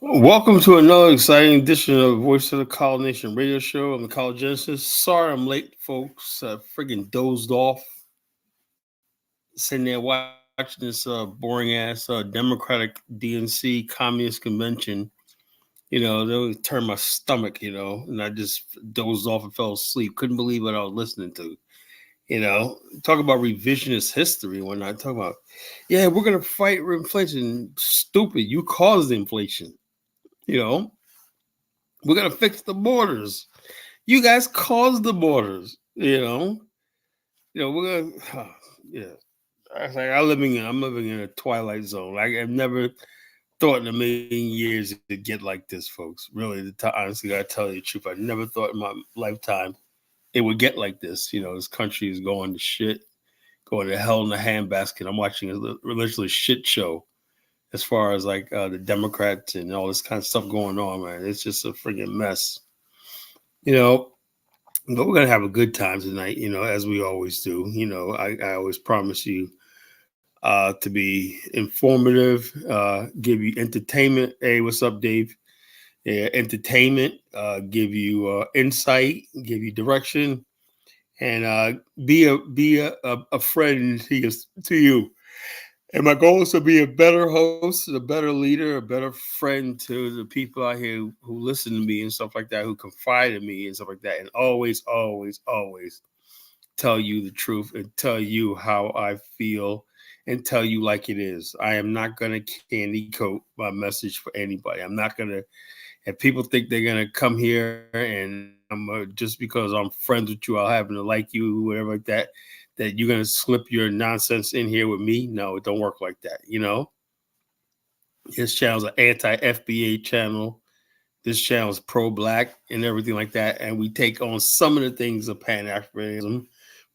Welcome to another exciting edition of Voice of the College Nation radio show. I'm the College Genesis. Sorry I'm late, folks. Friggin' dozed off. Sitting there watching this boring ass Democratic DNC Communist Convention. They always turned my stomach, and I just dozed off and fell asleep. Couldn't believe what I was listening to. Talk about revisionist history when I talk about, yeah, we're going to fight inflation. Stupid. You caused inflation. We're gonna fix the borders. You guys caused the borders. We're gonna. Yeah, I'm living in a twilight zone. I've never thought in a million years it'd get like this, folks. Really, honestly, I tell you the truth. I never thought in my lifetime it would get like this. This country is going to shit, going to hell in a handbasket. I'm watching a literally shit show as far as like the Democrats and all this kind of stuff going on, man. It's just a freaking mess. you know, but we're gonna have a good time tonight, as we always do. I always promise you to be informative, give you entertainment. Hey, what's up, Dave? Yeah, entertainment, give you insight, give you direction, and be a friend to you. And my goal is to be a better host, a better leader, a better friend to the people out here who listen to me and stuff like that, who confide in me and stuff like that. And always, always, always tell you the truth and tell you how I feel and tell you like it is. I am not going to candy coat my message for anybody. I'm not going to, if people think they're going to come here and just because I'm friends with you, I'll happen to like you, whatever like that you're going to slip your nonsense in here with me. No, it don't work like that. This channel's an anti-FBA channel. This channel is pro-black and everything like that. And we take on some of the things of pan-Africanism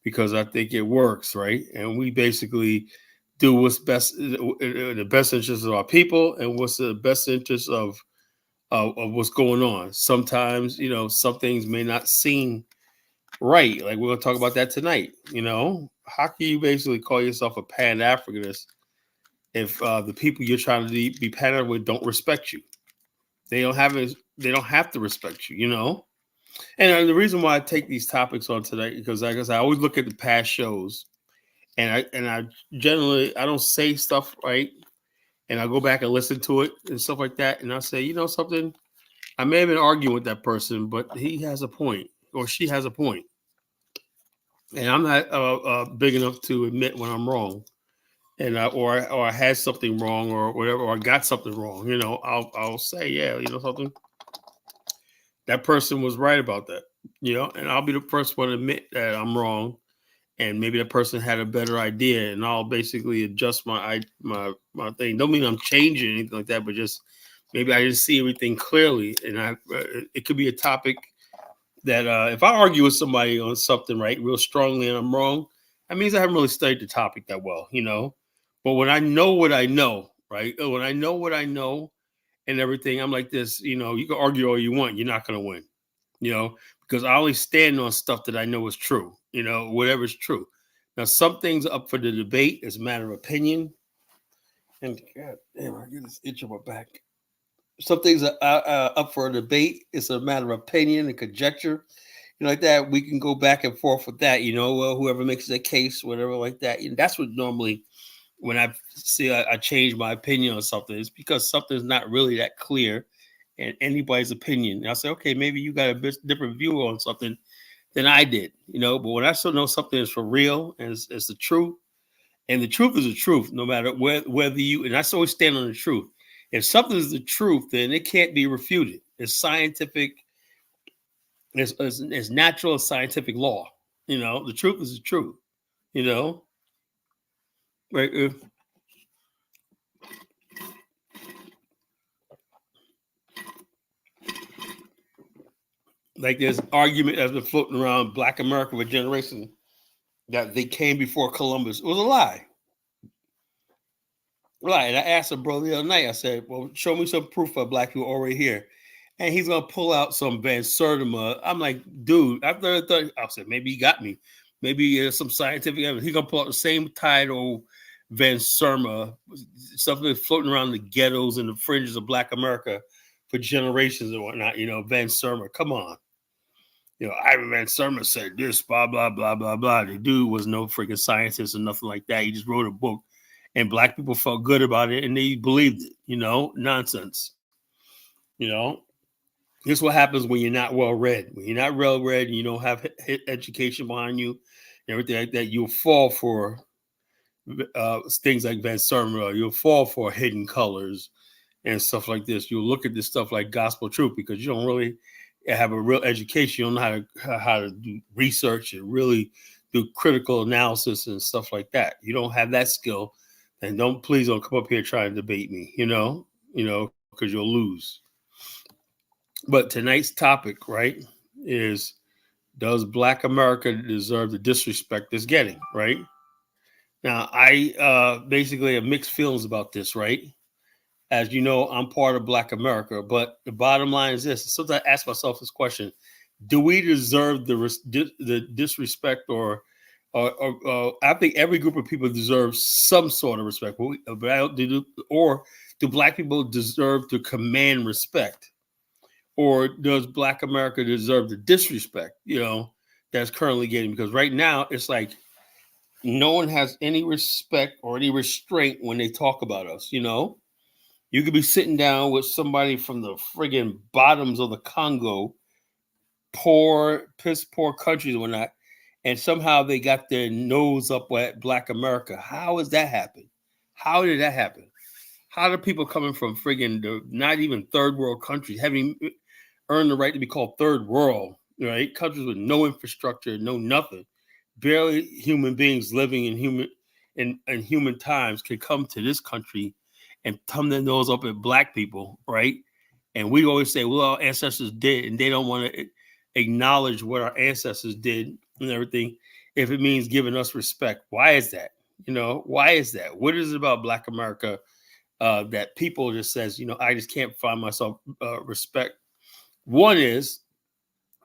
because I think it works, right? And we basically do what's best in the best interest of our people and what's the best interest of what's going on. Sometimes, some things may not seem right. Like we're going to talk about that tonight. How can you basically call yourself a pan-Africanist if the people you're trying to be pan with don't respect you? They don't have to respect you. And the reason why I take these topics on tonight because, like I said, I always look at the past shows, and I generally I don't say stuff right, and I go back and listen to it and stuff like that, and I say, something. I may have been arguing with that person, but he has a point or she has a point. And I'm not big enough to admit when I'm wrong, and or I had something wrong or whatever, or I got something wrong. I'll say, yeah, something. That person was right about that, and I'll be the first one to admit that I'm wrong, and maybe that person had a better idea, and I'll basically adjust my thing. Don't mean I'm changing anything like that, but just maybe I just see everything clearly, and it could be a topic that if I argue with somebody on something right real strongly and I'm wrong, that means I haven't really studied the topic that well, But when I know what I know, right? When I know what I know and everything, I'm like this, you can argue all you want, you're not going to win, because I only stand on stuff that I know is true, whatever's true. Now, some things are up for the debate as a matter of opinion. And God damn, I get this itch on my back. Some things are up for a debate. It's a matter of opinion and conjecture. Like that, we can go back and forth with that. Whoever makes the case, whatever, like that. And that's what normally, when I see I change my opinion on something, it's because something's not really that clear in anybody's opinion. And I say, okay, maybe you got a bit different view on something than I did. But when I still know something is for real and it's the truth, and the truth is the truth, no matter whether you. And I always stand on the truth. If something is the truth, then it can't be refuted. It's scientific. It's natural scientific law. The truth is the truth. Right? Like there's argument that's been floating around Black America for generations that they came before Columbus. It was a lie. Right. And I asked a brother the other night, I said, well, show me some proof of Black people already here. And he's going to pull out some Van Sertima. I'm like, dude, I said, maybe he got me. Maybe some scientific evidence. He's going to pull out the same title Van Serma, stuff that's floating around the ghettos and the fringes of Black America for generations and whatnot. Van Serma, come on. Ivan Van Serma said this, blah, blah, blah, blah, blah. The dude was no freaking scientist or nothing like that. He just wrote a book and Black people felt good about it and they believed it, nonsense. This is what happens when you're not well read. When you're not well read and you don't have education behind you and everything like that, you'll fall for things like Van Serma. You'll fall for hidden colors and stuff like this. You'll look at this stuff like gospel truth because you don't really have a real education. You don't know how to do research and really do critical analysis and stuff like that. You don't have that skill, and please don't come up here trying to debate me, because you'll lose. But tonight's topic, right, is does Black America deserve the disrespect it's getting, right? Now, I basically have mixed feelings about this, right? As you know, I'm part of Black America, but the bottom line is this. Sometimes I ask myself this question: do we deserve the disrespect, or I think every group of people deserves some sort of respect, or do Black people deserve to command respect, or does Black America deserve the disrespect, that's currently getting? Because right now it's like no one has any respect or any restraint when they talk about us, You could be sitting down with somebody from the friggin' bottoms of the Congo, piss poor countries and whatnot, and somehow they got their nose up at Black America. How does that happen? How did that happen? How do people coming from friggin' not even third world countries having earned the right to be called third world, right? Countries with no infrastructure, no nothing, barely human beings living in human times can come to this country and thumb their nose up at Black people, right? And we always say, well, our ancestors did, and they don't want to acknowledge what our ancestors did and everything if it means giving us respect. Why is that? Why is that? What is it about Black America that people just says, I just can't find myself respect? One is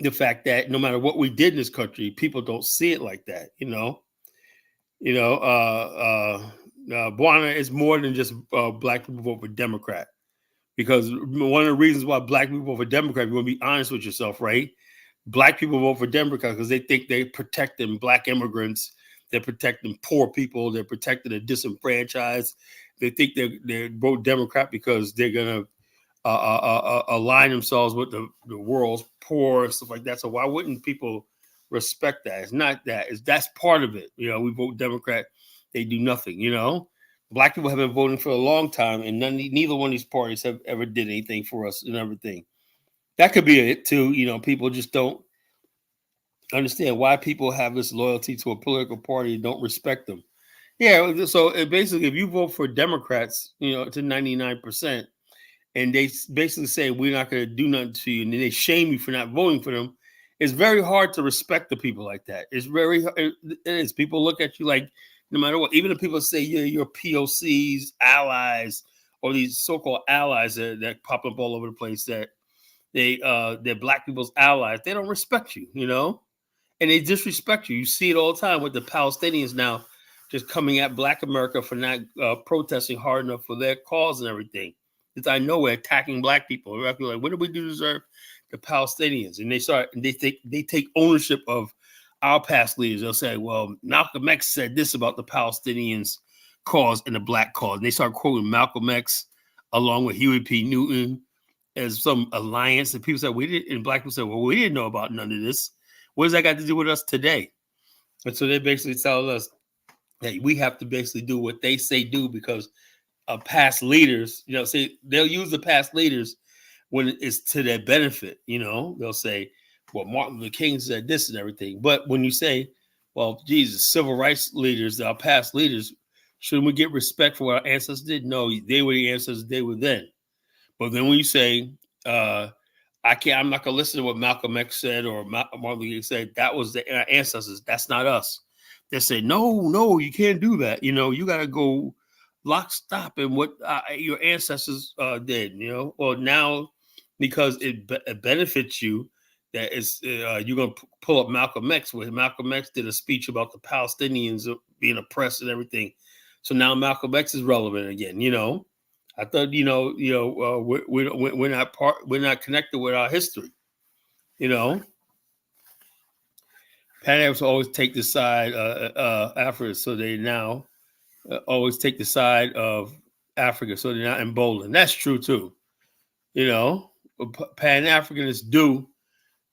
the fact that no matter what we did in this country, people don't see it like that, Buana is more than just Black people vote for Democrat, because one of the reasons why Black people vote for Democrat, you want to be honest with yourself, right? Black people vote for Democrat because they think they're protecting Black immigrants, they're protecting poor people, they're protecting the disenfranchised. They think they vote Democrat because they're gonna align themselves with the world's poor and stuff like that. So why wouldn't people respect that? It's not that. That's part of it. We vote Democrat, they do nothing. Black people have been voting for a long time, and neither one of these parties have ever did anything for us and everything. That could be it too. People just don't understand why people have this loyalty to a political party and don't respect them. Yeah. So basically, if you vote for Democrats, to 99%. And they basically say, we're not going to do nothing to you, and then they shame you for not voting for them. It's very hard to respect the people like that. It is. People look at you like, no matter what, even if people say, yeah, you're POCs, allies, or these so-called allies that pop up all over the place, that they're Black people's allies, they don't respect you, and they disrespect you. You see it all the time with the Palestinians now just coming at Black America for not protesting hard enough for their cause and everything. I know we're attacking Black people. We're like, what do we do to deserve the Palestinians? And they take ownership of our past leaders. They'll say, well, Malcolm X said this about the Palestinians' cause and the Black cause. And they start quoting Malcolm X along with Huey P. Newton as some alliance. And people said, and Black people said, well, we didn't know about none of this. What does that got to do with us today? And so they basically tell us that we have to basically do what they say do, because past leaders, say they'll use the past leaders when it's to their benefit. They'll say, well, Martin Luther King said this and everything. But when you say, well, Jesus, civil rights leaders, our past leaders, shouldn't we get respect for what our ancestors did? No, they were the ancestors, they were then. But then when you say, I'm not gonna listen to what Malcolm X said or Martin Luther King said, that was our ancestors, that's not us. They say, no, you can't do that. You got to go lock, stop, and what your ancestors did. Well, now because it benefits you, that is you're gonna pull up Malcolm X. Where Malcolm X did a speech about the Palestinians being oppressed and everything. So now Malcolm X is relevant again. I thought we're not connected with our history. You know, Pan Africans always take the side Africa, so they now always take the side of Africa, so they're not emboldened. That's true too. You know, Pan Africanists do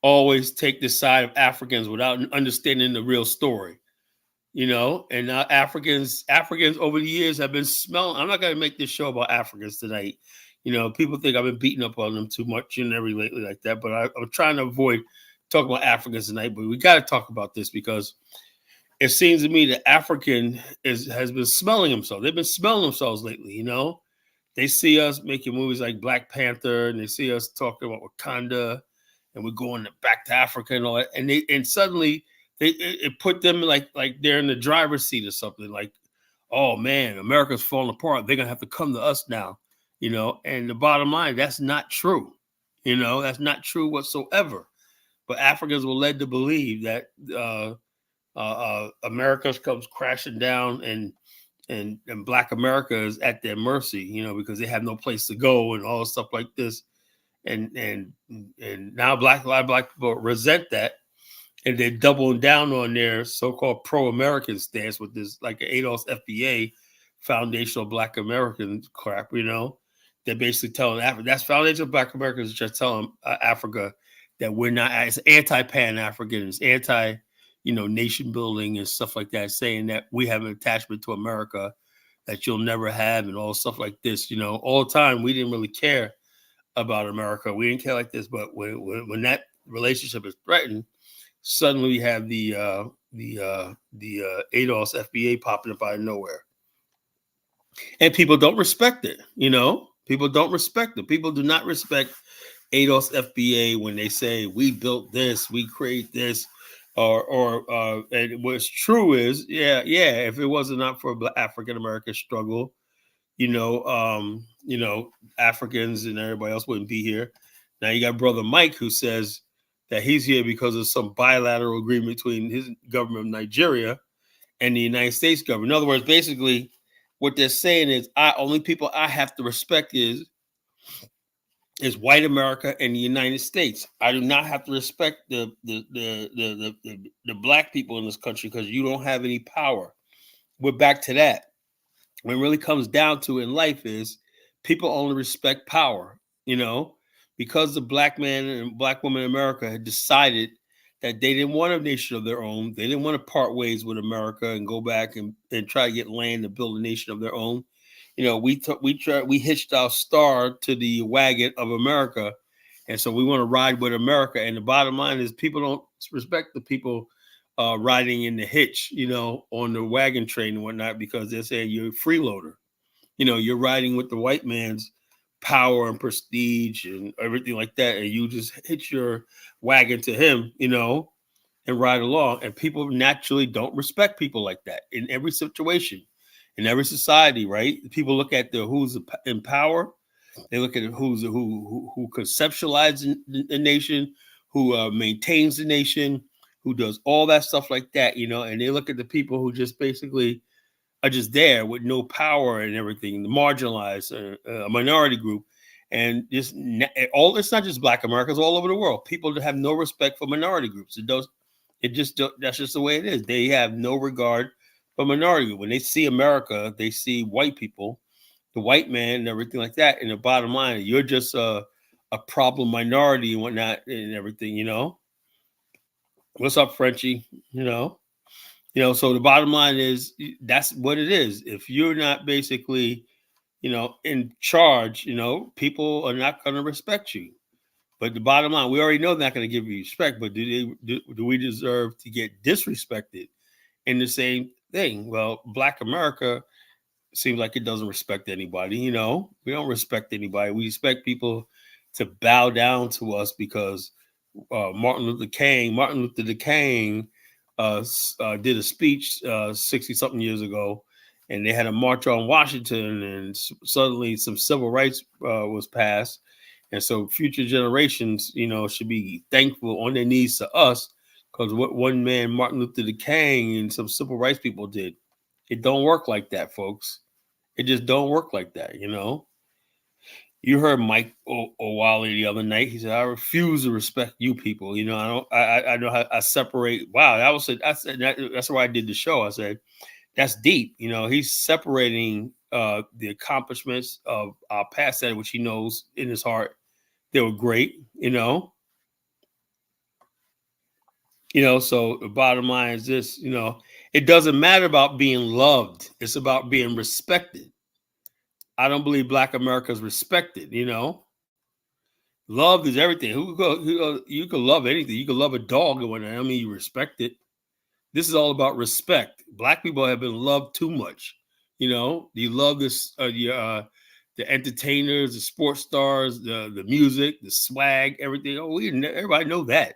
always take the side of Africans without understanding the real story. And now Africans over the years have been smelling. I'm not going to make this show about Africans tonight. People think I've been beating up on them too much and every lately like that, but I'm trying to avoid talking about Africans tonight. But we got to talk about this because it seems to me that African has been smelling themselves. They've been smelling themselves lately. They see us making movies like Black Panther, and they see us talking about Wakanda, and we're going back to Africa and all that, and suddenly it put them like they're in the driver's seat or something. Like, oh man, America's falling apart. They're gonna have to come to us now, And the bottom line, that's not true. That's not true whatsoever. But Africans were led to believe that America comes crashing down, and Black America is at their mercy, because they have no place to go and all stuff like this. And now a lot of black people resent that, and they're doubling down on their so-called pro-American stance with this, like an Anti-FBA, foundational Black American crap. They're basically telling Africa, that's foundational Black Americans just telling Africa that we're not, it's anti-Pan-African, it's anti, nation building and stuff like that, saying that we have an attachment to America that you'll never have and all stuff like this. All the time we didn't really care about America. We didn't care like this, but when that relationship is threatened, suddenly we have the ADOS FBA popping up out of nowhere, and people don't respect it. People don't respect it. People do not respect ADOS FBA when they say we built this, we create this, and what's true is, if it wasn't not for African American struggle, Africans and everybody else wouldn't be here. Now you got Brother Mike who says that he's here because of some bilateral agreement between his government of Nigeria and the United States government. In other words, basically what they're saying is only people I have to respect is white America and the United States. I do not have to respect the Black people in this country because you don't have any power. We're back to that. What it really comes down to in life is people only respect power, because the Black man and Black woman in America had decided that they didn't want a nation of their own. They didn't want to part ways with America and go back and try to get land and build a nation of their own. We hitched our star to the wagon of America. And so we want to ride with America. And the bottom line is people don't respect the people riding in the hitch, on the wagon train and whatnot, because they're saying you're a freeloader. You're riding with the white man's power and prestige and everything like that. And you just hitch your wagon to him, and ride along. And people naturally don't respect people like that in every situation, in every society, right? People look at who's in power. They look at who conceptualizes the nation, who maintains the nation, who does all that stuff like that, and they look at the people who just basically are just there with no power and everything, the marginalized, a minority group. And it's not just Black Americans, all over the world. People that have no respect for minority groups. That's just the way it is. They have no regard for minority group. When they see America, they see white people, the white man and everything like that. And the bottom line, you're just a problem minority and whatnot and everything, What's up, Frenchie? So the bottom line is that's what it is. If you're not basically, in charge, people are not going to respect you. But the bottom line, we already know they're not going to give you respect, but do we deserve to get disrespected in the same thing? Well, Black America seems like it doesn't respect anybody. We don't respect anybody. We expect people to bow down to us because Martin Luther King did a speech 60-something years ago, and they had a march on Washington, and suddenly some civil rights was passed. And so future generations, should be thankful on their knees to us because what one man, Martin Luther King, and some civil rights people did. It don't work like that, folks. It just don't work like that, You heard Mike O'Wally the other night. He said, "I refuse to respect you people. I don't. I know how I separate." Wow, that was I said that's why I did the show. I said that's deep. He's separating the accomplishments of our past, which he knows in his heart they were great. So the bottom line is this. It doesn't matter about being loved. It's about being respected. I don't believe Black America is respected. Love is everything. You can love anything. You can love a dog and whatnot. I mean, you respect it. This is all about respect. Black people have been loved too much. You love this, the entertainers, the sports stars, the music, the swag, everything. Everybody know that.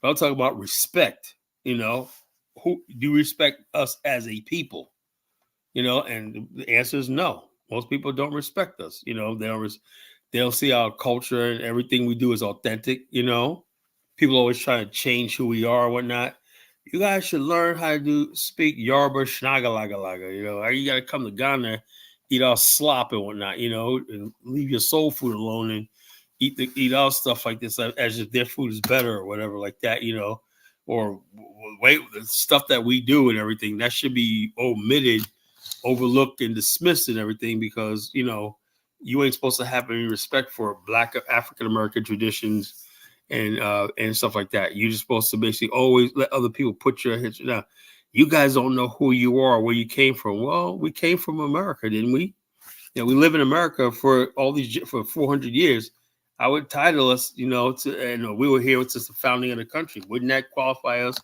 But I'm talking about respect. Who do you respect us as a people? And the answer is no. Most people don't respect us. They don't see our culture and everything we do is authentic. People always try to change who we are and whatnot. You guys should learn how to speak Yoruba Shnagalaga. You got to come to Ghana, eat all slop and whatnot, and leave your soul food alone and eat all stuff like this as if their food is better or whatever like that, or wait, the stuff that we do and everything that should be omitted, overlooked, and dismissed and everything because you ain't supposed to have any respect for Black African American traditions and stuff like that. You're just supposed to basically always let other people put your heads down. You guys don't know who you are, where you came from. Well, we came from America, didn't we? We live in America for 400 years. I would title us, and we were here since the founding of the country. Wouldn't that qualify us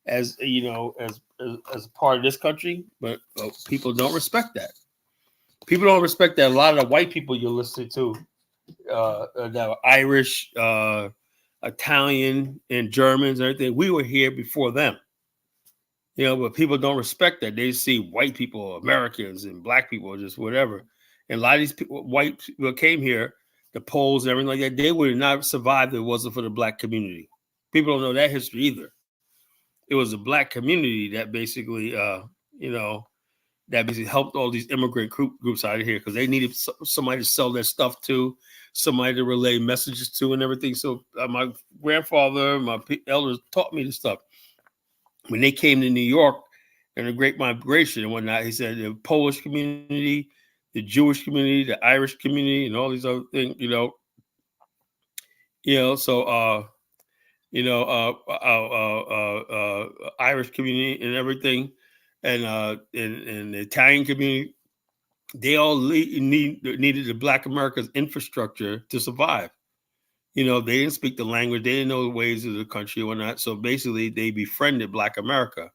as as part of this country? But people don't respect that. People don't respect that. A lot of the white people you're listening to, that are Irish, Italian, and Germans, and everything. We were here before them. But people don't respect that. They see white people, Americans, and Black people, just whatever. And a lot of these white people came here, the Poles and everything like that. They would have not survived if it wasn't for the Black community. People don't know that history either. It was the Black community that basically, helped all these immigrant groups out of here because they needed somebody to sell their stuff to, somebody to relay messages to, and everything. So my grandfather, my elders taught me this stuff. When they came to New York and the Great Migration and whatnot, he said the Polish community, the Jewish community, the Irish community, and all these other things, So Irish community and everything, and the Italian community, they all needed the Black America's infrastructure to survive. They didn't speak the language, they didn't know the ways of the country or whatnot. So basically, they befriended Black America.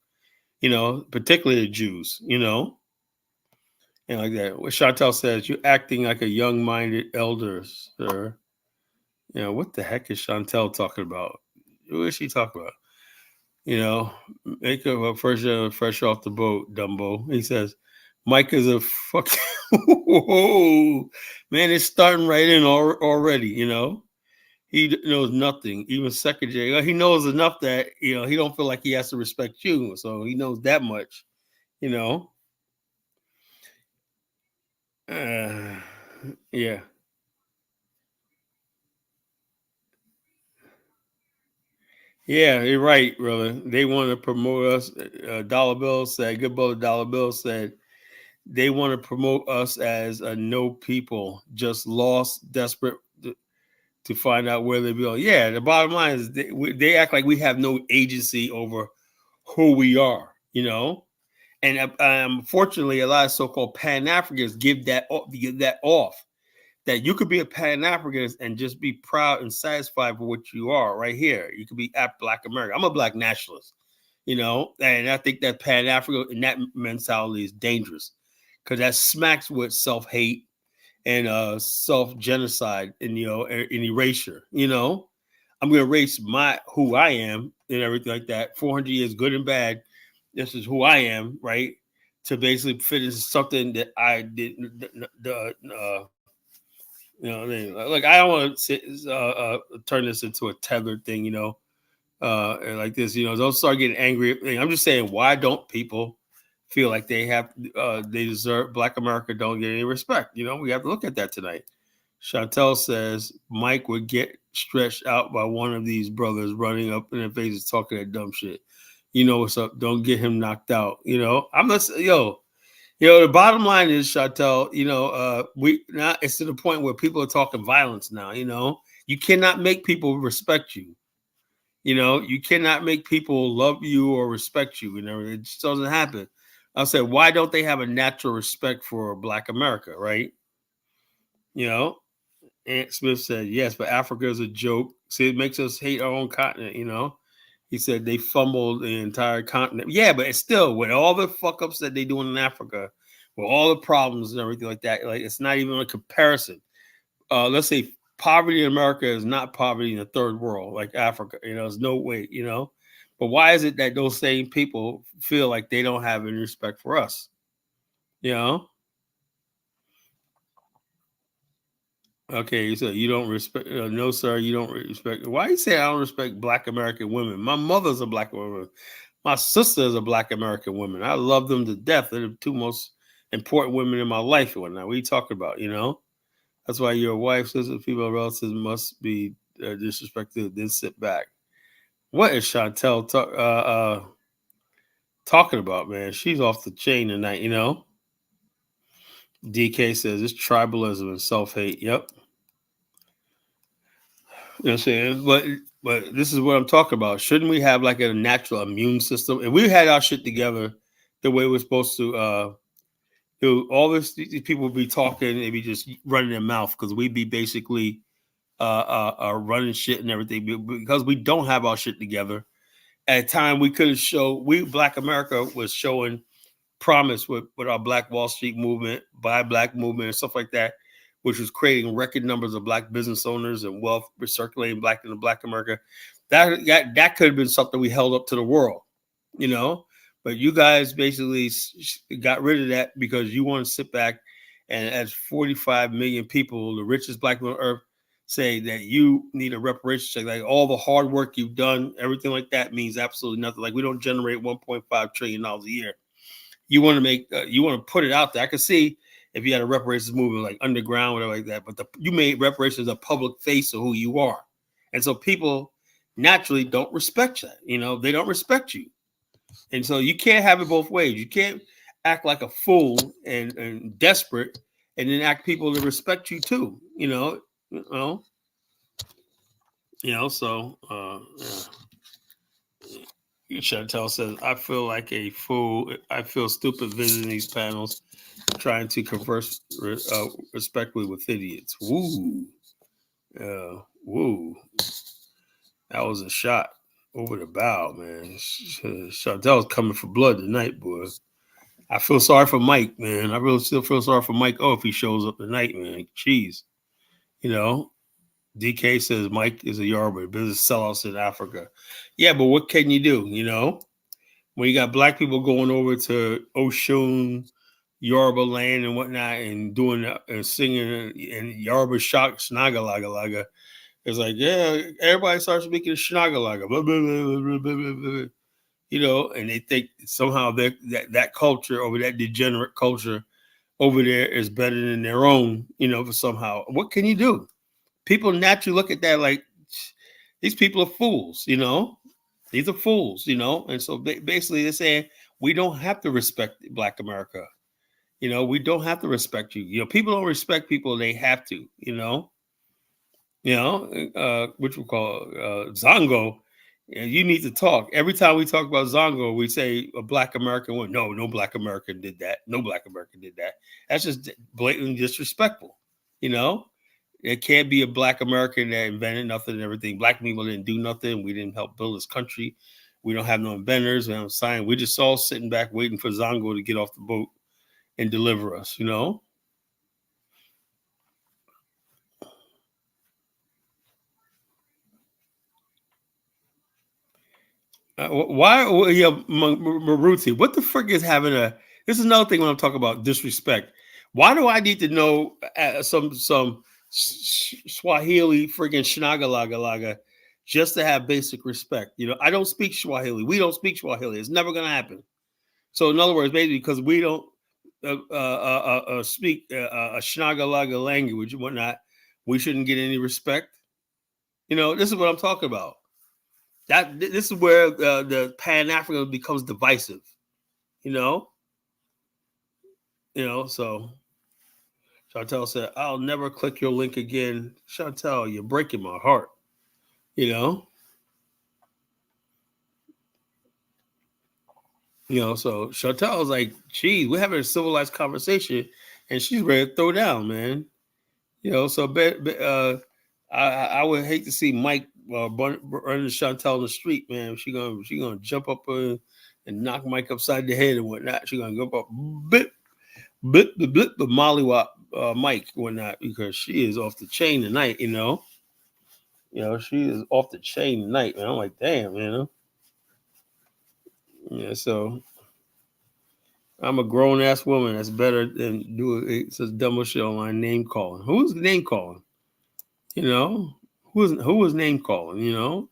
Particularly the Jews. And like that. What Chantel says, you're acting like a young-minded elder, sir. What the heck is Chantel talking about? What is she talking about? Make her fresh off the boat, Dumbo. He says, Mike is a fucking whoa, man, it's starting right in already, He knows nothing, even secretary. He knows enough that, he don't feel like he has to respect you. So he knows that much, Yeah. Yeah, you're right, brother. They want to promote us. Dollar Bill said, good brother Dollar Bill said, they want to promote us as a no people, just lost, desperate to find out where they belong. Yeah, the bottom line is they act like we have no agency over who we are, And unfortunately, a lot of so-called Pan-Africans give that off. That you could be a Pan-Africanist and just be proud and satisfied with what you are right here. You could be Black American. I'm a Black nationalist, and I think that Pan-African and that mentality is dangerous because that smacks with self-hate and self-genocide and and erasure. I'm going to erase who I am and everything like that. 400 years, good and bad. This is who I am, right? To basically fit into something that I didn't. Like I don't want to turn this into a tethered thing, like this. Don't start getting angry. I'm just saying, why don't people feel like they deserve, Black America don't get any respect. We have to look at that tonight. Chantel says Mike would get stretched out by one of these brothers running up in their faces talking that dumb shit. You know what's up? Don't get him knocked out. I'm not. The bottom line is, Chantel. We now it's to the point where people are talking violence now. You cannot make people respect you. You cannot make people love you or respect you. It just doesn't happen. I'll say, why don't they have a natural respect for Black America, right? Ant Smith said, yes, but Africa is a joke. See, it makes us hate our own continent, He said they fumbled the entire continent. Yeah, but it's still, with all the fuck ups that they doing in Africa, with all the problems and everything like that, like it's not even a comparison. Let's say poverty in America is not poverty in the third world, like Africa. There's no way, But why is it that those same people feel like they don't have any respect for us? Okay, you said you don't respect. No, sir, you don't respect. Why you say I don't respect Black American women? My mother's a Black woman. My sister is a Black American woman. I love them to death. They're the two most important women in my life. What are you talking about? That's why your wife, sister, female relatives must be disrespected. Then sit back. What is Chantel talking about, man? She's off the chain tonight. DK says it's tribalism and self-hate. Yep. You know what I'm saying? But this is what I'm talking about. Shouldn't we have like a natural immune system? If we had our shit together the way we're supposed to, all these people would be talking, they'd be just running their mouth because we'd be basically running shit and everything because we don't have our shit together. At a time we could have showed, Black America was showing promise with our Black Wall Street movement, Buy Black movement, and stuff like that, which was creating record numbers of Black business owners and wealth recirculating back into Black America. That could have been something we held up to the world, But you guys basically got rid of that because you want to sit back and, as 45 million people, the richest Black people on earth, say that you need a reparations check. Like all the hard work you've done, everything like that means absolutely nothing. Like we don't generate $1.5 trillion a year. You want to put it out there. I can see if you had a reparations movement like underground, whatever like that, but you made reparations a public face of who you are. And so people naturally don't respect that. They don't respect you. And so you can't have it both ways. You can't act like a fool and desperate and then act people to respect you too. So Chantel says, I feel like a fool. I feel stupid visiting these panels, trying to converse respectfully with idiots. Woo. Woo. That was a shot over the bow, man. Chantel's coming for blood tonight, boy. I feel sorry for Mike, man. I really still feel sorry for Mike. Oh, if he shows up tonight, man. Jeez. DK says Mike is a Yoruba business sellouts in Africa. Yeah, but what can you do? When you got Black people going over to Oshun, Yoruba land and whatnot, and doing and singing and Yoruba shock Snagalaga, it's like, yeah, everybody starts speaking Snagalaga, blah, blah, blah, blah, blah, and they think somehow that culture over that degenerate culture over there is better than their own, for somehow. What can you do? People naturally look at that like these people are fools, These are fools, And so basically they're saying we don't have to respect Black America. We don't have to respect you. People don't respect people they have to, which we call Zongo. You need to talk. Every time we talk about Zongo, we say a Black American woman. No Black American did that. No Black American did that. That's just blatantly disrespectful, It can't be a Black American that invented nothing and everything. Black people didn't do nothing. We didn't help build this country. We don't have no inventors. We don't sign. We're just all sitting back waiting for Zongo to get off the boat and deliver us, Why, Maruti? What the frick is having a? This is another thing when I'm talking about disrespect. Why do I need to know some Swahili friggin' Shnagalaga just to have basic respect? I don't speak Swahili. We don't speak Swahili. It's never gonna happen. So in other words, basically, because we don't speak a Shnagalaga language and whatnot, we shouldn't get any respect. This is what I'm talking about. This is where the Pan-African becomes divisive. So Chantel said, "I'll never click your link again." Chantel, you're breaking my heart. So Chantel was like, "Geez, we're having a civilized conversation, and she's ready to throw down, man." So I would hate to see Mike running Chantel in the street, man. She gonna jump up and knock Mike upside the head and whatnot. She gonna go up, blip, blip, blip, blip, but mollywop Mike and whatnot, because she is off the chain tonight. She is off the chain tonight, man. I'm like, damn, man. Yeah, so I'm a grown ass woman. That's better than it's a dumb shit online name calling. Who's name calling? Who was name calling?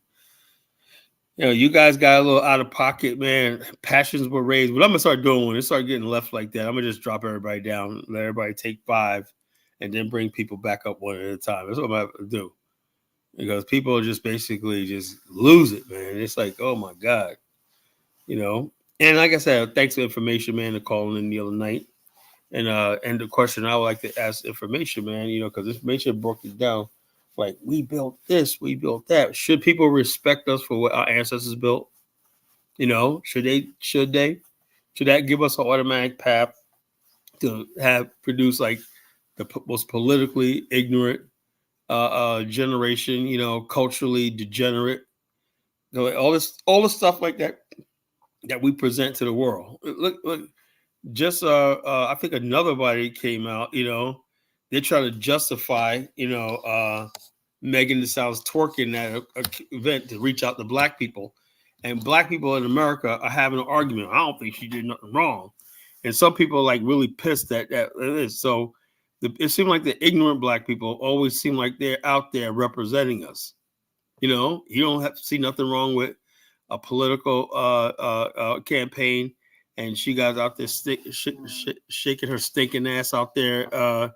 You guys got a little out of pocket, man. Passions were raised. What I'm gonna start doing when it start getting left like that, I'm gonna just drop everybody down, let everybody take 5, and then bring people back up one at a time. That's what I'm gonna have to do, because people just basically just lose it, man. It's like, oh my god, And like I said, thanks for information, man, to calling in the other night. And the question I would like to ask information, man, because information broke it down. Like, we built this, we built that. Should people respect us for what our ancestors built? Should that give us an automatic path to produce like the most politically ignorant generation, culturally degenerate, all the stuff like that we present to the world. Look, just I think another body came out, they're trying to justify, Megan Thee Stallion's twerking at a event to reach out to black people. And black people in America are having an argument. I don't think she did nothing wrong. And some people are like really pissed that it is. So it seemed like the ignorant black people always seem like they're out there representing us. You don't have to see nothing wrong with a political campaign, and she got out there shaking her stinking ass out there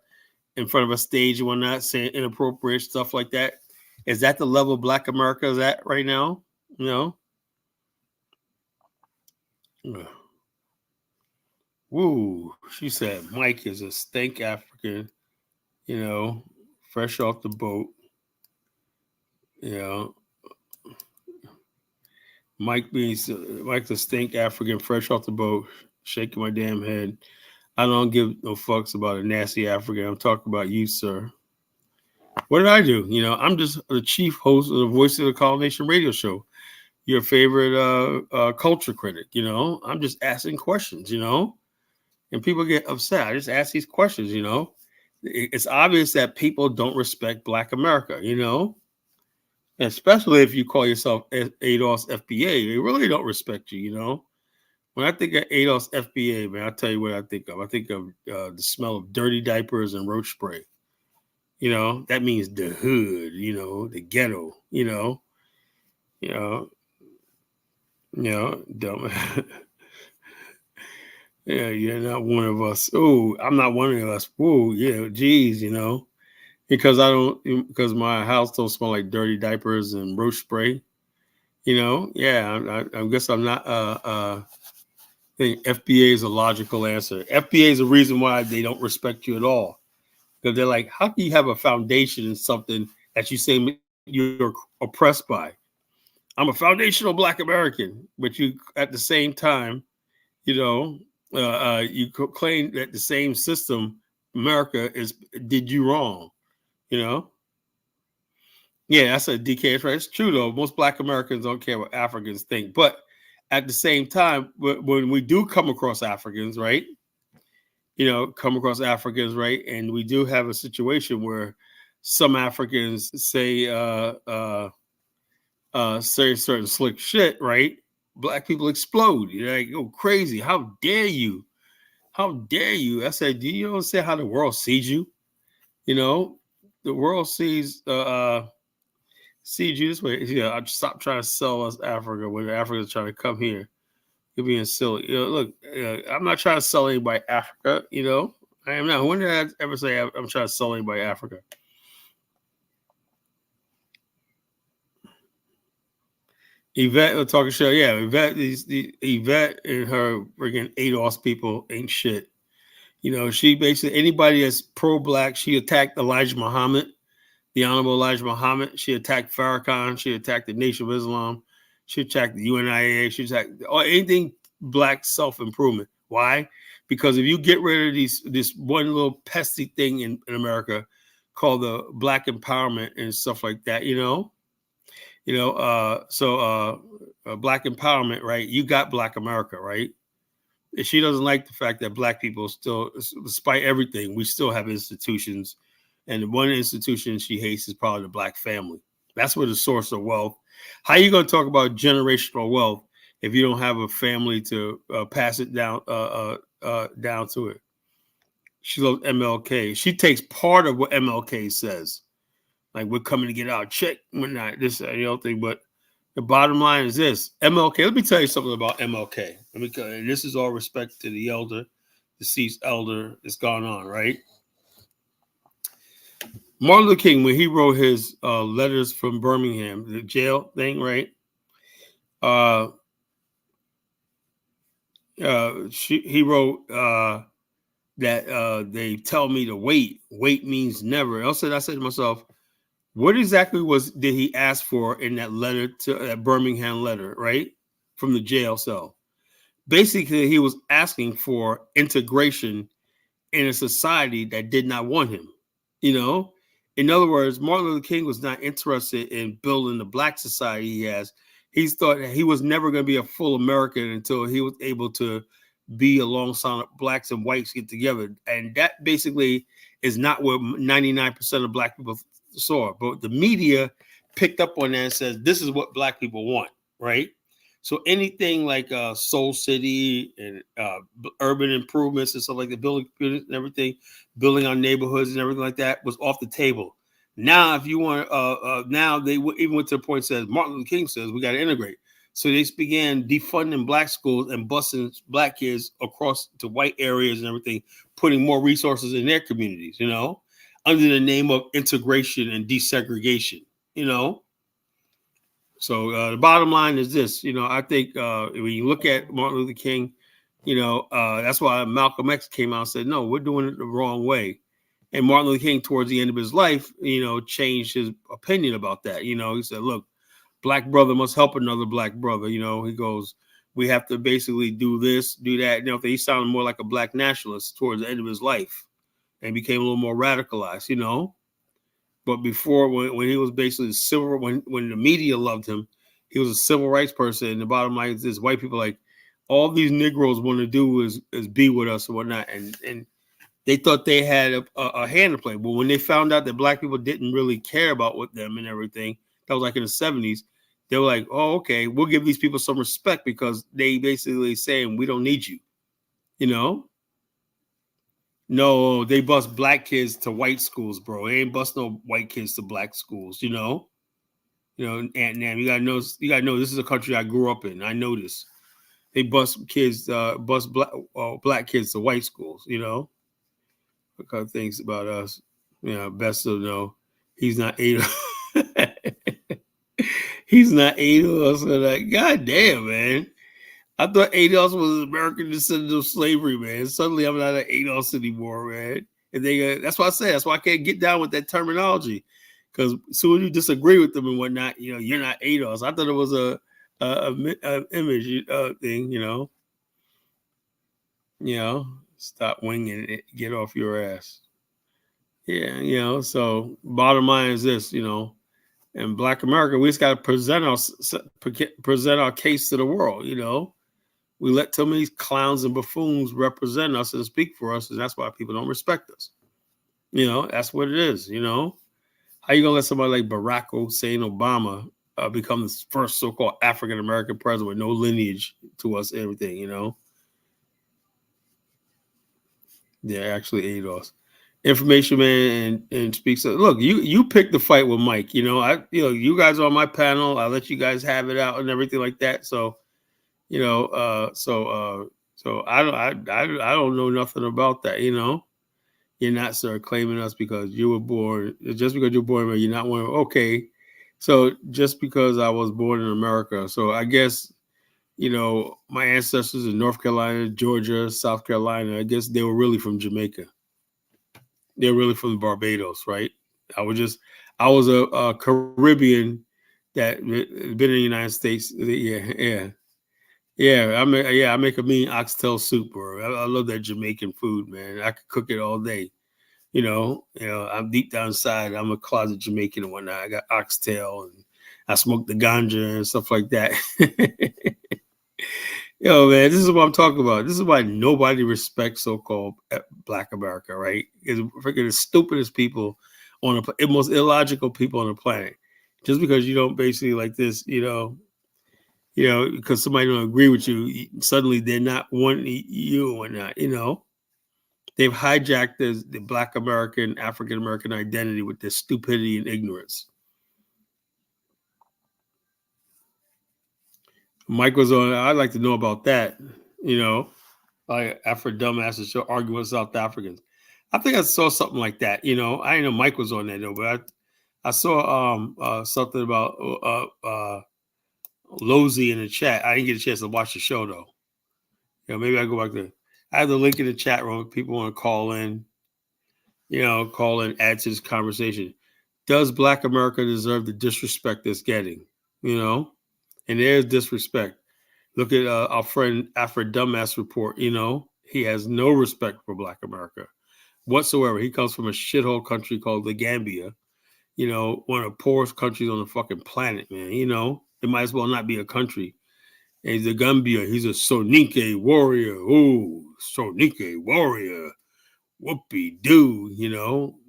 in front of a stage and whatnot, saying inappropriate stuff like that. Is that the level Black America is at right now? Woo, she said Mike is a stank African, fresh off the boat. Mike's a stink African, fresh off the boat, shaking my damn head. I don't give no fucks about a nasty African. I'm talking about you, sir. What did I do? I'm just the chief host of the Voice of the Colonization radio show, your favorite culture critic. I'm just asking questions, and people get upset. I just ask these questions, It's obvious that people don't respect Black America, especially if you call yourself ADOS FBA. They really don't respect you, When I think of ADOS FBA, man, I'll tell you what I think of. I think of the smell of dirty diapers and roach spray. That means the hood, the ghetto, dumb. Yeah, you're not one of us. Oh, I'm not one of us. Oh, yeah, geez, because my house don't smell like dirty diapers and roach spray. Yeah, I guess I'm not. I think FBA is a logical answer. FBA is a reason why they don't respect you at all, because they're like, how can you have a foundation in something that you say you're oppressed by? I'm a foundational Black American, but you at the same time, you claim that the same system, America, did you wrong, Yeah, I said DK is right. It's true though. Most Black Americans don't care what Africans think, but at the same time, when we do come across Africans, right? And we do have a situation where some Africans say certain slick shit, right? Black people explode. You're like, oh, crazy. How dare you? How dare you? I said, do you understand how the world sees you? The world sees you this way. Yeah, I stop trying to sell us Africa when Africans trying to come here. You're being silly. Look, I'm not trying to sell anybody Africa. I am not. When did I ever say I'm trying to sell anybody Africa? Yvette talking show. Yeah, Yvette and her freaking ADOS people ain't shit. She basically anybody that's pro-black. She attacked Elijah Muhammad, the Honorable Elijah Muhammad. She attacked Farrakhan. She attacked the Nation of Islam. She attacked the UNIA. She attacked anything black self-improvement. Why? Because if you get rid of this one little pesky thing in America called the black empowerment and stuff like that, black empowerment, right? You got Black America, right? She doesn't like the fact that black people still, despite everything, we still have institutions. And one institution she hates is probably the black family. That's where the source of wealth. How are you going to talk about generational wealth if you don't have a family to pass it down to it? She loves MLK. She takes part of what MLK says. Like, we're coming to get our check. We're not this thing. But the bottom line is this. MLK, let me tell you something about MLK. And this is all respect to the elder, deceased elder that's gone on, right? Martin Luther King, when he wrote his letters from Birmingham, the jail thing, right? He wrote that they tell me to wait. Wait means never. I said to myself, what exactly did he ask for in that letter to that Birmingham letter, right? From the jail cell. Basically, he was asking for integration in a society that did not want him. In other words, Martin Luther King was not interested in building the black society he has. He thought that he was never going to be a full American until he was able to be alongside blacks and whites get together. And that basically is not what 99% of black people saw. But the media picked up on that and says, this is what black people want, right? So anything like Soul City and urban improvements and stuff like that, building computers and everything, building our neighborhoods and everything like that was off the table. Now, if you want, now they even went to the point says Martin Luther King says we got to integrate. So they began defunding black schools and busing black kids across to white areas and everything, putting more resources in their communities, under the name of integration and desegregation, So the bottom line is this, I think when you look at Martin Luther King, that's why Malcolm X came out and said, no, we're doing it the wrong way. And Martin Luther King, towards the end of his life, changed his opinion about that. He said, look, black brother must help another black brother. He goes, we have to basically do this, do that. He sounded more like a black nationalist towards the end of his life and became a little more radicalized, But before, when he was basically civil, when the media loved him, he was a civil rights person. And the bottom line is this: white people like all these Negroes want to do is be with us and whatnot, and they thought they had a hand to play. But when they found out that black people didn't really care about them and everything, that was like in the 70s. They were like, "Oh, okay, we'll give these people some respect because they basically saying we don't need you," No, they bust black kids to white schools, bro. They ain't bust no white kids to black schools, and you gotta know this is a country I grew up in. I know this. They bust black kids to white schools, What kind of things about us? Best to know he's not Ada. He's not Ada. So like, God damn, man. I thought ADOS was an American descendant of slavery, man. Suddenly I'm not an ADOS anymore, man. And that's why I say that's why I can't get down with that terminology. Because as soon as you disagree with them and whatnot, you're not ADOS. I thought it was a image thing, Stop winging it, get off your ass. Yeah, so bottom line is this, in Black America, we just got to present our case to the world, We let too many clowns and buffoons represent us and speak for us, and that's why people don't respect us. That's what it is, How you going to let somebody like Barack Hussein Obama become the first so-called African-American president with no lineage to us and everything, Yeah, actually ADOS. Information man and speaks. Look, you picked the fight with Mike. You guys are on my panel. I let you guys have it out and everything like that. So, So I don't know nothing about that. You're not sort of claiming us because you were born. Just because you're born, you're not one. Okay, so just because I was born in America, so I guess my ancestors in North Carolina, Georgia, South Carolina. I guess they were really from Jamaica. They're really from Barbados, right? I was a Caribbean that been in the United States. Yeah. I make a mean oxtail soup, bro. I love that Jamaican food, man. I could cook it all day. I'm deep down inside. I'm a closet Jamaican and whatnot. I got oxtail and I smoke the ganja and stuff like that. Man, this is what I'm talking about. This is why nobody respects so-called Black America, right? It's freaking the stupidest people on the most illogical people on the planet. Just because you don't basically like this, because somebody don't agree with you, suddenly they're not wanting you and whatnot. They've hijacked the Black American, African American identity with their stupidity and ignorance. Mike was on. I'd like to know about that. Like Afro dumbasses show arguing with South Africans. I think I saw something like that. I didn't know Mike was on that though, but I saw something about Lozy in the chat. I didn't get a chance to watch the show though. Maybe I go back there. I have the link in the chat room if people want to call in. Add to this conversation. Does Black America deserve the disrespect it's getting? And there's disrespect. Look at our friend Afro Dumbass report. He has no respect for Black America whatsoever. He comes from a shithole country called the Gambia. One of the poorest countries on the fucking planet, man. It might as well not be a country. And he's a Gambia. He's a Soninke warrior. Ooh, Soninke warrior. Whoopie doo,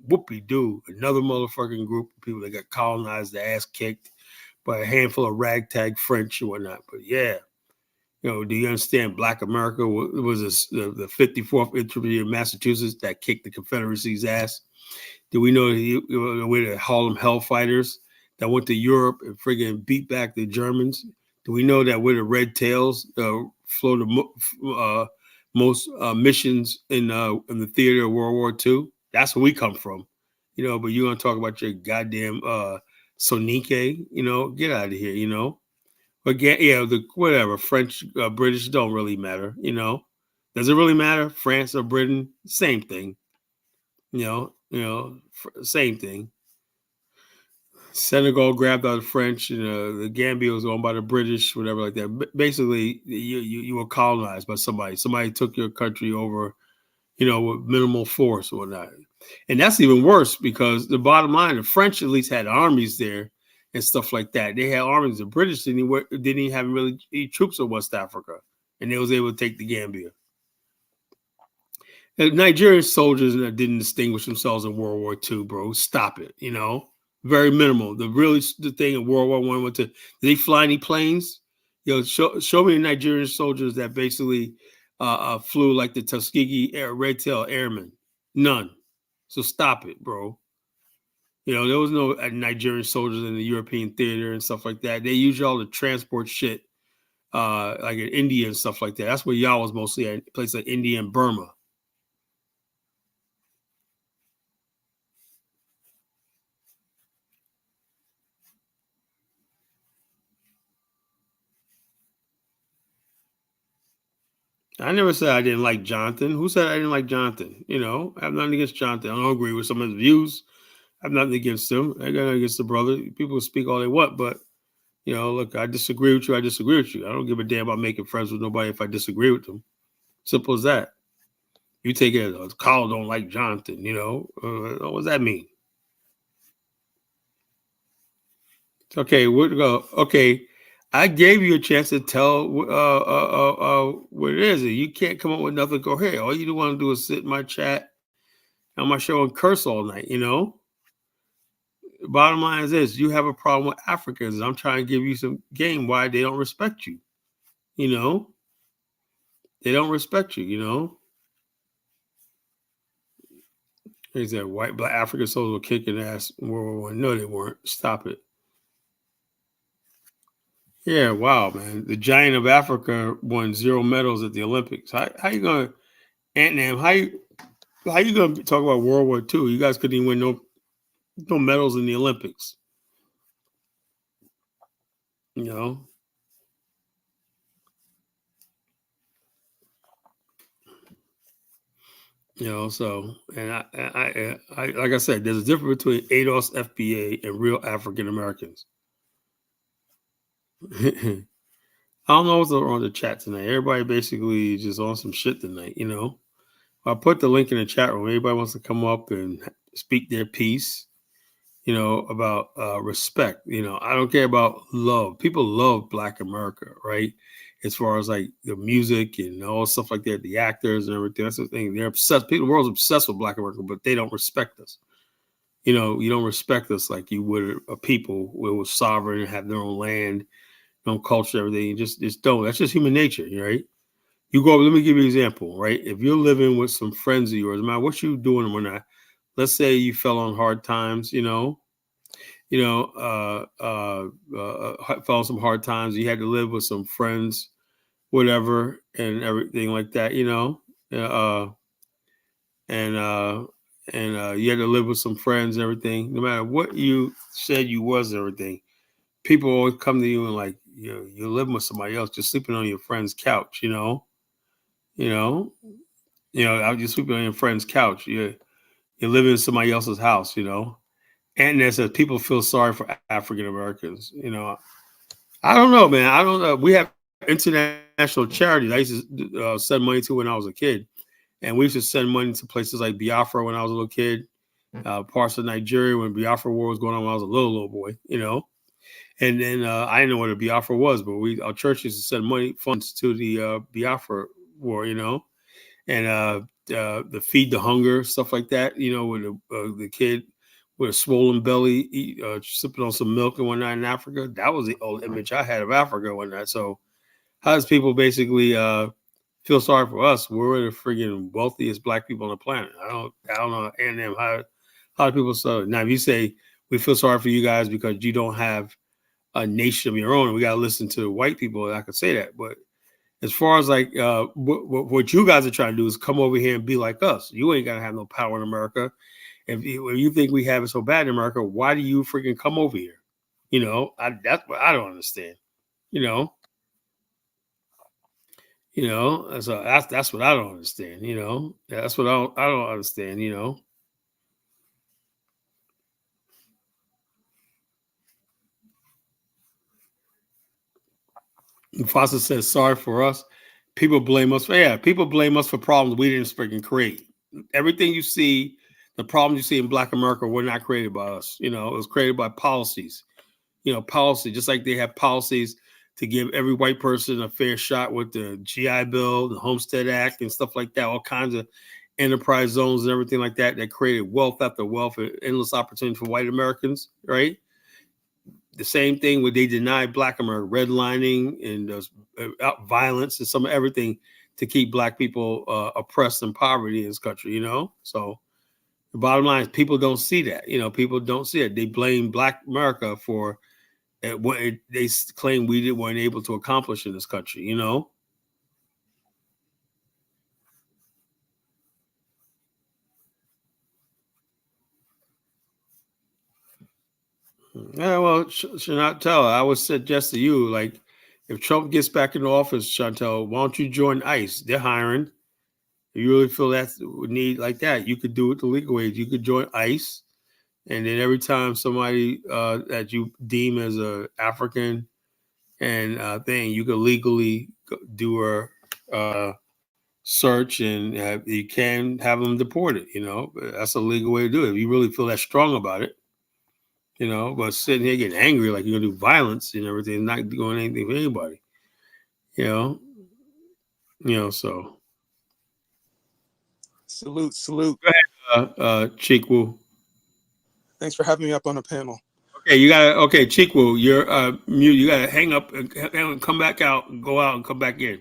whoopie doo. Another motherfucking group of people that got colonized, their ass kicked by a handful of ragtag French and whatnot. But yeah, do you understand? Black America was the 54th Infantry in Massachusetts that kicked the Confederacy's ass. Do we know we're the Harlem Hellfighters that went to Europe and friggin' beat back the Germans? Do we know that we're the Red Tails flew the most missions in the theater of World War II? That's where we come from, But you want to talk about your goddamn Soninke? Get out of here, But whatever French, British don't really matter, Does it really matter? France or Britain, same thing, same thing. Senegal grabbed out the French, and the Gambia was owned by the British, whatever like that. Basically, you were colonized by somebody. Somebody took your country over, with minimal force or whatnot. And that's even worse because the bottom line, the French at least had armies there and stuff like that. They had armies. The British didn't even have really any troops in West Africa, and they was able to take the Gambia. The Nigerian soldiers didn't distinguish themselves in World War II, bro. Stop it, Very minimal. The thing in World War I went to. Did they fly any planes? Show me the Nigerian soldiers that basically flew like the Tuskegee Red Tail Airmen. None. So stop it, bro. There was no Nigerian soldiers in the European theater and stuff like that. They used y'all to transport shit, like in India and stuff like that. That's where y'all was mostly at, places like India and Burma. I never said I didn't like Jonathan. Who said I didn't like Jonathan? I have nothing against Jonathan. I don't agree with some of his views. I have nothing against him. I got nothing against the brother. People speak all they want, but look, I disagree with you. I disagree with you. I don't give a damn about making friends with nobody if I disagree with them. Simple as that. You take it as Carl don't like Jonathan. What does that mean? Okay, okay. I gave you a chance to tell what it is. You can't come up with nothing coherent. All you want to do is sit in my chat on my show and curse all night, Bottom line is this: you have a problem with Africans. I'm trying to give you some game why they don't respect you. They don't respect you. He said white black African soldiers were kicking ass in World War I. No, they weren't. Stop it. Yeah, wow, man. The giant of Africa won 0 medals at the Olympics. How you gonna Ant how you gonna talk about World War II? You guys couldn't even win no medals in the Olympics. You know, so and I like I said, there's a difference between ADOS FBA and real African Americans. I don't know what's on the chat tonight. Everybody basically just on some shit tonight. I put the link in the chat room. Anybody wants to come up and speak their piece, about respect. I don't care about love. People love Black America, right? As far as like the music and all stuff like that, the actors and everything. That's the thing. They're obsessed. People, the world's obsessed with Black America, but they don't respect us. You don't respect us like you would a people who were sovereign and have their own land, their own culture, everything. You just don't. That's just human nature, right? You go. Let me give you an example, right? If you're living with some friends of yours, man, what you doing when let's say you fell on hard times, fell on some hard times. You had to live with some friends, whatever, and everything like that, uh, and you had to live with some friends, and everything. No matter what you said you was, and everything, people always come to you and like, you're living with somebody else, just sleeping on your friend's couch, you know, I'm just sleeping on your friend's couch. You're living in somebody else's house, And there's people feel sorry for African Americans, I don't know, man. I don't know. We have international charities. I used to send money to when I was a kid, and we used to send money to places like Biafra when I was a little kid, parts of Nigeria when Biafra war was going on when I was a little boy, And then I didn't know what a Biafra was, but our church used to send funds to the Biafra war, and the feed the hunger stuff like that, with the kid with a swollen belly, sipping on some milk and whatnot in Africa. That was the old image I had of Africa and whatnot. So how does people basically feel sorry for us? We're the friggin' wealthiest Black people on the planet. I don't know, and then how do people say now? If you say we feel sorry for you guys because you don't have a nation of your own, and we got to listen to white people, I could say that, but as far as like what you guys are trying to do is come over here and be like us. You ain't gonna have no power in America. If you think we have it so bad in America, why do you freaking come over here? That's what I don't understand. You know, so that's what I don't understand. That's what I don't understand. Foster says sorry for us. People blame us. People blame us for problems we didn't freaking create. Everything you see, the problems you see in Black America were not created by us. It was created by policies. Policy, just like they have policies to give every white person a fair shot with the GI Bill, the Homestead Act, and stuff like that. All kinds of enterprise zones and everything like that that created wealth after wealth and endless opportunity for white Americans, right? The same thing where they deny Black America, redlining and violence and some of everything to keep Black people oppressed and poverty in this country, So the bottom line is people don't see that. People don't see it. They blame Black America for what they claim weren't able to accomplish in this country. Yeah, well, Chantel, I would suggest to you, like, if Trump gets back into office, Chantel, why don't you join ICE? They're hiring. If you really feel that need like that, you could do it the legal ways. You could join ICE, and then every time somebody that you deem as a African and thing, you could legally do a search, and you can have them deported. That's a legal way to do it. If you really feel that strong about it. But sitting here getting angry like you're gonna do violence and everything, not doing anything for anybody. You know, so Salute, salute. go ahead, Chikwu. Thanks for having me up on the panel. Okay, Chikwu, you're mute. You gotta hang up and come back out, and go out and come back in.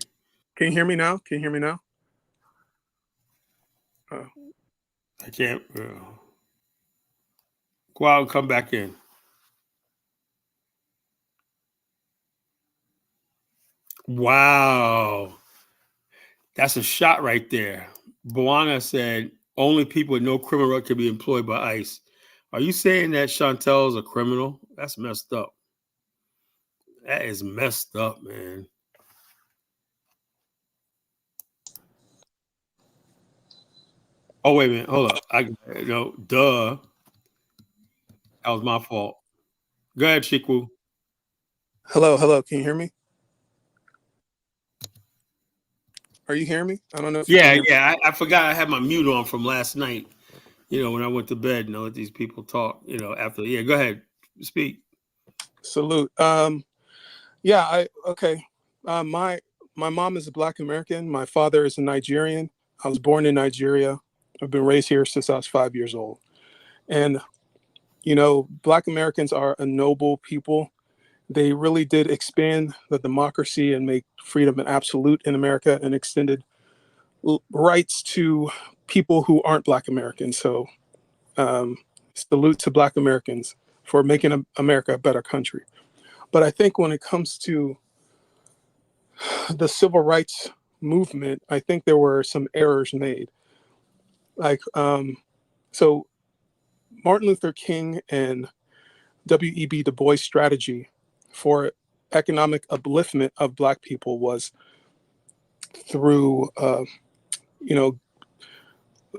Can you hear me now? Can you hear me now? I can't go out and come back in. Wow. That's a shot right there. Buana said only people with no criminal record can be employed by ICE. Are you saying that Chantel is a criminal? That's messed up. That is messed up, man. Oh, wait a minute. Hold up. Duh. That was my fault. Go ahead, Chikwu. Hello, hello. Can you hear me? Are you hearing me? I don't know if you can Yeah, hear me. yeah. I forgot I had my mute on from last night. When I went to bed and I let these people talk, after. Yeah, go ahead. Speak. Salute. Yeah, okay. My mom is a Black American. My father is a Nigerian. I was born in Nigeria. I've been raised here since I was 5 years old. And Black Americans are a noble people. They really did expand the democracy and make freedom an absolute in America and extended rights to people who aren't Black Americans. So, salute to Black Americans for making America a better country. But I think when it comes to the civil rights movement, I think there were some errors made. Like, so Martin Luther King and W.E.B. Du Bois' strategy for economic upliftment of Black people was through,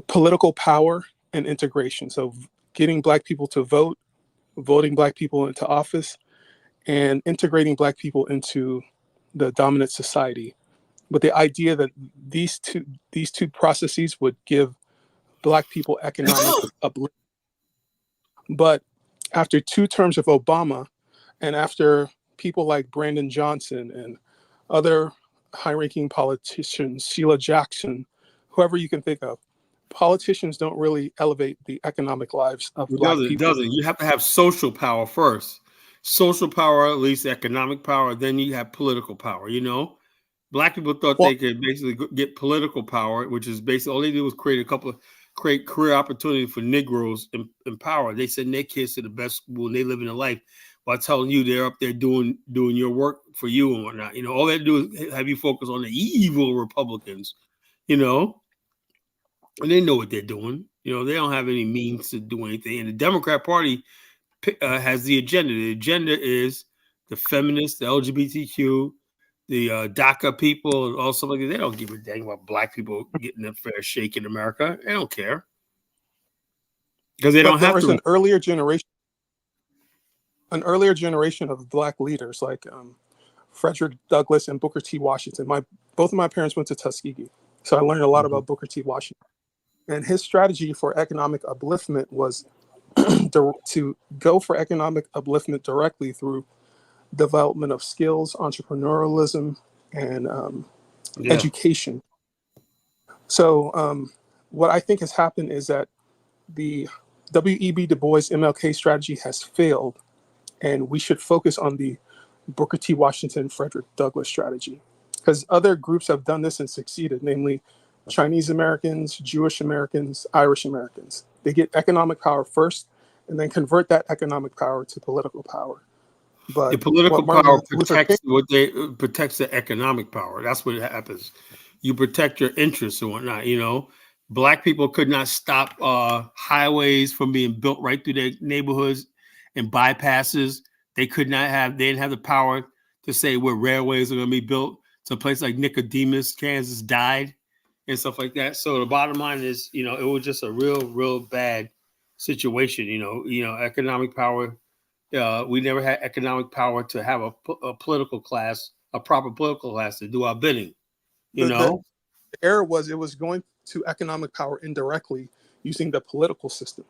political power and integration. So getting Black people to vote, voting Black people into office, and integrating Black people into the dominant society, with the idea that these two processes would give Black people economic upliftment. But after 2 terms of Obama, and after people like Brandon Johnson and other high-ranking politicians, Sheila Jackson, whoever you can think of, politicians don't really elevate the economic lives of It Black doesn't. It people. doesn't. You have to have social power first. Social power, at least economic power. Then you have political power. Black people thought Well, they could basically get political power, which is basically all they did was create career opportunity for Negroes in power. They send their kids to the best school and they live in a life while telling you they're up there doing your work for you and whatnot. All they do is have you focus on the evil Republicans. You know, and they know what they're doing. They don't have any means to do anything. And the Democrat Party has the agenda. The agenda is the feminists, the LGBTQ, the DACA people, and all stuff like that. They don't give a dang about Black people getting a fair shake in America. They don't care because they but don't there have was to. an earlier generation of Black leaders like Frederick Douglass and Booker T. Washington. Both of my parents went to Tuskegee, so I learned a lot about Booker T. Washington. And his strategy for economic upliftment was to go for economic upliftment directly through development of skills, entrepreneurialism, and Yeah, education. So, what I think has happened is that the W.E.B. Du Bois MLK strategy has failed, and we should focus on the Booker T. Washington, Frederick Douglass strategy. Because other groups have done this and succeeded, namely Chinese Americans, Jewish Americans, Irish Americans. They get economic power first and then convert that economic power to political power. the But what political power Martin Luther King, protects the economic power. That's what happens. You protect your interests and whatnot. Black people could not stop highways from being built right through their neighborhoods and bypasses. They didn't have the power to say where railways are going to be built. So a place like Nicodemus, Kansas died and stuff like that. So the bottom line is, it was just a real bad situation. Economic power. We never had economic power to have a political class, a proper political class to do our bidding. You the know, error was it was going to economic power indirectly using the political system.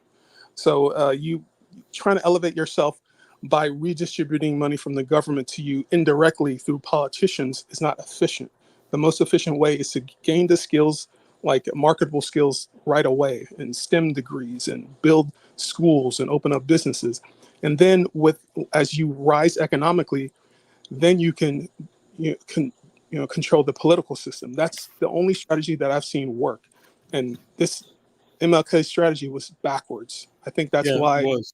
So you trying to elevate yourself by redistributing money from the government to you indirectly through politicians is not efficient. The most efficient way is to gain the skills, like marketable skills, right away, and STEM degrees, and build schools and open up businesses. And then, as you rise economically, then you can control the political system. That's the only strategy that I've seen work. And this MLK strategy was backwards. I think that's yeah, it why was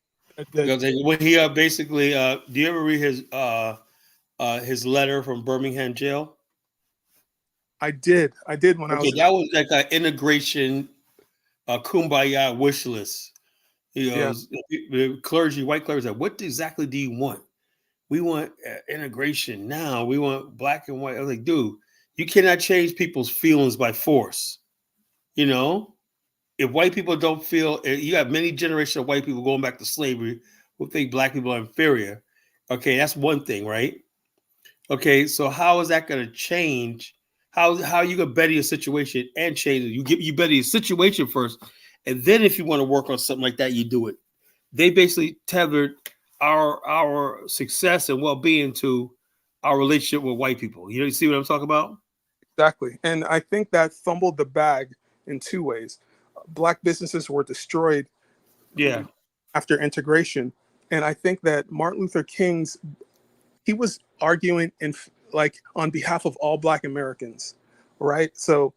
the because when he basically, do you ever read his his letter from Birmingham jail? I did when I Okay, was that was like an integration, kumbaya wish list. You know, yeah, the clergy, white clergy, like, what exactly do you want? We want integration now. We want black and white. I was like, dude, you cannot change people's feelings by force. You know, if white people don't feel, you have many generations of white people going back to slavery who think black people are inferior. Okay, that's one thing, right? Okay, so how is that going to change? How you gonna better your situation and change it? You better your situation first, and then if you want to work on something like that, you do it. They basically tethered our success and well being to our relationship with white people. You see what I'm talking about? exactly. And I think that fumbled the bag in two ways. Black businesses were destroyed Yeah, after integration, and I think that Martin Luther King's he was arguing in like on behalf of all Black Americans, right? So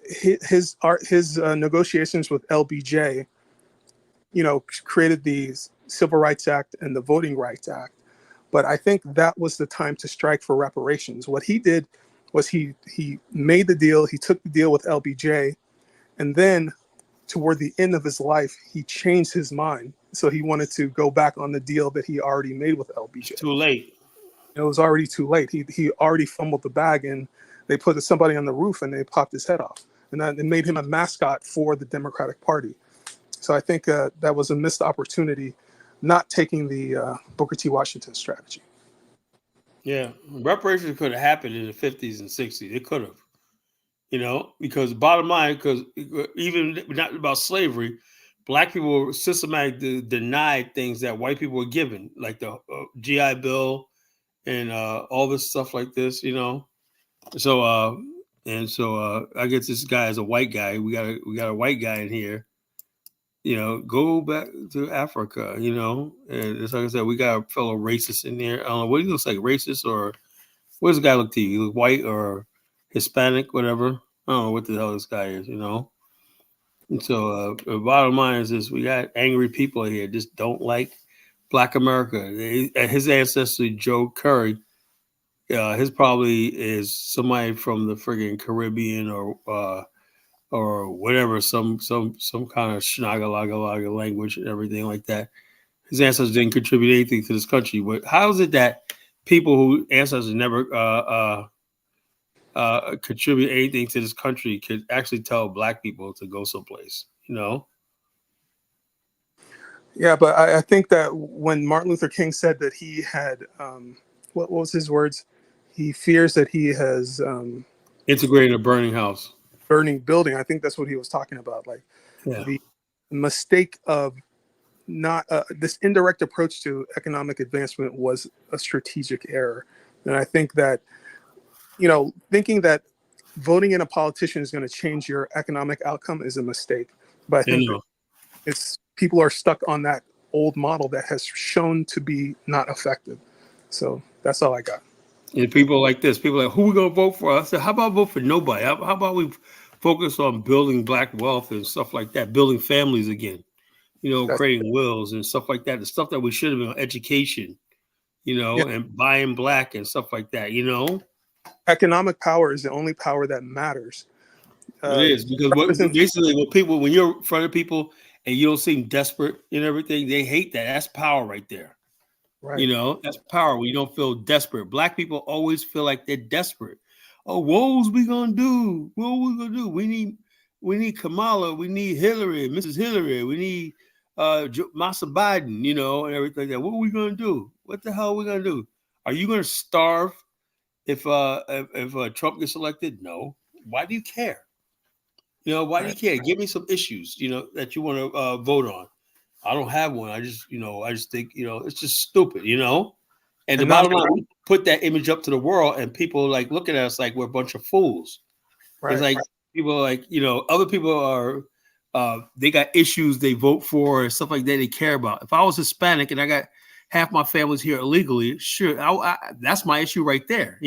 his negotiations with LBJ, created the Civil Rights Act and the Voting Rights Act. But I think that was the time to strike for reparations. What he did was he made the deal. He took the deal with LBJ, and then toward the end of his life, he changed his mind. So he wanted to go back on the deal that he already made with it's LBJ. too late. It was already too late. He already fumbled the bag, and they put somebody on the roof and they popped his head off, and that it made him a mascot for the Democratic Party. So I think that was a missed opportunity, not taking the Booker T. Washington strategy. Yeah, reparations could have happened in the 50s and 60s. It could have, because bottom line, because even not about slavery, black people were systematically denied things that white people were given, like the GI Bill and all this stuff like this. So I guess this guy is a white guy. We got a white guy in here. Go back to Africa. And it's like I said, we got a fellow racist in there. I don't know what he looks like, racist or what does the guy look to you? He look white or Hispanic, whatever. I don't know what the hell this guy is. And so the bottom line is this: we got angry people here just don't like Black America. His ancestor Joe Curry. His probably is somebody from the friggin' Caribbean or whatever, some kind of schnagalagalaga language and everything like that. His ancestors didn't contribute anything to this country. But how is it that people who ancestors never contribute anything to this country could actually tell black people to go someplace? Yeah, but I think that when Martin Luther King said that he had, what was his words? He fears that he has Integrating a burning house. burning building. I think that's what he was talking about. Like Yeah. the mistake of not this indirect approach to economic advancement was a strategic error. And I think that, thinking that voting in a politician is going to change your economic outcome is a mistake. But I think that it's people are stuck on that old model that has shown to be not effective. So that's all I got. And people like this, people like, who we gonna vote for? I said, how about vote for nobody? How about we focus on building black wealth and stuff like that, building families again, That's, creating wills and stuff like that, the stuff that we should have been on education, yeah, and buying black and stuff like that. economic power is the only power that matters. It Uh, is because represent, when you're in front of people and you don't seem desperate and everything, they hate that. That's power right there. right, That's power when you don't feel desperate. Black people always feel like they're desperate. Oh, what's we gonna do? What we gonna do? We need Kamala, we need Hillary, Mrs. Hillary, we need Massa Biden, and everything like that. What are we gonna do? What the hell are we gonna do? Are you gonna starve if Trump gets elected? No. Why do you care? Why do you right. care? Give me some issues, that you want to vote on. I don't have one. I just think, it's just stupid. And the And not bottom line, we put that image up to the world, and people like looking at us like we're a bunch of fools. It's right. like people are like, other people are, they got issues they vote for and stuff like that they care about. If I was Hispanic and I got half my family's here illegally, sure, that's my issue right there.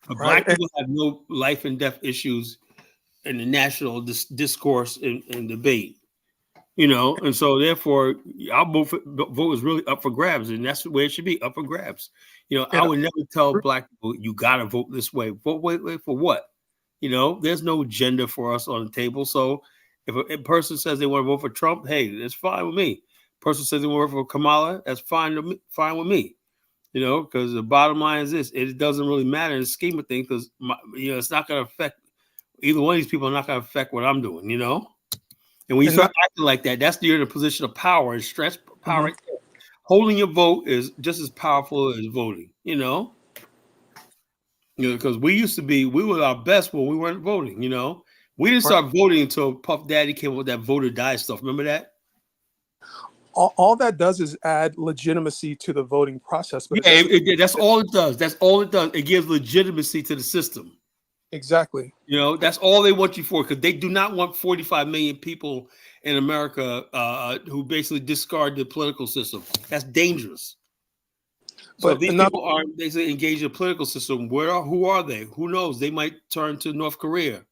But Right. black people have no life and death issues in the national discourse and debate. You know, and so therefore, our vote is really up for grabs, and that's the way it should be, up for grabs. You know, I And would never tell black people you gotta vote this way. Vote wait for what? You know, there's no agenda for us on the table. So if a person says they want to vote for Trump, hey, it's fine with me. Person says they want to vote for Kamala, that's fine fine with me. You know, because the bottom line is this: it doesn't really matter in the scheme of things, because you know it's not going to affect either one of these people. Are not going to affect what I'm doing. You know. And when you start acting like that, that's you're in a position of power and stress power. Right there. Holding your vote is just as powerful as voting, you know? You know, because we were our best when we weren't voting, you know? We didn't start voting until Puff Daddy came up with that vote or die stuff. Remember that? all that does is add legitimacy to the voting process. But yeah, that's all it does. That's all it does. It gives legitimacy to the system. Exactly. You know, that's all they want you for, because they do not want 45 million people in America who basically discard the political system. That's dangerous. So if these people aren't basically engaged in the political system, who are they? Who knows? They might turn to North Korea.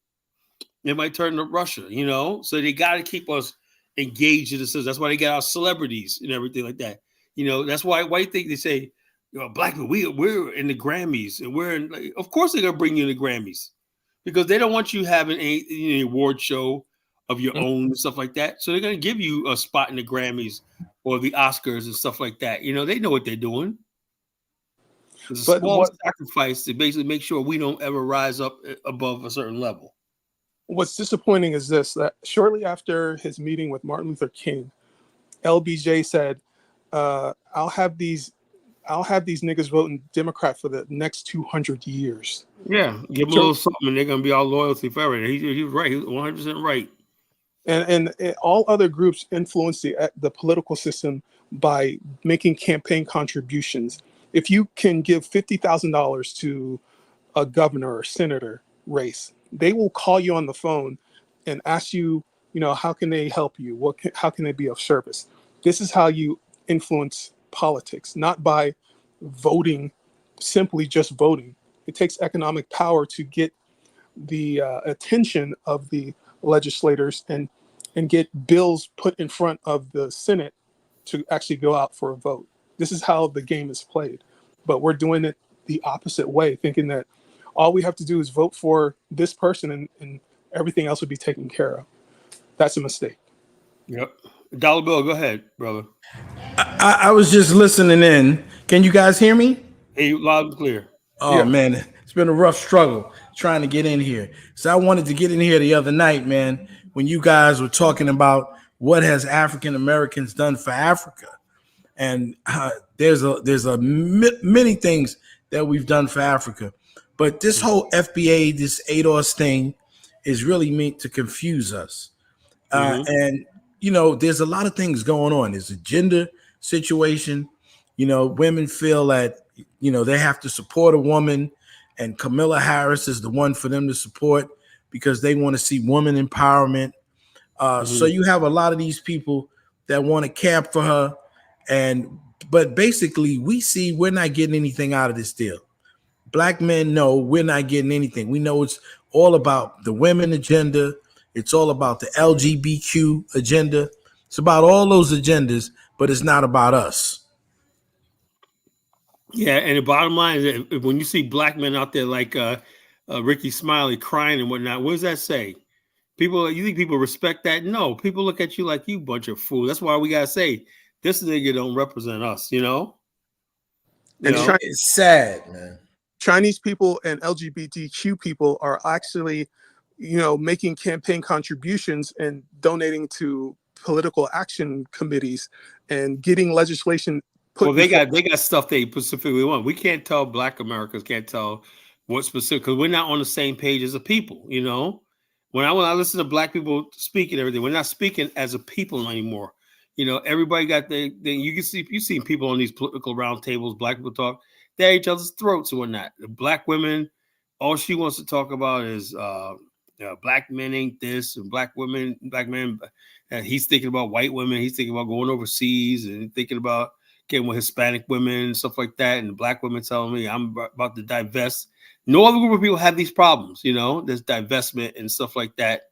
They might turn to Russia, you know? So they got to keep us engaged in the system. That's why they got our celebrities and everything like that. You know, that's why you think they say, you know, black people, we're in the Grammys, and of course they're going to bring you in the Grammys, because they don't want you having an award show of your own and stuff like that. So they're going to give you a spot in the Grammys or the Oscars and stuff like that. You know, they know what they're doing. It's a small sacrifice to basically make sure we don't ever rise up above a certain level. What's disappointing is this, that shortly after his meeting with Martin Luther King, LBJ said, I'll have these niggas voting Democrat for the next 200 years. Yeah, give them a little something and they're going to be our loyalty forever. He's right. He's 100% right. And all other groups influence the political system by making campaign contributions. If you can give $50,000 to a governor or senator race, they will call you on the phone and ask you, you know, how can they help you? How can they be of service? This is how you influence politics, not by voting, simply just voting. It takes economic power to get the attention of the legislators and get bills put in front of the Senate to actually go out for a vote. This is how the game is played. But we're doing it the opposite way, thinking that all we have to do is vote for this person and everything else would be taken care of. That's a mistake. Yep. Dollar Bill, go ahead, brother. I was just listening in. Can you guys hear me? Hey, loud and clear. Oh, yeah. Man, it's been a rough struggle trying to get in here. So I wanted to get in here the other night, man, when you guys were talking about what has African Americans done for Africa. And there's many things that we've done for Africa. But this whole FBA, this ADOS thing is really meant to confuse us. And, you know, there's a lot of things going on. There's a gender situation. You know, women feel that, you know, they have to support a woman, and Kamala Harris is the one for them to support because they want to see woman empowerment. So you have a lot of these people that want to camp for her. But basically, we see we're not getting anything out of this deal. Black men know we're not getting anything. We know it's all about the women agenda. It's all about the LGBTQ agenda. It's about all those agendas, but it's not about us. Yeah, and the bottom line is that when you see black men out there like Ricky Smiley crying and whatnot, what does that say? You think people respect that? No, people look at you like you bunch of fools. That's why we gotta say this nigga don't represent us, you know? It's sad, man. Chinese people and LGBTQ people are actually, you know, making campaign contributions and donating to political action committees and getting legislation put. Well, they got stuff they specifically want. We can't tell Black Americans can't tell what specific, because we're not on the same page as a people, you know? When I listen to Black people speak and everything, we're not speaking as a people anymore. You know, everybody got you've seen people on these political round tables, Black people talk, they're at each other's throats and whatnot. The Black women, all she wants to talk about is Black men ain't this, and Black men, he's thinking about white women, he's thinking about going overseas and thinking about getting with Hispanic women and stuff like that. And the Black women telling me I'm about to divest. No other group of people have these problems, you know, there's divestment and stuff like that.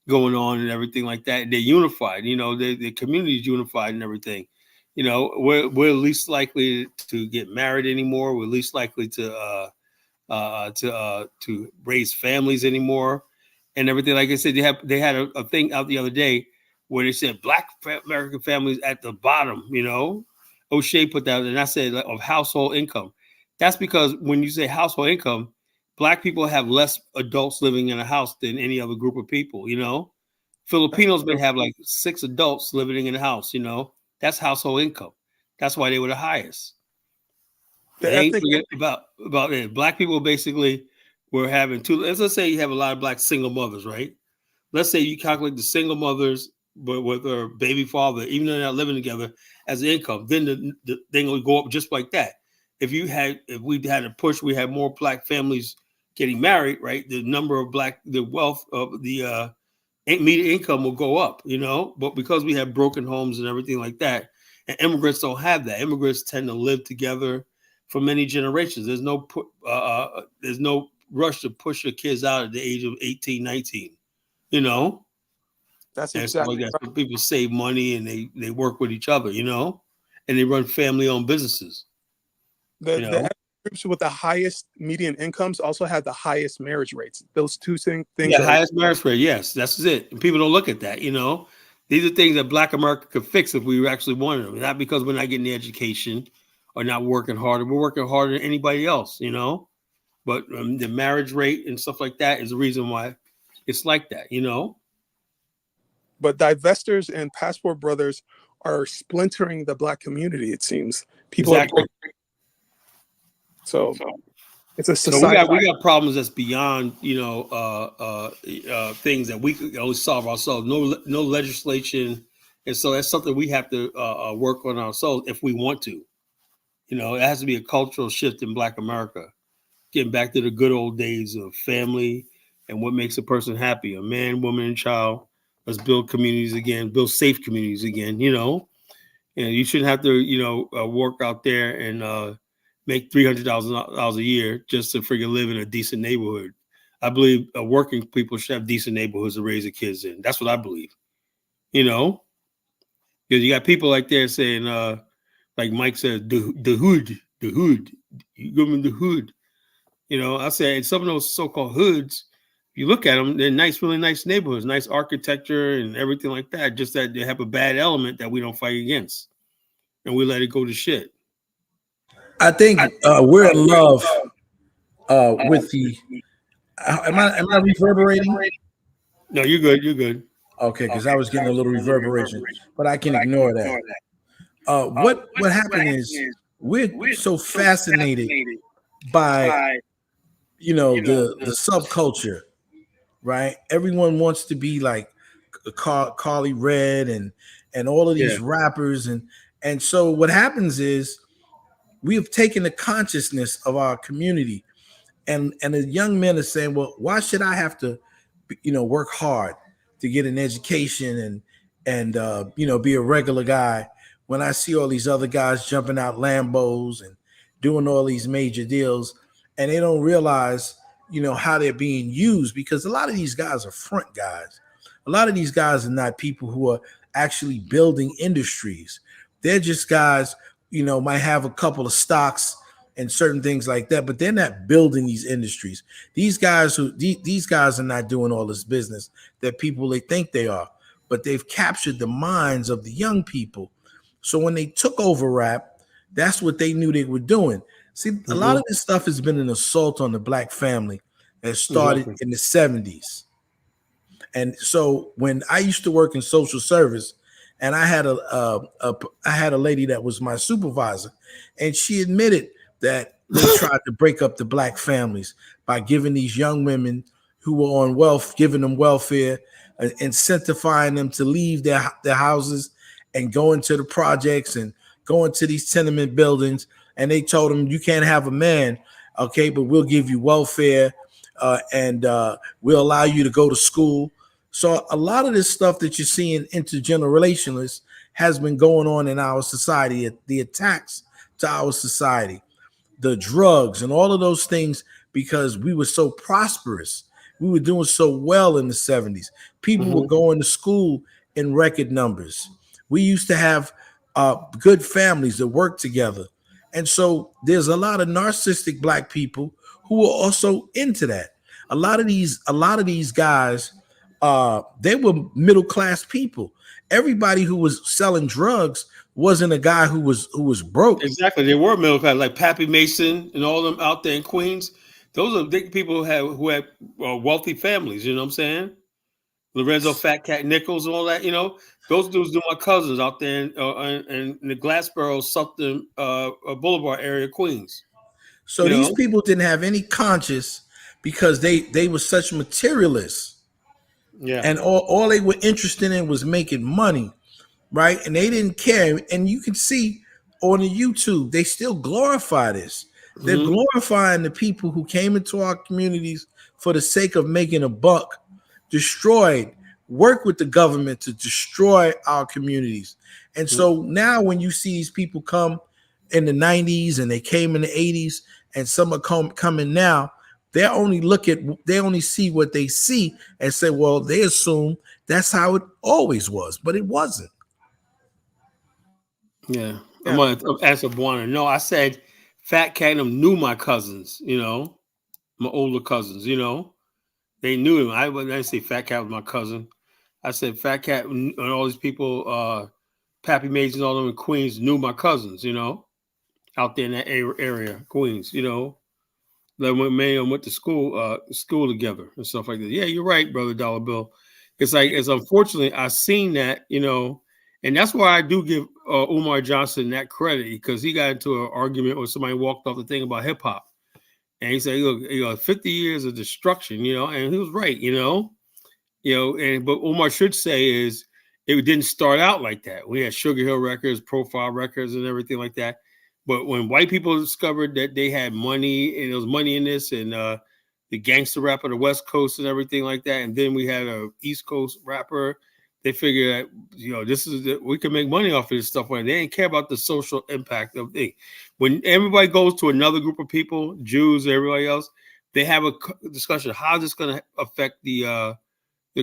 going on and everything like that. They're unified, the community is unified and everything. We're least likely to get married anymore. We're least likely to raise families anymore, and everything. Like I said, they had a thing out the other day where they said Black American families at the bottom. O'Shea put that, and I said of household income. That's because when you say household income, Black people have less adults living in a house than any other group of people. Filipinos may have like 6 adults living in a house. That's household income. That's why they were the highest. They ain't forget about it. Black people basically were having two. Let's say you have a lot of Black single mothers, right? Let's say you calculate the single mothers, but with her baby father, even though they're not living together, as an income, then the thing will go up just like that. If we had a push, we had more Black families getting married, right? The number of the wealth of the median income will go up, but because we have broken homes and everything like that, and immigrants don't have that. Immigrants tend to live together for many generations. There's no rush to push your kids out at the age of 18, 19, That's and exactly like that. So people save money and they work with each other, and they run family-owned businesses. The groups with the highest median incomes also have the highest marriage rates. Those two things. Yeah, highest marriage rate. Yes, that's it. And people don't look at that. These are things that Black America could fix if we actually wanted them. Not because we're not getting the education or not working harder. We're working harder than anybody else. But the marriage rate and stuff like that is the reason why it's like that. But divestors and passport brothers are splintering the Black community. It seems people. Exactly. So it's a society. So we got problems that's beyond things that we could always solve ourselves. No legislation, and so that's something we have to work on ourselves if we want to. It has to be a cultural shift in Black America, getting back to the good old days of family and what makes a person happy: a man, woman, and child. Let's build communities again, build safe communities again. You shouldn't have to work out there and make $300,000 a year just to freaking live in a decent neighborhood. I believe working people should have decent neighborhoods to raise their kids in. That's what I believe. Because you got people like there saying, like Mike said, the hood, you go in the hood. I said some of those so-called hoods, if you look at them, they're nice, really nice neighborhoods, nice architecture and everything like that. Just that they have a bad element that we don't fight against, and we let it go to shit. I think we're in love with the. Am I reverberating? No, you're good. You're good. Okay, because I was getting a little reverberation, but I can ignore that. What happened is we're so fascinated by the subculture, right? Everyone wants to be like Carly Red and all of these rappers, and so what happens is we have taken the consciousness of our community, and the young men are saying, well, why should I have to work hard to get an education and be a regular guy when I see all these other guys jumping out Lambos and doing all these major deals, and they don't realize how they're being used, because a lot of these guys are front guys. A lot of these guys are not people who are actually building industries. They're just guys, might have a couple of stocks and certain things like that, but they're not building these industries. These guys are not doing all this business that they think they are, but they've captured the minds of the young people. So when they took over rap, that's what they knew they were doing. See, a lot of this stuff has been an assault on the Black family that started in the 70s. And so when I used to work in social service, and I had a lady that was my supervisor, and she admitted that they tried to break up the Black families by giving these young women who were on wealth, giving them welfare, incentivizing them to leave their houses and go into the projects and go into these tenement buildings. And they told them, you can't have a man, okay, but we'll give you welfare and we'll allow you to go to school. So a lot of this stuff that you're seeing intergenerationalist has been going on in our society, the attacks to our society, the drugs and all of those things, because we were so prosperous. We were doing so well in the 70s. People were Mm-hmm. going to school in record numbers. We used to have good families that worked together. And so there's a lot of narcissistic black people who are also into that. A lot of these guys, they were middle class people. Everybody who was selling drugs wasn't a guy who was broke. Exactly. They were middle class, like Pappy Mason and all them out there in Queens. Those are big people who had wealthy families. You know what I'm saying? Lorenzo Fat Cat Nichols and all that. Those dudes are my cousins out there in the Glassboro, Sutton Boulevard area, Queens. So You these know? people didn't have any conscience because they were such materialists, Yeah. and all they were interested in was making money, right? And they didn't care. And you can see on the YouTube, they still glorify this. They're Hmm. glorifying the people who came into our communities for the sake of making a buck, destroyed, work with the government to destroy our communities. And so now when you see these people come in the 90s and they came in the 80s and some are coming now, they only see what they see and say, well, they assume that's how it always was, but it wasn't. Yeah. I'm Yeah. gonna answer Buana. No, I said Fat Cat and them knew my cousins. My older cousins. They knew him. I didn't say Fat Cat was my cousin. I said Fat Cat and all these people, Pappy Mason, all them in Queens knew my cousins. Out there in that area, Queens. Like when went to school together and stuff like that. Yeah, you're right, brother Dollar Bill. It's unfortunately I've seen that, and that's why I do give Umar Johnson that credit, because he got into an argument where somebody walked off the thing about hip hop, and he said, "Look, 50 years of destruction," and he was right, but Umar should say is it didn't start out like that. We had Sugar Hill Records, Profile Records, and everything like that. But when white people discovered that they had money and there was money in this, and the gangster rapper, the West Coast and everything like that, and then we had a East Coast rapper, they figured that, we can make money off of this stuff. When they didn't care about the social impact of it. When everybody goes to another group of people, Jews, everybody else, they have a discussion. How is this going to affect the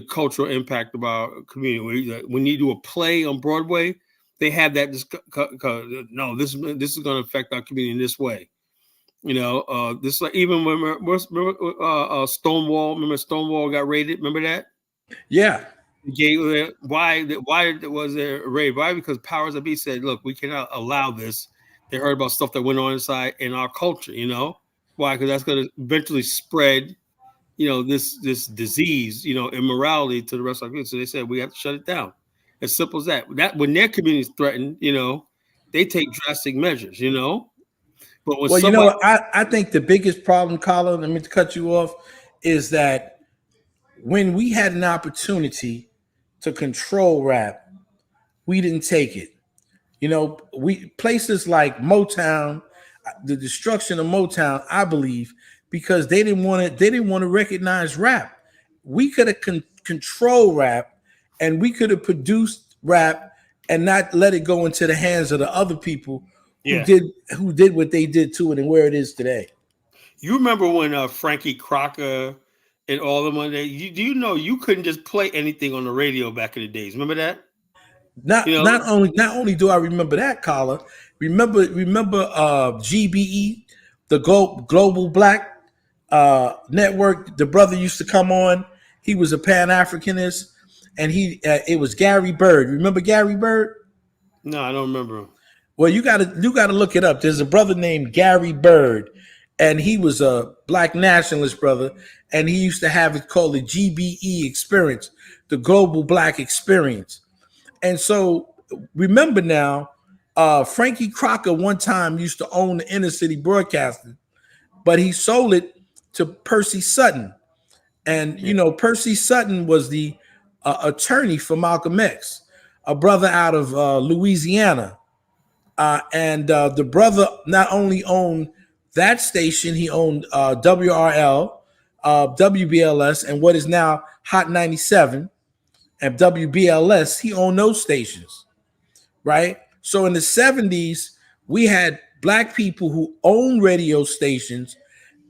cultural impact of our community? When you do a play on Broadway, they have that. No, this is going to affect our community in this way. This like even when Stonewall. Remember Stonewall got raided. Remember that? Yeah. Why was there a raid? Why? Because powers that be said, "Look, we cannot allow this." They heard about stuff that went on inside in our culture. Why? Because that's going to eventually spread. This disease, immorality to the rest of our community. So they said we have to shut it down. As simple as that. That when their community is threatened, they take drastic measures. But when Well, somebody, I think the biggest problem, Colin, let me cut you off, is that when we had an opportunity to control rap, we didn't take it. We places like Motown, the destruction of Motown, I believe, because they didn't want to. They didn't want to recognize rap. We could have controlled rap, and we could have produced rap, and not let it go into the hands of the other people who yeah, did what they did to it and where it is today. you remember when Frankie Crocker and all of them, do you know you couldn't just play anything on the radio back in the days? Remember that? You know, Not only do I remember that, Collar, remember GBE, the Global Black Network. The brother used to come on. He was a pan-Africanist, and it was Gary Bird. Remember Gary Bird? no, I don't remember. Well, you gotta look it up. There's a brother named Gary Bird, and he was a black nationalist brother, and he used to have it called the GBE experience, the Global Black Experience. And so remember now, Frankie Crocker one time used to own the inner city broadcasting, but he sold it to Percy Sutton. And Percy Sutton was the attorney for Malcolm X, a brother out of Louisiana. And the brother not only owned that station, he owned WRL, WBLS, and what is now Hot 97 and WBLS. He owned those stations, right? So in the 70s, we had black people who owned radio stations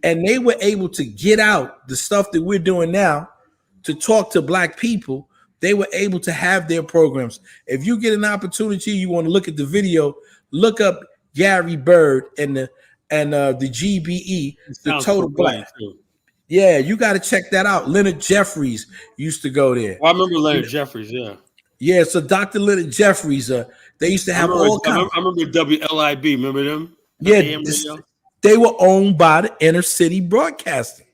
and they were able to get out the stuff that we're doing now to talk to black people. They were able to have their programs. If you get an opportunity, you want to look at the video, look up Gary Bird and the GBE, the Total Black. Too. Yeah, you got to check that out. Leonard Jeffries used to go there. Well, I remember Leonard Jeffries. Yeah. Yeah, so Dr. Leonard Jeffries, they used to have all kinds. I remember WLIB. Remember them? Yeah, they were owned by the Inner City Broadcasting.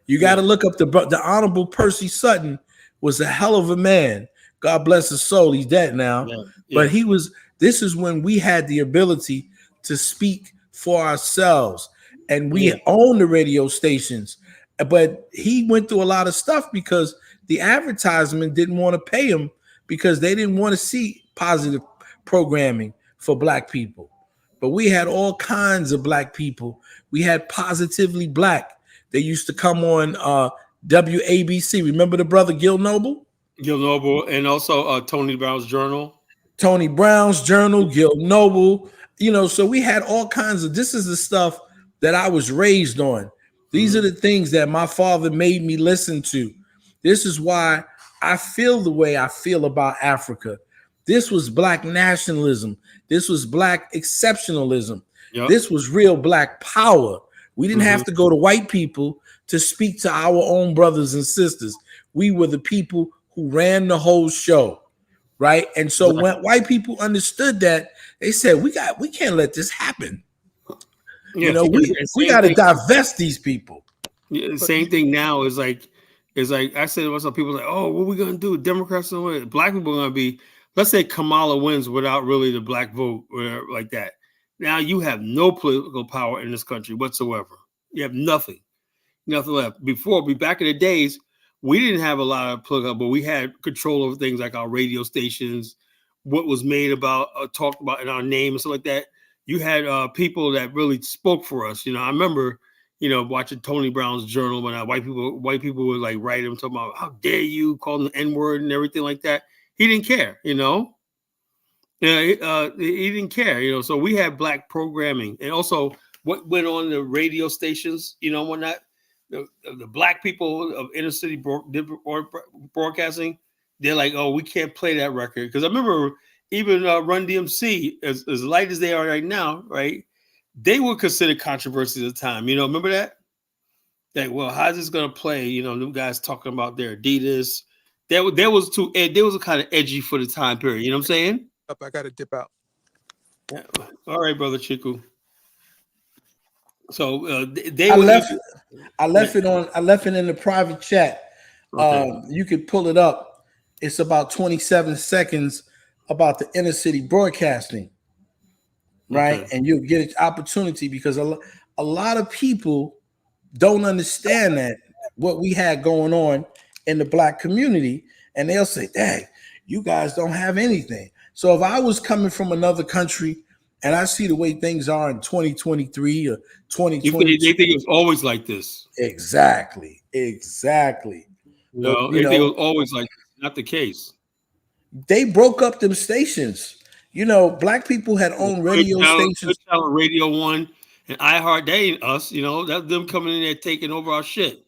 You got to look up the Honorable Percy Sutton was a hell of a man. God bless his soul. He's dead now. Yeah, yeah. But he was. This is when we had the ability to speak for ourselves, and we owned the radio stations. But he went through a lot of stuff because the advertisement didn't want to pay him because they didn't want to see positive programming for black people. But we had all kinds of black people. We had Positively Black. They used to come on WABC. Remember the brother Gil Noble? Gil Noble, and also Tony Brown's Journal. Tony Brown's Journal, Gil Noble. So we had all kinds of, this is the stuff that I was raised on. These are the things that my father made me listen to. This is why I feel the way I feel about Africa. This was black nationalism. This was black exceptionalism. Yep. This was real black power. We didn't have to go to white people to speak to our own brothers and sisters. We were the people who ran the whole show, right? And so when white people understood that, they said, we can't let this happen. Yeah, we got to divest these people. Yeah, same thing now is like I said, what's up? People like, oh, what are we gonna do? Democrats don't win. Black people are gonna be. Let's say Kamala wins without really the black vote or like that. Now you have no political power in this country whatsoever. You have nothing left. Before, back in the days, we didn't have a lot of political, but we had control over things like our radio stations, what was made about, talked about in our name and stuff like that. You had people that really spoke for us. I remember, watching Tony Brown's Journal when white people would like write him talking about how dare you call him the N-word and everything like that. He didn't care, he didn't care, So we had black programming, and also what went on the radio stations, when that the black people of inner city broadcasting, they're like, oh, we can't play that record because I remember even Run DMC, as light as they are right now, right? They were considered controversies at the time. Remember that? Like, well, how's this gonna play? Them guys talking about their Adidas. That was kind of edgy for the time period. You know what I'm saying? I got to dip out. Yeah. All right, brother Chiku. So I left it in the private chat. Okay. You could pull it up. It's about 27 seconds about the inner city broadcasting, right? Okay. And you'll get an opportunity because a lot of people don't understand that what we had going on in the black community, and they'll say, "Dang, you guys don't have anything." So if I was coming from another country and I see the way things are in 2023 or 2020, they think it's always like this. Exactly. No, they think it was always like this. Not the case. They broke up them stations. Black people had owned radio stations. Radio One and iHeart, they ain't us. That's them coming in there taking over our shit.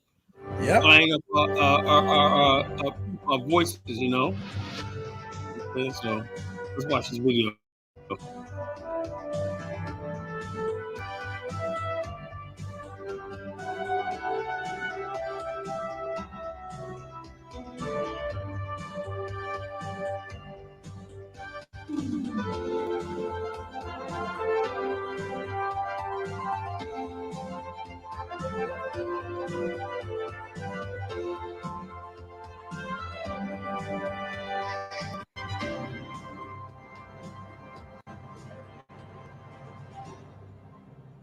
Yeah, buying up our voices. Okay, so let's watch this video.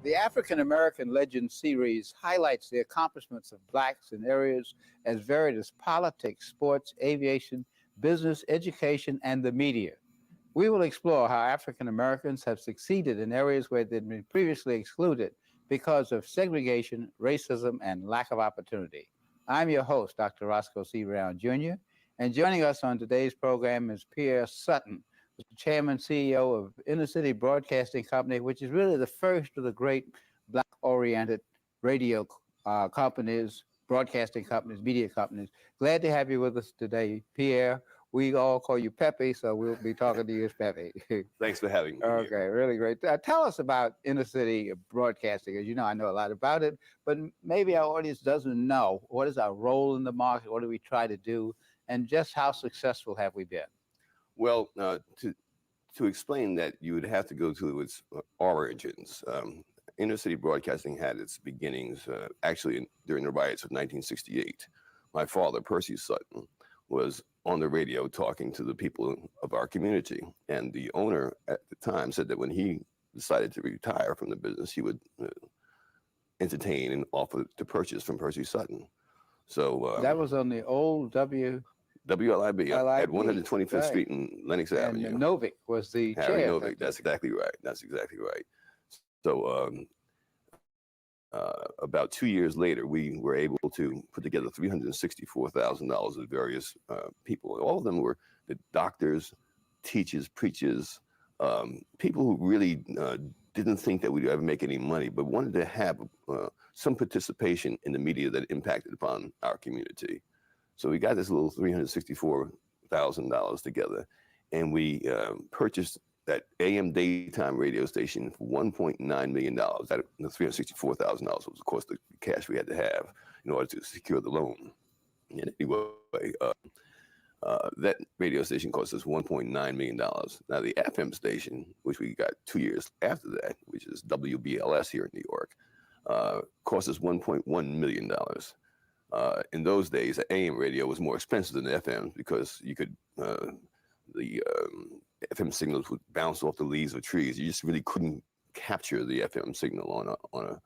The African American Legends series highlights the accomplishments of Blacks in areas as varied as politics, sports, aviation, business, education, and the media. We will explore how African Americans have succeeded in areas where they'd been previously excluded because of segregation, racism, and lack of opportunity. I'm your host, Dr. Roscoe C. Brown, Jr., and joining us on today's program is Pierre Sutton, the chairman, CEO of Inner City Broadcasting Company, which is really the first of the great Black-oriented radio companies, broadcasting companies, media companies. Glad to have you with us today, Pierre. We all call you Pepe, so we'll be talking to you as Pepe. Thanks for having me. Okay, here. really great. Tell us about inner city broadcasting. As you know, I know a lot about it, but maybe our audience doesn't know what is our role in the market, what do we try to do, and just how successful have we been? Well, to explain that, you would have to go to its origins. Inner city broadcasting had its beginnings actually during the riots of 1968. My father, Percy Sutton, was on the radio talking to the people of our community. And the owner at the time said that when he decided to retire from the business, he would entertain and offer to purchase from Percy Sutton. So that was on the old WLIB at 125th right. Street in Lenox And Avenue. Novick was the Harry chair. Novick, that's exactly right. That's exactly right. So about 2 years later, we were able to put together $364,000 of various people. All of them were the doctors, teachers, preachers, people who really didn't think that we'd ever make any money, but wanted to have some participation in the media that impacted upon our community. So we got this little $364,000 together, and we purchased that AM daytime radio station for $1.9 million. That the $364,000 was, of course, the cash we had to have in order to secure the loan. And anyway, that radio station cost us $1.9 million. Now, the FM station, which we got 2 years after that, which is WBLS here in New York, cost us $1.1 million. In those days, the AM radio was more expensive than the FM because you could, the FM signals would bounce off the leaves of trees. You just really couldn't capture the FM signal on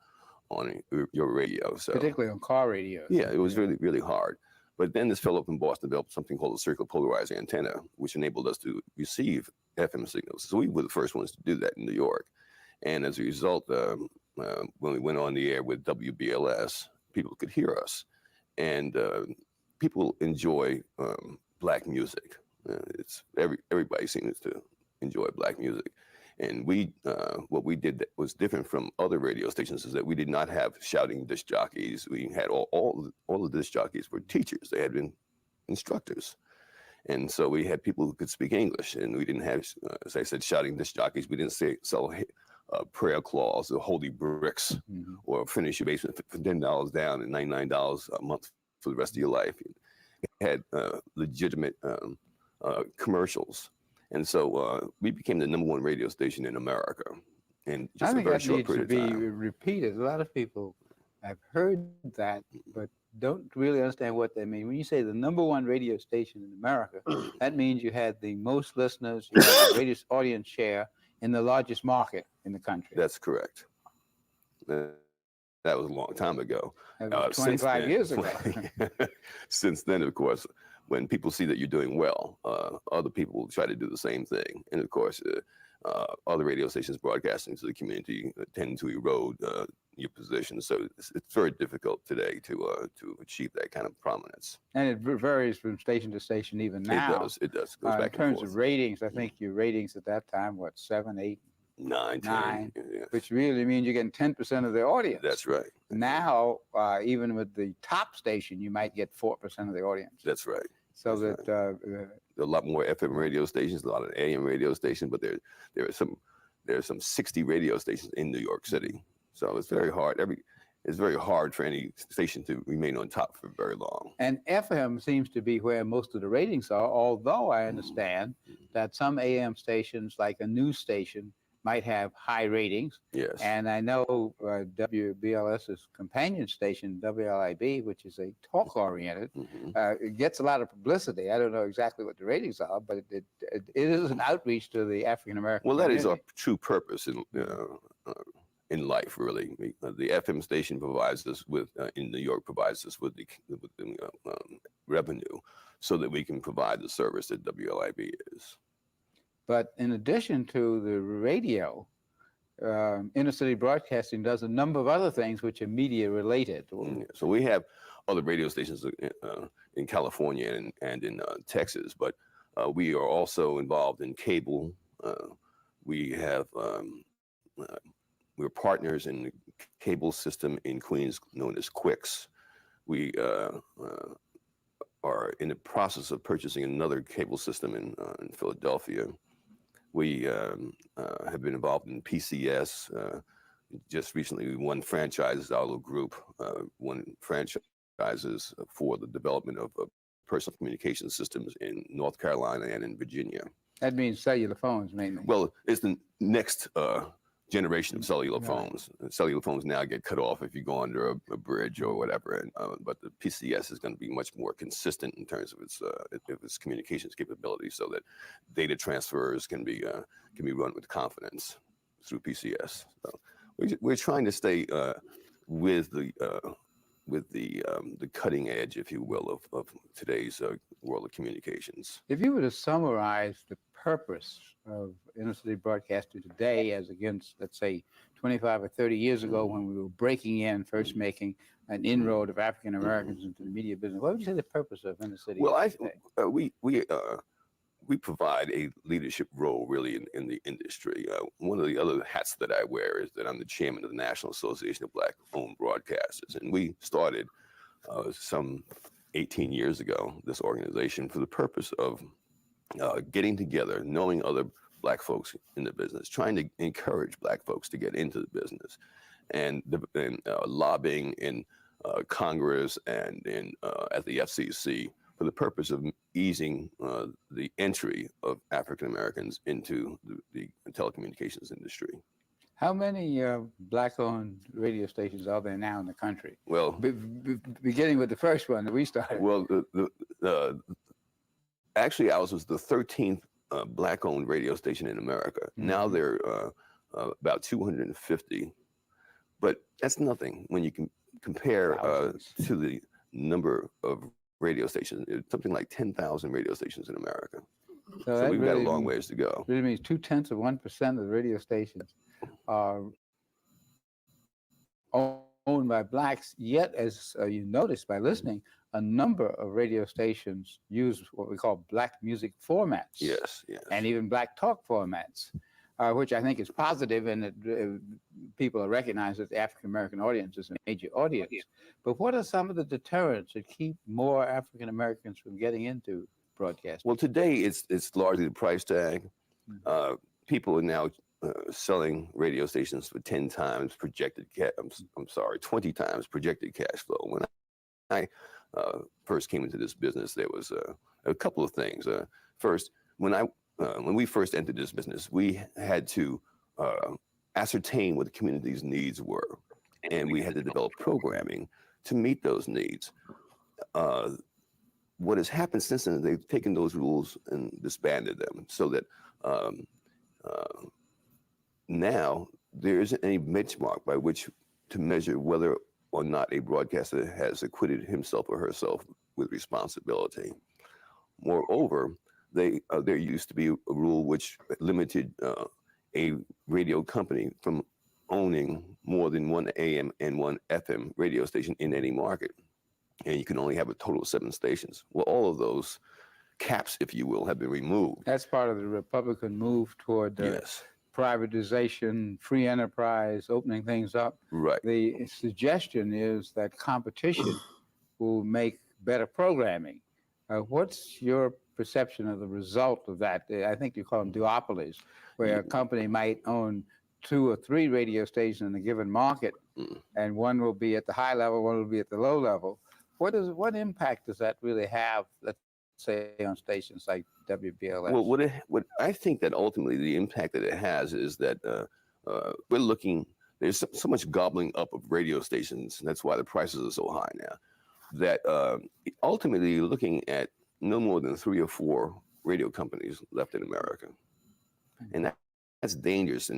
your radio. So particularly on car radio. Yeah, it was really, really hard. But then this fellow from Boston developed something called a circular polarized antenna, which enabled us to receive FM signals. So we were the first ones to do that in New York. And as a result, when we went on the air with WBLS, people could hear us. And people enjoy Black music. It's everybody seems to enjoy Black music. And we, what we did that was different from other radio stations is that we did not have shouting disc jockeys. We had all the disc jockeys were teachers. They had been instructors. And so we had people who could speak English, and we didn't have, as I said, shouting disc jockeys. We didn't sell prayer claws or holy bricks or finish your basement for $10 down and $99 a month for the rest of your life. We had legitimate commercials. And so we became the #1 radio station in America in just a very short period of time. I think that needs to be repeated. A lot of people have heard that, but don't really understand what they mean. When you say the #1 radio station in America, that means you had the most listeners, you had the greatest audience share in the largest market in the country. That's correct. That was a long time ago. 25 years ago. Since then, of course, when people see that you're doing well, other people will try to do the same thing. And of course, other radio stations broadcasting to the community tend to erode your position. So it's very difficult today to achieve that kind of prominence. And it varies from station to station even now. It does. It goes back in terms of ratings, I think your ratings at that time, what, 7, 8? 9, 10, yeah. Which really means you're getting 10% of the audience. That's right. Now, even with the top station, you might get 4% of the audience. That's right. So That's that right. A lot more FM radio stations, a lot of AM radio stations, but there are some 60 radio stations in New York City. So it's very hard. It's very hard for any station to remain on top for very long. And FM seems to be where most of the ratings are, although I understand that some AM stations, like a news station, might have high ratings. Yes. And I know WBLS's companion station, WLIB, which is a talk-oriented, it gets a lot of publicity. I don't know exactly what the ratings are, but it is an outreach to the African-American Well, that community. is our true purpose in life, really. The FM station provides us with, in New York, provides us with the revenue so that we can provide the service that WLIB is. But in addition to the radio, inner city broadcasting does a number of other things which are media related. So we have other radio stations in California and in Texas, but we are also involved in cable. We have we're partners in cable system in Queens known as Quicks. We are in the process of purchasing another cable system in Philadelphia. We have been involved in PCS. Just recently, we won franchises. Our little group won franchises for the development of personal communication systems in North Carolina and in Virginia. That means cellular phones, mainly. Well, it's the next generation of cellular phones. Cellular phones now get cut off if you go under a bridge or whatever. And, but the PCS is going to be much more consistent in terms of its communications capabilities, so that data transfers can be run with confidence through PCS. So we're trying to stay with the cutting edge, if you will, of today's world of communications. If you were to summarize the purpose of inner city broadcasting today as against, let's say, 25 or 30 years ago when we were breaking in, first making an inroad of African Americans into the media business, what would you say the purpose of inner city? Well, we provide a leadership role really in the industry. One of the other hats that I wear is that I'm the chairman of the National Association of Black-Owned Broadcasters, and we started some 18 years ago, this organization, for the purpose of getting together, knowing other Black folks in the business, trying to encourage Black folks to get into the business, and lobbying in Congress and at the FCC for the purpose of easing the entry of African Americans into the telecommunications industry. How many Black-owned radio stations are there now in the country? Well, beginning with the first one that we started. Well, actually, ours was the 13th Black-owned radio station in America. Mm-hmm. Now there are about 250, but that's nothing when you can compare to the number of radio stations. It's something like 10,000 radio stations in America. So we've got a long ways to go. Really means 0.2% of the radio stations are owned by Blacks. Yet, as you notice by listening, a number of radio stations use what we call Black music formats. Yes, yes. And even Black talk formats, which I think is positive, and that people are recognized that the African American audience is a major audience. But what are some of the deterrents that keep more African Americans from getting into broadcasting? Well, today it's largely the price tag. People are now selling radio stations for 10 times projected 20 times projected cash flow. When I first came into this business, there was a couple of things. First, when we first entered this business, we had to ascertain what the community's needs were, and we had to develop programming to meet those needs. What has happened since then, they've taken those rules and disbanded them, so that now there isn't any benchmark by which to measure whether or not a broadcaster has acquitted himself or herself with responsibility. Moreover, there used to be a rule which limited a radio company from owning more than one AM and one FM radio station in any market. And you can only have a total of 7 stations. Well, all of those caps, if you will, have been removed. That's part of the Republican move toward privatization, free enterprise, opening things up. Right. The suggestion is that competition will make better programming. What's your perception of the result of that? I think you call them duopolies, where a company might own 2 or 3 radio stations in a given market, and one will be at the high level, one will be at the low level. What impact does that really have, let's say, on stations like WBLS? Well, what I think that ultimately the impact that it has is that we're looking, there's so much gobbling up of radio stations, and that's why the prices are so high now, that ultimately you're looking at no more than 3 or 4 radio companies left in America. And that's dangerous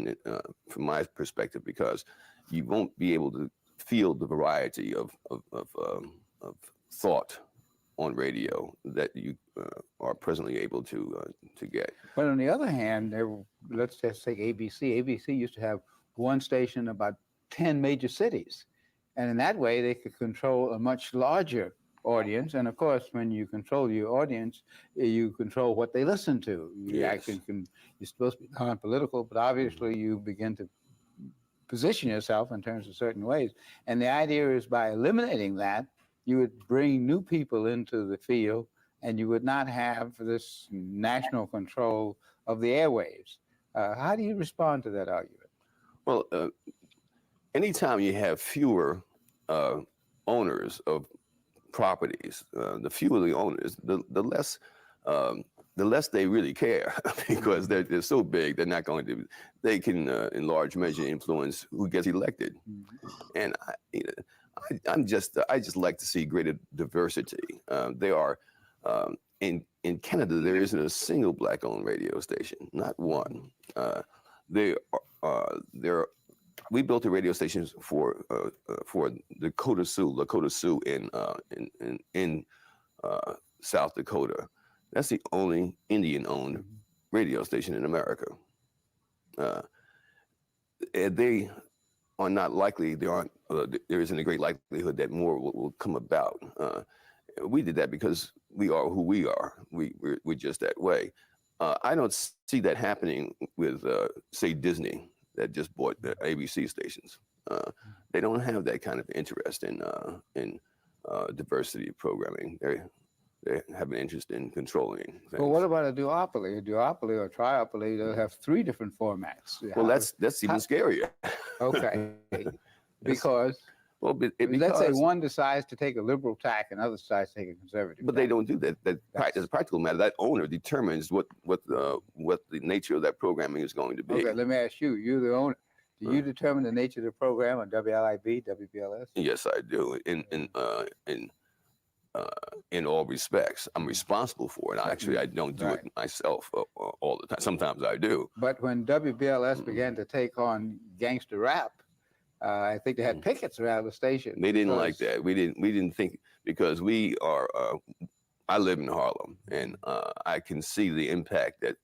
from my perspective, because you won't be able to feel the variety of thought on radio that you are presently able to get. But on the other hand, let's just take ABC. ABC used to have one station in about 10 major cities. And in that way, they could control a much larger audience. And of course, when you control your audience, you control what they listen to. You're supposed to be non-political, but obviously you begin to position yourself in terms of certain ways. And the idea is by eliminating that, you would bring new people into the field, and you would not have this national control of the airwaves. How do you respond to that argument? Well, anytime you have fewer owners of properties, the fewer the owners, the less they really care, because they're so big, they're not going to. They can, in large measure, influence who gets elected. And I just like to see greater diversity. There are in Canada, there isn't a single Black-owned radio station, not one. We built a radio station for Dakota Sioux in South Dakota. That's the only Indian-owned radio station in America. And they are not likely. There isn't a great likelihood that more will come about. We did that because we are who we are. We're just that way. I don't see that happening with, say, Disney, that just bought the ABC stations. They don't have that kind of interest in diversity of programming. They have an interest in controlling things. Well, what about a duopoly? A duopoly or triopoly, they'll have 3 different formats. Well, that's even scarier. Okay. Because, let's say one decides to take a liberal tack and other decides to take a conservative But tack. they don't do that. As a practical matter, that owner determines what the nature of that programming is going to be. Okay, let me ask you. You're the owner. Do you determine the nature of the program on WLIB, WBLS? Yes, I do. In all respects, I'm responsible for it. Actually, I don't do it myself all the time. Sometimes I do. But when WBLS began to take on gangster rap, I think they had pickets around the station. They didn't like that. We didn't think, because we are. I live in Harlem, and I can see the impact that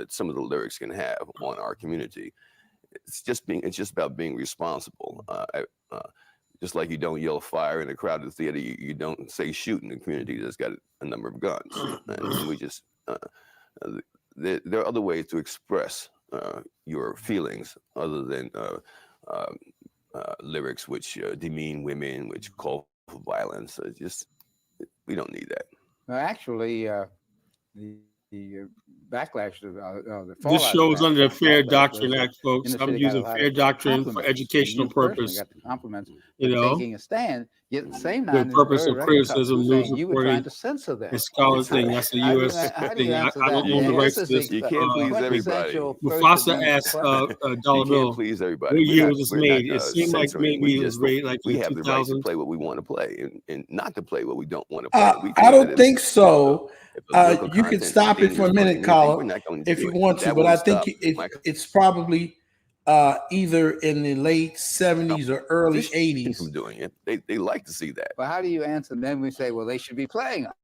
some of the lyrics can have on our community. It's just about being responsible. Just like you don't yell fire in a crowded theater, you don't say shoot in a community that's got a number of guns. And we just, there are other ways to express your feelings other than lyrics which demean women, which call for violence. We don't need that. Well, actually, the backlash of the fallout. This shows under the Fair backlash Doctrine was Act, folks. in the I'm city got a using lot Fair of Doctrine for compliments. educational You personally purpose. got the compliments You for know, taking a stand. Yet at the same the time, purpose of criticism, news you were trying reporting, to censor them. and scholar thing. That's a U.S. How do you thing. I answer don't that? own the And rights this to is this. You can't please everybody. Mufasa asked You Dollar can't Bill, please everybody. what We're year not- was this we're made? not, It seemed like censoring. maybe it was made like we in have the right to 2000. play what we want to play, and not to play what we don't want to play. We I feel don't that think so. if political You can content stop it for a dangerous minute, community, we're caller, not going to if do you it. want to. That But I won't think stop it's probably either in the late 70s or early This keep 80s. from doing it. They like to see that. But how do you answer them? We say, well, they should be playing us.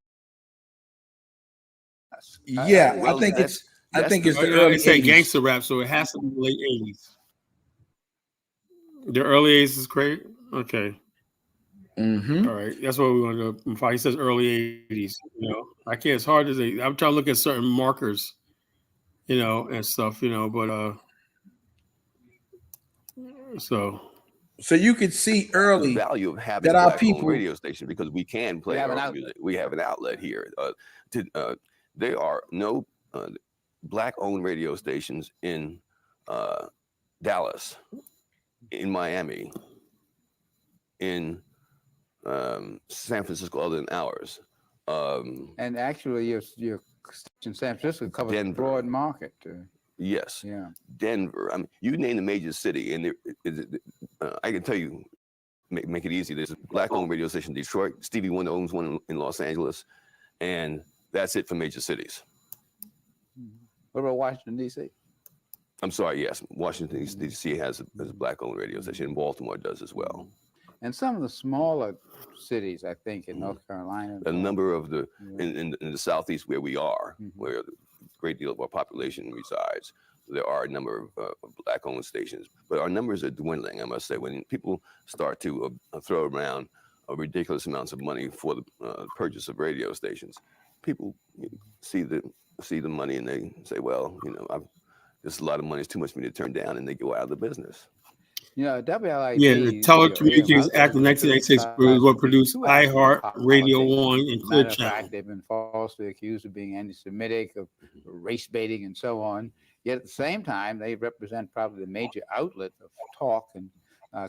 Yeah, Well, I think it's the They early say 80s. gangster rap, so it has to be the late 80s. The early 80s is great. Okay. Mm-hmm. All right. That's what we want to do. He says early 80s. You know, I can't. It's hard to say. I'm trying to look at certain markers, you know, and stuff, you know, but so you could see The early value of having that our Black-owned people. radio station, because we can play have an our outlet. music. We have an outlet here. There are no Black-owned radio stations in Dallas, in Miami, in San Francisco, other than ours. And actually, your in San Francisco covers a Denver. broad market. Yes, Yeah. Denver. I mean, you name the major city, and I can tell you, make it easy. There's a Black-owned radio station in Detroit. Stevie Wonder owns one in Los Angeles, and that's it for major cities. What about Washington, D.C.? I'm sorry, yes, Washington, D.C. has a Black-owned radio station, and Baltimore does as well. And some of the smaller cities, I think, in North Carolina. A number of the, in the Southeast where we are, Mhm. where a great deal of our population resides, there are a number of Black-owned stations, but our numbers are dwindling, I must say. When people start to throw around ridiculous amounts of money for the purchase of radio stations, people see the money and they say, well, you know, this is a lot of money, it's too much for me to turn down, and they go out of the business. You know, WLID. Yeah, the Telecommunications Act of 1996 was what produced iHeart, Radio 1, and Clear Matter of Channel. fact, they've been falsely accused of being anti-Semitic, of race baiting, and so on. Yet at the same time, they represent probably the major outlet of talk and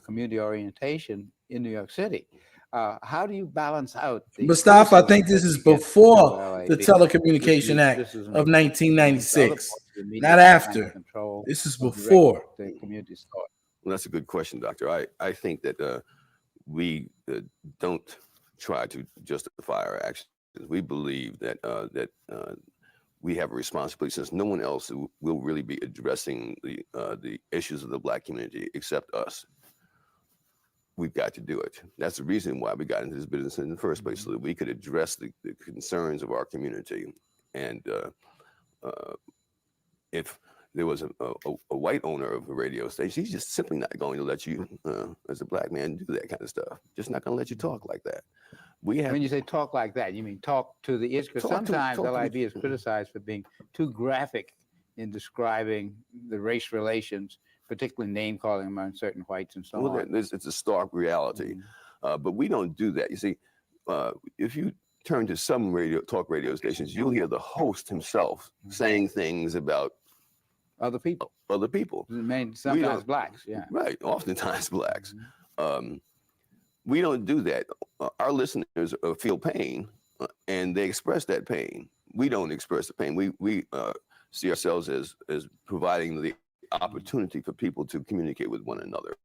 community orientation in New York City. How do you balance out the Mustafa, I think criticism this that is you get before from the WLID, Telecommunication with Act criticism of other 1996, parts of the media not trying to after. control This is or direct before. the community's thought? Well, that's a good question, Doctor. I think that we don't try to justify our actions. We believe that we have a responsibility, since no one else will really be addressing the issues of the Black community except us. We've got to do it. That's the reason why we got into this business in the first place, so that we could address the concerns of our community. And if there was a white owner of a radio station, he's just simply not going to let you, as a Black man, do that kind of stuff. Just not going to let you talk like that. When you say talk like that, you mean talk to the issue? Because sometimes LIB is criticized for being too graphic in describing the race relations, particularly name calling among certain whites and so on. It's a stark reality, but we don't do that. You see, if you turn to some talk radio stations, you'll hear the host himself saying things about other people. Sometimes Blacks, yeah. Right, oftentimes Blacks. We don't do that. Our listeners feel pain, and they express that pain. We don't express the pain. We see ourselves as providing the opportunity for people to communicate with one another,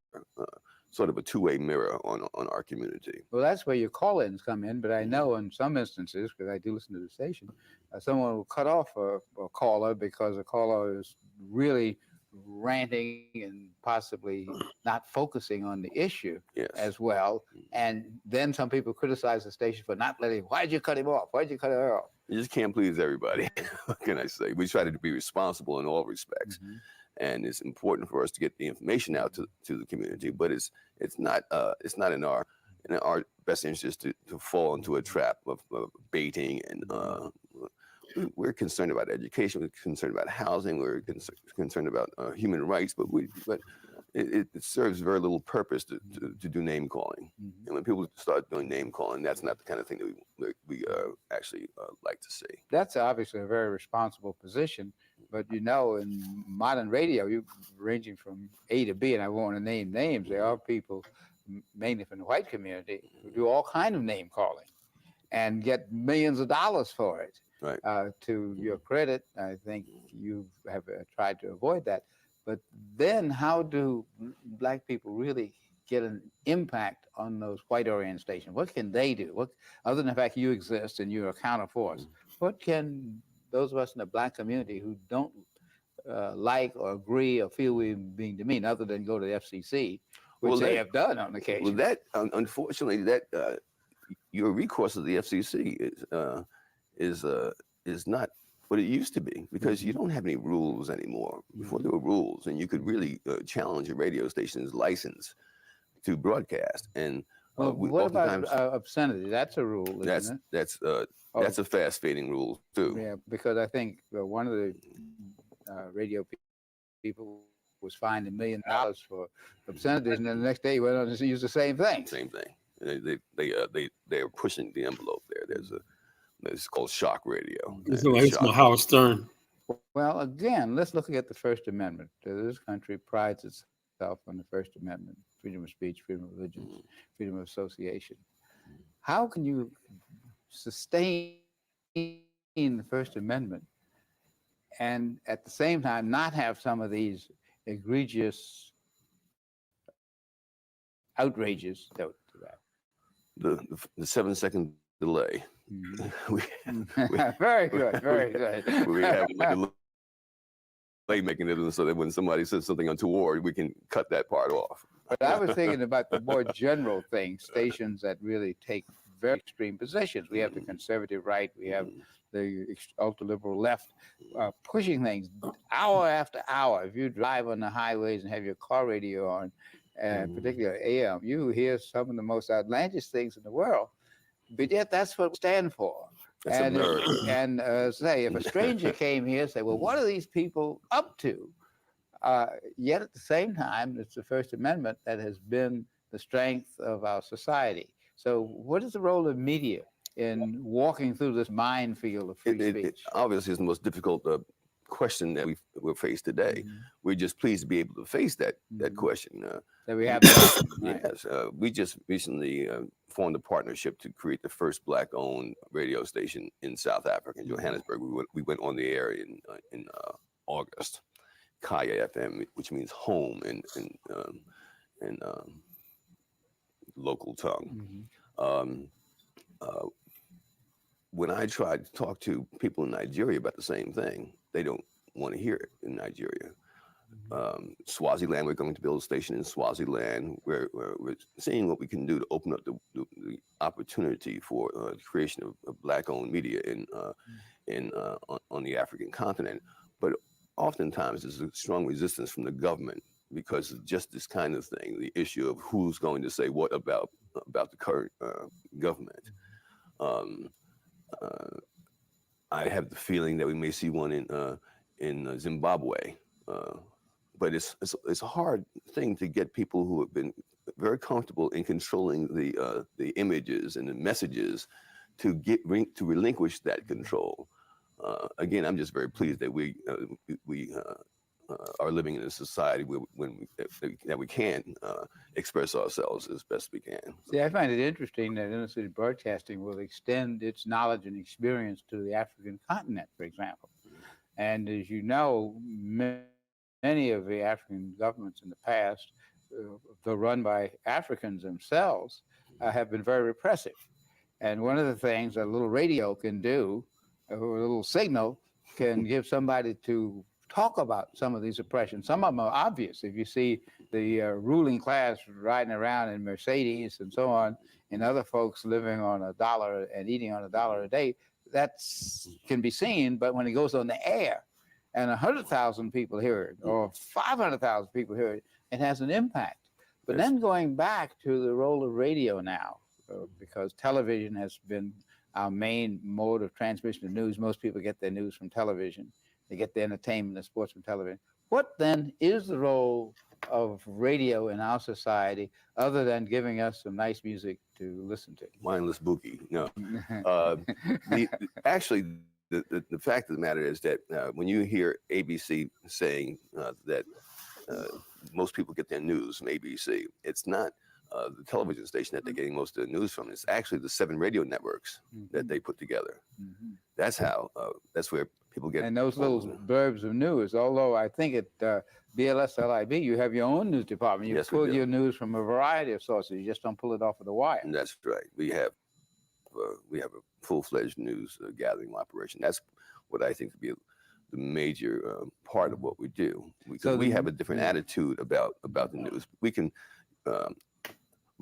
sort of a two-way mirror on our community. Well, that's where your call-ins come in, but I know in some instances, because I do listen to the station, someone will cut off a caller because a caller is really ranting and possibly not focusing on the issue as well. And then some people criticize the station for not letting, why'd you cut him off? Why'd you cut her off? You just can't please everybody. What can I say? We try to be responsible in all respects. And it's important for us to get the information out to the community, but it's not in our best interest to fall into a trap of baiting. And we're concerned about education, we're concerned about housing, we're concerned about human rights, but it serves very little purpose to do name calling. And when people start doing name calling, that's not the kind of thing that we actually like to see. That's obviously a very responsible position, but you know, in modern radio, you ranging from A to B, and I won't want to name names. There are people, mainly from the white community, who do all kind of name calling and get millions of dollars for it. Right. To your credit, I think you have tried to avoid that. But then how do Black people really get an impact on those white-oriented stations? What can they do? What, other than the fact you exist and you're a counterforce, what can those of us in the Black community who don't like or agree or feel we're being demeaned, other than go to the FCC, which they have done on occasion? Well, that, unfortunately, that your recourse to the FCC is not what it used to be, because you don't have any rules anymore. Before there were rules, and you could really challenge a radio station's license to broadcast. And what about obscenity? That's a rule, isn't it? That's a fast fading rule too. Yeah, because I think one of the radio people was fined $1 million for obscenities, and then the next day he went on to use the same thing. Same thing. They're pushing the envelope there. It's called shock radio. It's Howard Stern. Well, again, let's look at the First Amendment. This country prides itself on the First Amendment: freedom of speech, freedom of religion, freedom of association. How can you sustain the First Amendment and at the same time not have some of these egregious outrages that the 7-second delay? Very good, very good. We have like a delay mechanism so that when somebody says something untoward, we can cut that part off. But I was thinking about the more general thing, stations that really take very extreme positions. We have the conservative right, we have the ultra-liberal left pushing things hour after hour. If you drive on the highways and have your car radio on, and particularly AM, you hear some of the most outlandish things in the world. But yet that's what we stand for. Say, if a stranger came here and said, well, what are these people up to? Yet at the same time, it's the First Amendment that has been the strength of our society. So what is the role of media in walking through this minefield of free speech? It obviously is the most difficult question that we're faced today. We're just pleased to be able to face that question. That we have the option, right? Yes, we just recently formed a partnership to create the first Black-owned radio station in South Africa, in Johannesburg. We went on the air in August. Kaya FM, which means home in local tongue. When I tried to talk to people in Nigeria about the same thing, they don't want to hear it in Nigeria. Swaziland, we're going to build a station in Swaziland where we're seeing what we can do to open up the opportunity for the creation of Black-owned media on the African continent. But oftentimes there's a strong resistance from the government because of just this kind of thing, the issue of who's going to say what about the current government. I have the feeling that we may see one in Zimbabwe, but it's a hard thing to get people who have been very comfortable in controlling the images and the messages to relinquish that control. Again, I'm just very pleased that we are living in a society that we can express ourselves as best we can. See, I find it interesting that inner city broadcasting will extend its knowledge and experience to the African continent, for example. And as you know, many of the African governments in the past, though run by Africans themselves, have been very repressive. And one of the things a little radio can do, or a little signal, can give somebody to talk about some of these oppressions. Some of them are obvious. If you see the ruling class riding around in Mercedes and so on, and other folks living on $1 and eating on $1 a day, that can be seen. But when it goes on the air and 100,000 people hear it, or 500,000 people hear it, it has an impact. But then going back to the role of radio now, because television has been our main mode of transmission of news. Most people get their news from television. They get their entertainment and sports from television. What then is the role of radio in our society, other than giving us some nice music to listen to? Mindless boogie. No. Actually, the fact of the matter is that when you hear ABC saying that most people get their news from ABC, it's not the television station that they're getting most of the news from. It's actually the 7 radio networks that they put together. That's how, that's where people get. And those little blurbs of news, although I think at BLS-LIB, you have your own news department. You pull your news from a variety of sources. You just don't pull it off of the wire. And that's right. We have a full-fledged news gathering operation. That's what I think to be the major part of what we do. Because we have a different attitude about the news. We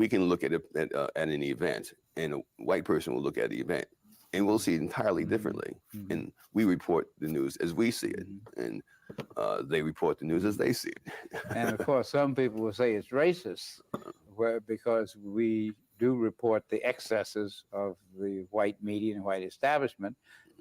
can look at it at an event, and a white person will look at the event, and we'll see it entirely differently. And we report the news as we see it, and they report the news as they see it. And of course, some people will say it's racist, because we do report the excesses of the white media and white establishment.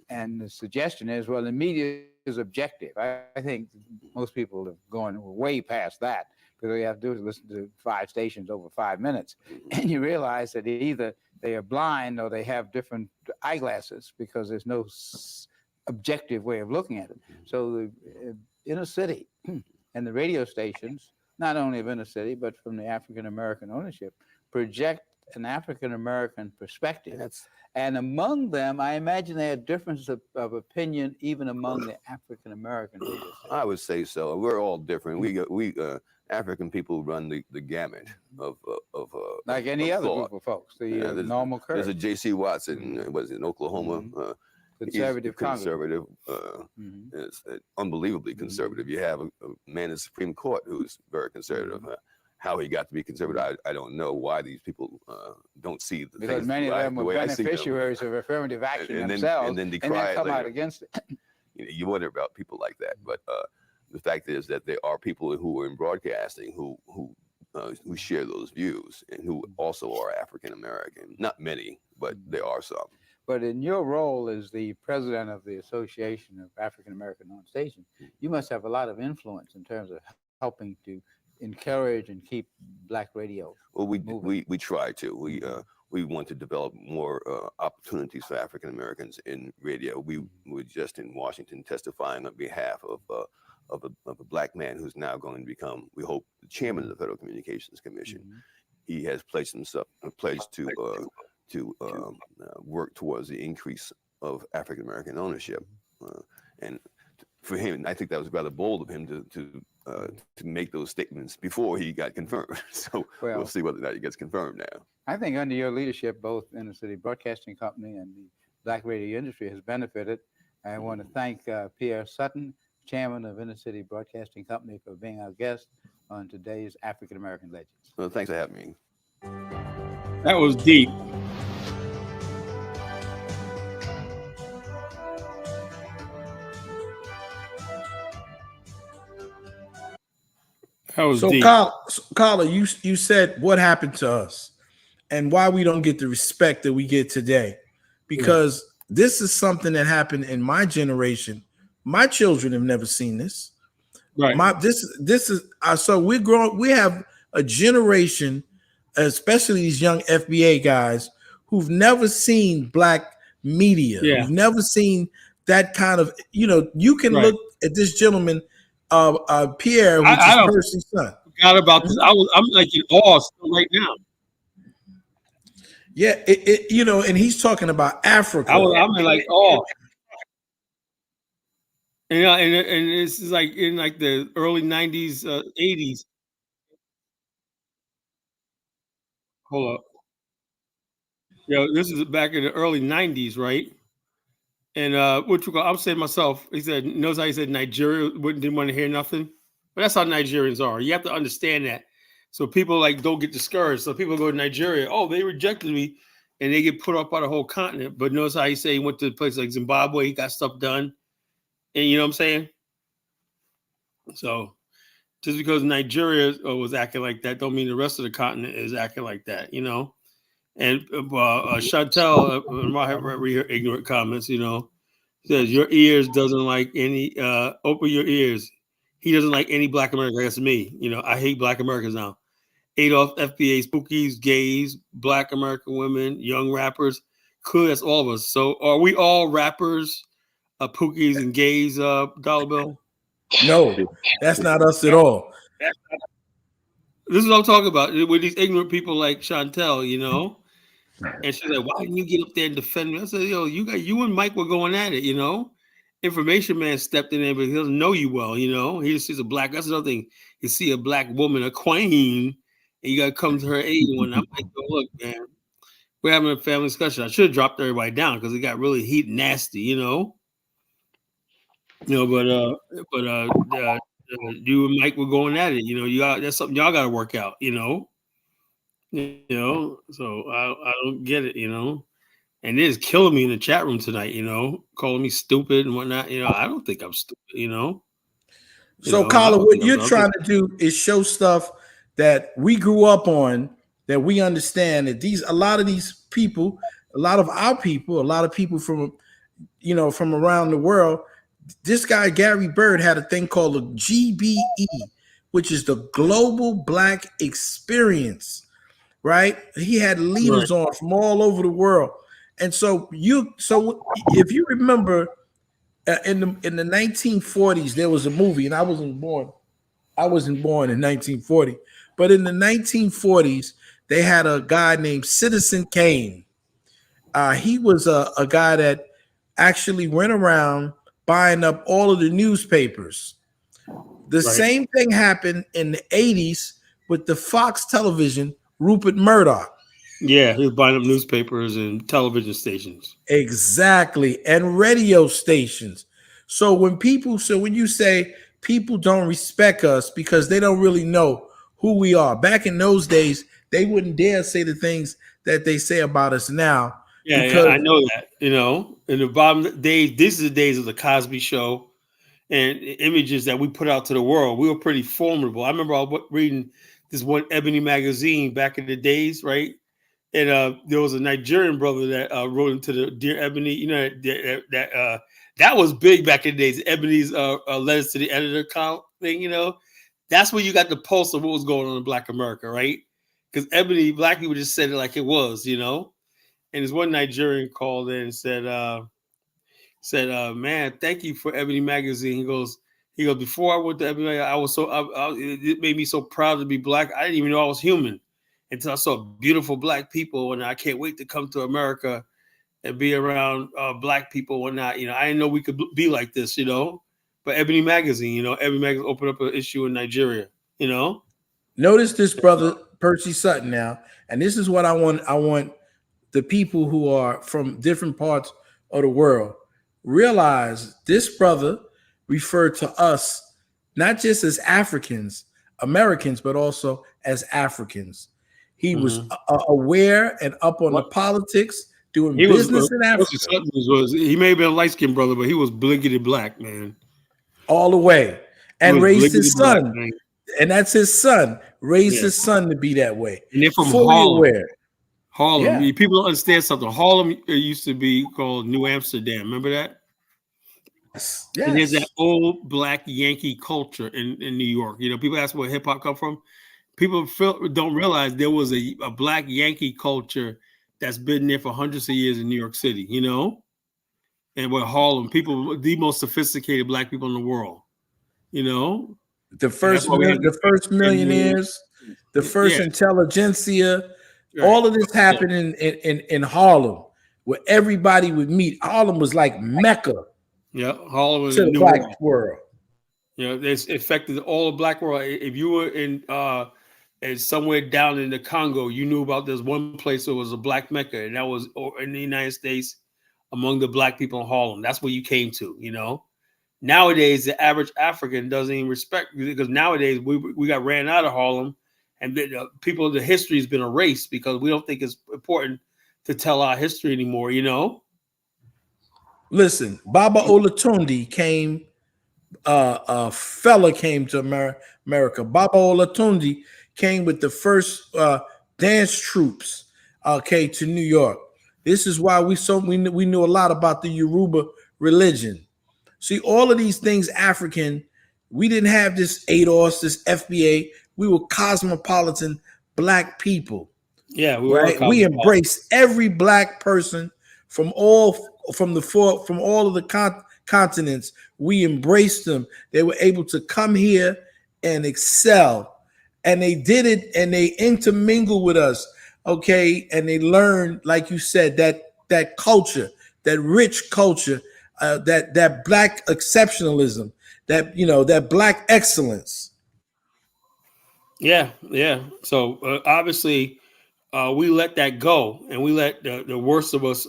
And the suggestion is, well, the media is objective. I think most people have gone way past that. Because all you have to do is listen to 5 stations over 5 minutes. And you realize that either they are blind or they have different eyeglasses, because there's no objective way of looking at it. So the inner city and the radio stations, not only of inner city, but from the African-American ownership, project an African-American perspective. And among them, I imagine there are differences of opinion even among the African-American leaders. I would say so. We're all different. We African people run the gamut of like any other group of folks. The normal curve. There's a J.C. Watson, was in Oklahoma. Conservative, unbelievably conservative. You have a man in the Supreme Court who's very conservative. How he got to be conservative, I don't know. Why these people don't see the because things many of them the were way beneficiaries of affirmative action themselves, and then decry come it out against it. You wonder about people like that, but the fact is that there are people who are in broadcasting who share those views and who also are African American. Not many, but there are some. But in your role as the president of the Association of African American on Station, you must have a lot of influence in terms of helping to encourage and keep Black radio. Well, moving. we try to. We want to develop more opportunities for African Americans in radio. We were just in Washington testifying on behalf of a Black man who's now going to become, we hope, the chairman of the Federal Communications Commission. Mhm. He has pledged to work towards the increase of African American ownership, and for him, I think that was rather bold of him to make those statements before he got confirmed. So Well, we'll see whether or not he gets confirmed now. I think under your leadership, both Inner City Broadcasting Company and the Black radio industry has benefited. I want to thank Pierre Sutton, chairman of Inner City Broadcasting Company, for being our guest on today's African American Legends. Well, thanks for having me. That was deep. That was So, deep. Carla, you said what happened to us and why we don't get the respect that we get today, because this is something that happened in my generation. My children have never seen this. Right. This is so we're growing. We have a generation, especially these young FBA guys, who've never seen Black media. Yeah. Who've never seen that kind of. You can Right. look at this gentleman, Pierre, which I is don't Percy's son. forgot about this. I'm like in awe still right now. Yeah, and he's talking about Africa. I'm in like awe. And this is like in like the early 90s, 80s. Hold up. This is back in the early 90s, right? And I'm saying myself, he said, knows how he said Nigeria didn't want to hear nothing. But that's how Nigerians are. You have to understand that. So people like don't get discouraged. So people go to Nigeria, oh, they rejected me, and they get put up by the whole continent. But notice how he say he went to a place like Zimbabwe, he got stuff done. And you know what I'm saying? So just because Nigeria was acting like that, don't mean the rest of the continent is acting like that, And Chantel, I read her ignorant comments, says your ears doesn't like any, open your ears. He doesn't like any Black American. That's me. I hate Black Americans now. Adolf, FBA, spookies, gays, Black American women, young rappers. Clearly, that's all of us. So are we all rappers, pookies and gays, Dollar Bill? No, that's not us at all. This is what I'm talking about with these ignorant people like Chantel, And she's like, why didn't you get up there and defend me? I said, you and Mike were going at it, Information man stepped in there, but he doesn't know you well, He just sees a Black, that's another thing. You see a Black woman, a queen, and you got to come to her aid. When I'm like, look, man, we're having a family discussion. I should have dropped everybody down because it got really heat nasty, But you and Mike were going at it, that's something y'all got to work out, So I don't get it, And it is killing me in the chat room tonight, calling me stupid and whatnot. I don't think I'm stupid, So, Carla, what you're trying to do is show stuff that we grew up on, that we understand that a lot of these people, a lot of our people, a lot of people from around the world. This guy, Gary Bird, had a thing called the GBE, which is the Global Black Experience, right? He had leaders on from all over the world. And so if you remember in the 1940s, there was a movie, and I wasn't born in 1940, but in the 1940s, they had a guy named Citizen Kane. He was a guy that actually went around buying up all of the newspapers. The same thing happened in the 80s with the Fox television, Rupert Murdoch. Yeah, he was buying up newspapers and television stations. Exactly, and radio stations. So when you say people don't respect us because they don't really know who we are, back in those days, they wouldn't dare say the things that they say about us now. Yeah, I know that, in the bottom days, this is the days of the Cosby Show and images that we put out to the world. We were pretty formidable. I remember reading this one Ebony magazine back in the days, right? And there was a Nigerian brother that wrote into the Dear Ebony. You know that was big back in the days. Ebony's letters to the editor count thing. You know, that's where you got the pulse of what was going on in Black America, right? Because Ebony, Black people just said it like it was, you know. And there's one Nigerian called in and said, man, thank you for Ebony magazine. He goes, before I went to Ebony, I was it made me so proud to be Black. I didn't even know I was human until I saw beautiful Black people, and I can't wait to come to America and be around Black people and whatnot. You know, I didn't know we could be like this, you know. But Ebony magazine, you know, Ebony magazine opened up an issue in Nigeria, you know. Notice this, brother Percy Sutton now, and this is what I want. I want the people who are from different parts of the world realize this brother referred to us not just as Africans, Americans, but also as Africans. He was aware and up on the politics, doing business in Africa. He may have been a light-skinned brother, but he was blinkety black, man. All the way. And raised his son. Black, and that's his son. Raised his son to be that way. And they're from fully Harlem. Aware. Harlem. Yeah. People don't understand something. Harlem used to be called New Amsterdam. Remember that? Yes. And there's that old Black Yankee culture in New York. You know, people ask where hip hop come from. People don't realize there was a Black Yankee culture that's been there for hundreds of years in New York City, you know? And with Harlem, people, the most sophisticated Black people in the world, you know? The first millionaires, the first intelligentsia, all of this happened in Harlem, where everybody would meet. Harlem was like Mecca. Yeah, Harlem was to the Black world. Yeah, it's affected all the Black world. If you were in somewhere down in the Congo, you knew about this one place that was a Black Mecca, and that was in the United States among the Black people in Harlem. That's where you came to, you know. Nowadays, the average African doesn't even respect, because nowadays we got ran out of Harlem, and the history has been erased because we don't think it's important to tell our history anymore, you know. Listen, Baba Olatunji came, a fella came to America. Baba Olatunji came with the first dance troops, to New York. This is why we knew a lot about the Yoruba religion. See, all of these things African, we didn't have this ADOS, this FBA. We were cosmopolitan Black people. Yeah, we embraced every Black person from all of the continents. We embraced them. They were able to come here and excel, and they did it, and they intermingled with us. Okay, and they learned, like you said, that culture, that rich culture, that Black exceptionalism, that Black excellence. Yeah. So obviously, we let that go, and we let the worst of us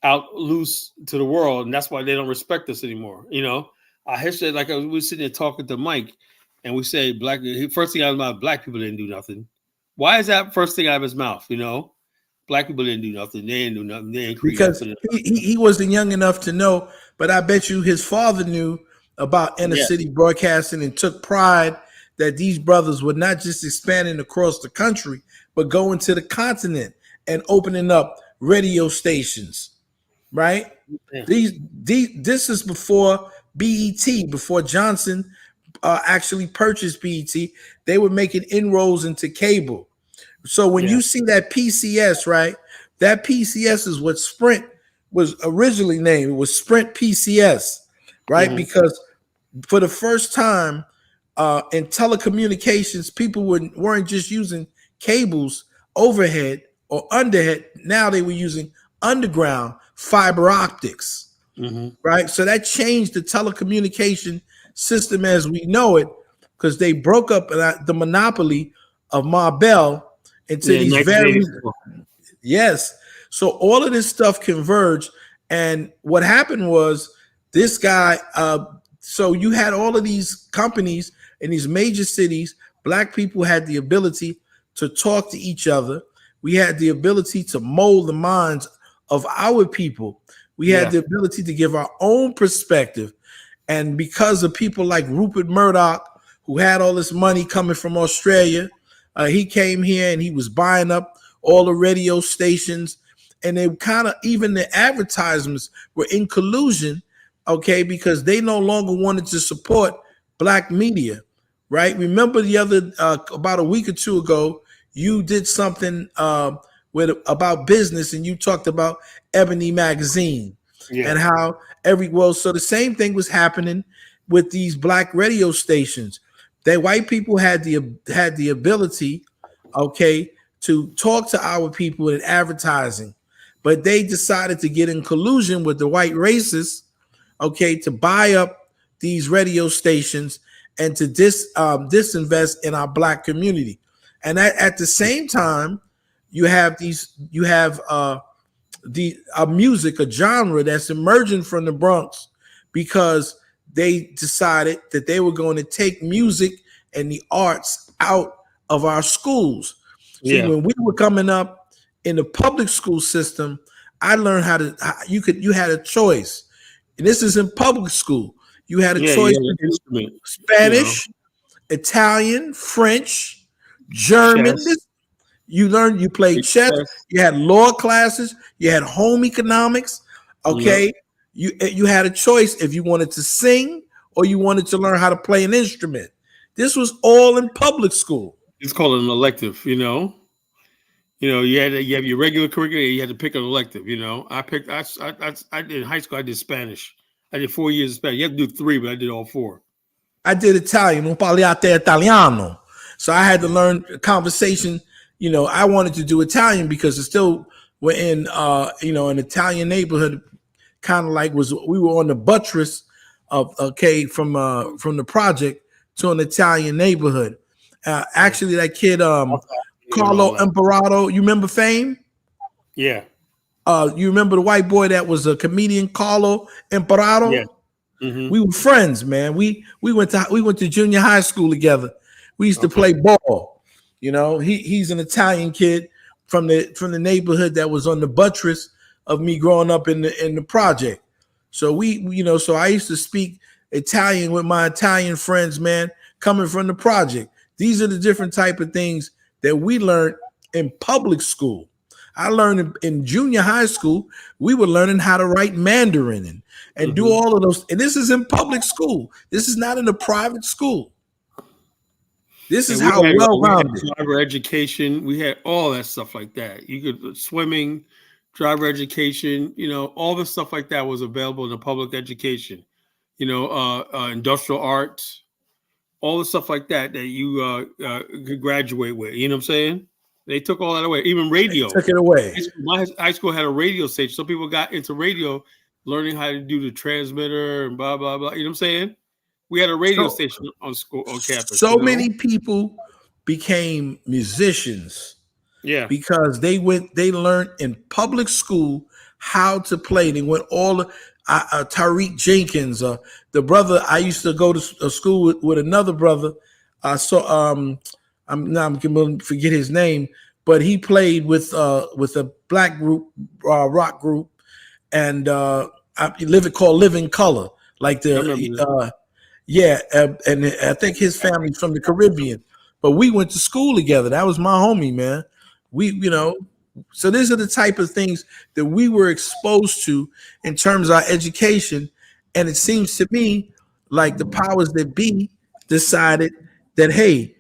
out loose to the world, and that's why they don't respect us anymore. You know, our history, like we were sitting there talking to Mike, and we say first thing out of my mouth, Black people didn't do nothing. Why is that first thing out of his mouth? You know, Black people didn't do nothing. They didn't do nothing. They didn't because he wasn't young enough to know. But I bet you his father knew about inner city broadcasting and took pride that these brothers were not just expanding across the country, but going to the continent and opening up radio stations. Right? Yeah. This is before BET, before Johnson actually purchased BET. They were making inroads into cable. So when you see that PCS, right, that PCS is what Sprint was originally named. It was Sprint PCS, right? Mm-hmm. Because for the first time in telecommunications, people weren't just using cables overhead or underhead. Now they were using underground fiber optics, right? So that changed the telecommunication system as we know it, because they broke up the monopoly of Ma Bell into these very So all of this stuff converged, and what happened was this guy. So you had all of these companies in these major cities. Black people had the ability to talk to each other. We had the ability to mold the minds of our people. We had the ability to give our own perspective. And because of people like Rupert Murdoch, who had all this money coming from Australia, he came here and he was buying up all the radio stations, and they kind of, even the advertisements were in collusion, okay, because they no longer wanted to support black media, right? Remember the other about a week or two ago, you did something about business, and you talked about Ebony magazine and how so the same thing was happening with these black radio stations. That white people had the ability, okay, to talk to our people in advertising, but they decided to get in collusion with the white racists, okay, to buy up these radio stations and to disinvest in our black community. And at the same time, you have a music, a genre that's emerging from the Bronx, because they decided that they were going to take music and the arts out of our schools. See, when we were coming up in the public school system, I learned you had a choice. And this is in public school. You had a choice to do Spanish, Italian, French, German. You played chess. You had law classes. You had home economics. Okay. You had a choice if you wanted to sing or you wanted to learn how to play an instrument. This was all in public school. It's called an elective, you have your regular curriculum, you had to pick an elective, I did in high school, I did Spanish. I did 4 years of Spanish. You have to do 3, but I did all 4. I did Italian, non parliate italiano. So I had to learn conversation. I wanted to do Italian because it still were in an Italian neighborhood, kind of like we were on the buttress of from the project to an Italian neighborhood. Actually, that kid Carlo Imperato, you remember Fame? Yeah. You remember the white boy that was a comedian, Carlo Imperato? Yeah. Mm-hmm. We were friends, man. We went to junior high school together. We used to play ball. He's an Italian kid from the neighborhood that was on the buttress of me growing up in the project. So so I used to speak Italian with my Italian friends, man, coming from the project. These are the different type of things that we learned in public school. I learned in junior high school, we were learning how to write Mandarin and do all of those. And this is in public school. This is not in a private school. This is how well-rounded. Driver education. We had all that stuff like that. You could swimming, driver education, all the stuff like that was available in the public education. Industrial arts, all the stuff like that you could graduate with. You know what I'm saying? They took all that away. Even radio. They took it away. My high school had a radio station. Some people got into radio, learning how to do the transmitter and blah, blah, blah. You know what I'm saying? We had a radio station on campus. So many people became musicians. Yeah. Because they learned in public school how to play. They went Tariq Jenkins, the brother. I used to go to school with another brother. I'm going to forget his name, but he played with a black group, rock group, and called Living Color. Like and I think his family's from the Caribbean. But we went to school together. That was my homie, man. So these are the type of things that we were exposed to in terms of our education. And it seems to me like the powers that be decided that, hey,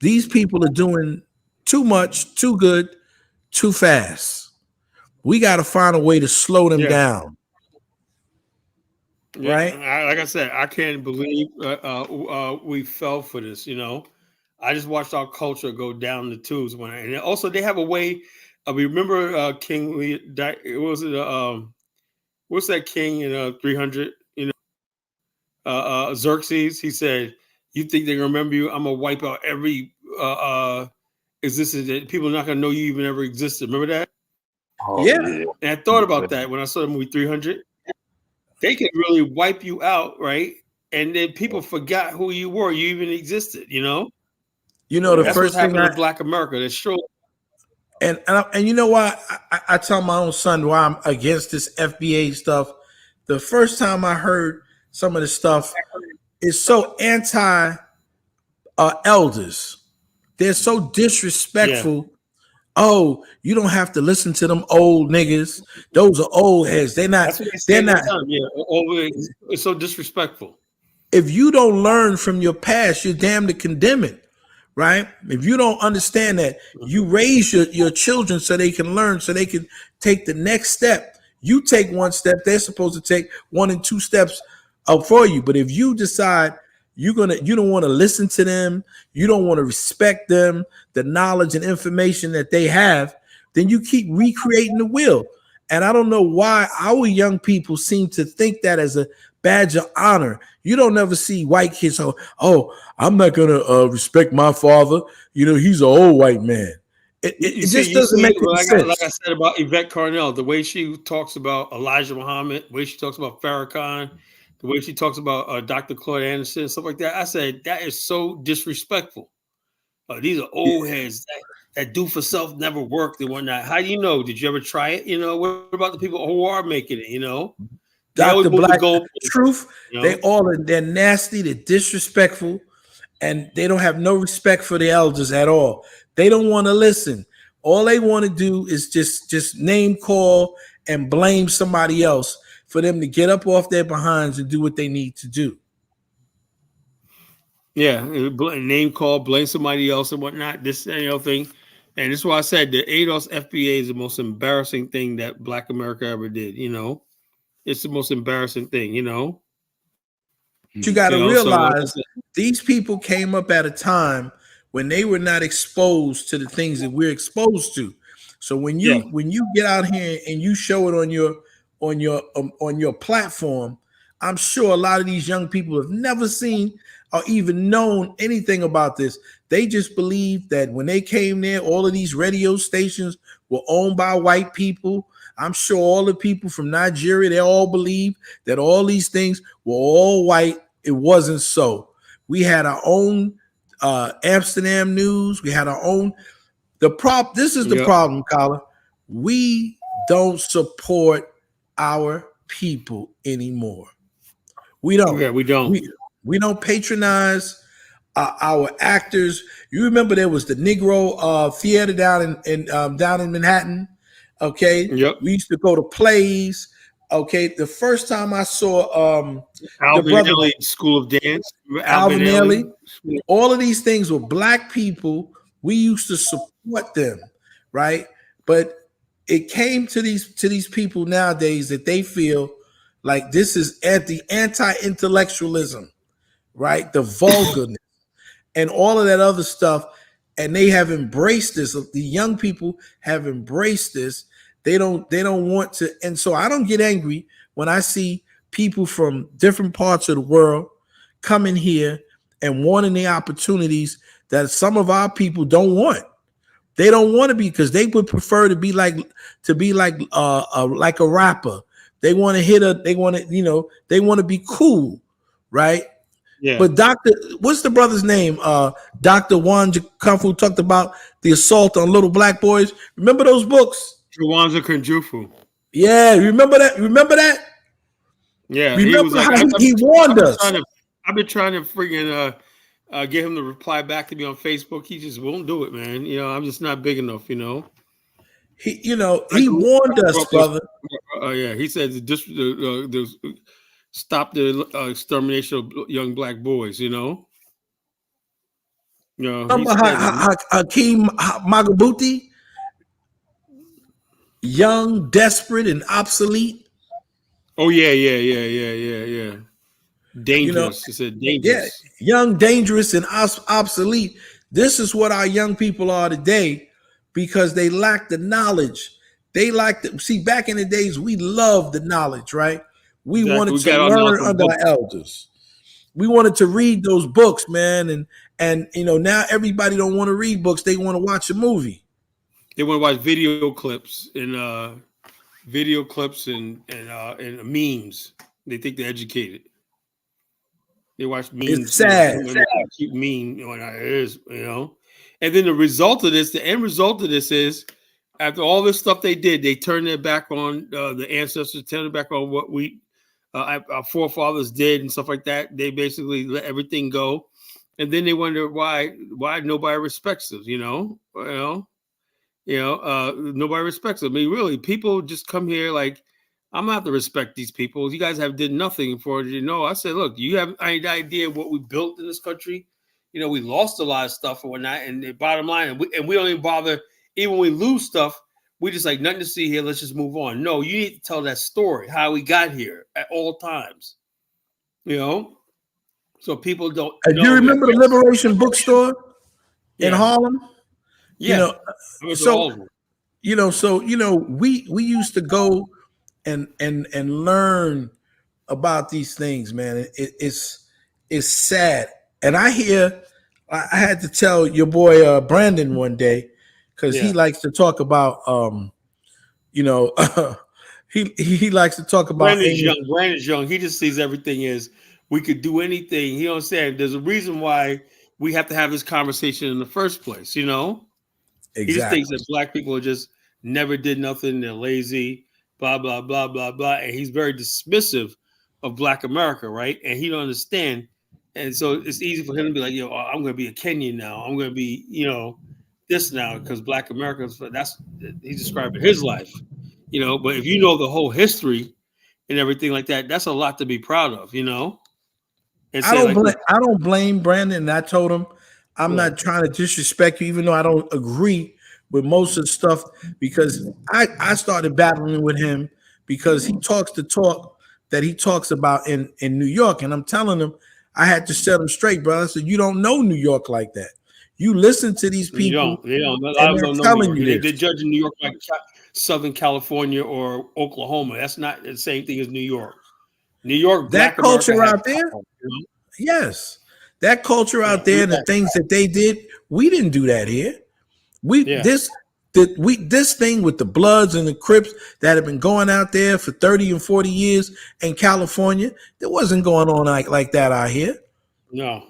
these people are doing too much, too good, too fast. We got to find a way to slow them down. Yeah, right? Like I said, I can't believe we fell for this, I just watched our culture go down the tubes and also they have a way. Remember King? What's that king in 300? Xerxes. He said, "You think they're gonna remember you? I'm gonna wipe out every existence. People are not gonna know you even ever existed." Remember that? Oh, yeah. And I thought about that when I saw the movie 300. They can really wipe you out, right? And then people forgot who you were. You even existed. The That's first thing happened in Black America. That's true. And you know why I tell my own son why I'm against this FBA stuff. The first time I heard some of the stuff is so anti elders. They're so disrespectful Oh, you don't have to listen to them old niggas. Those are old heads. They're not. That's what they say They're all the not. time. Yeah, it's so disrespectful. If you don't learn from your past, you're damned to condemn it. Right? If you don't understand that, you raise your children so they can learn, so they can take the next step. You take one step, they're supposed to take 1 and 2 steps up for you. But if you decide you don't want to listen to them, you don't want to respect them, the knowledge and information that they have, then you keep recreating the wheel. And I don't know why our young people seem to think that as a badge of honor. You don't ever see white kids, oh, I'm not going to respect my father. He's an old white man. It just doesn't make any sense. Like I said about Yvette Carnell, the way she talks about Elijah Muhammad, the way she talks about Farrakhan, the way she talks about Dr. Claude Anderson, stuff like that. I said, that is so disrespectful. These are old heads that do for self never worked and whatnot. How do you know? Did you ever try it? What about the people who are making it, Dr. Black, truth, you they're nasty, they're disrespectful, and they don't have no respect for the elders at all. They don't want to listen. All they want to do is just name call and blame somebody else for them to get up off their behinds and do what they need to do. Yeah, name call, blame somebody else and whatnot. This thing, and this is why I said the FBA is the most embarrassing thing that Black America ever did. It's the most embarrassing thing. You got to realize these people came up at a time when they were not exposed to the things that we're exposed to. So when you get out here and you show it on your platform, I'm sure a lot of these young people have never seen or even known anything about this. They just believe that when they came there, all of these radio stations were owned by white people. I'm sure all the people from Nigeria, they all believe that all these things were all white. It wasn't so. We had our own Amsterdam news. We had our own. This is the problem, Colin. We don't support our people anymore. We don't. Yeah, we don't. We don't patronize our actors. You remember there was the Negro theater down in Manhattan. Okay. Yep. We used to go to plays. Okay. The first time I saw Alvin Ailey School of Dance, Alvin Ailey, all of these things were Black people. We used to support them, right? But it came to these people nowadays that they feel like this is anti-intellectualism, right? The vulgarness and all of that other stuff. And they have embraced this. The young people have embraced this. They don't want to. And so I don't get angry when I see people from different parts of the world coming here and wanting the opportunities that some of our people don't want. They don't want to be, because they would prefer to be like a rapper. They want to they want to be cool, right? Yeah. But what's the brother's name? Dr. Juan Jakamfu talked about the assault on little Black boys. Remember those books? Juwanza Kunjufu. Yeah, remember that? Remember that? Yeah. Remember how he warned us. I've been trying to freaking get him to reply back to me on Facebook. He just won't do it, man. I'm just not big enough, He warned us, brother. Yeah, he said stop the extermination of young Black boys. Remember Hakeem Magabuti, young, desperate, and obsolete. Oh yeah. Dangerous. He said dangerous. Yeah, young, dangerous, and obsolete. This is what our young people are today, because they lack the knowledge. They see, back in the days, we loved the knowledge, right? We wanted to learn under our elders. We wanted to read those books, man. And now everybody don't want to read books. They want to watch a movie. They want to watch video clips and memes. They think they're educated. They watch memes. It's sad. Keep mean when it is, And then the end result of this is, after all this stuff they did, they turned their back on the ancestors, turned their back on what our forefathers did and stuff like that. They basically let everything go, and then they wonder why nobody respects us. Nobody respects them. I mean, really, people just come here like, I'm gonna have to respect these people. You guys have did nothing for it. I said, look, you have any idea what we built in this country? We lost a lot of stuff and whatnot. And the bottom line, and we don't even bother. Even when we lose stuff, we just like nothing to see here. Let's just move on. No, you need to tell that story, how we got here at all times. So people don't. Do you remember the Liberation Bookstore in Harlem? Yeah. We used to go and learn about these things, man. It's sad. And I had to tell your boy Brandon one day, because he likes to talk about he likes to talk about Brandon's young. He just sees everything as we could do anything. He don't understand there's a reason why we have to have this conversation in the first place, Exactly. He just thinks that black people just never did nothing, they're lazy, blah, blah, blah, blah, blah. And he's very dismissive of Black America, right? And he don't understand. And so it's easy for him to be like, I'm going to be a Kenyan now. I'm going to be, this now, because Black Americans, he's describing his life, But if you know the whole history and everything like that, that's a lot to be proud of, I don't blame Brandon. And I told him, I'm not trying to disrespect you, even though I don't agree with most of the stuff, because I started battling with him because he talks the talk that he talks about in New York. And I'm telling him, I had to set him straight, brother. I said, you don't know New York like that. You listen to these people. They don't. They're telling you they're judging New York like Southern California or Oklahoma. That's not the same thing as New York. New York, that culture out there. Yes. That culture out there and the things that they did, we didn't do that here. This thing with the Bloods and the Crips that have been going out there for 30 and 40 years in California, there wasn't going on like that out here. No.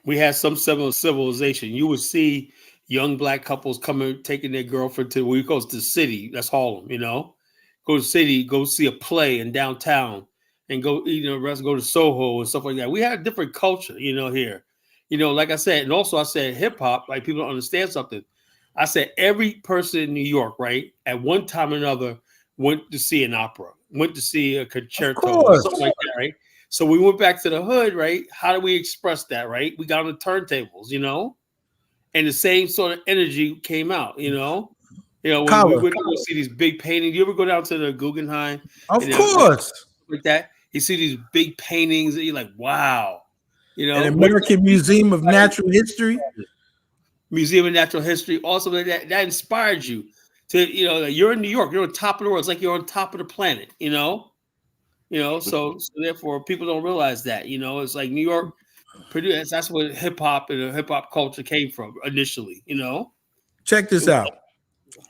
We had some civilization. You would see young Black couples coming, taking their girlfriend to where he goes to the city. That's Harlem, Go to the city, go see a play in downtown. And go eat in a restaurant, go to Soho and stuff like that. We had a different culture, here. Like I said, and also I said hip hop, like people don't understand something. I said every person in New York, right, at one time or another went to see an opera, went to see a concerto or something like that, right? So we went back to the hood, right? How do we express that, right? We got on the turntables, and the same sort of energy came out, when we went to go see these big paintings. You ever go down to the Guggenheim? Of course. Like that. You see these big paintings and you're like, wow. An American Museum of Natural History. Museum of Natural History. Also, that inspired you to, you're in New York. You're on top of the world. It's like you're on top of the planet, So therefore, people don't realize that, It's like New York produced. That's where hip hop and the hip hop culture came from initially, Check this out.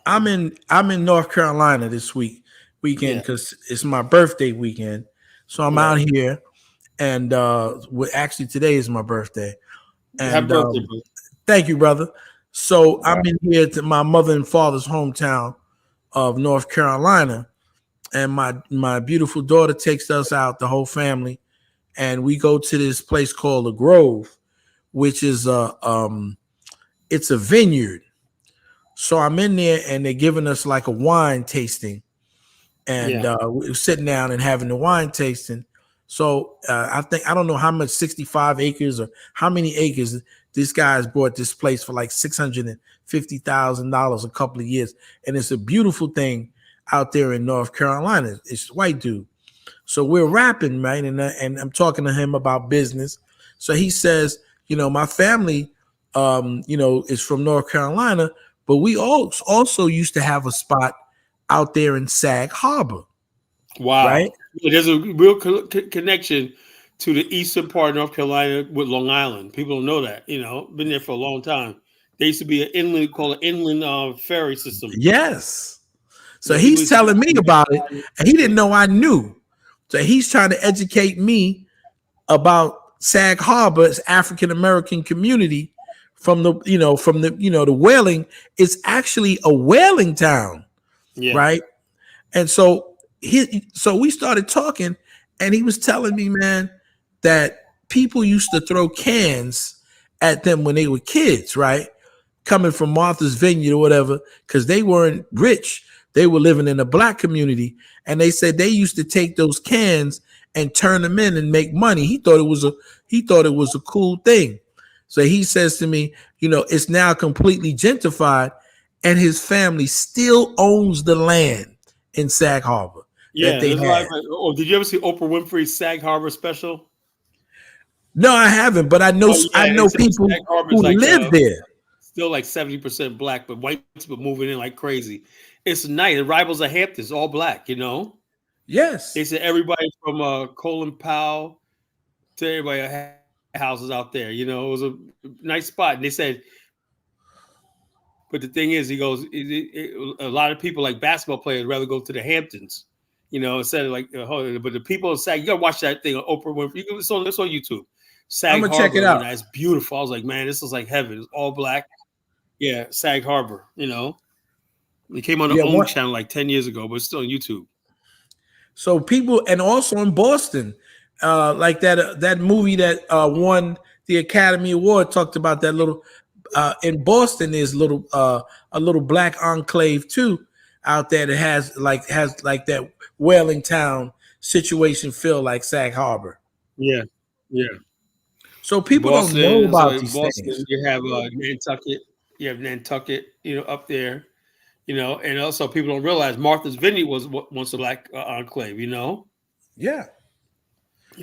I'm in North Carolina this weekend because it's my birthday weekend. So I'm out here, and actually today is my birthday. And happy birthday, thank you, brother. So I'm in here to my mother and father's hometown of North Carolina, and my beautiful daughter takes us out, the whole family, and we go to this place called the Grove, which is it's a vineyard. So I'm in there, and they're giving us like a wine tasting. And we were sitting down and having the wine tasting. So I don't know how much, 65 acres or how many acres this guy's bought this place for like $650,000 a couple of years. And it's a beautiful thing out there in North Carolina. It's a white dude. So we're rapping, right? And I'm talking to him about business. So he says, my family, is from North Carolina, but we also used to have a spot out there in Sag Harbor. Wow. Right? There's a real connection to the eastern part of North Carolina with Long Island. People don't know that, been there for a long time. There used to be an inland ferry system. Yes. So he's telling me about it, and he didn't know I knew. So he's trying to educate me about Sag Harbor's African American community from the whaling. It's actually a whaling town. Yeah. Right. And so we started talking, and he was telling me, man, that people used to throw cans at them when they were kids, right? coming from Martha's Vineyard or whatever, because they weren't rich. They were living in a black community, and they said they used to take those cans and turn them in and make money. He thought it was a cool thing. So he says to me, it's now completely gentrified, and his family still owns the land in Sag Harbor. Yeah. They had. Did you ever see Oprah Winfrey's Sag Harbor special? No, I haven't, but I know people who live there. Still like 70% black, but white people moving in like crazy. It's nice. It rivals the Hamptons, all black, Yes. They said everybody from Colin Powell to everybody had houses out there. It was a nice spot. And they said, but the thing is, he goes, a lot of people like basketball players rather go to the Hamptons, instead of like, but the people in Sag, you gotta watch that thing on Oprah Winfrey. It's on YouTube. Sag Harbor, check it out. It's beautiful. I was like, man, this is like heaven. It's all black. Yeah, Sag Harbor. It came on the own channel like 10 years ago, but it's still on YouTube. So people, and also in Boston, like that movie that won the Academy Award, talked about that little. In Boston, there's a little black enclave too out there that has that whaling town situation feel like Sag Harbor. Yeah. So people Boston, don't know about these Boston, things. You have Nantucket. You have Nantucket, up there, and also people don't realize Martha's Vineyard was once a black enclave, Yeah.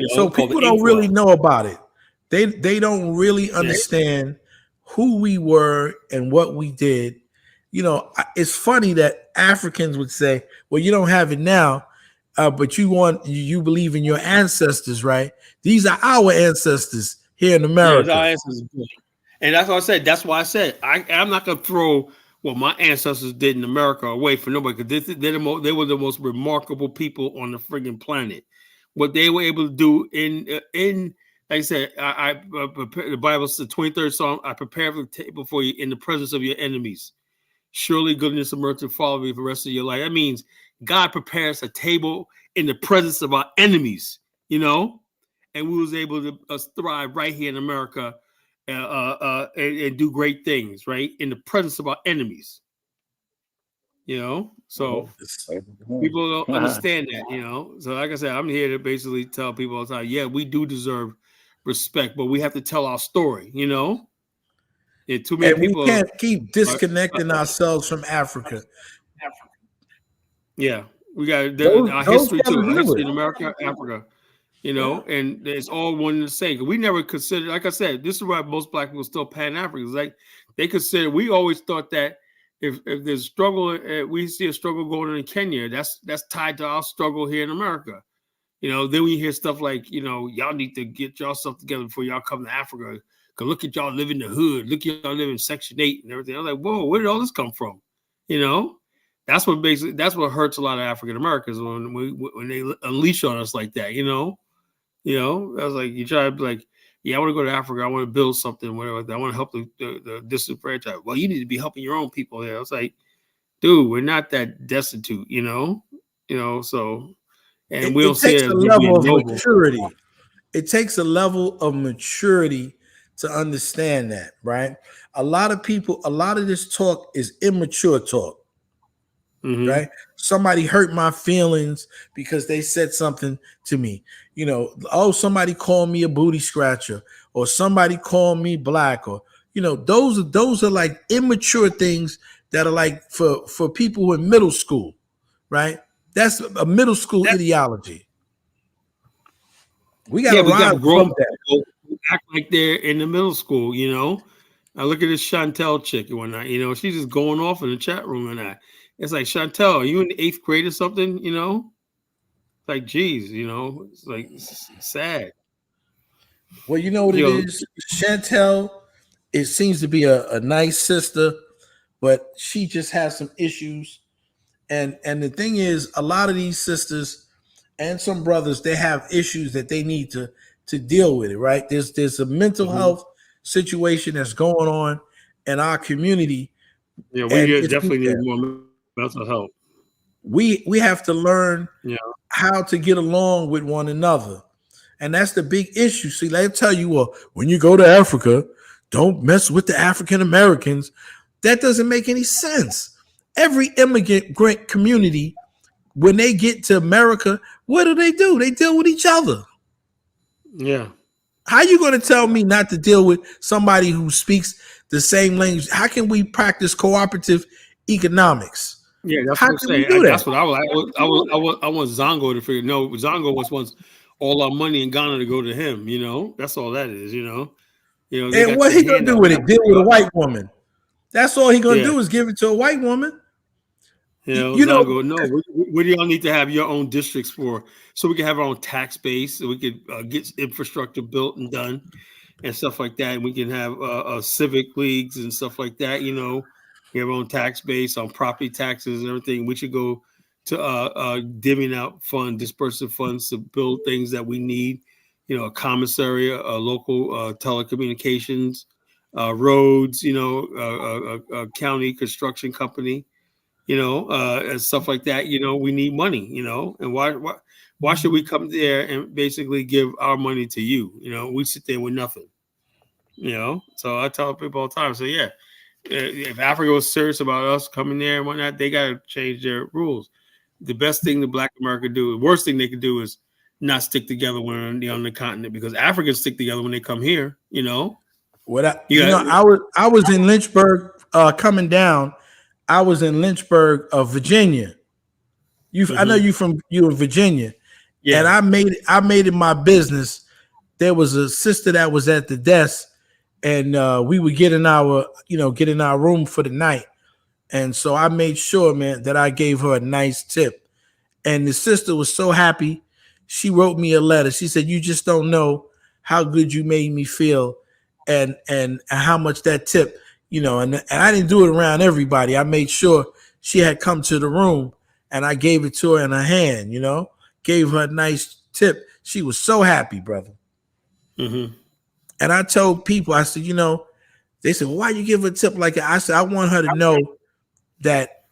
So people don't really know about it. They don't really understand who we were and what we did. It's funny that Africans would say, well, you don't have it now, but you believe in your ancestors, right? These are our ancestors here in America. Yeah, our ancestors. And that's what I said. That's why I said I'm not going to throw what my ancestors did in America away for nobody, because they were the most remarkable people on the friggin' planet. What they were able to do in like I said, I the Bible says the 23rd Psalm, I prepare the table for you in the presence of your enemies. Surely goodness and mercy follow you for the rest of your life. That means God prepares a table in the presence of our enemies, and we was able to thrive right here in America and do great things, right? In the presence of our enemies, so people don't understand that, so like I said, I'm here to basically tell people all the time, yeah, we do deserve respect, but we have to tell our story, And too many people, we can't keep disconnecting ourselves from Africa. Yeah, we got our history too, our history in America, Africa, and it's all one and the same. We never considered, like I said, this is why most black people still pan-Africans. Like they consider, we always thought that if there's struggle, we see a struggle going on in Kenya, that's tied to our struggle here in America. Then we hear stuff like, y'all need to get y'all stuff together before y'all come to Africa. Cause look at y'all live in the hood. Look at y'all live in Section 8 and everything. I was like, whoa, where did all this come from? That's what hurts a lot of African Americans when they unleash on us like that. I was like, you try to be like, yeah, I want to go to Africa. I want to build something, whatever. I want to help the disenfranchised. Well, you need to be helping your own people there. I was like, dude, we're not that destitute, so. And we'll see a level of maturity. It takes a level of maturity to understand that, right? A lot of this talk is immature talk, right? Somebody hurt my feelings because they said something to me. Somebody called me a booty scratcher, or somebody called me black, or those are like immature things that are like for people who are in middle school, right? That's a middle school ideology. We got to grow up that. Act like they're in the middle school, I look at this Chantel chick and whatnot, she's just going off in the chat room and that. It's like, Chantel, are you in the 8th grade or something? It's like, geez, it's like it's sad. Well, you know what it is? Chantel, it seems to be a nice sister, but she just has some issues. And the thing is, a lot of these sisters and some brothers, they have issues that they need to deal with it, right? There's a mental health situation that's going on in our community. Yeah, we definitely need more mental health. We have to learn how to get along with one another. And that's the big issue. See, they tell you, well, when you go to Africa, don't mess with the African Americans. That doesn't make any sense. Every immigrant community, when they get to America, what do? They deal with each other. Yeah. How you going to tell me not to deal with somebody who speaks the same language? How can we practice cooperative economics? Yeah, that's How what I'm can we saying. do that? That's what I want Zongo to figure. No, Zongo wants all our money in Ghana to go to him. That's all that is. They And got what their he gonna hand do out. with it? Deal with a white woman. That's all he gonna Yeah. do is give it to a white woman. Zongo, no. What do y'all need to have your own districts for? So we can have our own tax base, so we could get infrastructure built and done and stuff like that. And we can have civic leagues and stuff like that. We have our own tax base on property taxes and everything. We should go to divvying out dispersing funds to build things that we need. A commissary, a local telecommunications, roads. A county construction company. And stuff like that. We need money. And why should we come there and basically give our money to you? We sit there with nothing. So I tell people all the time. So yeah, if Africa was serious about us coming there and whatnot, they got to change their rules. The best thing the Black America do, the worst thing they could do is not stick together when they're on the continent, because Africans stick together when they come here. I was in Lynchburg coming down. I was in Lynchburg, Virginia. I know you in Virginia. Yeah. And I made it my business. There was a sister that was at the desk, and we would get in our room for the night. And so I made sure, man, that I gave her a nice tip. And the sister was so happy. She wrote me a letter. She said, "You just don't know how good you made me feel, and how much that tip." And I didn't do it around everybody. I made sure she had come to the room, and I gave it to her in her hand, gave her a nice tip. She was so happy, brother. Mm-hmm. And I told people, I said, they said, "Well, why you give her a tip like that?" I said, I want her to know that,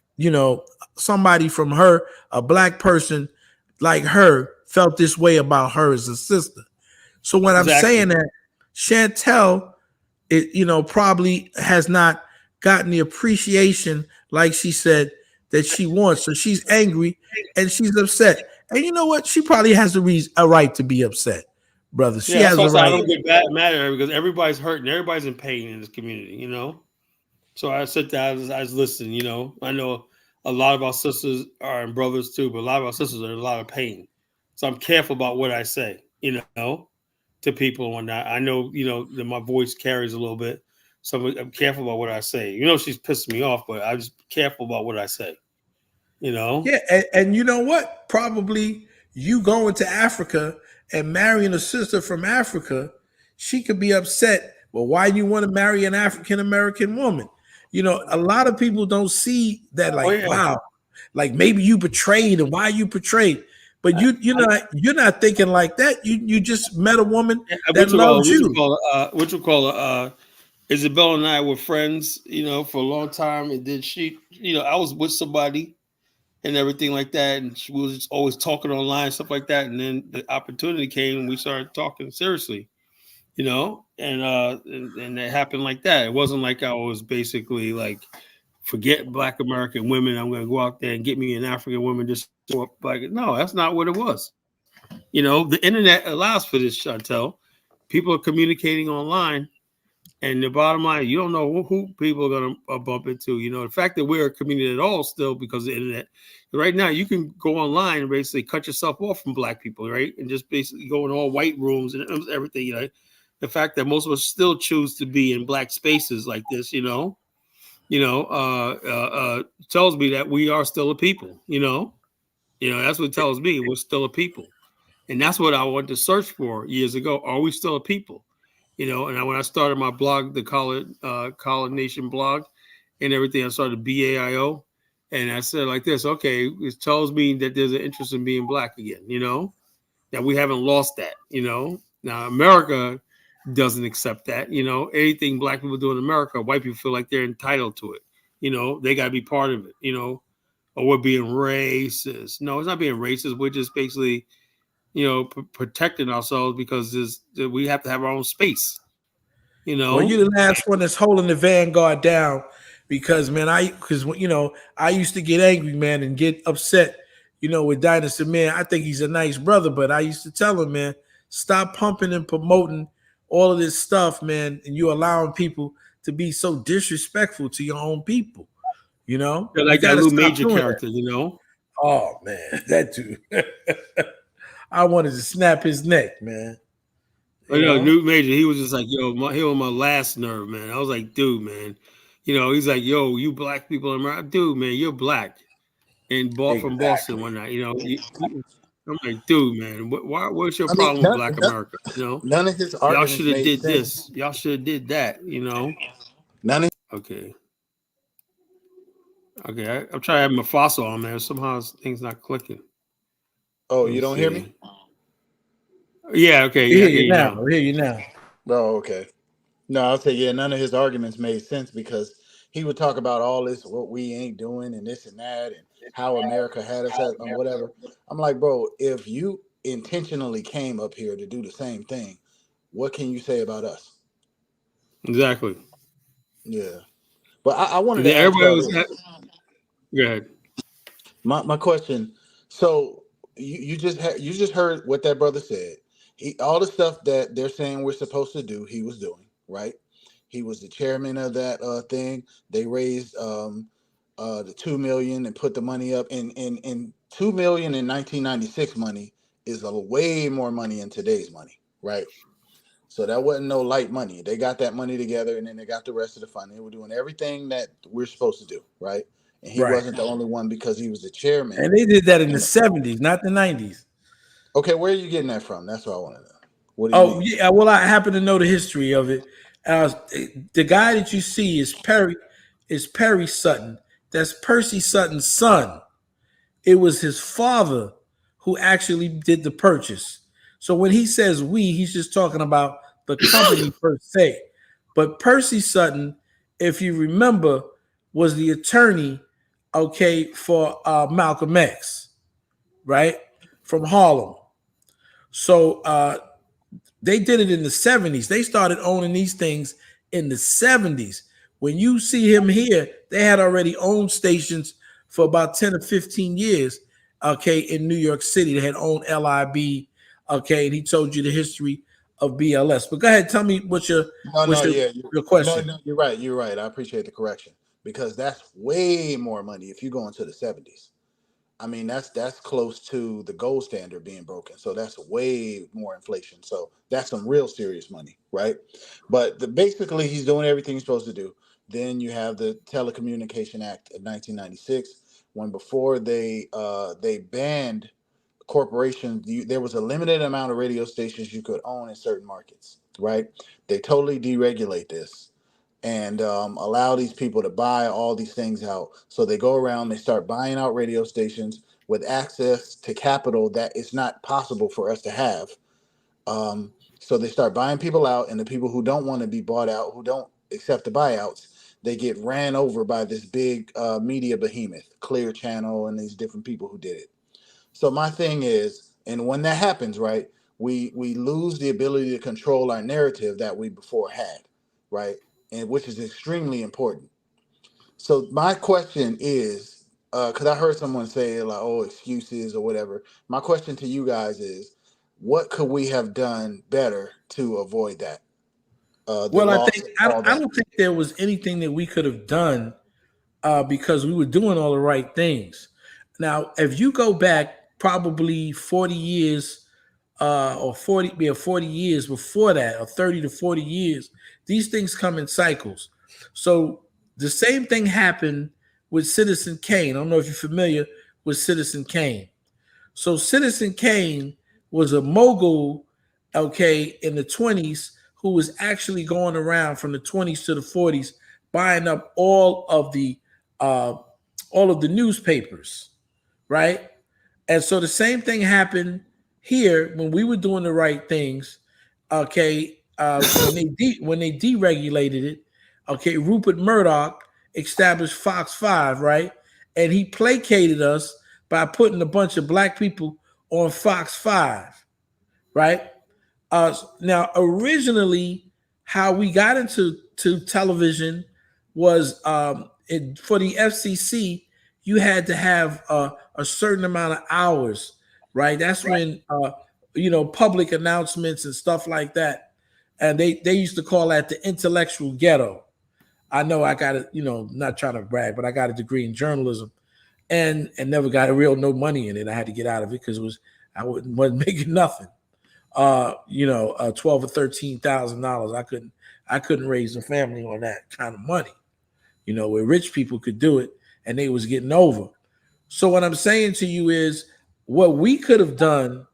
somebody from her, a Black person like her, felt this way about her as a sister. So when I'm saying that, Chantel, probably has not gotten the appreciation like she said that she wants. So she's angry and she's upset. And you know what? She probably has a right to be upset, brother. She has a right. I don't get mad at her, because everybody's hurting. Everybody's in pain in this community, So I sit there, I was listening, I know a lot of our sisters are and brothers too, but a lot of our sisters are in a lot of pain. So I'm careful about what I say, to people and whatnot. I know, that my voice carries a little bit. So I'm careful about what I say. She's pissing me off, but I'm just careful about what I say, Yeah, and you know what? Probably you going to Africa and marrying a sister from Africa, she could be upset. Well, why do you want to marry an African American woman? A lot of people don't see that, like, wow, like maybe you betrayed, and why you betrayed. But you're not thinking like that. You just met a woman that loves you. What you call Isabella and I were friends, for a long time, and then she, I was with somebody and everything like that, and she was always talking online, stuff like that, and then the opportunity came, and we started talking seriously, and it happened like that. It wasn't like I was basically like, forget Black American women, I'm going to go out there and get me an African woman just like, no, that's not what it was. The internet allows for this, Chantel. People are communicating online, and the bottom line, you don't know who people are going to bump into. The fact that we're a community at all still because of the internet. Right now, you can go online and basically cut yourself off from Black people, right? And just basically go in all white rooms and everything, The fact that most of us still choose to be in Black spaces like this, tells me that we are still a people, that's what it tells me. We're still a people. And that's what I wanted to search for years ago. Are we still a people? And when I started my blog, the College Nation blog and everything, I started BAIO. And I said like this, okay, it tells me that there's an interest in being Black again, that we haven't lost that, Now, America doesn't accept that, anything Black people do in America, white people feel like they're entitled to it. They got to be part of it, or we're being racist. No, it's not being racist. We're just basically, protecting ourselves because we have to have our own space. You know, Well, you're the last one that's holding the vanguard down because, man, I used to get angry, man, and get upset, with Dynasty, man. I think he's a nice brother, but I used to tell him, man, stop pumping and promoting all of this stuff, man, and you're allowing people to be so disrespectful to your own people. they're You like that got to little stop Major doing character. that. Oh man, that dude. I wanted to snap his neck, man. New Major, he was just like, yo, he was my last nerve, man. I was like, dude, man. He's like, yo, you black people in America, dude, man, you're black. And from Boston one night, I'm like, dude, man, what's your problem with Black America? None of his Y'all arguments should have made did sense. this. Y'all should have did that. None of Okay. Okay, I'm trying to have my fossil on there. Somehow thing's not clicking. Oh, you don't hear me? Yeah, okay. We Yeah, hear you now. We hear you now. Oh, okay. No, I'll say, yeah, none of his arguments made sense because he would talk about all this, what we ain't doing and this and that and how America had us at and whatever. I'm like, bro, if you intentionally came up here to do the same thing, what can you say about us? Exactly. Yeah. But I wanted And then to ask everybody y'all was. this. Go ahead. My question. So you just heard what that brother said. All the stuff that they're saying we're supposed to do, he was doing, right? He was the chairman of that thing. They raised the 2 million and put the money up. And 2 million in 1996 money is a way more money in today's money, right? So that wasn't no light money. They got that money together and then they got the rest of the funding. They were doing everything that we're supposed to do, right? And he Right. wasn't the only one because he was the chairman. And they did that in the 70s, not the 90s. Okay, where are you getting that from? That's what I want to know. What do you mean? Yeah. Well, I happen to know the history of it. The guy that you see is Perry Sutton. That's Percy Sutton's son. It was his father who actually did the purchase. So when he says we, he's just talking about the company per se. But Percy Sutton, if you remember, was the attorney, for Malcolm X, right? From Harlem. So they did it in the 70s. They started owning these things in the 70s. When you see him here, they had already owned stations for about 10 or 15 years, in New York City. They had owned LIB, and he told you the history of BLS. But go ahead, tell me what's your question. No, you're right. You're right. I appreciate the correction because that's way more money if you go into the 70s. I mean, that's close to the gold standard being broken. So that's way more inflation. So that's some real serious money, right? But basically, he's doing everything he's supposed to do. Then you have the Telecommunication Act of 1996, when before they banned corporations, there was a limited amount of radio stations you could own in certain markets, right? They totally deregulate this and allow these people to buy all these things out. So they go around, they start buying out radio stations with access to capital that it's not possible for us to have. So they start buying people out, and the people who don't want to be bought out, who don't accept the buyouts, they get ran over by this big media behemoth, Clear Channel, and these different people who did it. So my thing is, and when that happens, right, we lose the ability to control our narrative that we before had, right? And which is extremely important. So my question is, because I heard someone say like, "Oh, excuses" or whatever. My question to you guys is, what could we have done better to avoid that? Well, I don't think there was anything that we could have done because we were doing all the right things. Now, if you go back probably 40 years or 40 years before that, or 30 to 40 years, these things come in cycles. So the same thing happened with Citizen Kane. I don't know if you're familiar with Citizen Kane. So Citizen Kane was a mogul, in the 20s, who was actually going around from the 20s to the 40s, buying up all of the newspapers, right? And so the same thing happened here when we were doing the right things. When they deregulated it, Rupert Murdoch established Fox 5, right? And he placated us by putting a bunch of black people on Fox 5, right? Now, originally, how we got into television was for the FCC, you had to have a certain amount of hours, right? That's when public announcements and stuff like that, and they used to call that the intellectual ghetto. I know I got it, not trying to brag, but I got a degree in journalism, and never got no money in it. I had to get out of it because wasn't making nothing. 12 or $13,000. I couldn't raise a family on that kind of money. Where rich people could do it and they was getting over. So what I'm saying to you is what we could have done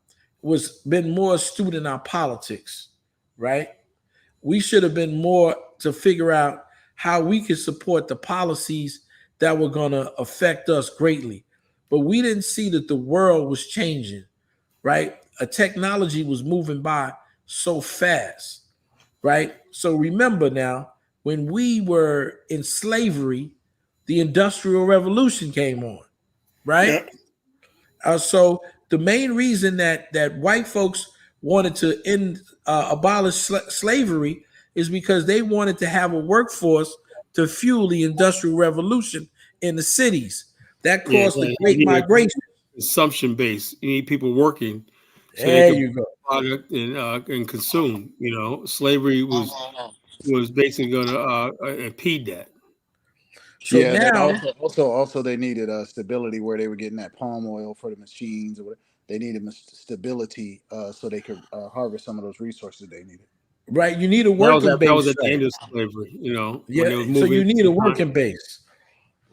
was been more astute in our politics, right? We should have been more to figure out how we could support the policies that were going to affect us greatly. But we didn't see that the world was changing, right? A technology was moving by so fast, right? So remember now, when we were in slavery, the Industrial Revolution came on, right? Yeah. So the main reason that white folks wanted to abolish slavery is because they wanted to have a workforce to fuel the Industrial Revolution in the cities. That caused the Great Migration. Consumption based. You need people working. So there you go. Product and consume. Slavery was basically going to impede that. So now, also they needed stability where they were getting that palm oil for the machines, or whatever. They needed stability so they could harvest some of those resources they needed. Right, you need a working base. That was at the end of slavery, Yeah, so you need a working base,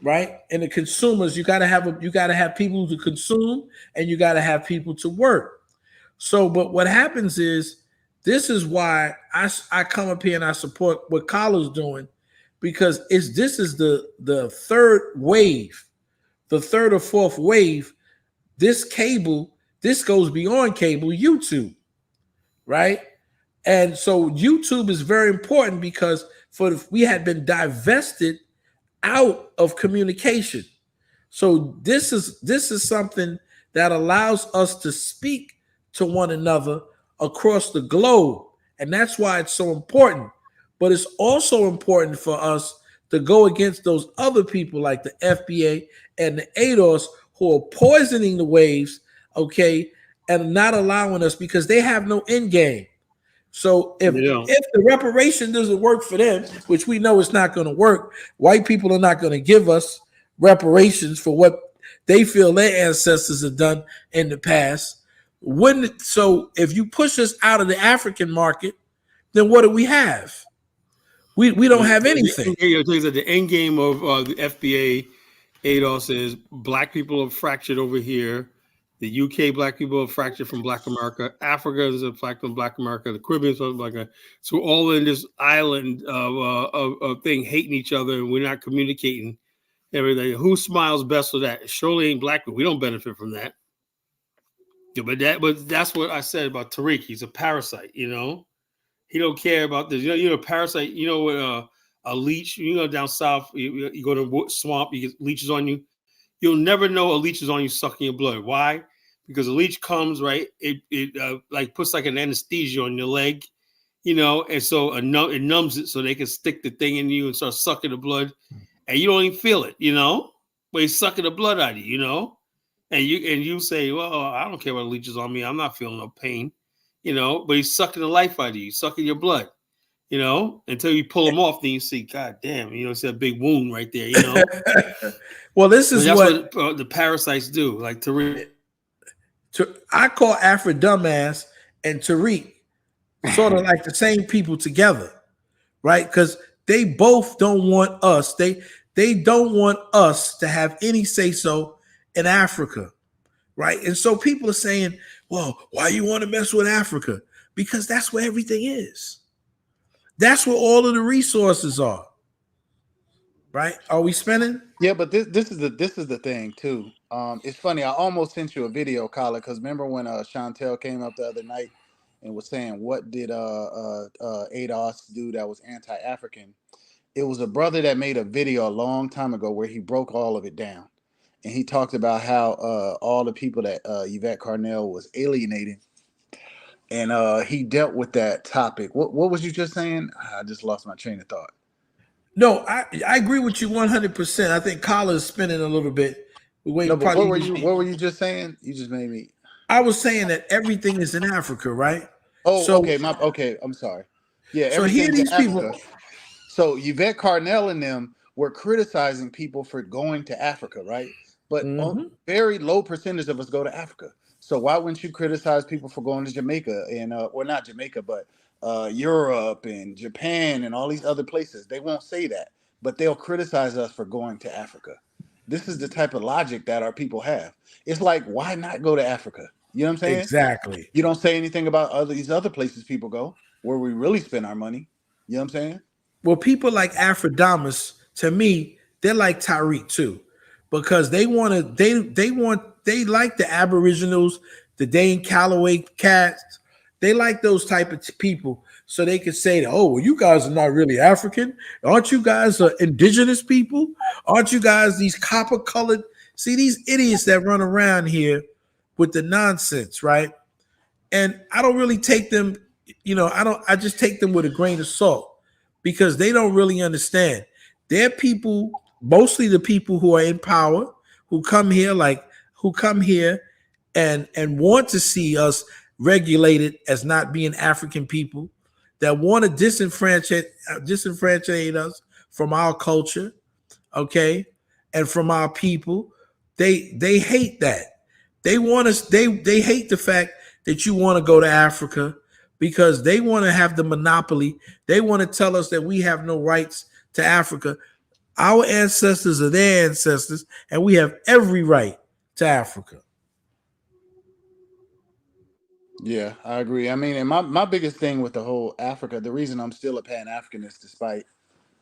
right? And the consumers, you got to have people to consume, and you got to have people to work. So, but what happens is, this is why I come up here and I support what Kyle's doing, because this is the third wave, the third or fourth wave. This goes beyond cable, YouTube, right? And so YouTube is very important because we had been divested out of communication. So this is something that allows us to speak to one another across the globe. And that's why it's so important. But it's also important for us to go against those other people like the FBA and the ADOS who are poisoning the waves, okay, and not allowing us, because they have no end game. So if the reparation doesn't work for them, which we know it's not going to work, white people are not going to give us reparations for what they feel their ancestors have done in the past. So if you push us out of the African market, then what do we have? We don't have anything. The end game of the FBA, ADOS, is black people are fractured over here. The UK black people are fractured from Black America. Africa is a fractured from Black America. The Caribbean is from Black America. So all in this island of thing, hating each other, and we're not communicating everything. Who smiles best with that? It surely ain't black people. We don't benefit from that. Yeah, but that's what I said about Tariq. He's a parasite. He don't care about this. You're a parasite. With a leech. Down south, you go to a swamp, you get leeches on you. You'll never know a leech is on you sucking your blood. Why? Because a leech comes, right? It like puts like an anesthesia on your leg, and so it numbs it so they can stick the thing in you and start sucking the blood, and you don't even feel it, but he's sucking the blood out of you, and you say, well, I don't care what leech is on me. I'm not feeling no pain, but he's sucking the life out of you, sucking your blood. Until you pull them off, then you see, God damn, it's a big wound right there, Well, that's what the parasites do. Like Tariq. I call Afro dumbass and Tariq sort of like the same people together, right? Because they both don't want us. They don't want us to have any say-so in Africa, right? And so people are saying, well, why you want to mess with Africa? Because that's where everything is. That's where all of the resources are. Right? Are we spending? Yeah, but this is the thing too. It's funny. I almost sent you a video, Kyla, because remember when Chantel came up the other night and was saying, what did ADOS do that was anti-African? It was a brother that made a video a long time ago where he broke all of it down. And he talked about how all the people that Yvette Carnell was alienating and he dealt with that topic. What was you just saying? I just lost my train of thought. No, I agree with you 100%. I think Kyler is spinning a little bit. No, Wait, but probably. what were you just saying? You just made me. I was saying that everything is in Africa, right? Oh, So, okay. Okay. I'm sorry. Yeah, so here everything's in these people. Africa. So Yvette Carnell and them were criticizing people for going to Africa, right? But Mhm. very low percentage of us go to Africa. So why wouldn't you criticize people for going to Jamaica and or not Jamaica, but Europe and Japan and all these other places? They won't say that, but they'll criticize us for going to Africa. This is the type of logic that our people have. It's like, why not go to Africa? You know what I'm saying? Exactly. You don't say anything about these other places people go where we really spend our money. You know what I'm saying? Well, people like Afrodamus, to me, they're like Tariq too, because they want to. They like the Aboriginals, the Dane Calloway cats. They like those type of people, so they could say, "Oh, well, you guys are not really African. Aren't you guys indigenous people? Aren't you guys these copper colored?" See these idiots that run around here with the nonsense, right? And I don't really take them, I just take them with a grain of salt because they don't really understand. They're people, mostly the people who are in power, who come here and want to see us regulated as not being African people, that want to disenfranchise us from our culture, okay, and from our people. They hate that. They want us. They hate the fact that you want to go to Africa because they want to have the monopoly. They want to tell us that we have no rights to Africa. Our ancestors are their ancestors, and we have every right to Africa. Yeah, I agree. I mean, and my biggest thing with the whole Africa, the reason I'm still a Pan-Africanist, despite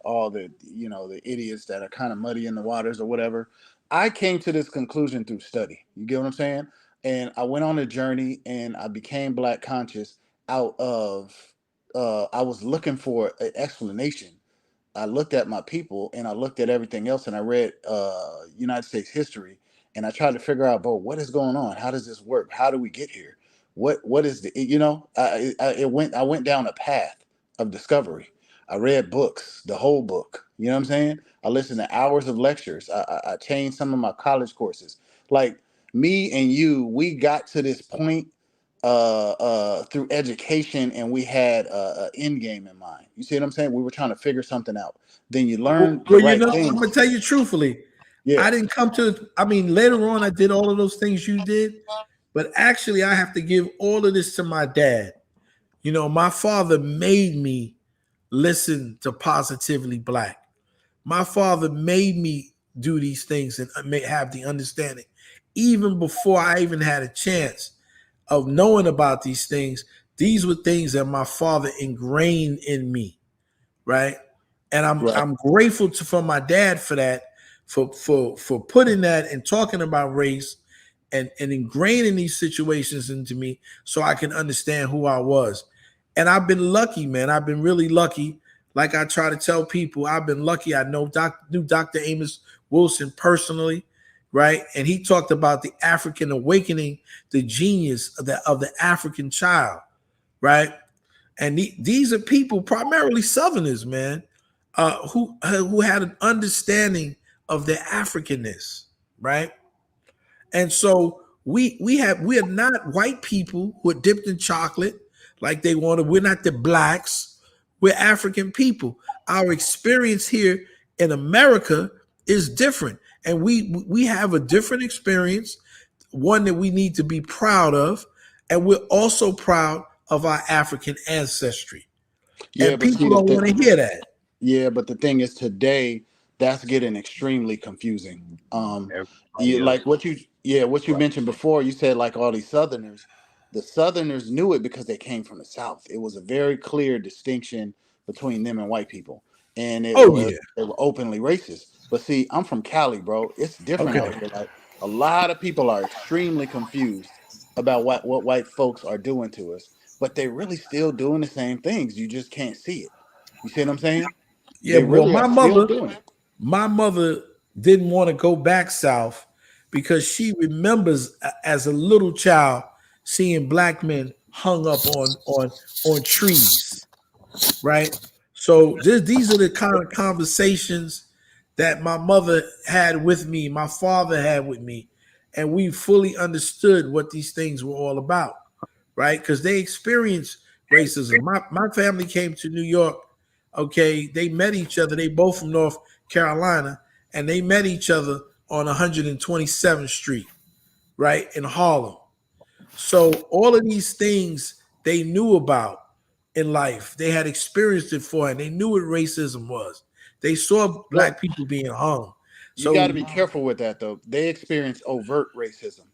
all the the idiots that are kind of muddy in the waters or whatever, I came to this conclusion through study. You get what I'm saying? And I went on a journey and I became Black conscious out of I was looking for an explanation. I looked at my people and I looked at everything else and I read United States history and I tried to figure out, bro, what is going on? How does this work? How do we get here? What is the I went down a path of discovery. I read books, the whole book. You know what I'm saying? I listened to hours of lectures. I changed some of my college courses. Like me and you, we got to this point through education, and we had a end game in mind. You see what I'm saying? We were trying to figure something out. Then you learn the Well, right I'm gonna things. tell you truthfully. Yeah. I didn't come to. I mean, later on, I did all of those things you did, but actually, I have to give all of this to my dad. My father made me listen to Positively Black. My father made me do these things and have the understanding. Even before I even had a chance of knowing about these things, these were things that my father ingrained in me, right? And Right. I'm grateful for my dad for that, for putting that and talking about race and ingraining these situations into me so I can understand who I was. And I've been lucky, man. I've been really lucky. Like I try to tell people, I've been lucky. I knew Dr. Amos Wilson personally, right? And he talked about the African awakening, the genius of the African child, right? And these are people, primarily Southerners, man, who had an understanding of their Africanness, right? And so we are not white people who are dipped in chocolate like they wanted. We're not the blacks. We're African people. Our experience here in America is different, and we have a different experience, one that we need to be proud of, and we're also proud of our African ancestry. Yeah, And but people see don't want to hear that. yeah, but the thing is today that's getting extremely confusing. You Everybody like else. what you Right. mentioned before, you said like all these Southerners. The Southerners knew it because they came from the South. It was a very clear distinction between them and white people. And Oh yeah. they were openly racist. But see, I'm from Cali, bro. It's different Okay. out here. Like a lot of people are extremely confused about what white folks are doing to us, but they're really still doing the same things. You just can't see it. You see what I'm saying? Yeah. They Well, really are still doing it. my mother didn't want to go back south because she remembers as a little child seeing black men hung up on trees, right? So these are the kind of conversations that my mother had with me, my father had with me, and we fully understood what these things were all about, right? Because they experienced racism. My family came to New York. Okay, they met each other. They both from North Carolina, and they met each other on 127th Street, right, in Harlem. So all of these things they knew about in life. They had experienced it for, and they knew what racism was. They saw Well, black people being hung. you got to So be careful with that, though. They experience overt racism.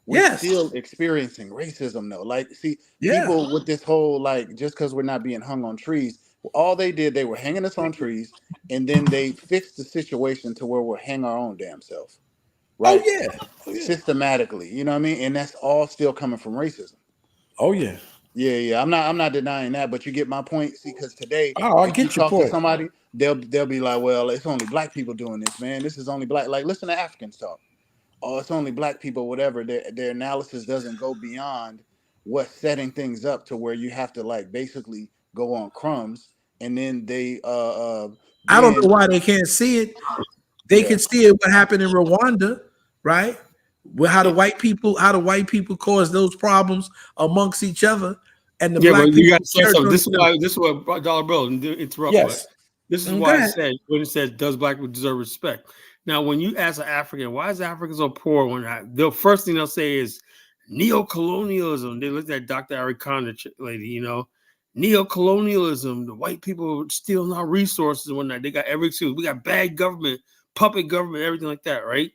We're yes, still experiencing racism, though. Like, see, yeah. people with this whole, like, just because we're not being hung on trees, all they did, they were hanging us on trees, and then they fixed the situation to where we'll hang our own damn self, Oh right? yeah. Oh yeah. Systematically, you know what I mean? And that's all still coming from racism. Oh yeah. Yeah. I'm not denying that, but you get my point. See, because today, Oh, I if you get your talk to point. somebody, they'll be like, well, it's only black people doing this, man. This is only black. Like, listen to Africans talk. Oh, it's only black people, whatever. Their analysis doesn't go beyond what's setting things up to where you have to like basically go on crumbs, and then they I don't know then why they can't see it. They yeah. can see it what happened in Rwanda, right? Well, how the white people caused those problems amongst each other, and the Yeah, but black you people got to say turned something. on each other. This is what Dollar Bill and interrupt, but Yes. this is Go why I ahead. said when it says does black people deserve respect. Now, when you ask an African, why is Africa so poor? The first thing they'll say is neo-colonialism. They looked at Dr. Arikanda lady, you know, neo-colonialism. The white people stealing our resources and whatnot. They got every excuse. We got bad government, puppet government, everything like that, right?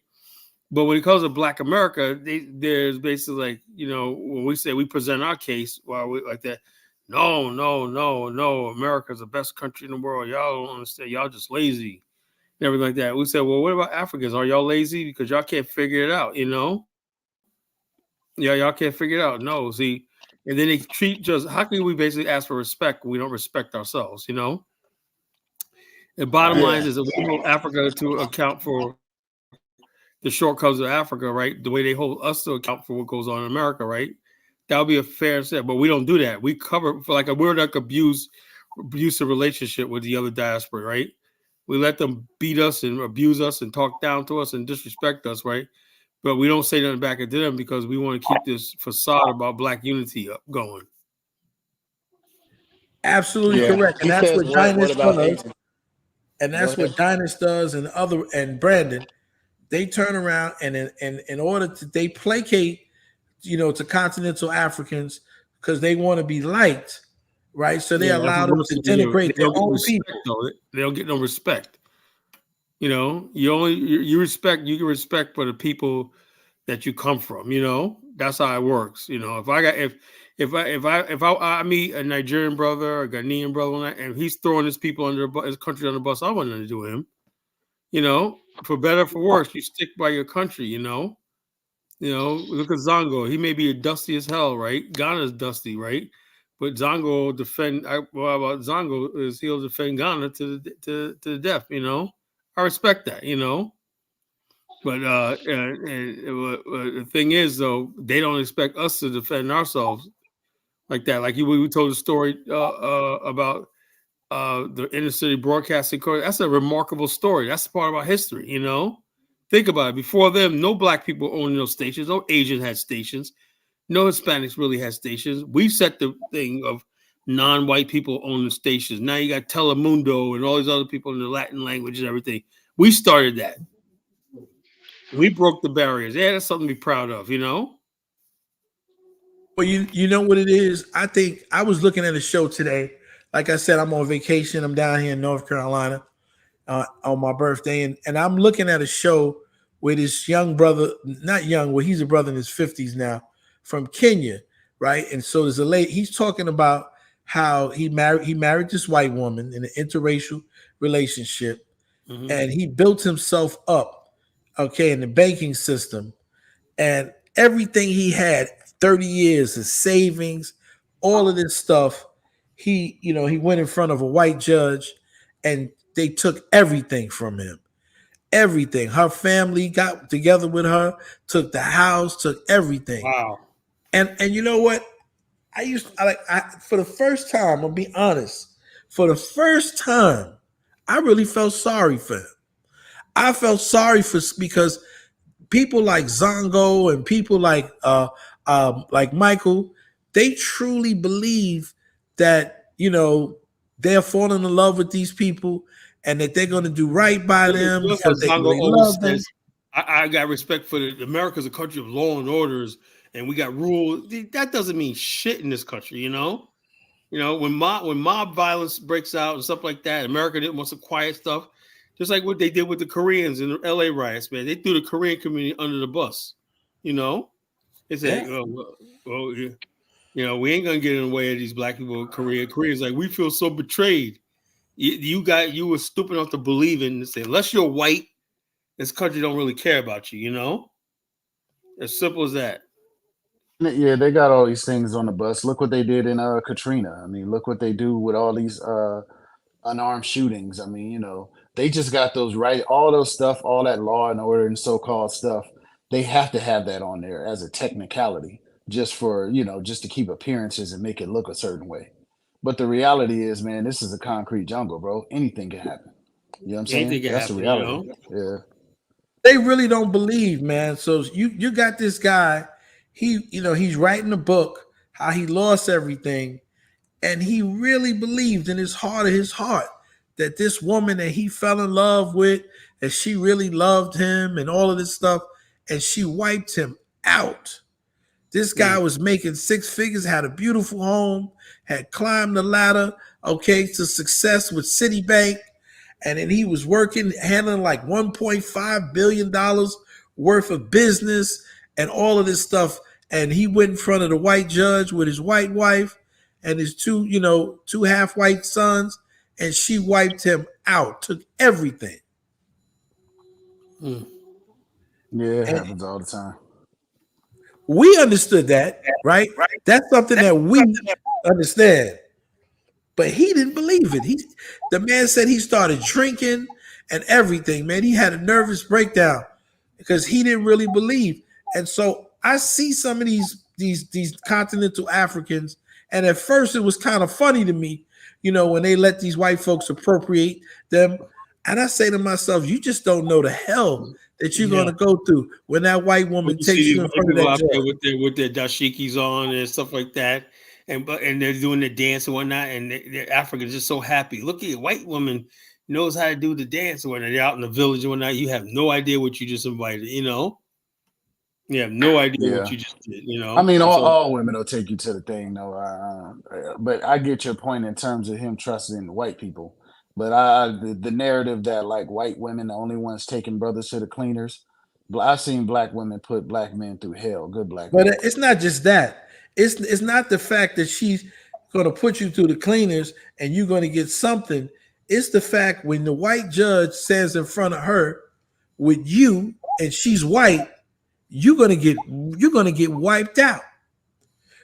But when it comes to Black America, there's basically like, you know, when we say we present our case, well, we like that. No, America's the best country in the world. Y'all don't understand. Y'all just lazy and everything like that. We said, well, what about Africans? Are y'all lazy because y'all can't figure it out? You know, yeah, y'all can't figure it out. No, see, and then they treat just how can we basically ask for respect when we don't respect ourselves? You know, the bottom line is that we hold Africa to account for the shortcomings of Africa, right? The way they hold us to account for what goes on in America, right? That would be a fair set, but we don't do that. We cover for like we're like abusive relationship with the other diaspora, right? We let them beat us and abuse us and talk down to us and disrespect us, right? But we don't say nothing back at them because we want to keep this facade about Black unity up going. Absolutely Yeah. correct, and He that's says, what what Dynas about does. Asian? And Go that's what ahead. Dynas does, and Brandon. They turn around and in order to they placate, you know, to continental Africans because they want to be liked, right? So they Yeah, that's allow them to reversing the deal. denigrate They their don't get own respect people. though. They don't get no respect. You know, you get respect for the people that you come from. You know, that's how it works. You know, if I meet a Nigerian brother or a Ghanaian brother and he's throwing his people his country on the bus, I want nothing to do with him. You know, for better or for worse, you stick by your country. You know, look at Zongo. He may be dusty as hell, right? Ghana's dusty, right? But Zongo will defend. Well, about Zongo is he'll defend Ghana to the death. You know, I respect that. You know, but the thing is, though, they don't expect us to defend ourselves like that. Like we told a story about the inner city broadcasting corps. That's a remarkable story. That's part of our history. You know, think about it. Before them, no Black people owned those stations. No Asians had stations. No Hispanics really had stations. We set the thing of non-white people own the stations. Now you got Telemundo and all these other people in the Latin language and everything. We started that. We broke the barriers. Yeah, that's something to be proud of, you know? Well, you know what it is? I think I was looking at a show today. Like I said, I'm on vacation. I'm down here in North Carolina on my birthday, and I'm looking at a show with this young brother, not young, well, he's a brother in his 50s now, from Kenya, right? And so there's a lady, he's talking about how he married this white woman in an interracial relationship, and he built himself up, okay, in the banking system, and everything he had, 30 years of savings, all of this stuff, he went in front of a white judge and they took everything from him. Everything. Her family got together with her, took the house, took everything. Wow. And you know what? for the first time, I'll be honest, for the first time, I really felt sorry for him. I felt sorry for because people like Zongo and people like Michael, they truly believe that they're falling in love with these people and that they're going to do right by them That's what because they Zongo really always love them. says. I got respect for America's a country of law and orders, and we got rules. That doesn't mean shit in this country, when mob violence breaks out and stuff like that, America didn't want some quiet stuff, just like what they did with the Koreans in the LA riots, man. They threw the Korean community under the bus. They said, Yeah. well, we ain't gonna get in the way of these black people in Korea. Korea's like, we feel so betrayed. You were stupid enough to believe in and say, unless you're white, this country don't really care about you. As simple as that. Yeah, they got all these things on the bus. Look what they did in Katrina. I mean, look what they do with all these unarmed shootings. I mean, they just got those right, all those stuff, all that law and order and so-called stuff. They have to have that on there as a technicality, just for, just to keep appearances and make it look a certain way. But the reality is, man, this is a concrete jungle, bro. Anything can happen. You know what I'm saying? Anything can That's the happen, reality. Yeah. They really don't believe, man. So you got this guy, he's writing a book how he lost everything, and he really believed in his heart of his heart that this woman that he fell in love with, that she really loved him and all of this stuff, and she wiped him out. This guy was making six figures, had a beautiful home, had climbed the ladder, to success with Citibank. And then he was working, handling like $1.5 billion worth of business and all of this stuff. And he went in front of the white judge with his white wife and his two half-white sons, and she wiped him out, took everything. Yeah, it And happens all the time. we understood that, right? That's something that we understand. But he didn't believe it. The man said he started drinking and everything, man. He had a nervous breakdown because he didn't really believe. And so I see some of these continental Africans, and at first it was kind of funny to me, when they let these white folks appropriate them. And I say to myself, you just don't know the hell that you're going to go through when that white woman takes you in front of that judge. With their dashikis on and stuff like that. And they're doing the dance and whatnot, and Africans just so happy. Look at a white woman knows how to do the dance and whatnot. They're out in the village and whatnot. You have no idea what you just invited, You have no idea what you just did, I mean, all women will take you to the thing, though. But I get your point in terms of him trusting white people. But the narrative that like white women, the only ones taking brothers to the cleaners. I've seen black women put black men through hell. Good black But men. it's not just that. It's not the fact that she's going to put you through the cleaners and you're going to get something. It's the fact when the white judge stands in front of her with you and she's white, you're going to get wiped out.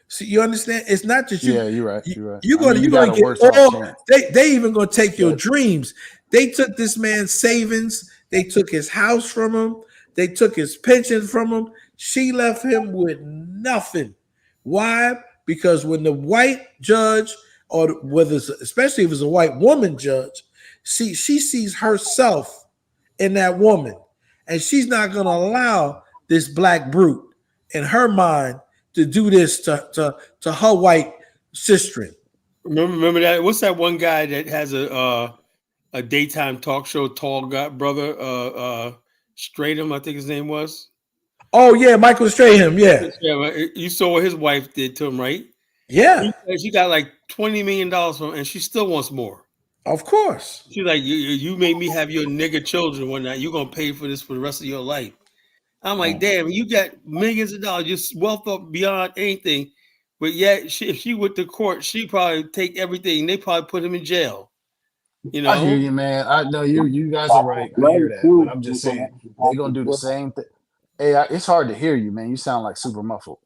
So you understand? It's not just you. Yeah, you're right. You're right. You're going to get all. They even going to take your Yeah. dreams. They took this man's savings. They took his house from him. They took his pension from him. She left him with nothing. Why? Because when the white judge, or whether especially if it's a white woman judge, she sees herself in that woman, and she's not going to allow this black brute in her mind to do this to her white sister. Remember that? What's that one guy that has a daytime talk show? Tall guy, brother, Stratham, I think his name was. Oh yeah, Michael Stratham. Yeah, you saw what his wife did to him, right? Yeah, she got like $20 million from him, and she still wants more. Of course, she's like, you made me have your nigger children one night. You're gonna pay for this for the rest of your life. I'm like, damn, you got millions of dollars, just wealth up beyond anything. But yet, if she went to court, she'd probably take everything. They probably put him in jail. I hear you, man. I know you guys are right. I hear that, but I'm just saying they're gonna do the same thing. Hey, it's hard to hear you, man. You sound like super muffled.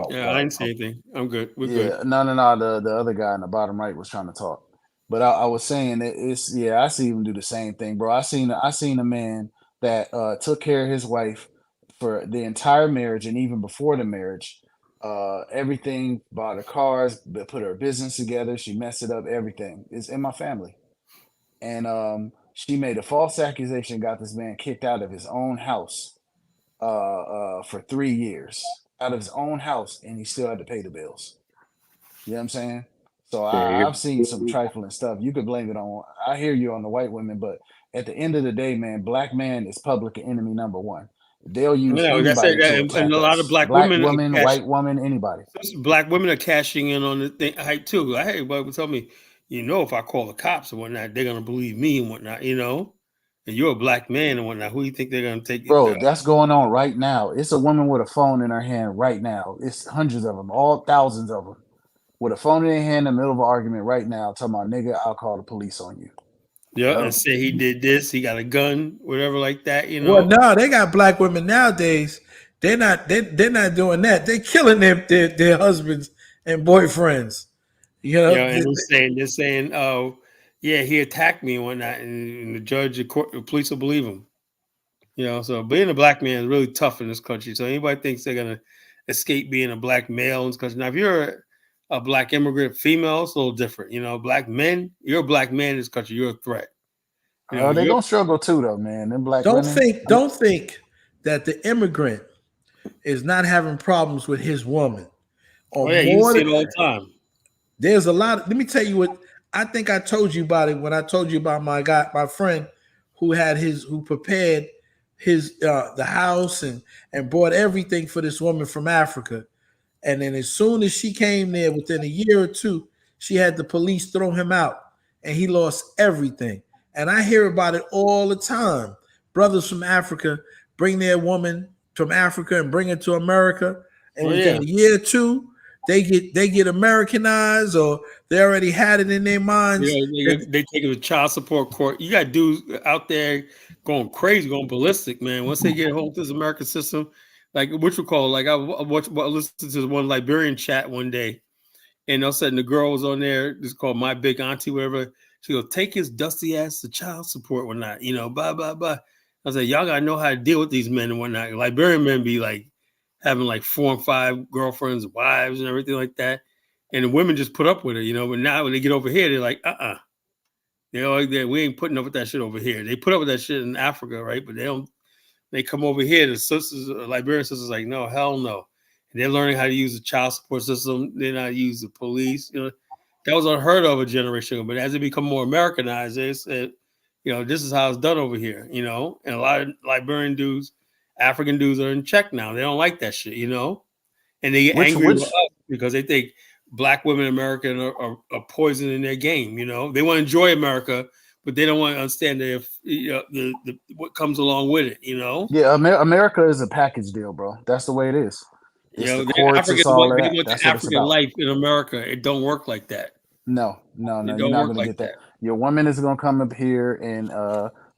Yeah, I didn't say anything. I'm good. We're good. No. The other guy in the bottom right was trying to talk, but I was saying I see him do the same thing, bro. I seen a man that took care of his wife for the entire marriage and even before the marriage. everything, bought her cars, put her business together. She messed it up. Everything is in my family, and she made a false accusation, got this man kicked out of his own house for 3 years, out of his own house, and he still had to pay the bills. You know what I'm saying? So Yeah, I've seen some trifling stuff. You could blame it on. I hear you on the white women, but at the end of the day, man, black man is public enemy number one. They'll use That's it. anybody to And attack a lot of us. black Black women are woman, white woman, anybody. black women are cashing in on the thing hype too. I had people tell me, if I call the cops and whatnot, they're gonna believe me and whatnot, and you're a black man and whatnot. Who do you think they're gonna take it? Bro, that's going on right now. It's a woman with a phone in her hand right now. It's hundreds of them, all thousands of them, with a phone in their hand in the middle of an argument right now, talking about, nigga, I'll call the police on you. Yeah, and say he did this, he got a gun, whatever like that, Well, no, they got black women nowadays. They're not doing that. They're killing their husbands and boyfriends. And they're saying, oh, yeah, he attacked me and whatnot, and the judge, the police will believe him. So being a black man is really tough in this country. So anybody thinks they're gonna escape being a black male in this country. Now, if you're a black immigrant female, it's a little different. Black men, you're a black man in this country, you're a threat. They're gonna struggle too, though, man. Them black don't women. Don't think that the immigrant is not having problems with his woman. You see it all the time. There's a lot. Let me tell you what I think I told you about it when I told you about my friend who prepared his the house and bought everything for this woman from Africa. And then as soon as she came there, within a year or two, she had the police throw him out and he lost everything. And I hear about it all the time. Brothers from Africa bring their woman from Africa and bring her to America. And within a year or two, they get Americanized, or they already had it in their minds. They take it to child support court. You got dudes out there going crazy, going ballistic, man. Once they get home to this American system, like which we call, like I listened to one Liberian chat one day, and all of a sudden the girl was on there. It's called My Big Auntie, whatever. She goes, take his dusty ass to child support, whatnot. Blah blah blah. I was like, y'all gotta know how to deal with these men and whatnot. Liberian men be like having like 4 and 5 girlfriends, wives, and everything like that. And the women just put up with it, But now when they get over here, they're like, we ain't putting up with that shit over here. They put up with that shit in Africa, right? But they come over here. The sisters, Liberian sisters, like, no, hell no. And they're learning how to use the child support system. They're not use the police. That was unheard of a generation ago. But as they become more Americanized, they said, this is how it's done over here, And a lot of Liberian dudes, African dudes are in check now. They don't like that shit, And they get angry with us because they think black women in America are poisoning their game, They want to enjoy America, but they don't want to understand what comes along with it, Yeah, America is a package deal, bro. That's the way it is. It's the courts, it's all of that. That's what it's African about. life in America, it don't work like that. No, you're not going to get that. Your woman is going to come up here, and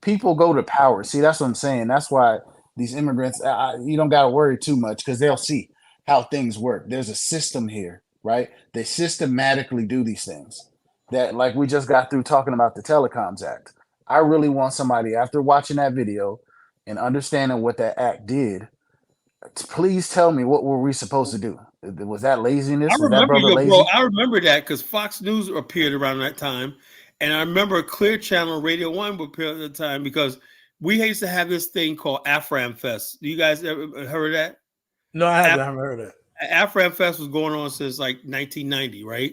people go to power. See, that's what I'm saying. That's why these immigrants, you don't got to worry too much, because they'll see how things work. There's a system here, right? They systematically do these things. That, like we just got through talking about the Telecoms Act. I really want somebody, after watching that video and understanding what that act did, please tell me, what were we supposed to do? Was that laziness? Was that brother lazy? Bro, I remember that because Fox News appeared around that time. And I remember Clear Channel Radio 1 appeared at the time, because we used to have this thing called Afram Fest. You guys ever heard of that? No, I haven't heard of that. Afram Fest was going on since like 1990, right?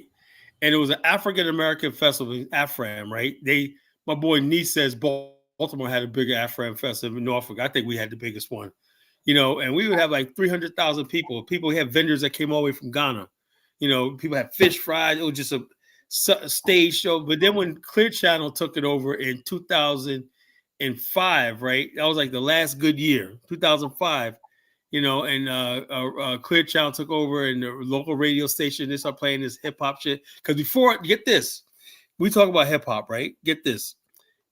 And it was an African American festival in Afram, right? My boy niece says Baltimore had a bigger Afram festival in Norfolk. I think we had the biggest one, and we would have like 300,000 people. People had vendors that came all the way from Ghana. People had fish fries. It was just a stage show. But then when Clear Channel took it over in 2005, right? That was like the last good year, 2005. And Clear Channel took over, and the local radio station, they start playing this hip hop shit. Because before, get this, we talk about hip hop, right? Get this.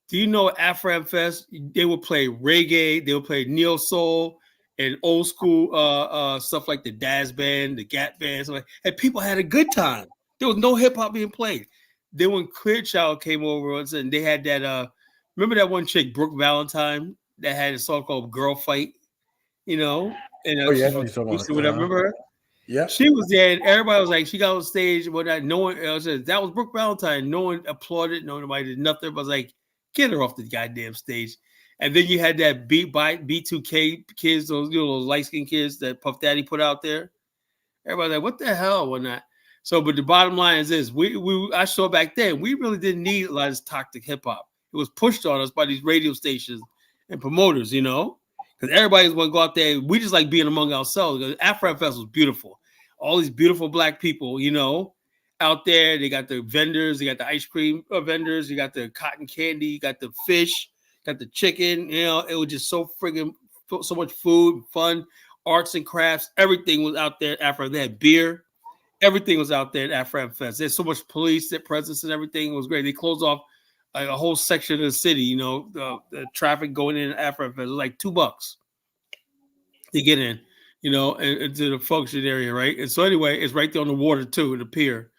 Do you know Afram Fest? They would play reggae, they would play neo soul and old school stuff like the Daz Band, the Gap Band, stuff like, and people had a good time. There was no hip hop being played. Then when Clear Channel came over, and they had that, remember that one chick, Brooke Valentine, that had a song called Girl Fight, And I remember her? Yeah. She was there, and everybody was like, she got on stage, whatnot. No one else said that was Brooke Valentine. No one applauded. Nobody did nothing. Everybody was like, get her off the goddamn stage. And then you had that B2K kids, those light skinned kids that Puff Daddy put out there. Everybody's like, what the hell, whatnot. So, but the bottom line is this: I saw back then we really didn't need a lot of this toxic hip hop. It was pushed on us by these radio stations and promoters, because everybody's going to go out there. We just like being among ourselves. Because Afro Fest was beautiful. All these beautiful black people, out there. They got the vendors. They got the ice cream vendors. You got the cotton candy. You got the fish. Got the chicken. It was just so much food, fun, arts and crafts. Everything was out there. Afro, they had beer. Everything was out there at Afro Fest. There's so much police presence and everything. It was great. They closed off like a whole section of the city. The traffic going in Afro Fest was like $2 to get in. Into the function area, right? And so anyway, it's right there on the water too, the pier,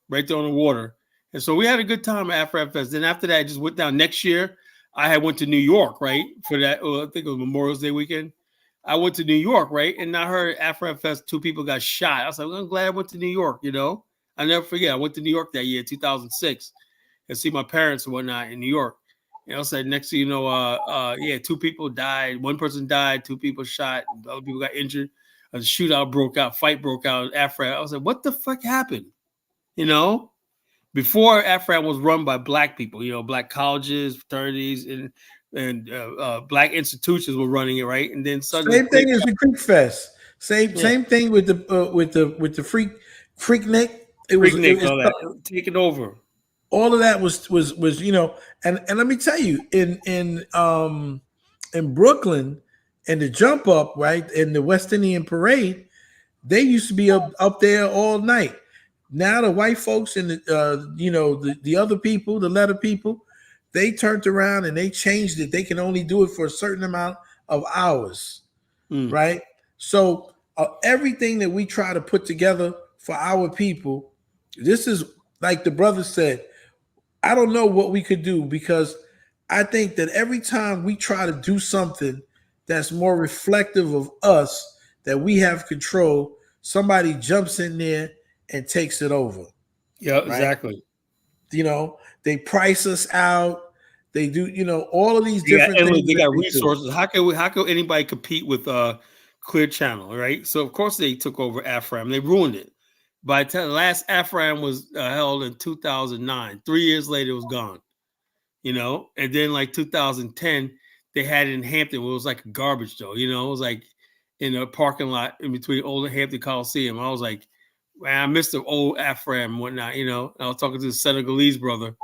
right there on the water. And so we had a good time at Afro Fest. Then after that, I just went down. Next year, I went to New York, right? For that, I think it was Memorial Day weekend. I went to New York, right? And I heard Afro Fest, 2 people got shot. I was like, well, I'm glad I went to New York, I never forget. I went to New York that year, 2006, and see my parents and whatnot in New York. I said, next thing you know, 2 people died. 1 person died, 2 people shot, other people got injured. A shootout broke out, fight broke out in Afro. I was like, what the fuck happened? Before Afro was run by black people, black colleges, fraternities, and black institutions were running it, right? And then suddenly, same thing as the Creek Fest. Same thing with the Freaknik. It was taking over. All of that was and let me tell you, in Brooklyn and the Jump Up, right, in the West Indian Parade, they used to be up there all night. Now the white folks and the other people, the letter people, they turned around and they changed it. They can only do it for a certain amount of hours, right? So everything that we try to put together for our people, this is like the brother said, I don't know what we could do, because I think that every time we try to do something that's more reflective of us, that we have control, somebody jumps in there and takes it over. Yeah, right? Exactly. They price us out. They do, all of these different things. They got resources. How can anybody compete with Clear Channel, right? So of course they took over AFRAM. They ruined it. By the time the last AFRAM was held in 2009, 3 years later it was gone. And then like 2010 they had it in Hampton. It was like a garbage though. It was like in a parking lot in between Old Hampton Coliseum. I was like, man, I missed the old AFRAM and whatnot. I was talking to the Senegalese brother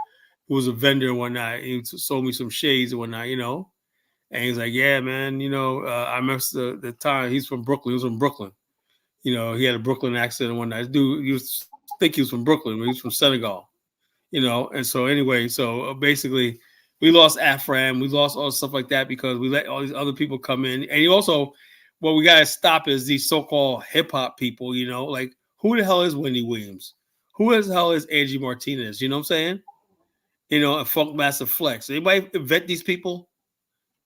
who was a vendor and whatnot. He sold me some shades and whatnot. And he's like, yeah, man, I missed the time. He's from Brooklyn. He was from Brooklyn. He had a Brooklyn accent and whatnot. This dude, you think he was from Brooklyn, but he was from Senegal. And so anyway, basically we lost AFRAM, we lost all stuff like that because we let all these other people come in. And also, what we gotta stop is these so-called hip-hop people, like who the hell is Wendy Williams? Who the hell is Angie Martinez? You know what I'm saying? And Funk Master Flex. Anybody vet these people?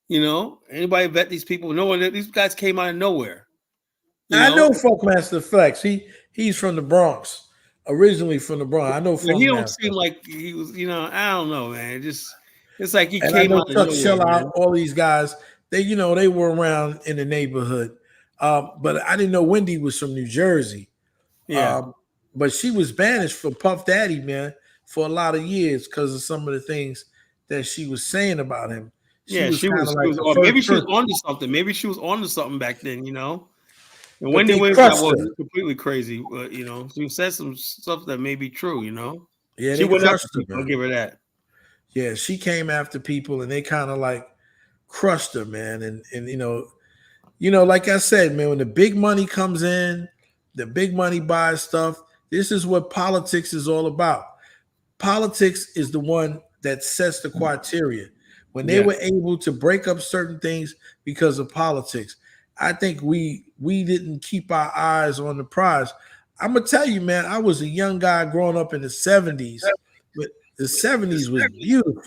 Anybody vet these people? No one. These guys came out of nowhere. I know Funk Master Flex. He's from the Bronx. Originally from the Bronx. I know Funk He don't Master. seem like he was, I don't know, man. It's like he and came I know out Chuck of Shell nowhere, out, man. all these guys, they were around in the neighborhood. But I didn't know Wendy was from New Jersey. Yeah. But she was banished from Puff Daddy, man, for a lot of years because of some of the things that she was saying about him. Maybe she was onto something. Maybe she was onto something back then, And Wendy Williams was completely crazy, but she said some stuff that may be true, Yeah, she went after people. I'll give her that. Yeah, she came after people and they kind of like crushed her, man. And like I said, man, when the big money comes in, the big money buys stuff. This is what politics is all about. Politics is the one that sets the criteria. When they were able to break up certain things because of politics, I think we didn't keep our eyes on the prize. I'm gonna tell you, man, I was a young guy growing up in the 70s, but the 70s was beautiful.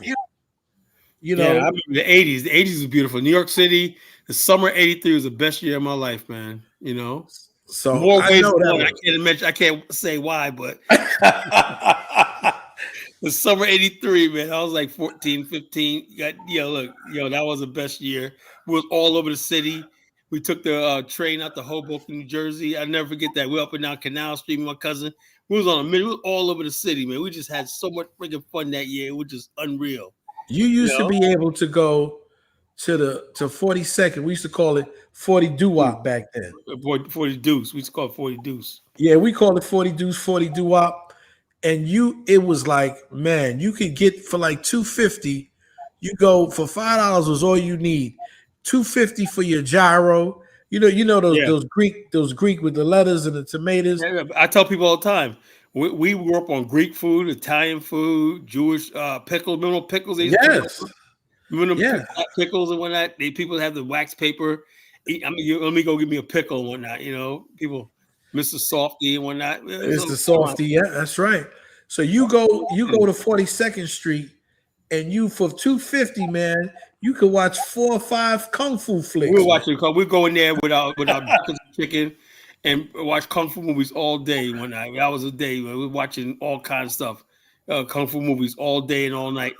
Yeah, I remember the 80s. The 80s was beautiful. New York City, the summer '83 was the best year of my life, man. So More I ways know than that one. was. I can't say why, but the summer 83, man. I was like 14, 15. Look, that was the best year. We was all over the city. We took the train out to Hoboken, New Jersey. I never forget that. We up and down Canal Street with my cousin. We was on a minute. We was all over the city, man. We just had so much freaking fun that year. It was just unreal. You used to be able to go to 42nd. We used to call it 40 doo-wop back then. 40 Deuce. We used to call it 40 Deuce. Yeah, we called it 40 deuce, 40 doo-wop. And it was like, man, you could get for like $2.50. You go for $5 was all you need. $2.50 for your gyro. You know those Greek with the lettuce and the tomatoes. Yeah, I tell people all the time. We grew up on Greek food, Italian food, Jewish pickles. Remember pickles? Yes. Remember pickles and whatnot? People have the wax paper. Let me go give me a pickle and whatnot. People, Mr. Softy and whatnot. It's the Softy. Yeah, that's right. So you go to 42nd Street, and you for $2.50, man, you could watch 4 or 5 kung fu flicks. We're going there with our chicken and watch kung fu movies all day. One night, that was a day we were watching all kinds of stuff, kung fu movies all day and all night.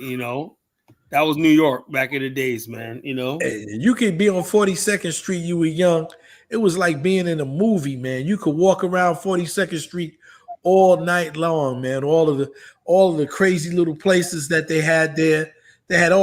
That was New York back in the days, man. You could be on 42nd Street. You were young. It was like being in a movie, man. You could walk around 42nd Street all night long, man. All of the crazy little places that they had there. They had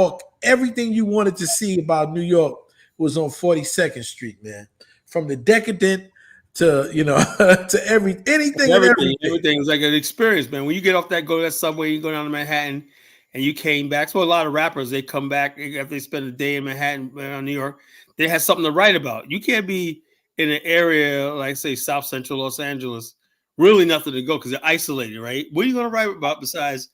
everything you wanted to see about New York was on 42nd Street, man. From the decadent to to anything. Everything was like an experience, man. When you get off go to that subway, you go down to Manhattan, and you came back. So a lot of rappers, they come back after they spend a day in Manhattan, New York. They have something to write about. You can't be in an area like, say, South Central Los Angeles, really nothing to go because they're isolated, right? What are you going to write about besides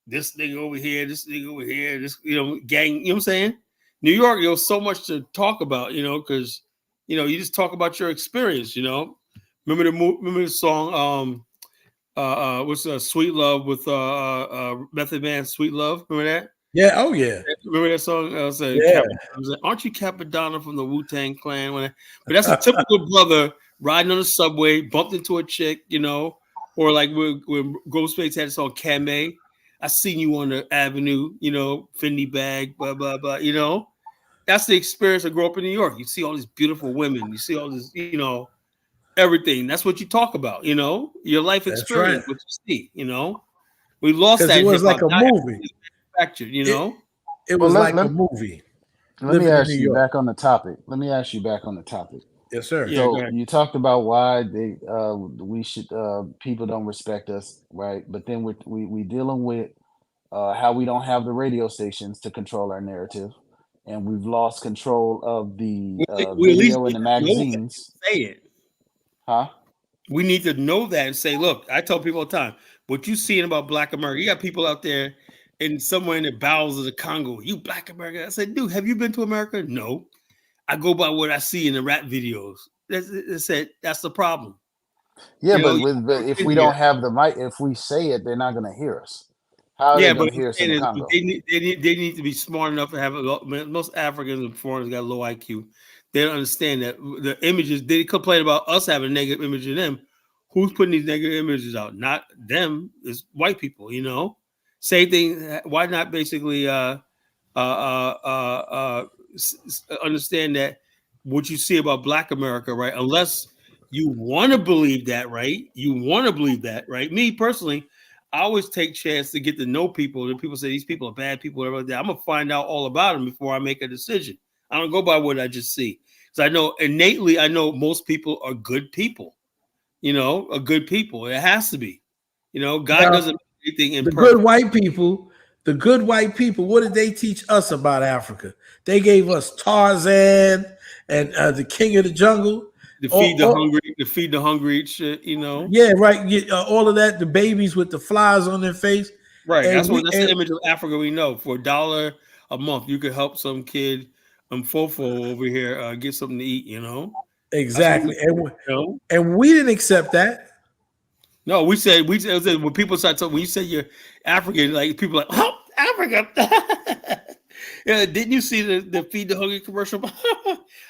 this thing over here, this gang? You know what I'm saying? New York, so much to talk about, because you just talk about your experience. Remember the song what's Sweet Love with Method Man, Sweet Love? Remember that? Yeah. Oh yeah. Remember that song? I was like, aren't you Capadonna from the Wu-Tang Clan? But that's a typical brother riding on the subway, bumped into a chick, or like when Ghostface had a song Kame. I seen you on the avenue, Fendi bag, blah blah blah. That's the experience of growing up in New York. You see all these beautiful women. You see all this, everything. That's what you talk about. Your life experience, what you see. We lost that. It was like a movie. Fractured, It was like a movie. Let me ask you back on the topic. Yes, sir. So you talked about why we should people don't respect us, right? But then we dealing with how we don't have the radio stations to control our narrative, and we've lost control of the video and the magazines. Say it, huh? We need to know that and say, look, I tell people all the time, what you seeing about Black America, you got people out there somewhere in the bowels of the Congo, you Black America. I said, dude, have you been to America? No. I go by what I see in the rap videos. That's the problem. Yeah, but if we don't have the mic, if we say it, they're not going to hear us. How are they going to hear us in the Congo? They need to be smart enough to have most Africans and foreigners got low IQ. They don't understand that the images, they complain about us having a negative image of them. Who's putting these negative images out? Not them. It's white people, Same thing. Why not basically understand that what you see about Black America, right? Unless you want to believe that, right? Me personally, I always take chance to get to know people. And people say these people are bad people, whatever like that. I'm gonna find out all about them before I make a decision. I don't go by what I just see. Because I know innately, most people are good people. Are good people. It has to be. God doesn't make anything imperfect. The good white people, what did they teach us about Africa? They gave us Tarzan and the King of the Jungle. To feed the hungry shit, Yeah, right. All of that, the babies with the flies on their face. Right. That's the image of Africa we know. For $1 a month, you could help some kid Fofo over here get something to eat, Exactly. And we didn't accept that. No, we said when people start talking, when you say you're African, like people are like, oh, Africa. Yeah, didn't you see the Feed the Hungry commercial?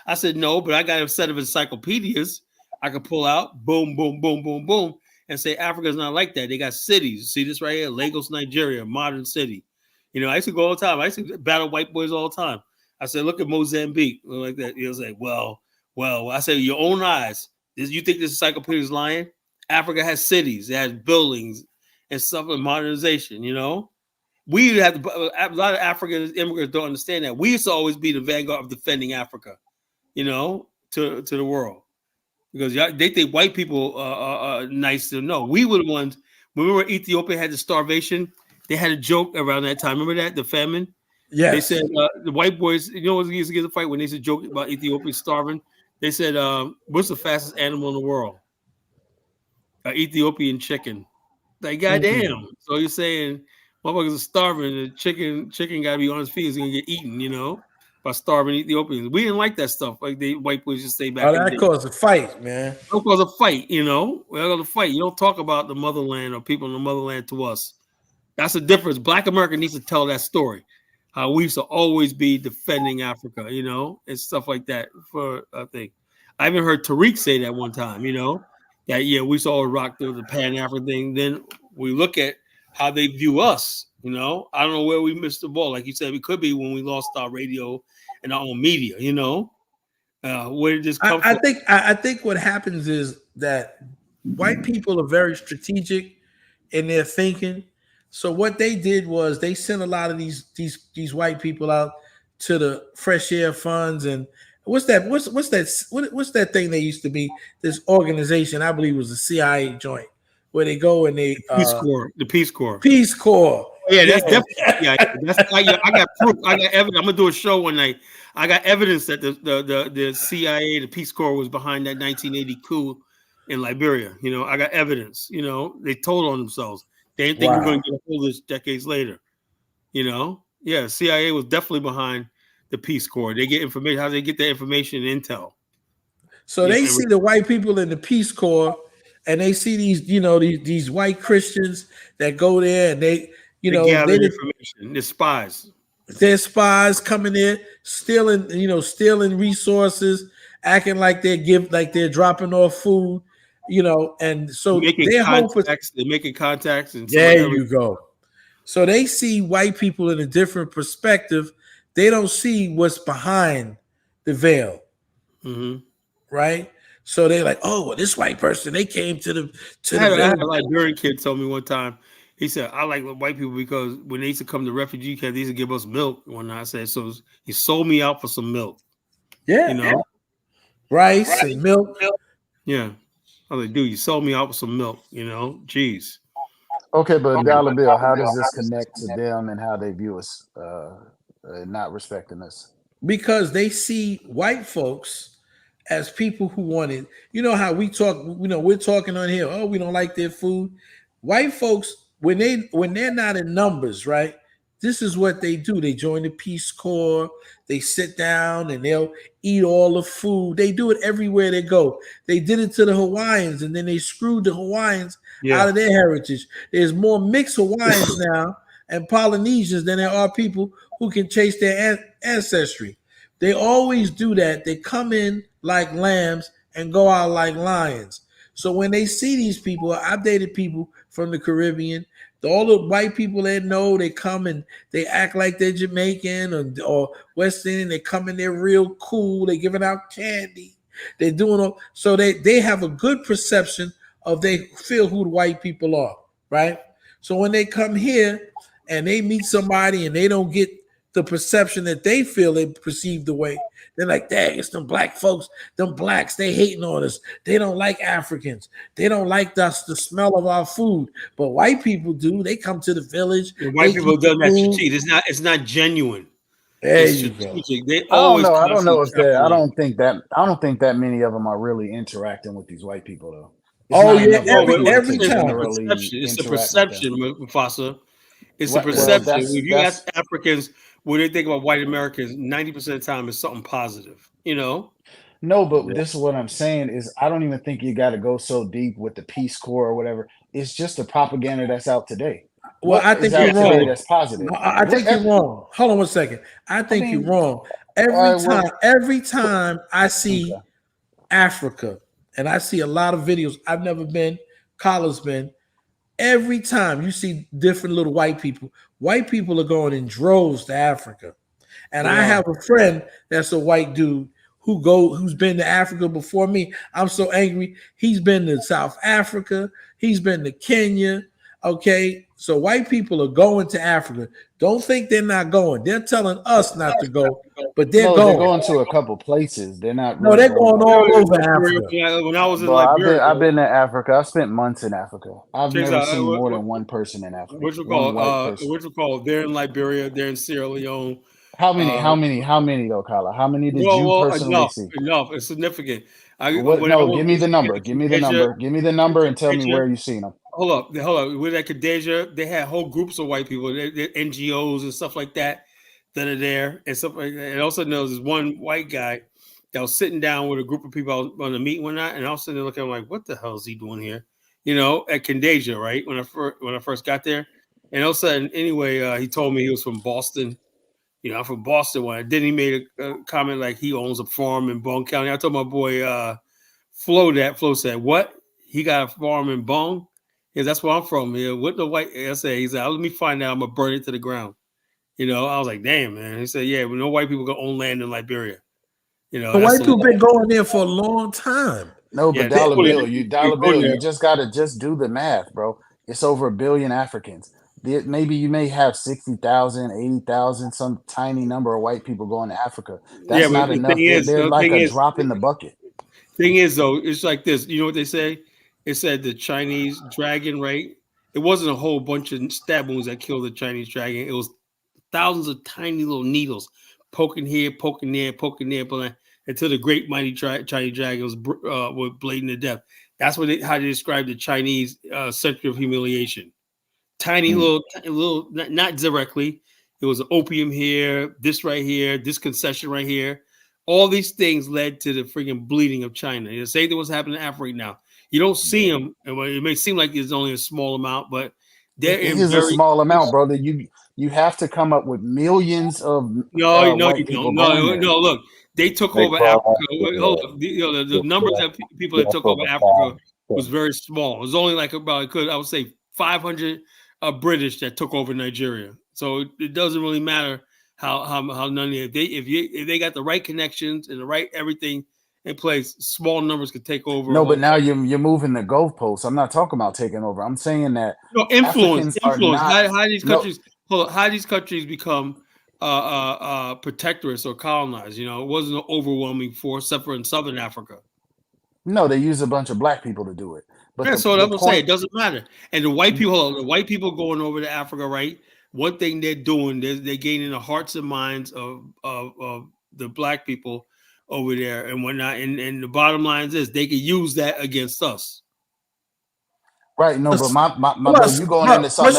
I said no, but I got a set of encyclopedias. I could pull out, boom, boom, boom, boom, boom, and say Africa's not like that. They got cities. See this right here, Lagos, Nigeria, modern city. You know, I used to go all the time. I used to battle white boys all the time. I said, look at Mozambique, like that. He was like, well. I said, your own eyes. You think this encyclopedia is lying? Africa has cities, it has buildings and stuff and modernization. You know, we have to, a lot of African immigrants don't understand that. We used to always be the vanguard of defending Africa, you know, to the world, because they think white people are nice to know. We were the ones. Remember, Ethiopia had the starvation. They had a joke around that time. Remember that, the famine. Yes. They said the white boys. You know, what used to get a fight when they used to joke about Ethiopia starving. They said, "What's the fastest animal in the world?" Ethiopian chicken. Like, goddamn. So you're saying motherfuckers are starving, the chicken gotta be on his feet, it's gonna get eaten, you know, by starving Ethiopians. We didn't like that stuff. Like, they white boys just stay back. Oh, that caused a fight, man. That caused a fight, you know. We got a fight. You don't talk about the motherland or people in the motherland to us. That's the difference. Black America needs to tell that story. How we used to always be defending Africa, you know, and stuff like that. For I think I even heard Tariq say that one time, you know, that we used to always rock the pan-African thing. Then we look at how they view us, you know. I don't know where we missed the ball. Like you said, it could be when we lost our radio and our own media, you know. Where did this come from? I think what happens is that white people are very strategic in their thinking. So what they did was they sent a lot of these white people out to the fresh air funds and what's that thing they used to be, this organization, I believe it was the CIA joint, where they go and they Peace Corps, the Peace Corps. Peace Corps. Yeah, that's definitely That's I got proof. I got evidence. I'm gonna do a show one night. I got evidence that the CIA, the Peace Corps, was behind that 1980 coup in Liberia. You know, I got evidence. You know, they told on themselves. They didn't think we were going to get a hold of this decades later. You know, yeah, CIA was definitely behind the Peace Corps. They get information. How do they get that information and intel? So they see the white people in the Peace Corps, and they see these white Christians that go there, and they gather information. They're spies. They're spies coming in, stealing resources, acting like they're dropping off food, and so they're making contacts, and there you go. So they see white people in a different perspective. They don't see what's behind the veil, right? So they're like, "Oh, well, this white person, they came to the." I had a Liberian kid told me one time. He said, "I like white people because when they used to come to refugee camp, they used to give us milk." One night I said, "So he sold me out for some milk." Yeah, rice and milk. Yeah, I was like, "Dude, you sold me out for some milk." Jeez. Okay, but Dollar Bill, how does this connect to them and how they view us, not respecting us? Because they see white folks as people who wanted. You know how we talk. We're talking on here. Oh, we don't like their food. White folks, when they're not in numbers, right? This is what they do. They join the Peace Corps. They sit down and they'll eat all the food. They do it everywhere they go. They did it to the Hawaiians, and then they screwed the Hawaiians out of their heritage. There's more mixed Hawaiians now and Polynesians than there are people who can chase their ancestry. They always do that. They come in like lambs and go out like lions. So when they see these people, outdated people from the Caribbean, all the white people they know, they come and they act like they're Jamaican or West Indian. They come in, they're real cool. They're giving out candy. They're doing all, so they have a good perception of they feel who the white people are, right? So when they come here and they meet somebody and they don't get the perception that they feel they perceive the way, they're like, dang, it's them black folks, them blacks, they hating on us. They don't like Africans. They don't like us, the smell of our food. But white people do. They come to the village. White people done that strategic. It's not genuine. There you go. They always I don't know if that. I don't think that many of them are really interacting with these white people though. Every time. It's a perception, Mufasa. It's a perception. If you ask Africans what they think about white Americans, 90% of the time is something positive, No, but this is what I'm saying is I don't even think you got to go so deep with the Peace Corps or whatever. It's just the propaganda that's out today. Well, I think you're wrong. That's positive. I think you're wrong. Hold on one second. I think you're wrong. Every time I see Africa and I see a lot of videos. I've never been, Kyla's been. Every time you see different little white people are going in droves to Africa. And I have a friend that's a white dude who's been to Africa before me. I'm so angry. He's been to South Africa. He's been to Kenya. Okay, so white people are going to Africa. Don't think they're not going. They're telling us not to go, but they're No, going. they're going to a couple places. They're not. No, Really they're going all over Africa. When I was in Bro, Liberia, I've been to Africa. I spent months in Africa. I've Check never out, seen more than one person in Africa. Which we One white person. they're in Liberia, they're in Sierra Leone. How many though, Kyla? How many did you personally see? Enough. It's significant. Give me the number. Give me the number. Give me the number and tell me where you've seen them. Hold up. With that Kadeja, they had whole groups of white people, they're NGOs and stuff like that are there and stuff like that. And also there was this one white guy that was sitting down with a group of people on the meet one night, and all of a sudden they're looking like, what the hell is he doing here? You know, at Kandasia, right? When I first got there. And all of a sudden, anyway, he told me he was from Boston. You know, I'm from Boston. Then he made a comment like he owns a farm in Bone County. I told my boy Flo said, what? He got a farm in Bone? Yeah, that's where I'm from. Yeah, what the white? I said, he said, let me find out. I'm gonna burn it to the ground. You know, I was like, damn, man. He said, yeah, but no white people gonna own land in Liberia. You know, the white people been going there for a long time. No, but Dollar Bill, you just gotta do the math, bro. It's over 1 billion Africans. Maybe you may have 60,000, 80,000, some tiny number of white people going to Africa. That's not enough. They're like a drop in the bucket. Thing is, though, it's like this. You know what they say? It said the Chinese dragon, right? It wasn't a whole bunch of stab wounds that killed the Chinese dragon. It was thousands of tiny little needles poking here, poking there, until the great mighty Chinese dragon was bleeding to death. That's how they describe the Chinese center of humiliation. Tiny little, not directly. It was opium here, this right here, this concession right here. All these things led to the freaking bleeding of China. The same thing was happening in Africa now. You don't see them, and it may seem like it's only a small amount, but it is a small amount, brother. You have to come up with millions of white people. No. Look, they took over Africa. The numbers of people that took over Africa was very small. It was only like about, I would say 500 British that took over Nigeria. So it doesn't really matter how none of if they got the right connections and the right everything in place, small numbers could take over. No, but now you're moving the goalposts. I'm not talking about taking over. I'm saying that influence. How these countries become protectorates or colonized? You know, it wasn't an overwhelming force, except for in Southern Africa. No, they use a bunch of black people to do it. But so that's what I'm saying. It doesn't matter. And the white people going over to Africa, right? One thing they're doing, they're gaining the hearts and minds of the black people over there and whatnot. And the bottom line is they can use that against us. Right. No, but my you going into something.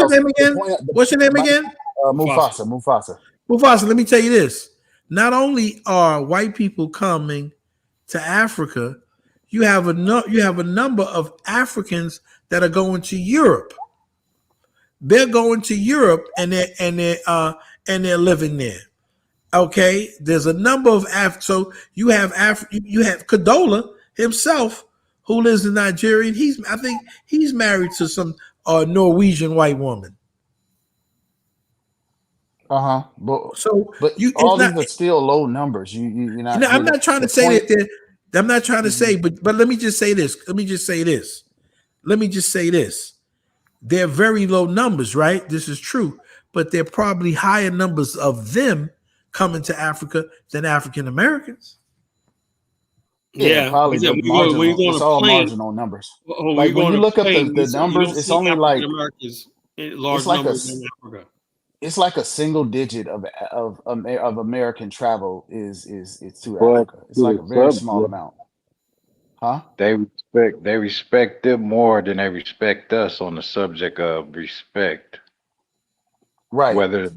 What's your name again? Mufasa. Mufasa, let me tell you this. Not only are white people coming to Africa, you have a number of Africans that are going to Europe. They're going to Europe and they're living there. Okay, there's a number of so you have Kadola himself who lives in Nigeria. And I think he's married to some Norwegian white woman. But all these are still low numbers. You're not. I'm not trying to say that. I'm not trying to say, but let me just say this. They're very low numbers, right? This is true, but they're probably higher numbers of them coming to Africa than African Americans. Yeah, probably. It's all marginal numbers. Like when you look up the numbers, it's only like large numbers in Africa. It's like a single digit of American travel is to Africa. It's like a very small amount. Huh? They respect them more than they respect us on the subject of respect. Right. Whether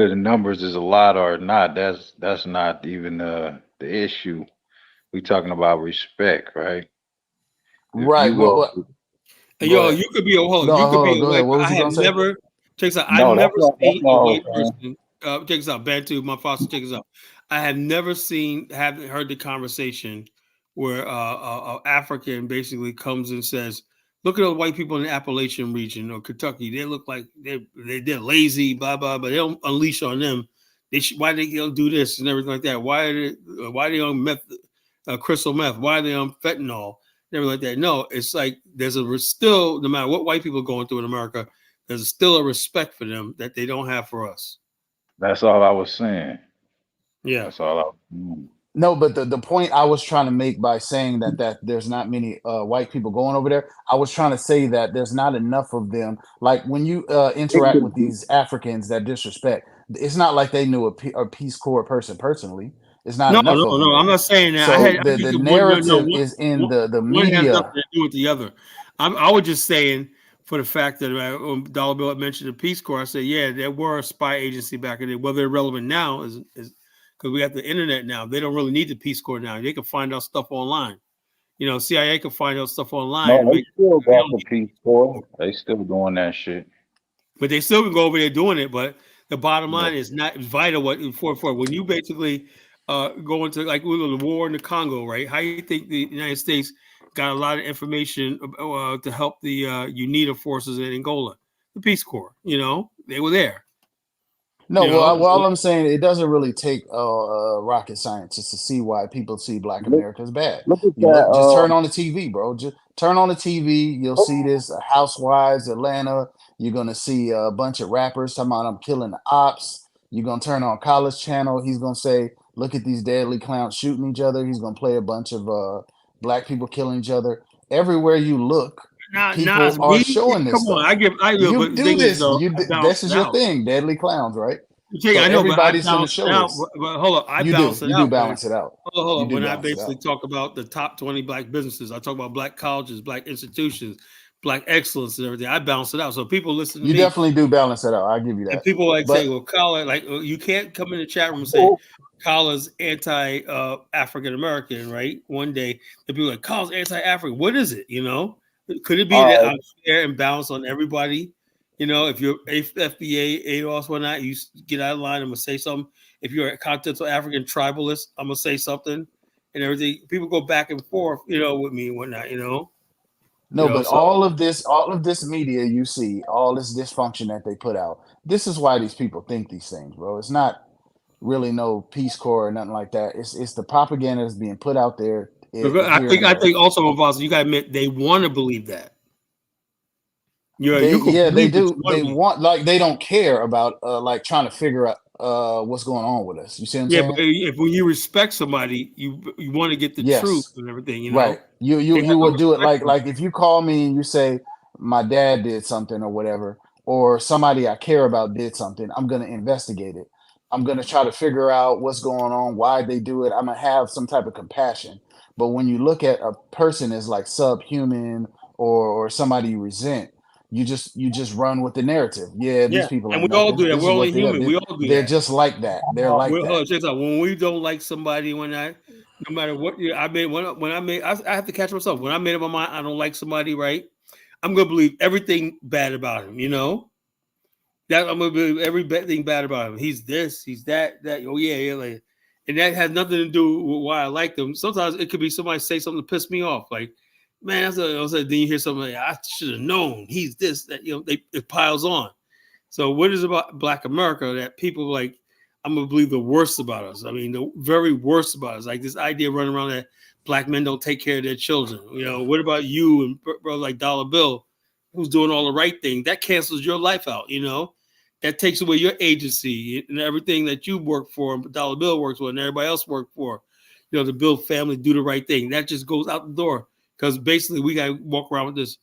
the numbers is a lot or not, that's not even the issue. We talking about respect, right? Right. You could be a hold. You could be a white. I have never. I've never seen a white person. Check this out, Bantu. My foster. Check this out. I have never haven't heard the conversation where African basically comes and says, "Look at the white people in the Appalachian region or Kentucky. They look like they're lazy, blah blah, but they don't unleash on them. Why they don't do this and everything like that? Why are they on meth, crystal meth? Why are they on fentanyl? Everything like that. No, it's like there's still, no matter what white people are going through in America, there's still a respect for them that they don't have for us. That's all I was saying. Yeah, That's all I. No, but the point I was trying to make by saying that there's not many white people going over there, I was trying to say that there's not enough of them. Like when you interact with these Africans that disrespect, it's not like they knew a Peace Corps person personally. It's not no, enough of them I'm there. not saying that. So I the think narrative is in the one has nothing media. to do with the other. I was just saying for the fact that Dollar Bill had mentioned the Peace Corps. I said, yeah, there were a spy agency back in there. Whether they're relevant now is because we have the internet now. They don't really need the Peace Corps now. They can find out stuff online. You know, CIA can find out stuff online. No, they still got the Peace Corps. They still doing that shit. But they still can go over there doing it. But the bottom line is not vital. When you basically go into like the war in the Congo, right? How you think the United States got a lot of information to help the UNITA forces in Angola, the Peace Corps? You know, they were there. No, You well, know? well, all I'm saying, it doesn't really take rocket scientists to see why people see Black America as bad. Look at You that. just turn on the TV, bro. Just turn on the TV. You'll see this Housewives, Atlanta. You're gonna see a bunch of rappers talking about I'm killing the ops. You're gonna turn on College Channel. He's gonna say, "Look at these deadly clowns shooting each other." He's gonna play a bunch of Black people killing each other. Everywhere you look, people are showing this come on, stuff. You but the do thing is, this. though, This is your thing, deadly clowns, right? So I know, but I everybody's going to balance it show out. this. But hold up, I You balance do. it You out. do balance it out. Hold You up. do When I balance it basically out. talk about the top 20 Black businesses, I talk about Black colleges, Black institutions, Black excellence, and everything. I balance it out. So people listen to You me, definitely do balance it out. I give you and that. people like But say, "Well, Kyle, like you can't come in the chat room and say Kyle's anti African American." Right? One day, the people are like Kyle's anti African. What is it? You know, could it be that I'm fair and balanced on everybody? You know, if you're FBA, ADOS, whatnot, you get out of line. I'm gonna say something. If you're a continental African tribalist, I'm gonna say something, and everything. People go back and forth, you know, with me and whatnot. You know. no, but all of this media you see, all this dysfunction that they put out, this is why these people think these things, bro. It's not really no Peace Corps or nothing like that. It's the propaganda that's being put out there here and there. I think also, you gotta admit they want to believe that. They believe do. They want, like, they don't care about like trying to figure out what's going on with us. You see what I'm saying? But if when you respect somebody, you want to get the truth and everything, you know. Right. You would do it like if you call me and you say my dad did something or whatever, or somebody I care about did something, I'm gonna investigate it. I'm gonna try to figure out what's going on, why they do it. I'm gonna have some type of compassion. But when you look at a person as like subhuman or somebody you resent, you just run with the narrative. Yeah, these people and ain't we all nothing. do that. This We're is only what they are. human. We all do They're that. just like that. They're like that. Check this out. When we don't like somebody, no matter what, I have to catch myself. When I made up my mind, I don't like somebody, right? I'm gonna believe everything bad about him. You know, that I'm gonna believe everything bad about him. He's this, he's that. Oh yeah, like, and that has nothing to do with why I like them. Sometimes it could be somebody say something to piss me off, like, man, that's then you hear something like, I should have known he's this, that, you know, it piles on. So what is about Black America that people like, I'm gonna believe the worst about us? I mean, the very worst about us, like this idea running around that Black men don't take care of their children. You know, what about you and brother like Dollar Bill, who's doing all the right thing? That cancels your life out, you know. That takes away your agency and everything that you work for, and Dollar Bill works for, and everybody else work for. You know, to build family, do the right thing. That just goes out the door because basically we got to walk around with this.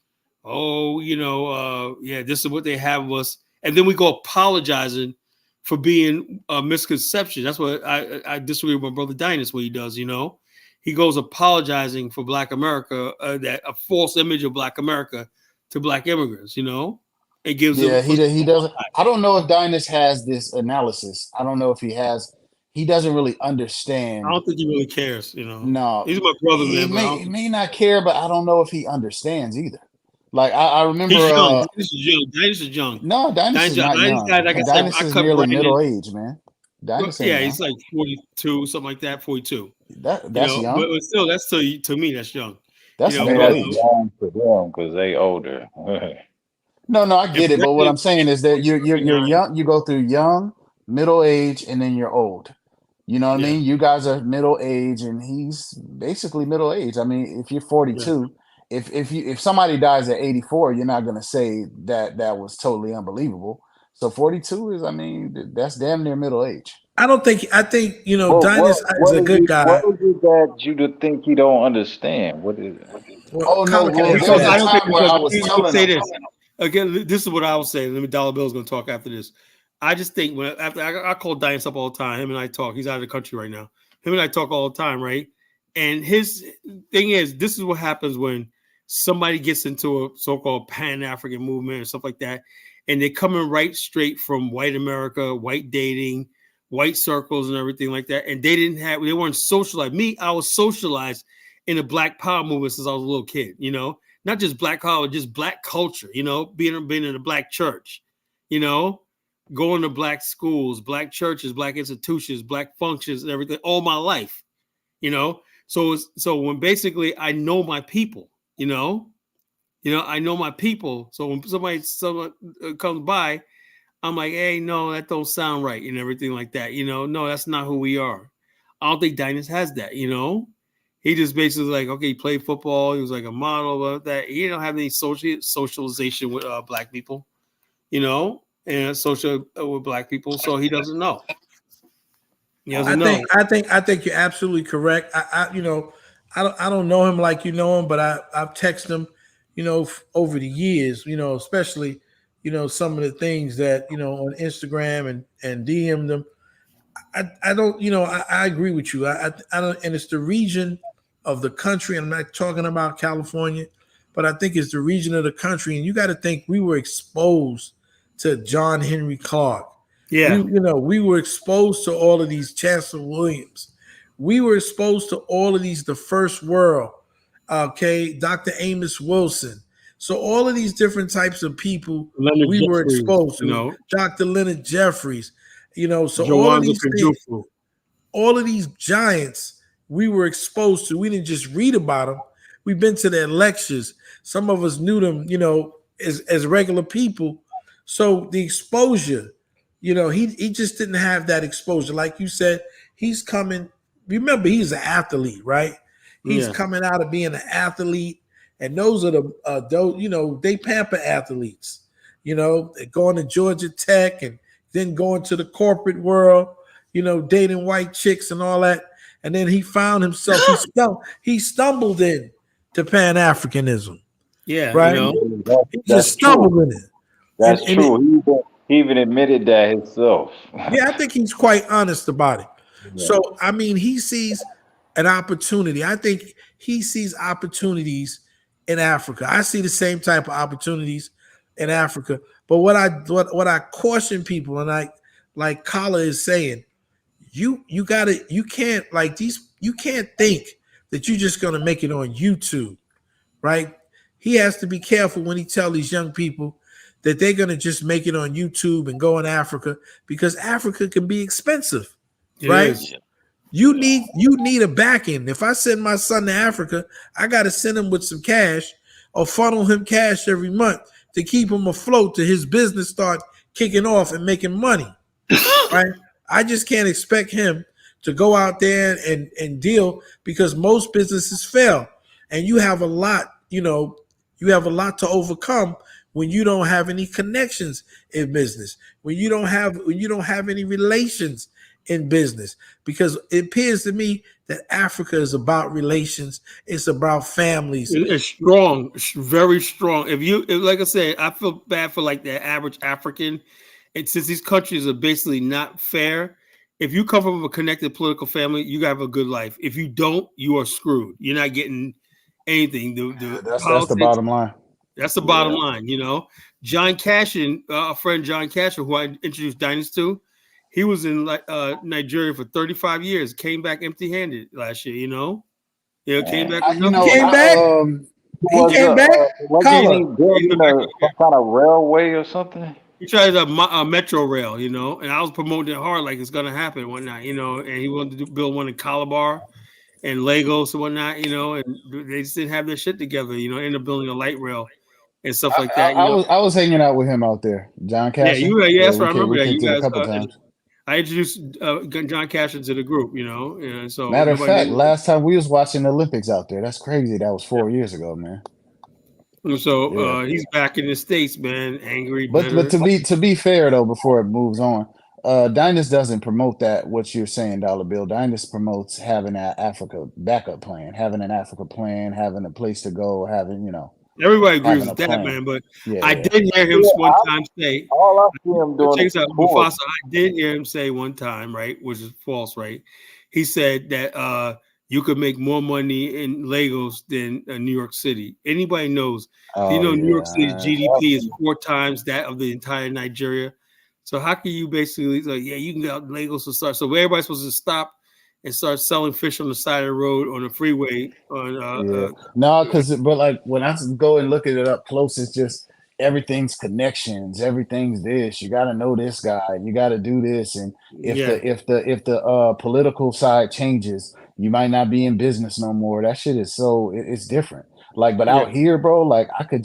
Oh, you know, this is what they have of us, and then we go apologizing for being a misconception. That's what I disagree with my brother Dynas, what he does. You know, he goes apologizing for Black America, that a false image of Black America to Black immigrants. You know. It gives he doesn't. time. I don't know if Dynas has this analysis. I don't know if he has. He doesn't really understand. I don't think he really cares. You know, no, he's my brother, he man. He may not care, but I don't know if he understands either. Like I remember, he's young. Dynas is young. No, Dynas is not young. Guy, like I said, Dynas is nearly middle age, man. Dinas ain't Yeah, young. he's like 42, something like that, 42. That's young. But still, that's to me, that's young. That's I mean, middle that's age. young for them because they older. No, I get it. But what I'm saying is that you're 39. young. You go through young, middle age, and then you're old. You know what I Yeah. mean? You guys are middle age, and he's basically middle age. I mean, if you're 42, if somebody dies at 84, you're not gonna say that was totally unbelievable. So 42 is, I mean, that's damn near middle age. I think Well, Dinas is a good guy. what is it that you to think he don't understand? What is it? Well, Oh no, Colin can well there answer was a I that. don't think time where I was let me telling say him. this again. This is what I will say. Let me. Dollar Bill's going to talk after this. I just think after I call Dinas up all the time. Him and I talk. He's out of the country right now. Him and I talk all the time, right? And his thing is, this is what happens when somebody gets into a so-called pan-African movement or stuff like that, and they're coming right straight from white America, white dating, white circles, and everything like that. And they weren't socialized. Me, I was socialized in the Black Power movement since I was a little kid. Not just Black Power, just Black culture. Being in a Black church. Going to Black schools, Black churches, Black institutions, Black functions, and everything all my life. So when basically I know my people, I know my people. So when somebody comes by, I'm like, hey, no, that don't sound right, and everything like that. No, that's not who we are. I don't think Dinas has that. He just basically like, okay, he played football. He was like a model of that. He don't have any socialization with Black people, and social with Black people, so he doesn't know. I think you're absolutely correct. I don't know him like you know him, but I've texted him, over the years, especially, some of the things that, on Instagram and DM'd them. I don't, I agree with you. I don't, and it's the region of the country. I'm not talking about California, but I think it's the region of the country. And you got to think we were exposed to John Henry Clark. Yeah. We were exposed to all of these Chancellor Williams. We were exposed to all of these, the First World, okay, Dr. Amos Wilson. So all of these different types of people we were exposed to. Dr. Leonard Jeffries, so all of these things, all of these giants we were exposed to. We didn't just read about them. We've been to their lectures. Some of us knew them, as regular people. So the exposure, he just didn't have that exposure. Like you said, he's coming. Remember, he's an athlete, right? He's coming out of being an athlete, and those are those, they pamper athletes. Going to Georgia Tech and then going to the corporate world, dating white chicks and all that. And then he found himself. He stumbled in to pan-Africanism. Yeah, right. He just stumbled in it. That's true. He even admitted that himself. Yeah, I think he's quite honest about it. Yeah. So, I mean, he sees an opportunity. I think he sees opportunities in Africa. I see the same type of opportunities in Africa. But what I caution people, and like Kala is saying, you can't think that you're just gonna make it on YouTube, right? He has to be careful when he tell these young people that they're going to just make it on YouTube and go in Africa, because Africa can be expensive, right? You need a backing. If I send my son to Africa, I got to send him with some cash or funnel him cash every month to keep him afloat till his business start kicking off and making money, right? I just can't expect him to go out there and deal, because most businesses fail, and you have a lot to overcome when you don't have any connections in business, when you don't have any relations in business, because it appears to me that Africa is about relations. It's about families. It's strong. It's very strong. If like I said, I feel bad for like the average African. And since these countries are basically not fair, if you come from a connected political family, you have a good life. If you don't, you are screwed. You're not getting anything. That's the bottom line. That's the bottom line, John Cashin, a friend John Cashin, who I introduced Dinas to, he was in Nigeria for 35 years, came back empty-handed last year, came back. He came back? Wasn't he building some kind of railway or something? He tried a metro rail, you know, and I was promoting it hard, like it's gonna happen and whatnot, you know. And he wanted to build one in Calabar and Lagos and whatnot, you know, and they just didn't have their shit together, you know. Ended up building a light rail and stuff like that, you know. I was hanging out with him out there, John Yeah, Cashin. yeah, that's what I remember. We That kicked you it a guys, couple times. I introduced John Cashin to the group, you know, and so Matter of nobody fact, knew. last time we was watching the Olympics out there. That's crazy. That was 4 years ago, man. And so Yeah. he's back in the States, man, angry, But bitter. to be fair though, before it moves on, Dynast doesn't promote that what you're saying, Dollar Bill. Dynast promotes having an Africa backup plan, having an Africa plan, having a place to go, having, you know, Everybody agrees having a with that, plan. man. But Yeah, I yeah. did hear him one time say, All I see him doing check is this out, support. Mufasa, I did hear him say one time, right, which is false, right? He said that you could make more money in Lagos than New York City. Anybody knows? You Oh know, New York City's yeah. GDP is 4 times that of the entire Nigeria. So how can you basically like, yeah, you can go out to Lagos and start. So where everybody's supposed to stop and start selling fish on the side of the road on the freeway on Yeah. No, but like when I go and look at it up close, it's just everything's connections, everything's this. You got to know this guy, you got to do this, and if yeah, the political side changes, you might not be in business no more. That shit is it's different. Like, but yeah, out here, bro, like I could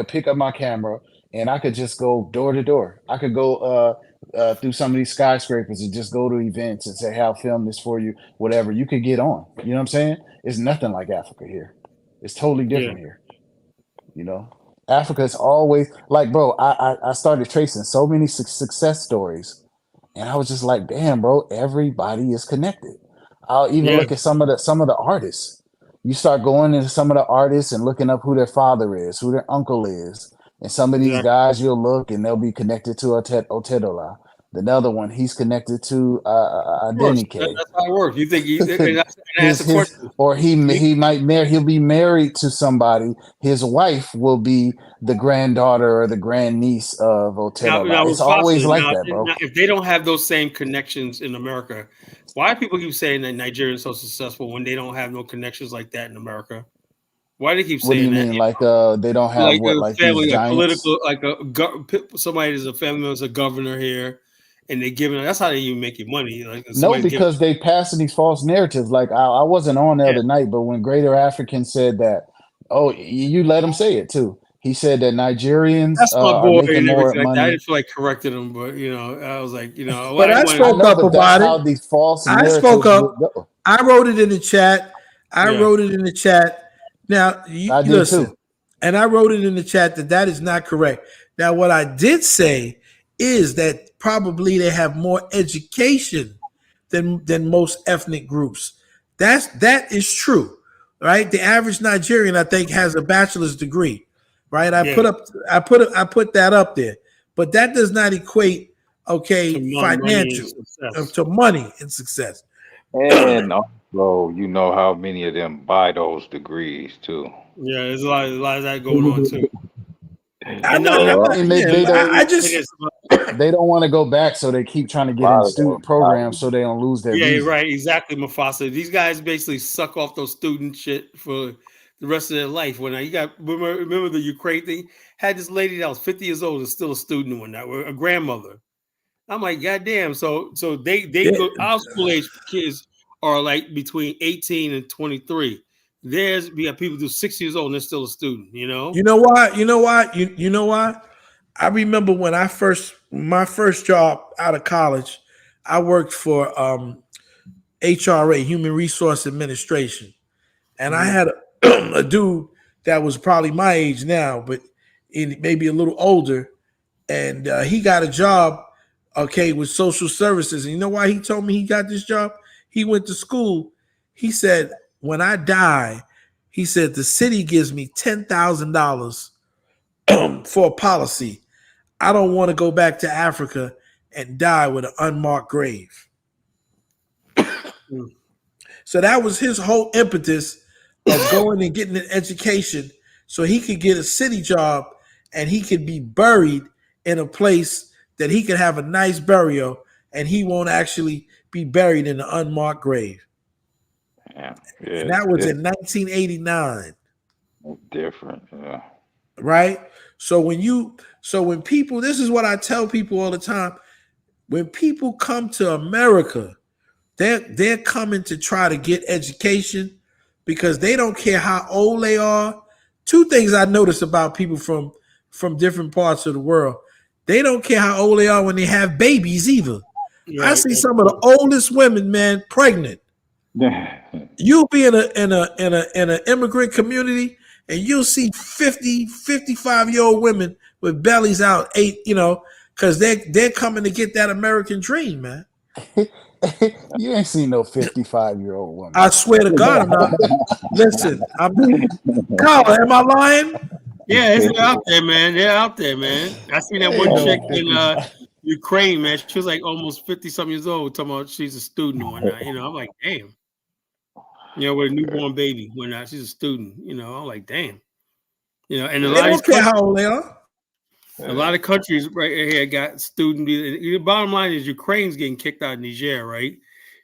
pick up my camera and I could just go door to door. I could go through some of these skyscrapers and just go to events and say, "Hey, I'll film this for you." Whatever, you could get on. You know what I'm saying? It's nothing like Africa here. It's totally different here. You know, Africa is always like, bro. I started tracing so many success stories, and I was just like, damn, bro. Everybody is connected. I'll even yeah, look at some of the artists. You start going into some of the artists and looking up who their father is, who their uncle is, and some of these exactly. guys you'll look and they'll be connected to Otedola. Another one, he's connected to Of course, Adenike. that's how it works. You think and I asked a question. Or he'll be married to somebody. His wife will be the granddaughter or the grandniece of Otedola. It's always like that, bro. Now, if they don't have those same connections in America, why do people keep saying that Nigeria is so successful when they don't have no connections like that in America? Why do they keep What do you saying that? mean? Like they don't have Like what? a Like family, these a giants? political, like somebody is a family member's a governor here, and they give it. That's how they even make you money. Like No, somebody's giving. because they passing these false narratives. Like I wasn't on the Yeah. other night, but when Greater African said that, oh, you let him say it too. He said that Nigerians That's my are boy making and more everything like that. I money. didn't feel like correcting him, but you know, I was like, you know, But I I spoke know, up but that's about how it. these false I narratives spoke up. would go. I wrote it in the chat. I Yeah. wrote it in the chat. Now, you I did listen, too. and I wrote it in the chat that is not correct. Now, what I did say is that probably they have more education than most ethnic groups. That is true, right? The average Nigerian, I think, has a bachelor's degree, right? I Yeah. put that up there, but that does not equate, okay, To money and financial success. to money and success. And also, you know how many of them buy those degrees too. Yeah, there's a lot of that going on too. I'm not, And they yeah, don't I just they don't want to go back, so they keep trying to get in student programs so they don't lose their yeah, visa. right, exactly, Mufasa. These guys basically suck off those student shit for the rest of their life. When you got remember the Ukraine thing, had this lady that was 50 years old and still a student when that a grandmother. I'm like, goddamn. So they go our school age kids are like between 18 and 23. We have people do 6 years old and they're still a student, you know? You know why? You know why? I remember when my first job out of college, I worked for HRA, Human Resource Administration, and I had a dude that was probably my age now, but maybe a little older, and he got a job, okay, with social services. And you know why he told me he got this job? He went to school. He said, when I die, he said the city gives me $10,000 for a policy. I don't want to go back to Africa and die with an unmarked grave. So that was his whole impetus of going and getting an education so he could get a city job and he could be buried in a place that he could have a nice burial and he won't actually be buried in an unmarked grave. Yeah, And that was in 1989. different. Yeah. right? So when people, this is what I tell people all the time. When people come to America, they're coming to try to get education because they don't care how old they are. Two things I notice about people from different parts of the world. They don't care how old they are when they have babies either. I Right. see some of the oldest women, man, pregnant. You'll be in an immigrant community and you'll see 50, 55-year-old women with bellies out, because they're coming to get that American dream, man. You ain't seen no 55-year-old woman. I swear to God, I'm not. Listen, Carla, am I lying? Yeah, it's out there, man. They're out there, man. I seen that one chick in Ukraine, man. She was like almost 50-something years old, talking about she's a student or whatnot. I'm like, damn. With a newborn baby, whatnot. She's a student. I'm like, damn. And They don't care how old they are. A lot of countries right here got student. The bottom line is Ukraine's getting kicked out of Niger, right?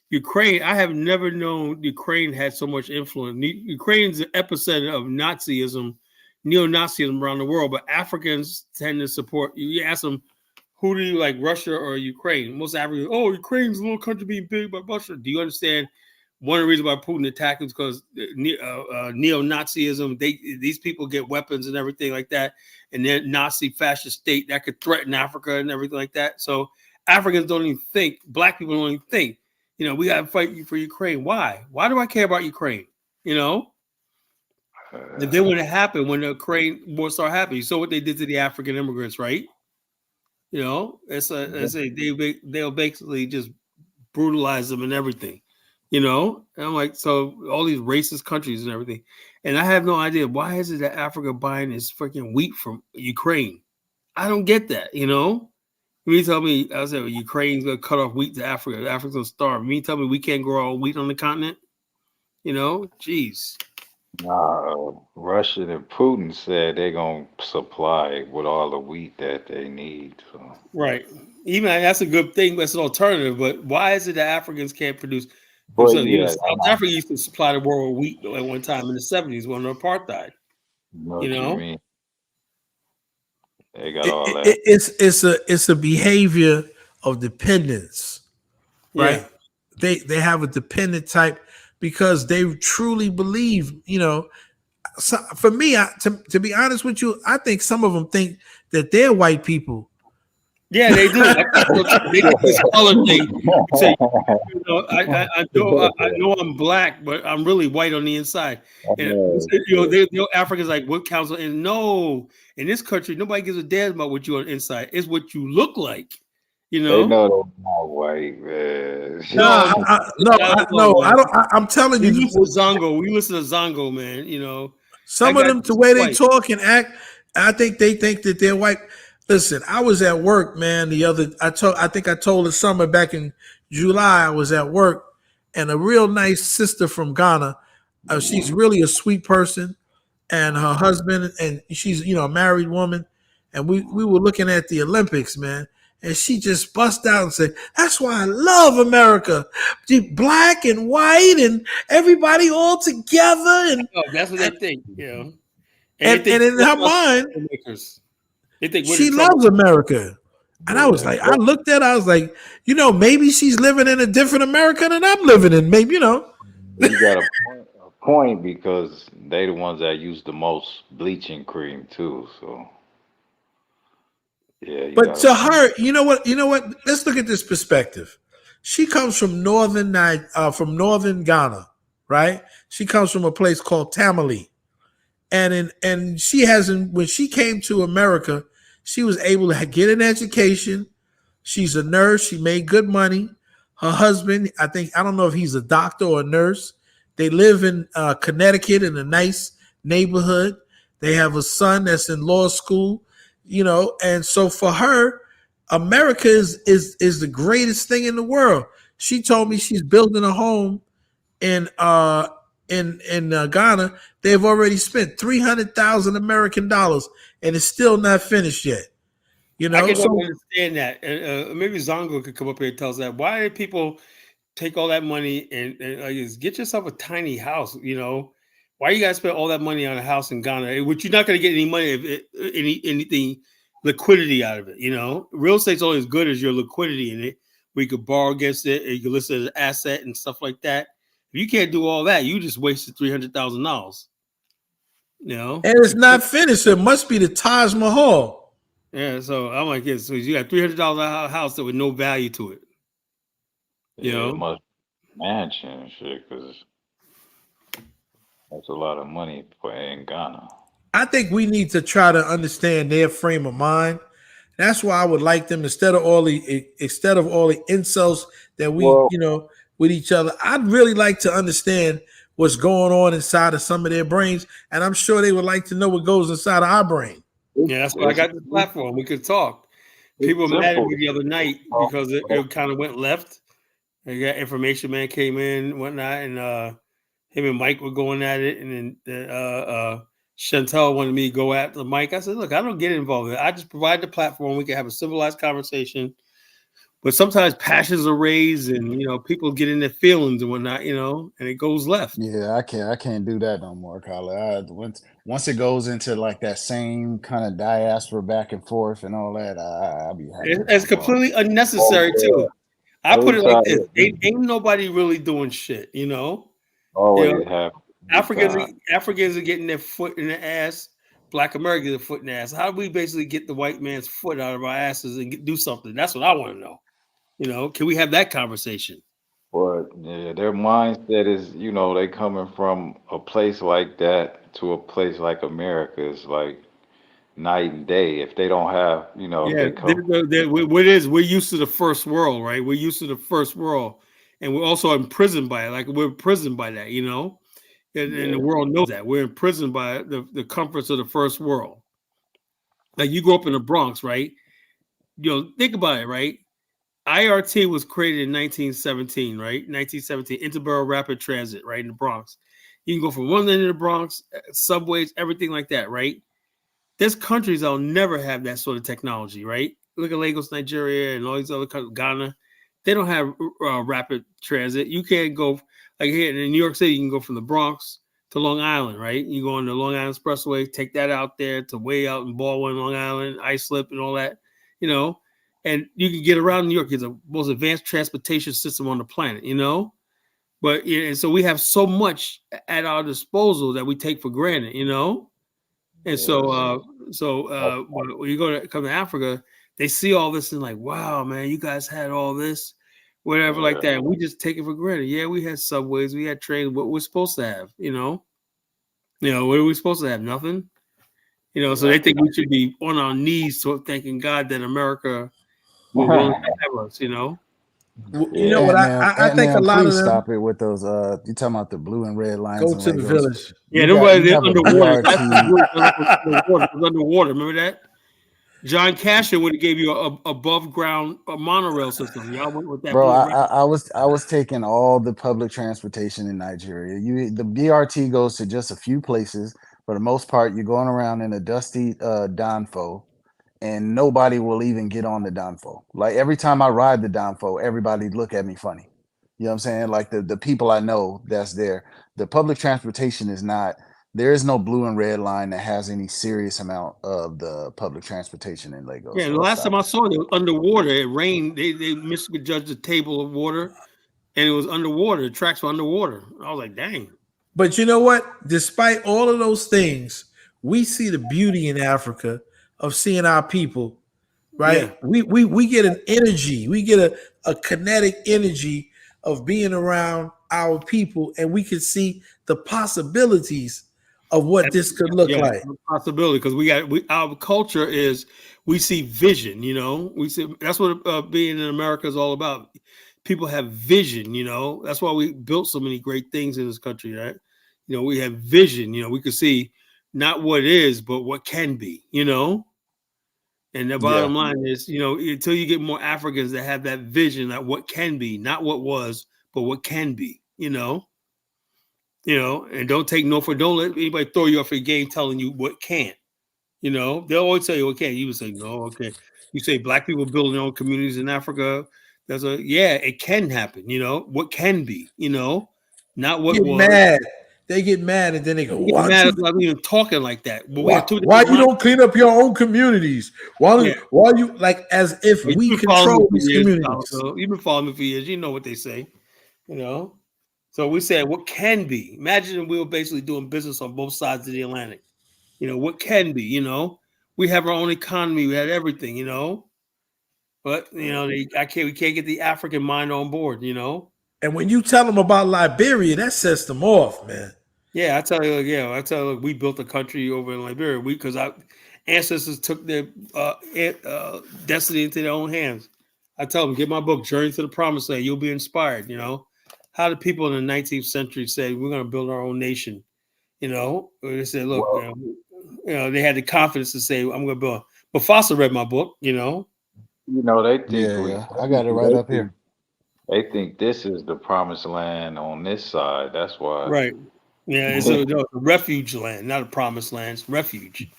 Ukraine, I have never known Ukraine had so much influence. Ukraine's the epicenter of Nazism, neo-Nazism around the world, but Africans tend to support. You ask them, who do you like, Russia or Ukraine? Most Africans, Ukraine's a little country being big by Russia. Do you understand? One of the reasons why Putin attacked is because neo-Nazism, these people get weapons and everything like that, and they're Nazi fascist state that could threaten Africa and everything like that. So Africans don't even think, black people don't even think, we got to fight for Ukraine. Why? Why do I care about Ukraine? And then when it happened, when the Ukraine war started happening, you saw what they did to the African immigrants, right? They'll basically just brutalize them and everything. And I'm like, so all these racist countries and everything. And I have no idea, why is it that Africa buying this freaking wheat from Ukraine? I don't get that, You tell me, I said, Ukraine's going to cut off wheat to Africa. Africa's going to starve. You tell me we can't grow our own wheat on the continent? Jeez. Russia and Putin said they're going to supply with all the wheat that they need. So. Right. Even that's a good thing. That's an alternative. But why is it that Africans can't produce? But South Africa used to supply the world with wheat at one time in the 70s when the apartheid. What you mean? They got all that. It's a behavior of dependence, right? Yeah. They have a dependent type because they truly believe, So for me, to be honest with you, I think some of them think that they're white people. Yeah, they do. They do this color thing. Say, I know I'm black, but I'm really white on the inside. And Africans like, what counts? And no, in this country, nobody gives a damn about what you're on the inside. It's what you look like. They know they're not white, man. No, I don't. I'm telling you, we listen to Zongo, man. Some of them, the way they talk and act, I think they think that they're white. Listen, I was at work, man. I think I told the summer back in July, I was at work, and a real nice sister from Ghana. She's really a sweet person, and her husband, and she's a married woman, and we were looking at the Olympics, man, and she just bust out and said, "That's why I love America, black and white, and everybody all together." And that's what they think, And in her mind. She loves America. And I was like, I looked at her, I was like, maybe she's living in a different America than I'm living in. Maybe, You got a point because they the ones that use the most bleaching cream too. So yeah. But to her, you know what? Let's look at this perspective. She comes from northern Ghana, right? She comes from a place called Tamale. And she hasn't, when she came to America, she was able to get an education. She's a nurse. She made good money. Her husband, I don't know if he's a doctor or a nurse. They live in Connecticut in a nice neighborhood. They have a son that's in law school, and so for her, America is the greatest thing in the world. She told me she's building a home in Ghana. They've already spent $300,000 American dollars, and it's still not finished yet. I can understand that. Maybe Zongo could come up here and tell us that. Why do people take all that money and get yourself a tiny house? Why you guys spend all that money on a house in Ghana, which you're not going to get any money, anything liquidity out of it? You know, real estate's only as good as your liquidity in it. We could borrow against it, and you can list it as an asset and stuff like that. If you can't do all that, you just wasted $300,000. You know, and it's not finished. It must be the Taj Mahal. Yeah, so I'm like, yeah, so you got $300 house that with no value to it. You know, it must mansion and shit because that's a lot of money for in Ghana. I think we need to try to understand their frame of mind. That's why I would like them instead of all the insults that we, with each other. I'd really like to understand what's going on inside of some of their brains, and I'm sure they would like to know what goes inside of our brain. Yeah, that's why I got the platform. We could talk. People were mad at me the other night because it kind of went left. They got information man came in and whatnot, and him and Mike were going at it, and then Chantel wanted me to go after Mike. I said, look, I don't get involved. I just provide the platform. We can have a civilized conversation. But sometimes passions are raised, and people get in their feelings and whatnot, and it goes left. Yeah, I can't do that no more, Carla. Once it goes into like that same kind of diaspora back and forth and all that, I'll be happy. It's completely unnecessary too. I put it like this: ain't nobody really doing shit, Africans are getting their foot in the ass. Black Americans are foot in the ass. How do we basically get the white man's foot out of our asses and do something? That's what I want to know. Can we have that conversation? But their mindset is, they coming from a place like that to a place like America is like night and day. If they don't have, we're used to the first world, right? We're used to the first world, and we're also imprisoned by it. Like we're imprisoned by that, and the world knows that we're imprisoned by the comforts of the first world. Like you grew up in the Bronx, right? Think about it, right? IRT was created in 1917, right? 1917, Interborough Rapid Transit, right, in the Bronx. You can go from one end of the Bronx, subways, everything like that, right? There's countries that'll never have that sort of technology, right? Look at Lagos, Nigeria, and all these other countries, Ghana. They don't have rapid transit. You can't go, like here in New York City, you can go from the Bronx to Long Island, right? You go on the Long Island Expressway, take that out there to way out in Baldwin, Long Island, Islip, and all that, and you can get around New York. It's the most advanced transportation system on the planet, But and so we have so much at our disposal that we take for granted, And so when you come to Africa, they see all this and like, wow, man, you guys had all this, whatever, like that. And we just take it for granted. Yeah, we had subways, we had trains. What we're supposed to have, what are we supposed to have? Nothing, So they think we should be on our knees, thanking God that America. Well, us, You know what? I think a lot of them stop it with those. You talking about the blue and red lines? Go to the village. Yeah, nobody underwater. It was underwater. Remember that? John Cashin would have gave you a above ground monorail system. Y'all went with that. Bro, I was taking all the public transportation in Nigeria. The BRT goes to just a few places. For the most part, you're going around in a dusty Danfo. And nobody will even get on the Danfo. Like every time I ride the Danfo, everybody look at me funny. You know what I'm saying? Like the people I know that's there. The public transportation is not, there is no blue and red line that has any serious amount of the public transportation in Lagos. Yeah, the last time I saw it, it was underwater. It rained. They misjudged the table of water, and it was underwater. The tracks were underwater. I was like, dang. But you know what? Despite all of those things, we see the beauty in Africa of seeing our people, right? Yeah. We get an energy, we get a kinetic energy of being around our people, and we can see the possibilities of what this could look like. Possibility, because our culture is we see vision, we see that's what being in America is all about. People have vision, that's why we built so many great things in this country, right? We have vision, we could see not what is, but what can be, And the bottom line is, until you get more Africans that have that vision, that what can be, not what was, but what can be, and don't take no for, don't let anybody throw you off your game telling you what can't, they'll always tell you what can't. You would say, no, okay. You say black people building their own communities in Africa. It can happen, what can be, not what get was. mad. they get mad and then they go, They get mad at I'm even talking like that. But we have two why you different don't clean up your own communities? Why you like as if Well, we you've been following me control for these years, communities? so you've been following me for years. You know what they say, you know. So we said what can be. Imagine we were basically doing business on both sides of the Atlantic. You know what can be. You know, we have our own economy. We had everything. You know, but you know we can't get the African mind on board. You know. And when you tell them about Liberia, that sets them off, man. Yeah, I tell you, we built a country over in Liberia. Because our ancestors took their destiny into their own hands. I tell them, get my book, Journey to the Promised Land. You'll be inspired. You know, how did people in the 19th century say we're going to build our own nation? You know, they said, look, they had the confidence to say, I'm going to build. But Foster read my book. You know, They think I got it right up here. They think this is the promised land on this side. That's why. Right. Yeah, it's a refuge land, not a promised land. It's refuge.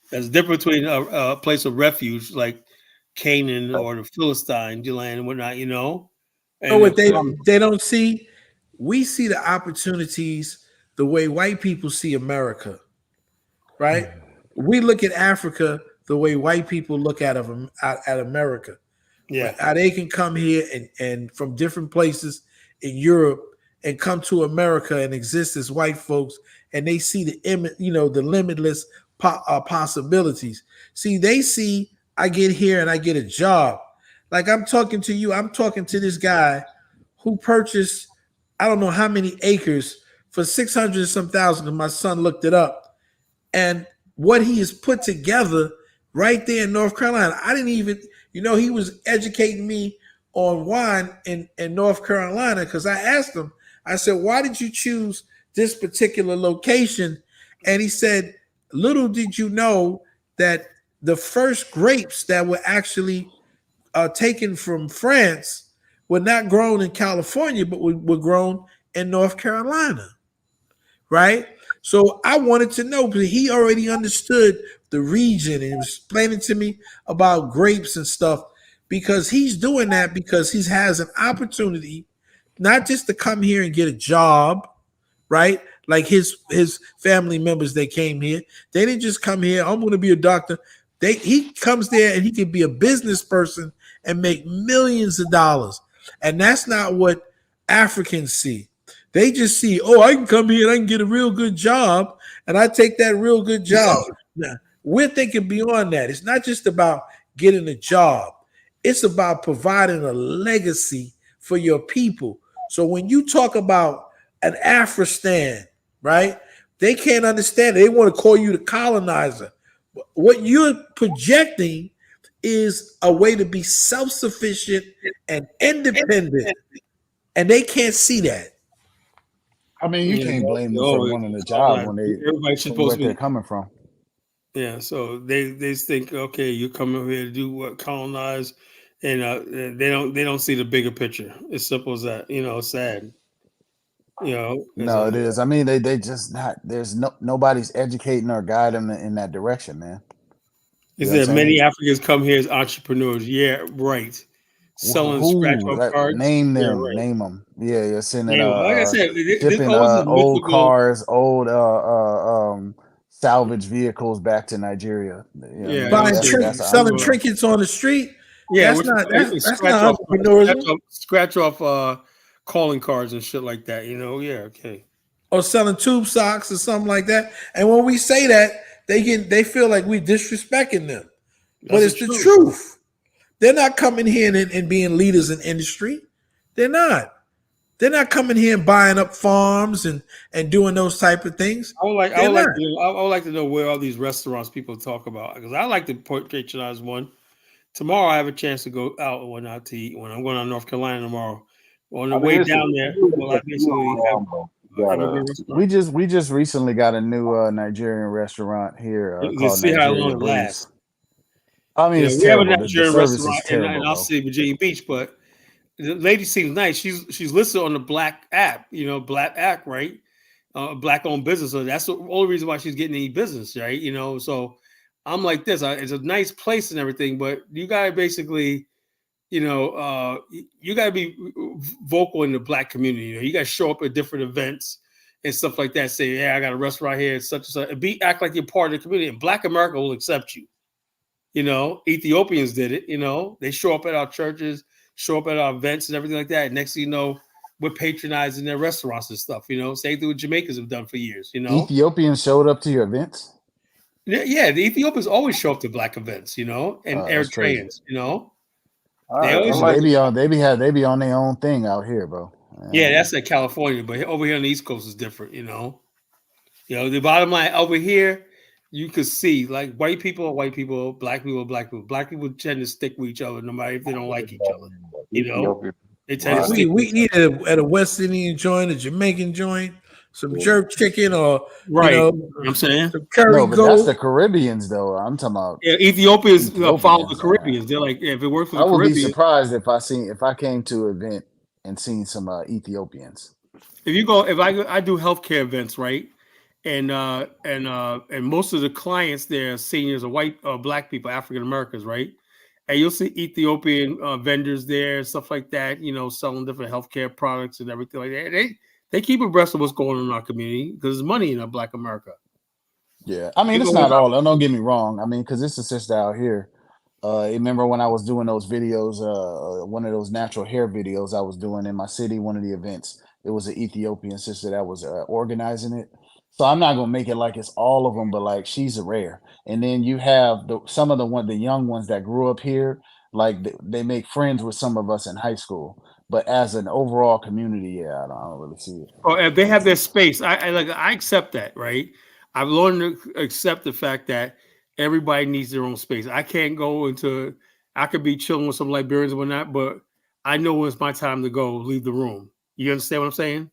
There's a difference between a place of refuge like Canaan or the Philistine land and whatnot, you know. And what they don't see, we see the opportunities the way white people see America, right? We look at Africa the way white people look at America. Yeah, how they can come here and from different places in Europe and come to America and exist as white folks, and they see the limitless possibilities. See, they see I get here and I get a job. Like I'm talking to you, I'm talking to this guy who purchased I don't know how many acres for 600 and some thousand. And my son looked it up, and what he has put together right there in North Carolina. I didn't even. He was educating me on wine in North Carolina because I asked him, I said, why did you choose this particular location? And he said, little did you know that the first grapes that were actually taken from France were not grown in California, but were grown in North Carolina, right? So I wanted to know, because he already understood the region and he was explaining to me about grapes and stuff, because he's doing that because he has an opportunity not just to come here and get a job, right? Like his family members, they came here. They didn't just come here, I'm going to be a doctor. He comes there and he can be a business person and make millions of dollars. And that's not what Africans see. They just see, I can come here and I can get a real good job, and I take that real good job. Now, we're thinking beyond that. It's not just about getting a job. It's about providing a legacy for your people. So when you talk about an Afristan, right, they can't understand it. They want to call you the colonizer. What you're projecting is a way to be self-sufficient and independent, and they can't see that. I mean, you can't blame them for wanting a job when everybody's supposed to they're coming from. Yeah, so they think, okay, you come over here to do what, colonize, and they don't see the bigger picture. It's simple as that. It's sad. No, it is. I mean, they just not. There's nobody's educating or guiding them in that direction, man. Is there many Africans come here as entrepreneurs? Yeah, right. Selling scratch-off cards. Name them. Yeah, right. Name them. Yeah, you're sending. Like I said, shipping old cars, old salvage vehicles back to Nigeria. Buying selling trinkets on the street. Yeah, that's not entrepreneurship. Scratch off calling cards and shit like that. Yeah, okay. Or selling tube socks or something like that. And when we say that, they feel like we're disrespecting them. But it's the truth. They're not coming here and being leaders in industry. They're not. They're not coming here and buying up farms and doing those type of things. I would like to know where all these restaurants people talk about, because I like to patronize one. Tomorrow I have a chance to go out and whatnot to eat when I'm going to North Carolina tomorrow. On the way down there, we just recently got a new Nigerian restaurant here. Let's see how long it lasts. I mean, it's we have a terrible. Nigerian restaurant in our city, Virginia Beach, but the lady seems nice. She's listed on the Black app, Black app, right? Black-owned business. So that's the only reason why she's getting any business, right? So I'm like this. It's a nice place and everything, but you gotta basically, you gotta be vocal in the Black community. You gotta show up at different events and stuff like that. Say, yeah, I got a restaurant here, such and such. And act like you're part of the community. And Black America will accept you. You know, Ethiopians did it. You know, they show up at our churches, show up at our events and everything like that. And next thing you know, we're patronizing their restaurants and stuff. You know, same thing what Jamaicans have done for years. You know, Ethiopians showed up to your events. yeah, the Ethiopians always show up to Black events. You know, and That's crazy. Eritreans. You know, All they right, always. I like They be on their own thing out here, bro. Yeah, that's in California, but over here on the East Coast is different. You know, the bottom line over here, you could see like white people are white people, black people are black people. Black people tend to stick with each other, no matter if they don't like each other. You know, Ethiopia. they tend to Right. stick. We eat at a West Indian joint, a Jamaican joint, some jerk chicken, or Right. you know, You know what I'm saying? some curry No, but that's goat. the Caribbeans, though. I'm talking about. Yeah, Ethiopians follow the Ethiopians, Caribbeans. They're like, yeah, if it works for I the would be Caribbeans, surprised if I came to an event and seen some Ethiopians. if you go, if I do healthcare events, right, and most of the clients there, seniors, are white, black people, African Americans, right, and you'll see Ethiopian vendors there, stuff like that, you know, selling different healthcare products and everything like that. They keep abreast of what's going on in our community because there's money in Black America. Yeah, I mean, it's not all. Don't get me wrong. I mean, because it's a sister out here. Remember when I was doing those videos, one of those natural hair videos I was doing in my city, one of the events, it was an Ethiopian sister that was organizing it. So I'm not gonna make it like it's all of them, but like she's a rare. And then you have some of the young ones that grew up here, like they make friends with some of us in high school. But as an overall community, yeah, I don't really see it. Or if they have their space, I accept that, right? I've learned to accept the fact that everybody needs their own space. I can't go into. I could be chilling with some Liberians or whatnot, but I know when it's my time to go, leave the room. You understand what I'm saying?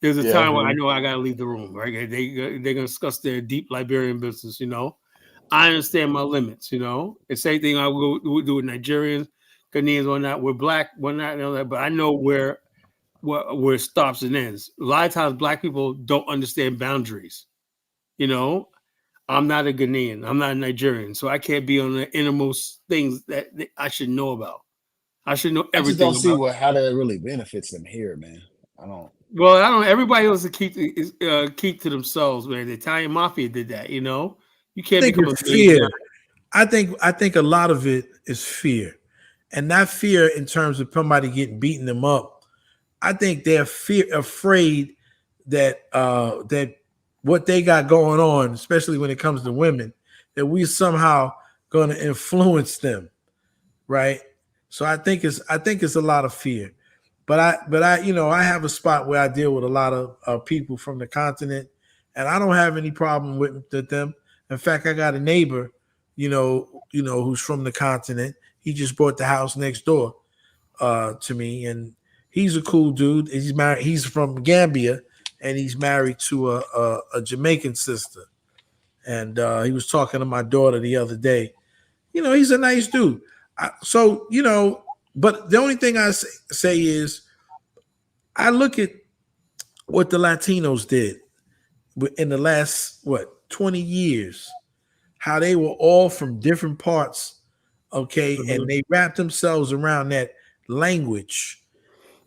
There's a time when I know I gotta leave the room, right? They're gonna discuss their deep Liberian business, you know. I understand my limits, you know. The same thing I will do with Nigerians, Ghanaians, or not. We're black, we're not, you know, but I know where it stops and ends. A lot of times, black people don't understand boundaries. You know, I'm not a Ghanaian, I'm not a Nigerian, so I can't be on the innermost things that I should know about. I should know everything. I just don't see how that really benefits them here, man. I don't. Well, I don't. Everybody else to keep to themselves, man. The Italian mafia did that, you know. You can't become a fear. I think a lot of it is fear, and not fear in terms of somebody getting beating them up. I think they're afraid that that what they got going on, especially when it comes to women, that we somehow going to influence them, right? So I think it's a lot of fear. But I you know, I have a spot where I deal with a lot of people from the continent, and I don't have any problem with them. In fact, I got a neighbor, you know, who's from the continent. He just bought the house next door to me, and he's a cool dude. He's married. He's from Gambia, and he's married to a Jamaican sister. And he was talking to my daughter the other day. You know, he's a nice dude. So, you know, but the only thing I say is I look at what the Latinos did in the last, 20 years, how they were all from different parts, okay, and they wrapped themselves around that language.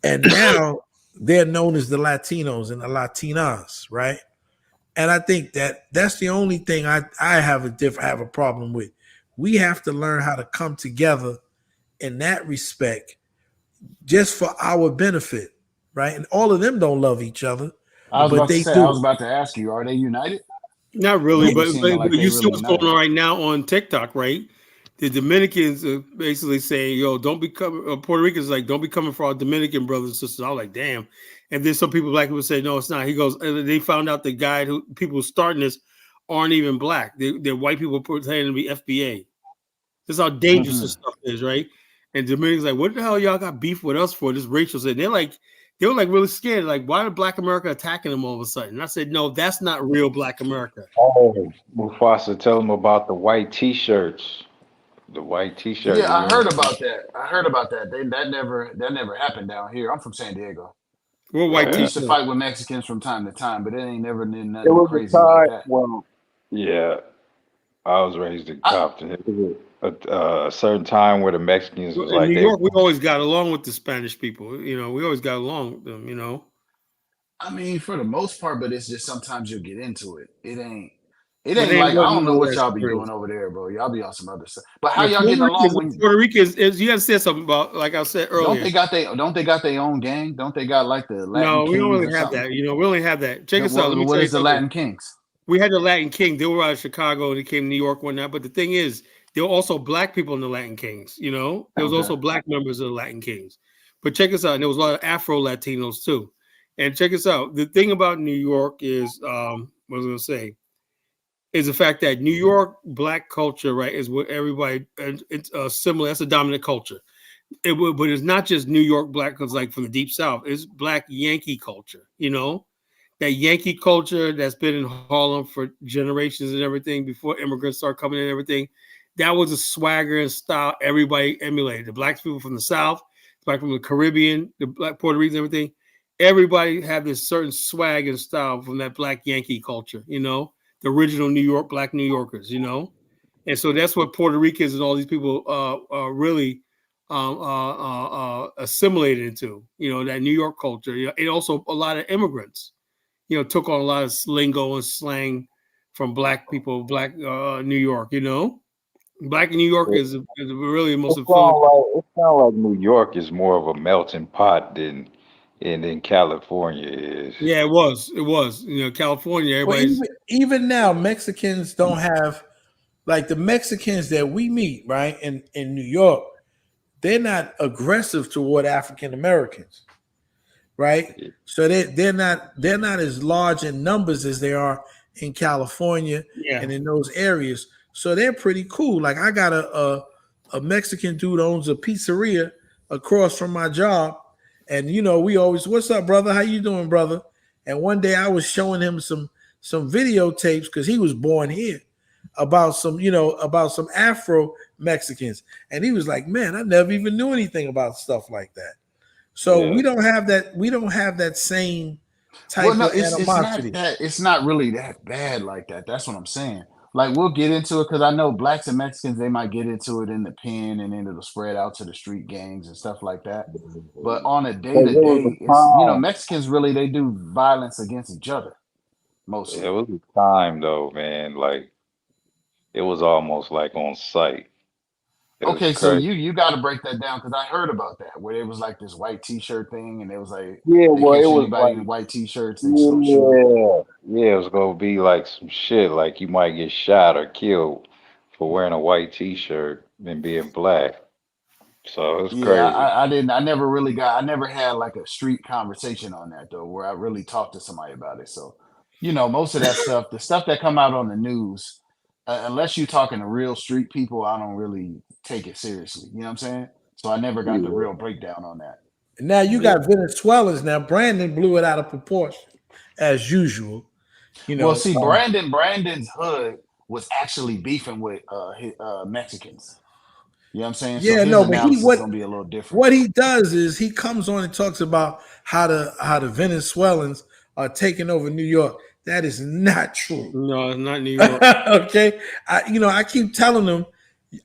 And now they're known as the Latinos and the Latinas, right? And I think that's the only thing I have a problem with. We have to learn how to come together in that respect, just for our benefit, right? And all of them don't love each other, but they do. I was about to ask you, are they united? Not really, but Like you see really what's going on right now on TikTok, right? The Dominicans are basically saying, "Yo, don't become." Puerto Ricans like, "Don't be coming for our Dominican brothers and sisters." I was like, "Damn!" And then some black people say, "No, it's not." He goes, "They found out the guy people starting this aren't even black. They're white people pretending to be FBA. This is how dangerous this stuff is, right?" And Dominicans like, "What the hell y'all got beef with us for?" This Rachel said, they were like really scared. Like, why did Black America attacking them all of a sudden? And I said, no, that's not real Black America. Oh, Mufasa, tell them about the white T-shirts. The white T-shirt. Yeah, I heard about that. That never happened down here. I'm from San Diego. We're white We T-shirts. used to fight with Mexicans from time to time, but it ain't never been nothing It was crazy a time, like that. well, yeah, I was raised in Compton. It was a certain time where the Mexicans was In like New they. York, we always got along with the Spanish people. You know, we always got along with them, you know. I mean, for the most part, but it's just sometimes you'll get into it. It ain't. It But ain't they like I wasn't don't know all what that y'all be serious. doing over there, bro. Y'all be on some other stuff. But how Yeah, y'all getting along when Puerto Rico is you guys said something about, like I said don't earlier. they got their own gang? Don't they got like the Latin No, we don't Kings or really have something? that. We only have that. Check us out. Let me What tell you is the something. Latin Kings? We had the Latin King. They were out of Chicago. They came to New York one night. But the thing is, there were also black people in the Latin Kings. There was Okay. also black members of the Latin Kings. But check us out. And there was a lot of Afro Latinos too. And check us out. The thing about New York is, what I was going to say, is the fact that New York black culture, right, is what everybody, it's similar. That's a dominant culture. But it's not just New York black, because like from the deep South, it's black Yankee culture. That Yankee culture that's been in Harlem for generations and everything before immigrants start coming in and everything. That was a swagger and style everybody emulated. The black people from the South, black from the Caribbean, the black Puerto Ricans, everything. Everybody had this certain swag and style from that black Yankee culture, the original New York, black New Yorkers, And so that's what Puerto Ricans and all these people really assimilated into, that New York culture. And also a lot of immigrants, took on a lot of lingo and slang from black people, black New York, Black New York is really the most affiliated. It sound like New York is more of a melting pot than California is. Yeah, it was. It was. California, Well, everybody's. even now, Mexicans don't have like the Mexicans that we meet, right? In New York, they're not aggressive toward African Americans, right? Yeah. So they're not as large in numbers as they are in California Yeah. and in those areas. So they're pretty cool. Like I got a Mexican dude owns a pizzeria across from my job, and we always, what's up, brother? How you doing, brother? And one day I was showing him some videotapes because he was born here about some Afro Mexicans, and he was like, man, I never even knew anything about stuff like that. So Yeah. we don't have that same type Well, no, of animosity. it's not really that bad like that. That's what I'm saying. Like we'll get into it because I know blacks and Mexicans they might get into it in the pen and then it'll spread out to the street gangs and stuff like that. But on a day Because to there was day, a it's time. Mexicans really they do violence against each other It mostly. was a time though, man. Like it was almost like on site. It was Okay, so crazy. you got to break that down because I heard about that where it was like this white T-shirt thing and it was like Yeah, they well, it catch was anybody like, in white T-shirts they just gonna shoot them. yeah, it was gonna be like some shit. Like you might get shot or killed for wearing a white T-shirt and being black. So it was Yeah, crazy. I never really I never had like a street conversation on that though, where I really talked to somebody about it. So, most of that stuff, the stuff that come out on the news, unless you're talking to real street people, I don't really take it seriously. You know what I'm saying? So I never got the Yeah, real breakdown on that. Now you yeah. got Venezuelans. Now Brandon blew it out of proportion as usual. You Well, know, see, Brandon's hood was actually beefing with Mexicans. You know what I'm saying? So yeah, his no, but analysis is gonna be a little different. what he does is he comes on and talks about how the Venezuelans are taking over New York. That is not true. No, it's not New York. Okay, I keep telling them,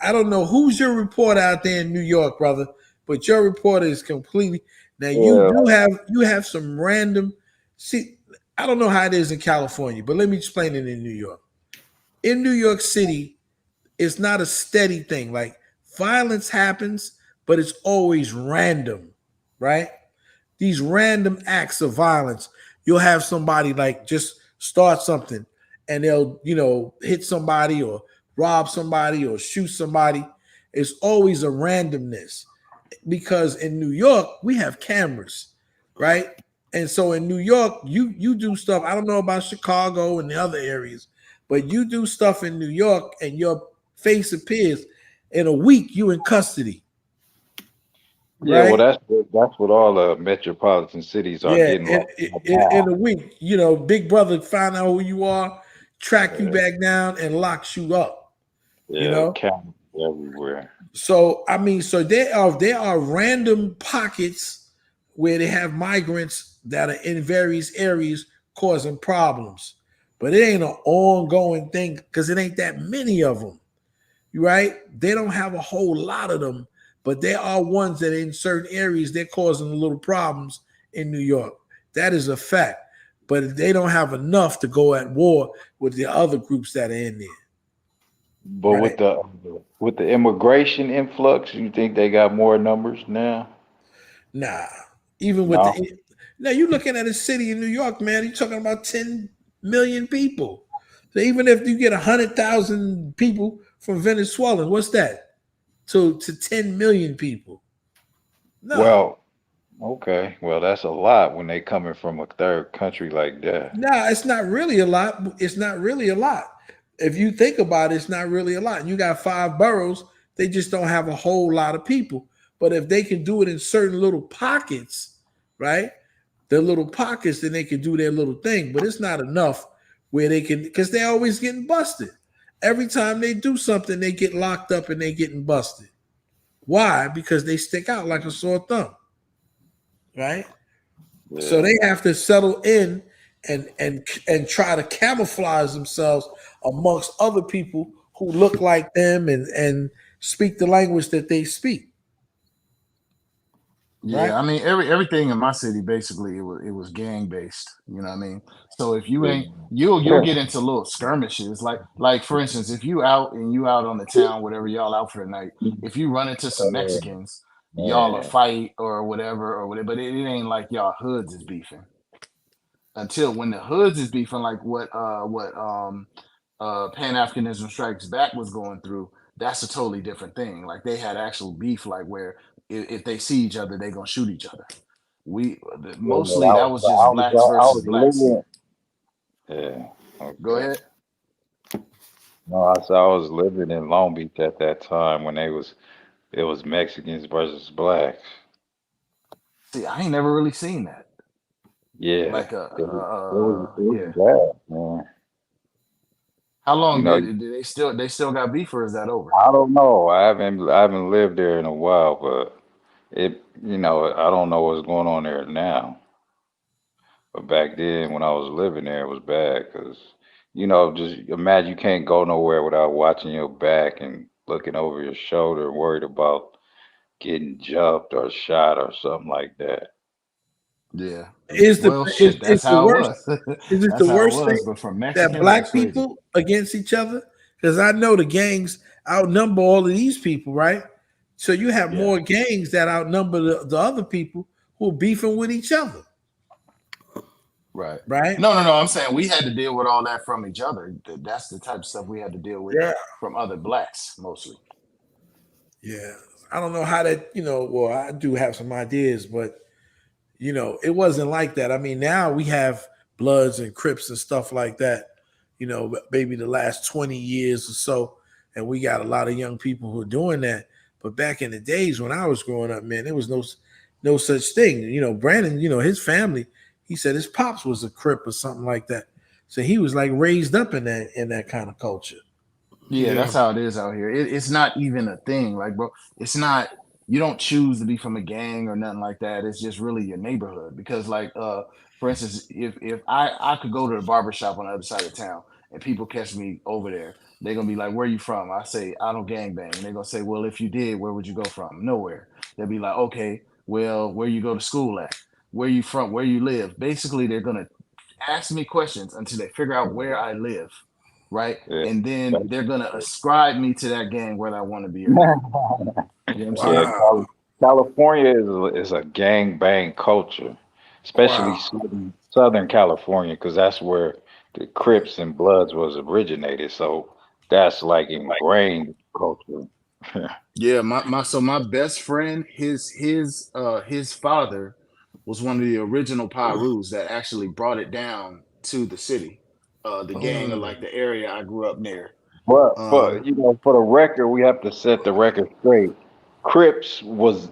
I don't know who's your reporter out there in New York, brother, but your reporter is completely. Now Yeah, you have some random. See, I don't know how it is in California, but let me explain it in New York. In New York City, it's not a steady thing. Like violence happens, but it's always random, right? These random acts of violence. You'll have somebody like just start something and they'll, hit somebody or rob somebody or shoot somebody. It's always a randomness because in New York, we have cameras, right? And so in New York, you do stuff. I don't know about Chicago and the other areas, but you do stuff in New York and your face appears in a week, you in custody, yeah. Well, right? that's what all the metropolitan cities are Yeah, getting like in now. a week, Big Brother find out who you are, track you Yeah, back down, and locks you up. You yeah, know, cameras everywhere. so I mean, so there are random pockets where they have migrants that are in various areas causing problems, but it ain't an ongoing thing because it ain't that many of them. Right? They don't have a whole lot of them, but there are ones that in certain areas they're causing little problems in New York. That is a fact. But they don't have enough to go at war with the other groups that are in there. But Right? with the immigration influx, you think they got more numbers now? Nah. Even with No. now you're looking at a city in New York, man. You're talking about 10 million people. So even if you get 100,000 people from Venezuela, what's that? To 10 million people. No. Well, okay. Well, that's a lot when they coming from a third country like that. No, it's not really a lot. It's not really a lot. If you think about it, it's not really a lot. You got 5 boroughs, they just don't have a whole lot of people. But if they can do it in certain little pockets, right? Their little pockets, then they can do their little thing. But it's not enough where they can, because they're always getting busted. Every time they do something, they get locked up and they getting busted. Why? Because they stick out like a sore thumb, right? Yeah. So they have to settle in and try to camouflage themselves amongst other people who look like them and speak the language that they speak. Yeah, Right? I mean everything in my city basically it was gang based. You know what I mean? So if you ain't you'll get into little skirmishes. Like for instance, if you out on the town, whatever, y'all out for the night, if you run into some Mexicans, y'all will Yeah. fight or whatever, but it ain't like y'all hoods is beefing. Until when the hoods is beefing, like what Pan-Africanism Strikes Back was going through, that's a totally different thing. Like they had actual beef, like where if they see each other, they gonna shoot each other. Mostly that was just blacks versus blacks. Yeah. Go Okay. ahead. No, I was living in Long Beach at that time when it was Mexicans versus blacks. See, I ain't never really seen that. Yeah. Like It was yeah. bad, man. How You long know, did they still got beef, or is that over? I don't know. I haven't lived there in a while, but I don't know what's going on there now. But back then, when I was living there, it was bad because, just imagine you can't go nowhere without watching your back and looking over your shoulder and worried about getting jumped or shot or something like that. Yeah. Is Well, shit, that's the how it worst? was. Is it That's the how it worst was. thing But for that Mexicans, that's black crazy. people against each other? Because I know the gangs outnumber all of these people, right? So you have Yeah. more gangs that outnumber the other people who are beefing with each other, Right. right? No. I'm saying we had to deal with all that from each other. That's the type of stuff we had to deal with Yeah. from other blacks mostly. Yeah. I don't know how that, well, I do have some ideas, but it wasn't like that. I mean, now we have Bloods and Crips and stuff like that, maybe the last 20 years or so. And we got a lot of young people who are doing that. But back in the days when I was growing up, man, there was no such thing. Brandon, his family, he said his pops was a Crip or something like that. So he was like raised up in that kind of culture. Yeah, that's how it is out here. It's not even a thing. Like, bro, it's not, you don't choose to be from a gang or nothing like that. It's just really your neighborhood. Because like for instance, if I could go to the barber shop on the other side of town and people catch me over there, they're gonna be like, "Where you from?" I say, "I don't gang bang." And they're gonna say, "Well, if you did, where would you go from?" Nowhere. They'll be like, "Okay, well, where you go to school at? Where you from? Where you live?" Basically, they're gonna ask me questions until they figure out where I live, right? Yeah. And then they're gonna ascribe me to that gang whether I want to be or not. You know what I'm saying? Yeah, California is a gang bang culture, especially Wow. Southern California, because that's where the Crips and Bloods was originated. So that's like ingrained culture. Yeah, my best friend, his father was one of the original Pirus that actually brought it down to the city. The gang, or like the area I grew up near. But Um, for the record, we have to set the record straight. Crips was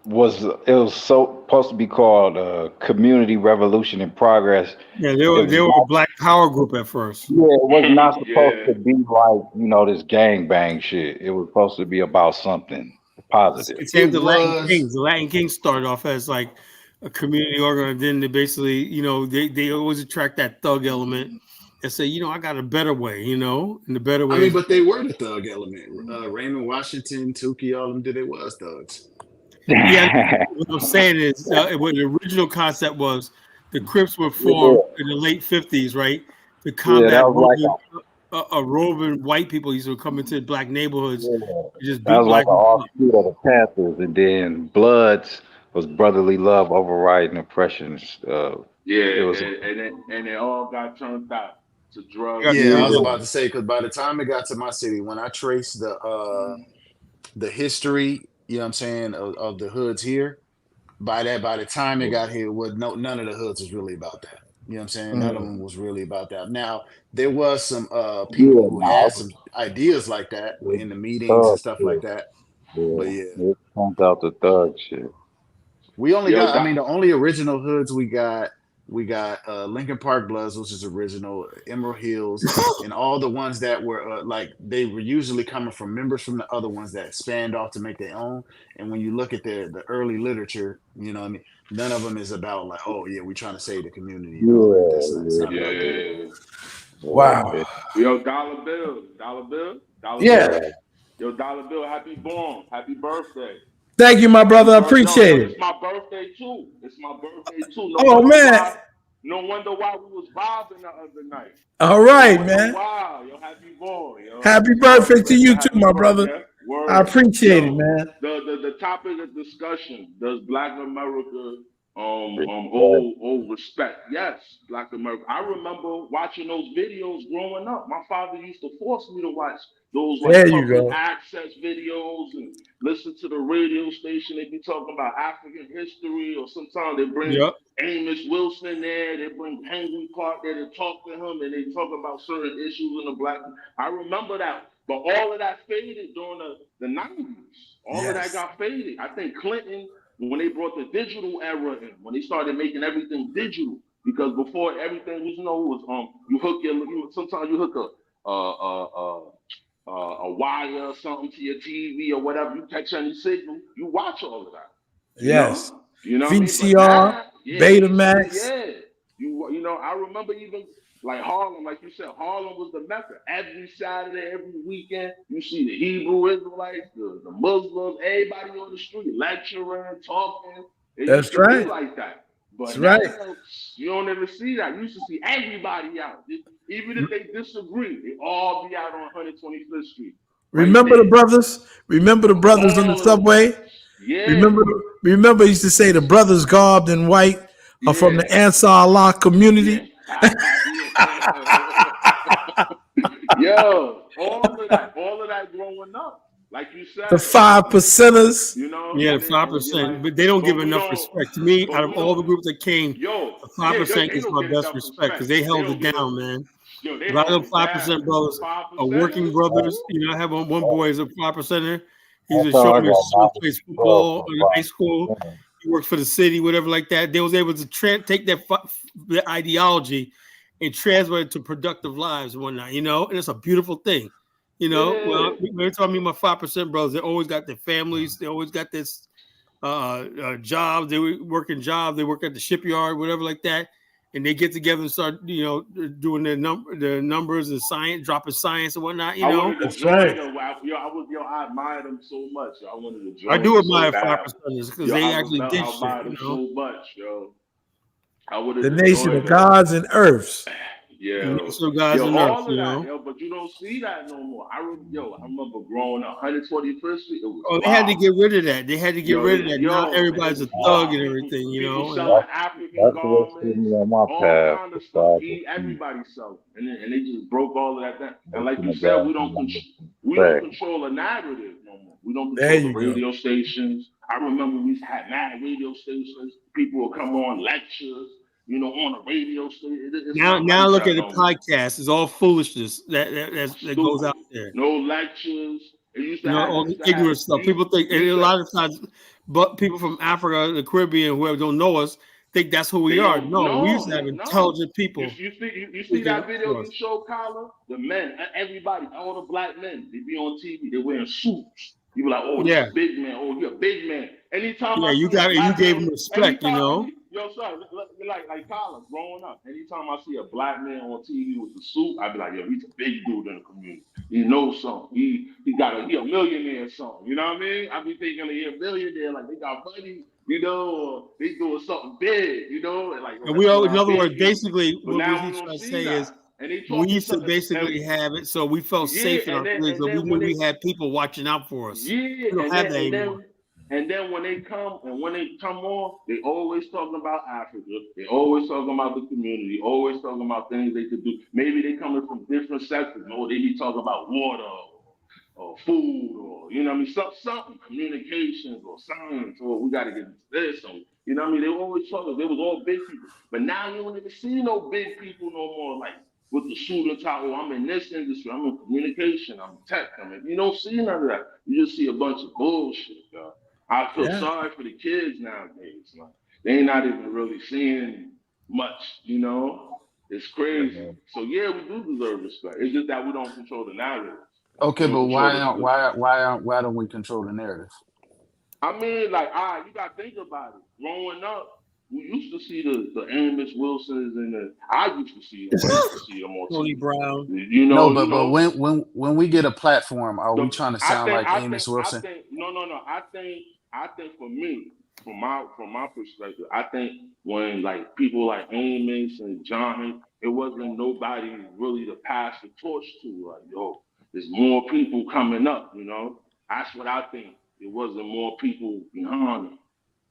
supposed to be called Community Revolution in Progress. Yeah, It was they were a black power group at first. Yeah, it was not supposed Yeah. to be like, this gang bang shit. It was supposed to be about something positive. Same it the Latin was Kings. The Latin Kings started off as like a community organ, and then they basically, they always attract that thug element and say, I got a better way, and the better way I mean, is but they were the thug element. Raymond Washington, Tukey, all them did was thugs. yeah. What I'm saying is, what the original concept was the Crips were formed in the late 50s, right? To combat that was roving white people used to come into black neighborhoods and just that beat was like black an people up. offshoot of the Panthers, and then Bloods was brotherly love overriding oppressions. It was and it all got turned out to drugs. Yeah, I was about to say, because by the time it got to my city, when I traced the history, you know what I'm saying, of the hoods here, by the time it got here, none of the hoods was really about that. You know what I'm saying? None of them was really about that. Now, there was some people who had some ideas like that in the meetings and stuff like that. But yeah, it comes out the thug shit. we only got, I mean, the only original hoods we got Lincoln Park Bloods, which is original, Emerald Hills, and all the ones that were like, they were usually coming from members from the other ones that spanned off to make their own. And when you look at the early literature, you know what I mean, none of them is about like, oh yeah, we're trying to save the community. You know? That's not, it's not about that. Wow. Yo, Dollar Bill. Yeah. Yo, Dollar Bill, happy birthday. Thank you, my brother. I appreciate it. It's my birthday too. No wonder why we was vibing the other night. All right, man. Wow, yo, happy born, yo. Happy birthday to you too, my brother. I appreciate it, man. The topic of discussion: does Black America owe respect? Yes, Black America. I remember watching those videos growing up. My father used to force me to watch those public access videos and listen to the radio station. They be talking about African history, or sometimes they bring Amos Wilson there. They bring Penguin Clark there to talk to him, and they talk about certain issues in the Black. I remember that. But all of that faded during the 90s. All of that got faded. I think Clinton, when they brought the digital era in, when they started making everything digital, because before everything was, was you hook sometimes you hook a wire or something to your TV or whatever, you catch any signal, you watch all of that. Yes. You know VCR, what I mean? Betamax. Yeah. You know, I remember even like Harlem, like you said, Harlem was the Mecca. Every Saturday, every weekend, you see the Hebrew Israelites, the Muslims, everybody on the street, lecturing, talking. It That's used to right. be like that. But That's now, right. you don't ever see that. You used to see everybody out. Even if they disagree, they all be out on 125th Street. Remember the brothers? Remember the brothers on the subway? Yeah. Remember used to say the brothers garbed in white are from the Ansar Allah community? Yo, all of that growing up. Like you said, the 5%ers. You know, yeah, the 5%, but they don't give enough respect to me. Out of all the groups that came, the 5% is my best respect because they held it down, man. A lot of 5% brothers are working brothers. You know, I have one boy is a 5%er. He's just showing me he plays football in high school. He works for the city, whatever like that. They was able to take their ideology and transfer it to productive lives and whatnot. You know, and it's a beautiful thing. You know, well, every time I meet my 5% brothers, they always got their families. They always got this jobs. They working jobs. They work at the shipyard, whatever like that. And they get together and start, you know, doing the numbers and science, dropping science and whatnot. You know, that's right. I admire them so much. I wanted to join. I do admire 5%ers because they actually did shit. I admire them so much, yo. The nation of gods and earths. Yeah, so guys and earth, you know. Yo, but you don't see that no more. I remember growing up 125th Street. They had to get rid of that. They had to get rid of that. Now everybody's a thug and everything, you know. Selling African garments, all kind of stuff. Everybody selling, and they just broke all of that down. And like you said, we don't control the narrative no more. We don't control the radio stations. I remember we had mad radio stations. People would come on lectures. You know, on a radio station. Now look at the podcast. It's all foolishness that goes out there. No lectures. It used to all the ignorant stuff. People think, and a lot of times, but people from Africa, the Caribbean, whoever don't know us, think that's who we are. No, we used to have intelligent people. You see that video you showed, Kyla? The men, everybody, all the black men, they be on TV. They're wearing suits. You be like, oh, you're a big man. Oh, you're a big man. Anytime, you gave them respect, you know. yo, son, like Tyler, growing up, anytime I see a black man on TV with a suit, I be like, yo, he's a big dude in the community. He knows something. He a millionaire or something. You know what I mean? I be thinking he a millionaire, like they got money, you know, or they doing something big, you know, and like. And we all, in other words, people. basically, But what now he's we don't trying to see say is, that. And they we used to something, basically have it, so we felt safe in our place, so we knew we had people watching out for us. Yeah, we don't have that anymore. And then when they come on, they always talking about Africa. They always talking about the community. Always talking about things they could do. Maybe they coming from different sectors. No, they be talking about water or food or you know what I mean, something communications or science or we got to get into this. Or, you know what I mean? They always talking. They was all big people, but now you don't even see no big people no more. Like with the shooting top, oh, I'm in this industry. I'm in communication. I'm tech. You don't see none of that. You just see a bunch of bullshit, dog. I feel sorry for the kids nowadays. Like they not even really seeing much, you know. It's crazy. So yeah, we do deserve respect. It's just that we don't control the narrative. Okay, but why don't we control the narrative? I mean, like, you gotta think about it. Growing up, we used to see the Amos Wilsons and I used to see them. I used to see them on Tony TV. Brown. You know, but when we get a platform, are we trying to sound like Amos Wilson? I think for me, from my perspective, I think when like people like Amos and Johnny, it wasn't nobody really to pass the torch to. Like, yo, there's more people coming up. You know, that's what I think. It wasn't more people behind them,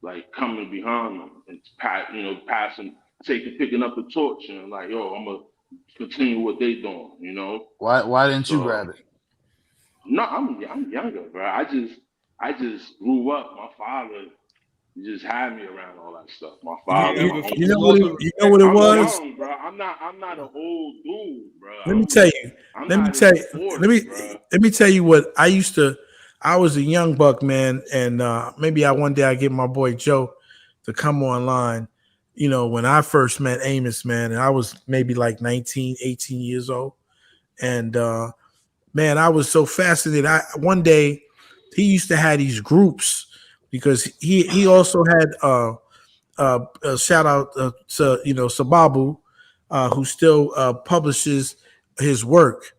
like coming behind them and passing, picking up the torch and like, yo, I'm gonna continue what they doing. You know. Why didn't you grab it? No, I'm younger, bro. I just grew up. My father just had me around all that stuff. My father, you know what it was? Young, bro. I'm not an old dude, bro. Let me tell you what I used to. I was a young buck, man, and maybe one day I get my boy Joe to come online. You know, when I first met Amos, man, and I was maybe like 19, 18 years old, and man, I was so fascinated. One day he used to have these groups because he also had a shout out to Sababu, who still publishes his work.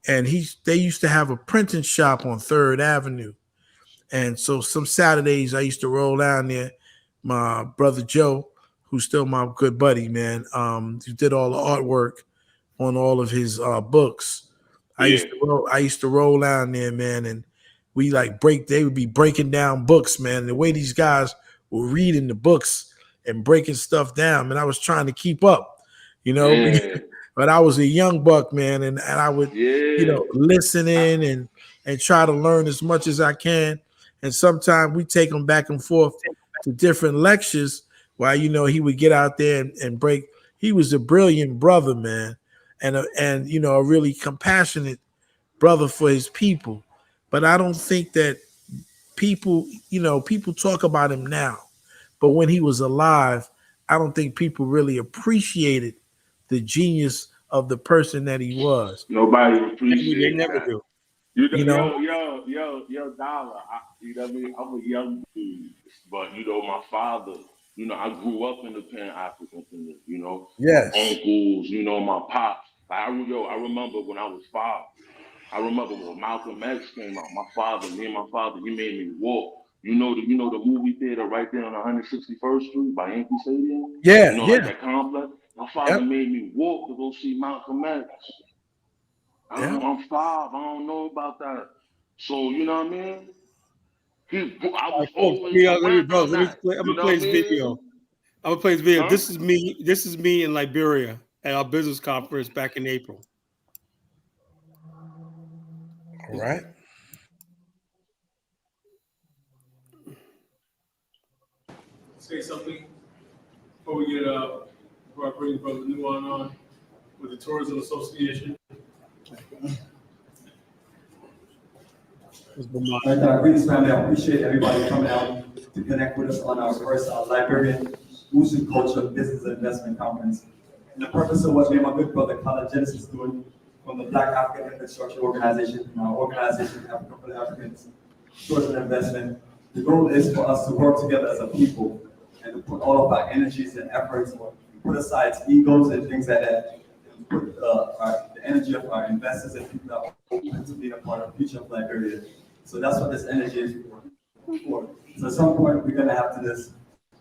And they used to have a printing shop on 3rd Avenue. And so some Saturdays I used to roll down there. My brother Joe, who's still my good buddy, man, who did all the artwork on all of his books. I used to roll down there, man, and we they would be breaking down books, man. And the way these guys were reading the books and breaking stuff down, and I was trying to keep up, you know. Yeah. But I was a young buck, man, and I would, listen in and try to learn as much as I can. And sometimes we take them back and forth to different lectures while, he would get out there and break. He was a brilliant brother, man, and a really compassionate brother for his people. But I don't think that people talk about him now. But when he was alive, I don't think people really appreciated the genius of the person that he was. Nobody appreciates They never do. Yo, Dollar. You know what I mean? I'm a young dude, but my father. I grew up in the pan-African community. Yes. Uncles. My pops. I remember when I was 5. I remember when Malcolm X came out. Me and my father, he made me walk. The movie theater right there on 161st Street by Yankee Stadium? Yeah, like that complex? My father made me walk to go see Malcolm X. I'm 5. I don't know about that. So, you know what I mean? I was always I'm gonna play this video. Huh? This is me in Liberia at our business conference back in April. All right. Say something before we before I bring Brother Nuwan on with the Tourism Association. Greetings, family. I appreciate everybody coming out to connect with us on our first Liberian Wushu Culture Business and Investment Conference. And the purpose of what me and my good brother Khaled Genesis is doing from the Black African Infrastructure Organization, our organization, African for Africans, Tourism and Investment. The goal is for us to work together as a people and to put all of our energies and efforts, put aside egos and things like that, and put the energy of our investors and people that are open to being a part of the future of Liberia. So that's what this energy is for. So at some point, we're going to have to just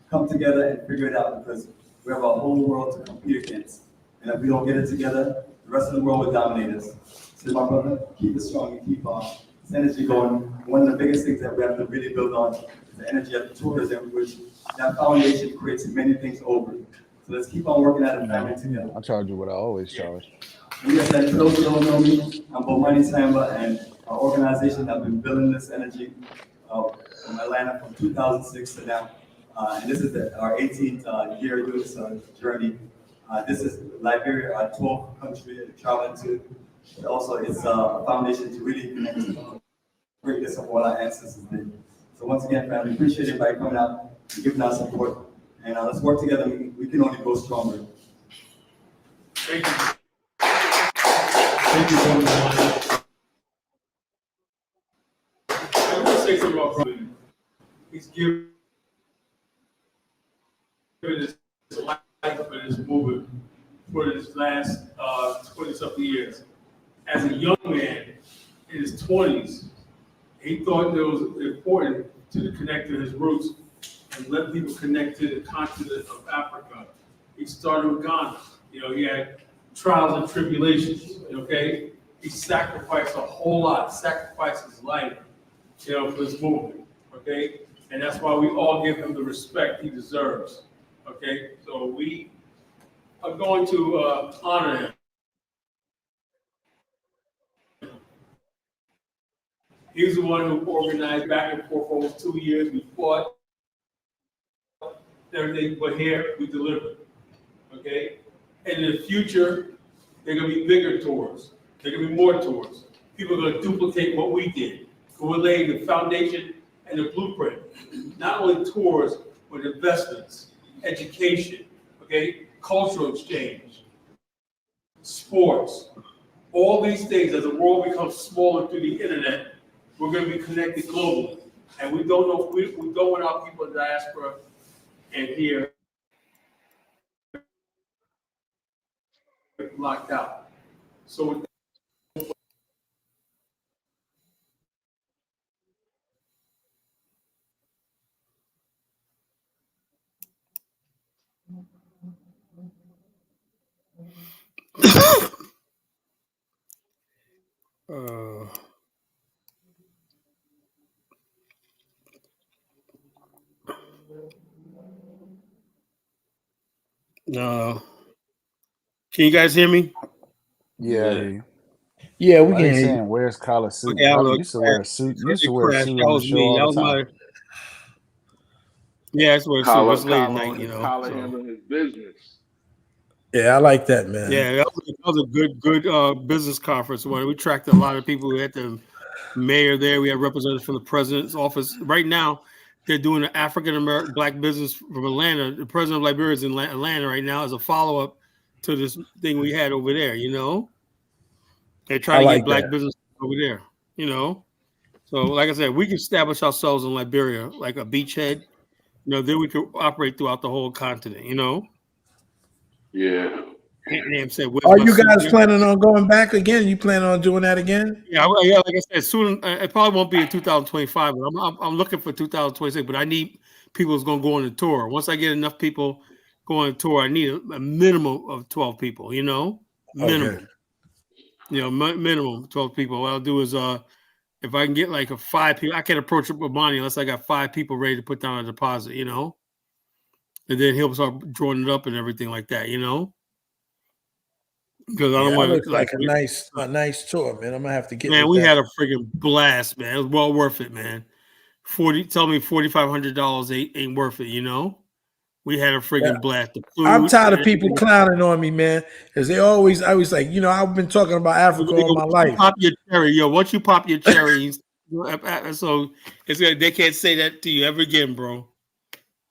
come together and figure it out, because we have a whole world to compete against. And if we don't get it together, the rest of the world will dominate us. So my brother, keep it strong and keep this energy going. One of the biggest things that we have to really build on is the energy of tourism, which that foundation creates many things over. So let's keep on working at it, family together. I charge you what I always charge. And yes, and for those who don't know me, I'm Bomani Samba, and our organization has been building this energy from Atlanta from 2006 to now. And this is our 18th year doing this journey. This is Liberia, our 12th country to travel to. But also, it's a foundation to really connect to the greatness of what our ancestors did. So once again, family, appreciate everybody coming out and giving us support. And let's work together. We can only go stronger. Thank you. Thank you so much. I want to say something about brother. He's given his life for this movement for this last 20-something years. As a young man in his 20s, he thought it was important to connect to his roots and let people connect to the continent of Africa. He started with Ghana. You know, he had trials and tribulations, okay? He sacrificed a whole lot, sacrificed his life, you know, for this movement, okay? And that's why we all give him the respect he deserves, okay? So we are going to honor him. He's the one who organized back and forth for almost 2 years. We fought everything, but here we delivered, okay? And in the future, there are going to be bigger tours. There are going to be more tours. People are going to duplicate what we did. So we're laying the foundation and the blueprint. Not only tours, but investments, education, okay? Cultural exchange, sports. All these things, as the world becomes smaller through the internet, we're going to be connected globally. And we don't know, we don't want our people in the diaspora and here locked out. So no. Can you guys hear me? Yeah, I hear you. Yeah, we Why can they hear you. saying where's collar suit? Okay, I Harlem was used to wear a suit. You used to it wear a crashed. suit That on the was show me. all That the was time. my. Yeah, that's what it's. It's late at night, you know. Collar So. handling his business. Yeah, I like that, man. Yeah, that was a good business conference. When we tracked a lot of people. We had the mayor there. We had representatives from the president's office. Right now, they're doing an African American black business from Atlanta. The president of Liberia is in Atlanta right now as a follow up to this thing we had over there. You know, they're trying to get black business over there. You know, so like I said, we can establish ourselves in Liberia like a beachhead. You know, then we could operate throughout the whole continent. You know. Yeah. And said, are you guys planning on going back again? You planning on doing that again? Yeah, like I said, soon. It probably won't be in 2025, but I'm looking for 2026. But I need people who's going to go on the tour. Once I get enough people going on the tour, I need a minimum of 12 people. You know, minimum. Okay. You know, minimum 12 people. What I'll do is, if I can get like 5 people, I can't approach it with money unless I got 5 people ready to put down a deposit. You know, and then he'll start drawing it up and everything like that. You know. Because I don't want to like a nice tour, man. I'm gonna have to get. Man, we had a freaking blast, man. It was well worth it, man. Tell me $4,500 ain't worth it, you know. We had a freaking blast. The food, I'm tired of people clowning on me, man, because I was like, you know, I've been talking about Africa all my life. Pop your cherry, yo. Once you pop your cherry, so it's they can't say that to you ever again, bro.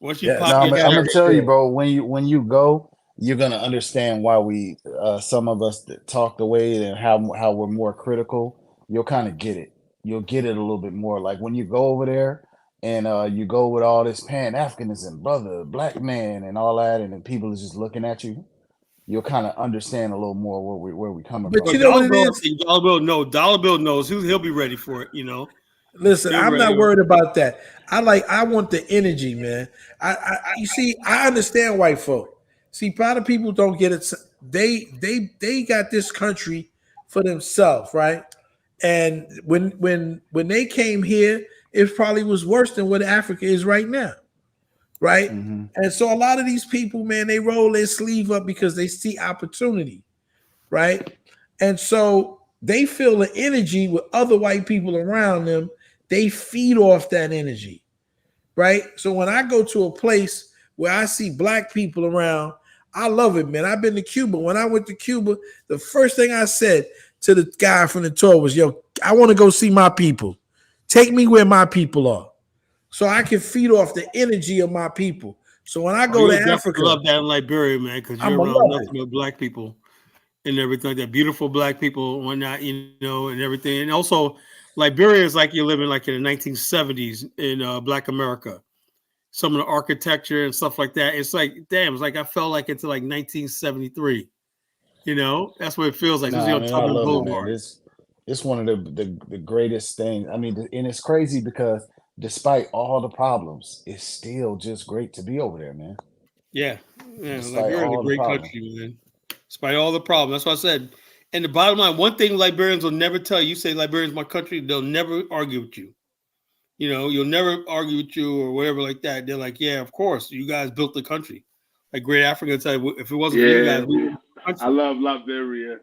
Once you pop I'm your cherry, gonna tell you, bro. When you go, you're gonna understand why we some of us that talk the way and how we're more critical. You'll kind of get it. You'll get it a little bit more. Like when you go over there and you go with all this pan-Africanism, brother, black man, and all that, and then people are just looking at you, you'll kind of understand a little more where we coming But from. you know what Dollar it Bill, I is? think Dollar Bill knows he'll be ready for it. You know, Listen, He'll I'm ready. not worried about that. I want the energy, man. You see, I understand white folk. See, a lot of people don't get it. They got this country for themselves, right? And when they came here, it probably was worse than what Africa is right now, right? Mm-hmm. And so a lot of these people, man, they roll their sleeve up because they see opportunity, right? And so they feel the energy with other white people around them. They feed off that energy, right? So when I go to a place where I see black people around, I love it, man. I've been to Cuba. When I went to Cuba, the first thing I said to the guy from the tour was, yo, I want to go see my people. Take me where my people are so I can feed off the energy of my people. So when I go to you'll definitely Africa, love that in Liberia, man, because I'm you're going to around love nothing it. but black people and everything like that. Beautiful black people, whatnot, and everything. And also, Liberia is like you're living like in the 1970s in Black America. Some of the architecture and stuff like that. It's like, damn, it's like I felt like it's like 1973. That's what it feels like. Especially Nah, on man, I Tubman love it, man. Boulevard. It's one of the greatest things. I mean, and it's crazy because despite all the problems, it's still just great to be over there, man. Yeah. Despite Liberia is a all the great problems. country, man. Despite all the problems. That's what I said. And the bottom line, one thing Liberians will never tell you, say Liberia's my country, they'll never argue with you. You'll never argue with you or whatever like that. They're like, yeah, of course, you guys built the country. Like Great Africa will tell you, if it wasn't for you guys, we wouldn't have the I country. love Liberia.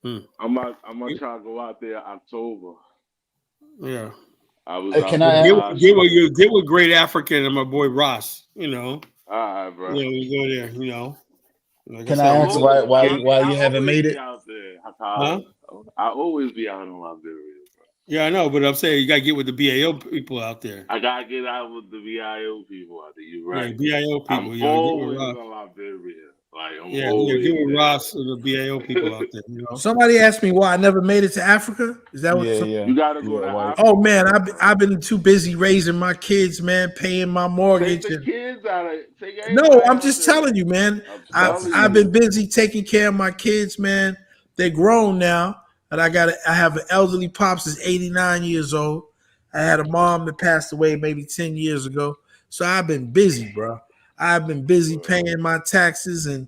Hmm. I'm gonna try to go out there October. Yeah. I was Can out I there get with Great African and my boy Ross, all right, bro. we go there, Like Can said, I ask why you haven't always made be it? out there. Huh? I always be out in Liberia, bro. Yeah, I know, but I'm saying you gotta get with the BAO people out there. I gotta get out with the VIO people out there. You're right. Yeah, BAO people. I'm always in Liberia. Like I'm always get with there. Ross and the BAO people out there. Somebody asked me why I never made it to Africa. Is that what? Yeah. You gotta go to white. Africa. Oh man, I've been too busy raising my kids, man, paying my mortgage. Take the kids out of it. Take No, everybody I'm out just there. telling you, man. I'm telling I've you. been busy taking care of my kids, man. They're grown now, and I have an elderly pops that's 89 years old. I had a mom that passed away maybe 10 years ago. So I've been busy, bro. I've been busy paying my taxes and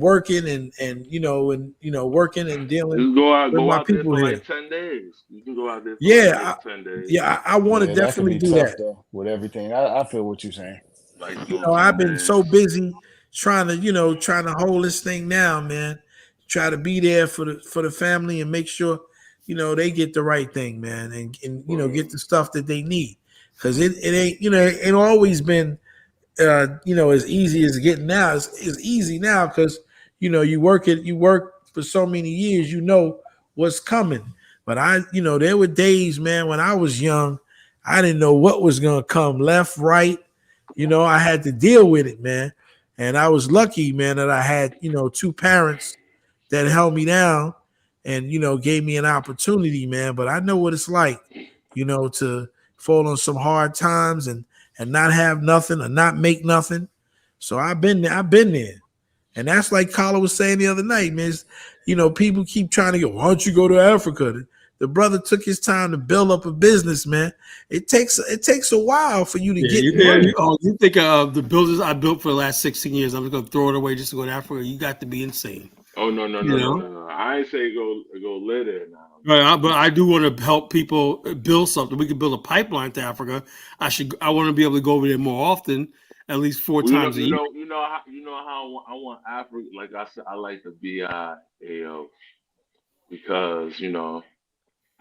working and working and dealing You with go my out there people for here. like 10 days. You can go out there for Yeah, 10 days. I want to Yeah, that could definitely be do tough that. though with everything. I feel what you're saying. Like I've been so busy trying to hold this thing down, man. Try to be there for the family and make sure, they get the right thing, man, and get the stuff that they need. Because it ain't, it ain't always been as easy as getting now. It's easy now because you work for so many years, what's coming. But there were days, man, when I was young, I didn't know what was gonna come, left, right. I had to deal with it, man. And I was lucky, man, that I had, two parents that held me down and, gave me an opportunity, man. But I know what it's like, to fall on some hard times and not have nothing or not make nothing. So I've been there. And that's like Carla was saying the other night, man. People keep trying to go, why don't you go to Africa? The brother took his time to build up a business, man. It takes a while for you to get you think of the buildings I built for the last 16 years, I'm just gonna throw it away just to go to Africa. You got to be insane. Oh no. I ain't say go live there now. But I do want to help people build something. We can build a pipeline to Africa. I want to be able to go over there more often, at least 4 times a year. You know how I want Africa. Like I said, I like the BIAO because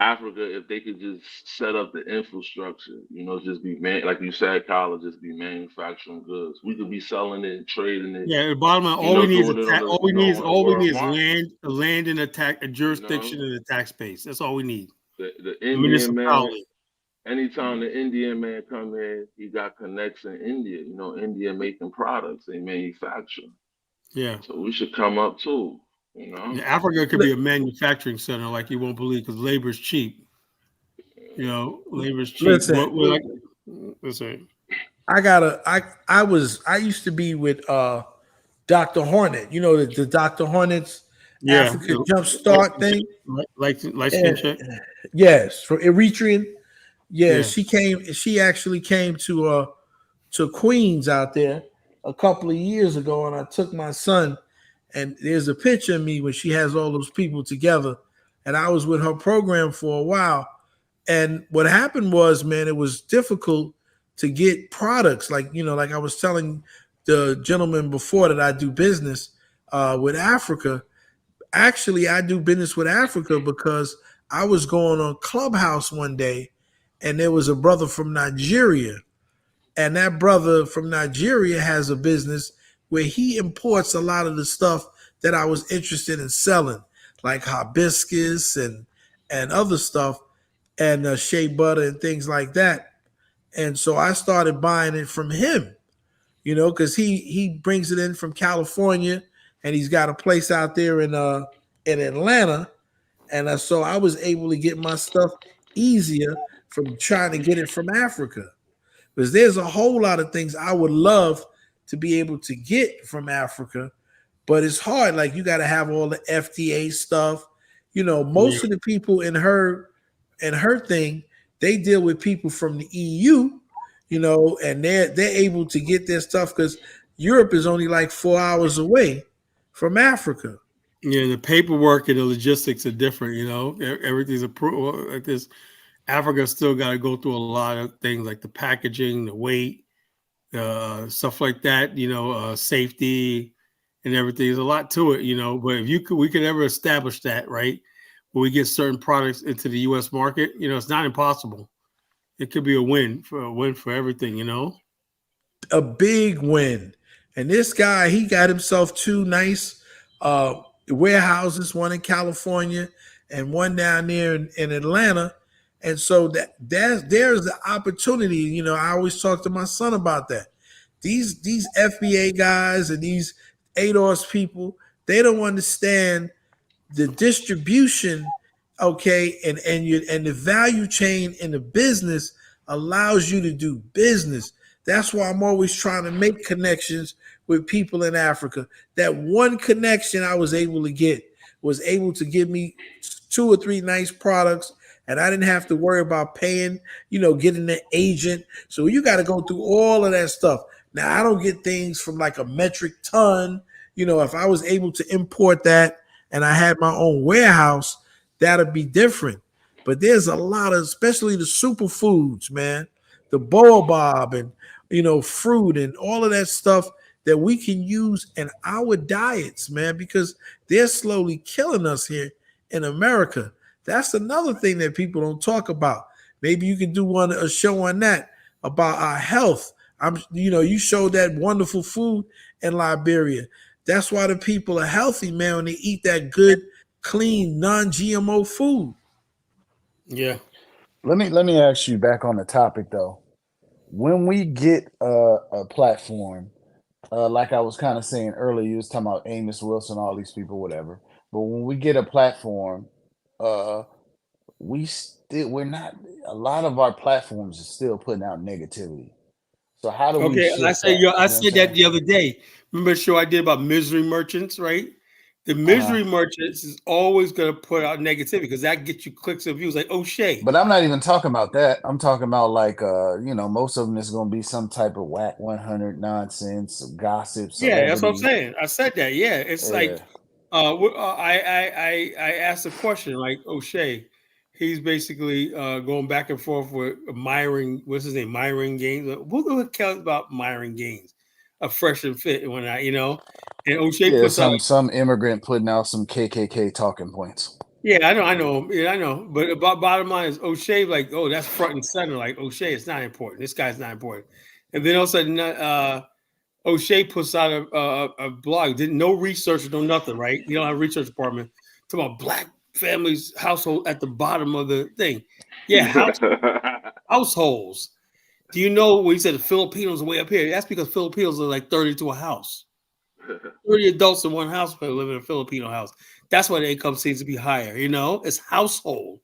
Africa, if they could just set up the infrastructure, just be like you said, Kyle, just be manufacturing goods. We could be selling it and trading it. Yeah, the bottom line, all we need is land and a jurisdiction and a tax base. That's all we need. The Indian man, anytime the Indian man come in, he got connects in India. India making products, they manufacture. Yeah. So we should come up too. Africa could be a manufacturing center like you won't believe because labor is cheap. Labor is cheap. Listen, That's right. I used to be with Dr. Hornet, you know, the Dr. Hornet's Yeah. Africa Jump Start thing. Light skin And check. yes, from Eritrean. Yeah, Yeah. she actually came to Queens out there a couple of years ago, and I took my son, and there's a picture of me when she has all those people together, and I was with her program for a while. And what happened was, man, it was difficult to get products. Like, you know, like I was telling the gentleman before that I do business with Africa. Actually, I do business with Africa because I was going on Clubhouse one day, and there was a brother from Nigeria, and that brother from Nigeria has a business where he imports a lot of the stuff that I was interested in selling, like hibiscus and other stuff, and shea butter and things like that. And so I started buying it from him, you know, because he brings it in from California, and he's got a place out there in Atlanta, and so I was able to get my stuff easier from trying to get it from Africa, because there's a whole lot of things I would love to be able to get from Africa, but it's hard. Like, you got to have all the FDA stuff. You know, Yeah. most of the people in her thing, they deal with people from the EU, you know, and they're able to get their stuff because Europe is only like 4 hours away from Africa. Yeah, the paperwork and the logistics are different. You know, everything's approved. Like this, Africa still got to go through a lot of things, like the packaging, the weight, stuff like that. You know, safety and everything. There's a lot to it. You know, but if we could ever establish that, right, when we get certain products into the U.S. market, you know, it's not impossible. It could be a win for everything. You know. A big win. And this guy, he got himself two nice warehouses, one in California and one down there in Atlanta. And so there's the opportunity. You know, I always talk to my son about that. These FBA guys and these ADOS people, they don't understand the distribution, okay, and the value chain in the business allows you to do business. That's why I'm always trying to make connections with people in Africa. That one connection I was able to get was able to give me 2 or 3 nice products, and I didn't have to worry about paying, you know, getting an agent. So you got to go through all of that stuff. Now, I don't get things from like a metric ton. You know, if I was able to import that and I had my own warehouse, that'd be different. But there's a lot of, especially the superfoods, man, the baobab and, you know, fruit and all of that stuff that we can use in our diets, man, because they're slowly killing us here in America. That's another thing that people don't talk about. Maybe you can do a show on that about our health. You know, you showed that wonderful food in Liberia. That's why the people are healthy, man, when they eat that good, clean, non-GMO food. Yeah. Let me ask you back on the topic though. When we get a platform, like I was kind of saying earlier, you was talking about Amos Wilson, all these people, whatever. But when we get a platform, we're not. A lot of our platforms are still putting out negativity. So how do we Okay, shift that? I You know what I'm said that saying? the other day. Remember the show I did about misery merchants, right? The misery merchants is always going to put out negativity because that gets you clicks and views. Like O'Shea. But I'm not even talking about that. I'm talking about like you know, most of them is going to be some type of whack 100 nonsense, gossip, Yeah, that's what I'm celebrity. saying. I said that. Yeah, it's like Yeah. I asked a question like O'Shea. He's basically going back and forth with Myron. What's his name? Myron Gaines. Who the heck cares about Myron Gaines? A fresh and fit when I, you know. And O'Shea Yeah, puts out. some immigrant putting out some KKK talking points. Yeah, I know, yeah, I know. But about bottom line is O'Shea, like, oh, that's front and center. Like O'Shea, it's not important. This guy's not important. And then all of a sudden, O'Shea puts out a blog. Didn't no research, no nothing, right? You don't have a research department. Talking about black families household at the bottom of the thing. Yeah, households. Do you know when he said the Filipinos are way up here? That's because Filipinos are like 30 to a house. 30 adults in one house live in a Filipino house. That's why the income seems to be higher. You know, it's household.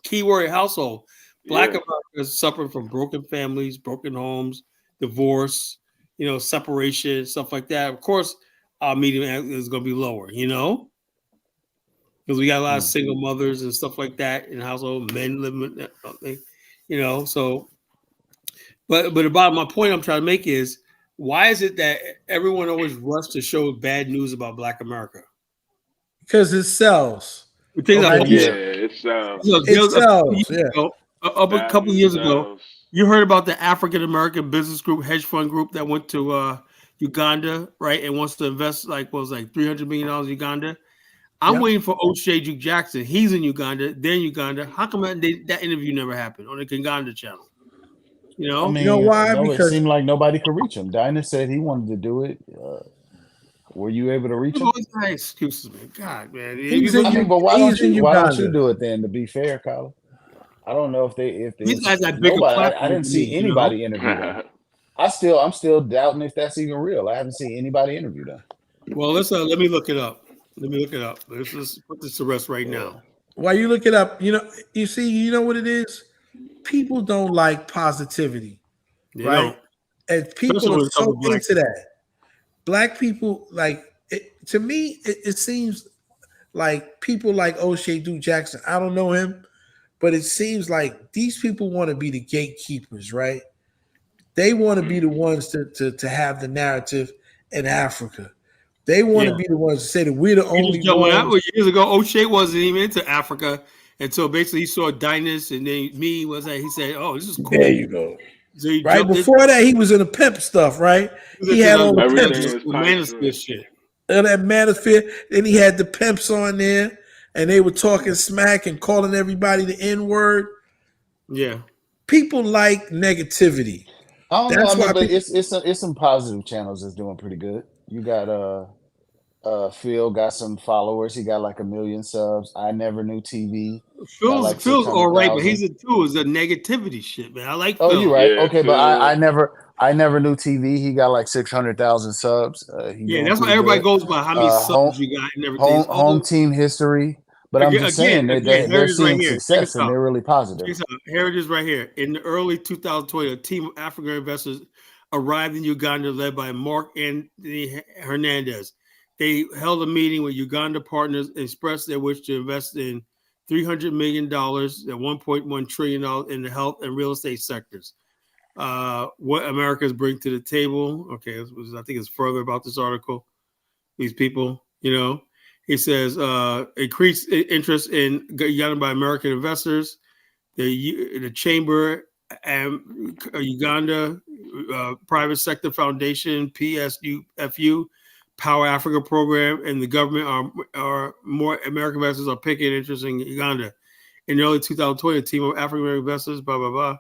Keyword household. Black Yeah. America is suffering from broken families, broken homes, divorce, separation, stuff like that. Of course, our median is going to be lower, because we got a lot of single mothers and stuff like that in household, men living, so. But about my point I'm trying to make is, why is it that everyone always rushes to show bad news about Black America? Because it sells. Okay, Okay, Yeah, yeah. it sounds. It sells. Yeah. A couple of years ago, Sells. you heard about the African American business group, hedge fund group that went to Uganda, right, and wants to invest like $300 million in Uganda. I'm waiting for O'Shea Duke Jackson. He's in Uganda. They're in Uganda. How come that interview never happened on the Uganda channel? I mean, You know why? no, it Because seemed like nobody could reach him. Dinah said he wanted to do it. Were you able to reach him? Excuses, man. God, man. But why don't you Uganda. do it then? To be fair, Colin, I don't know if These guys have bigger nobody. I platforms didn't than see me, anybody interview them. I'm still doubting if that's even real. I haven't seen anybody interview them. Well, let me look it up. Let's just put this to rest right now. While you look it up, you see, you know what it is? People don't like positivity, They right? don't. And people Especially when are it comes so to black into that. Black people, to me, it seems like people like O'Shea Duke Jackson. I don't know him, but it seems like these people want to be the gatekeepers, right? They want to be the ones to have the narrative in Africa. They want to be the ones to say that we're the only ones. Years ago, O'Shea wasn't even into Africa until basically he saw Dynas, and then he said, "Oh, this is cool." There you go. So he right before that, he was in the pimp stuff, right? He had all the Everything shit. And that manosphere. Then he had the pimps on there, and they were talking smack and calling everybody the N-word. Yeah, people like negativity. I don't That's know. I mean, why but people, it's some positive channels that's doing pretty good. You got Phil got some followers. He got like 1 million subs. I Never Knew TV. Got like Phil's all right, but 600,000. is a negativity shit, man. I like Oh, Phil. you're right. Yeah, Okay, but Phil. I never knew TV. He got like 600,000 subs. He Yeah, doing that's what pretty everybody good. goes by, how many subs you got and everything. It's Home all team history. But I'm just saying that here they're it is right seeing here. Check success this and out. they're really positive. Check this out. Here it is right here. In the early 2020, a team of African investors arrived in Uganda led by Mark Anthony Hernandez. They held a meeting with Uganda partners and expressed their wish to invest in $300 million and $1.1 trillion in the health and real estate sectors. What Americans bring to the table. Okay, I think it's further about this article. These people, he says increased interest in Uganda by American investors. The Chamber and Uganda Private Sector Foundation, PSUFU, Power Africa Program, and the government are more American investors are picking interest in Uganda. In early 2020, a team of African American investors, blah blah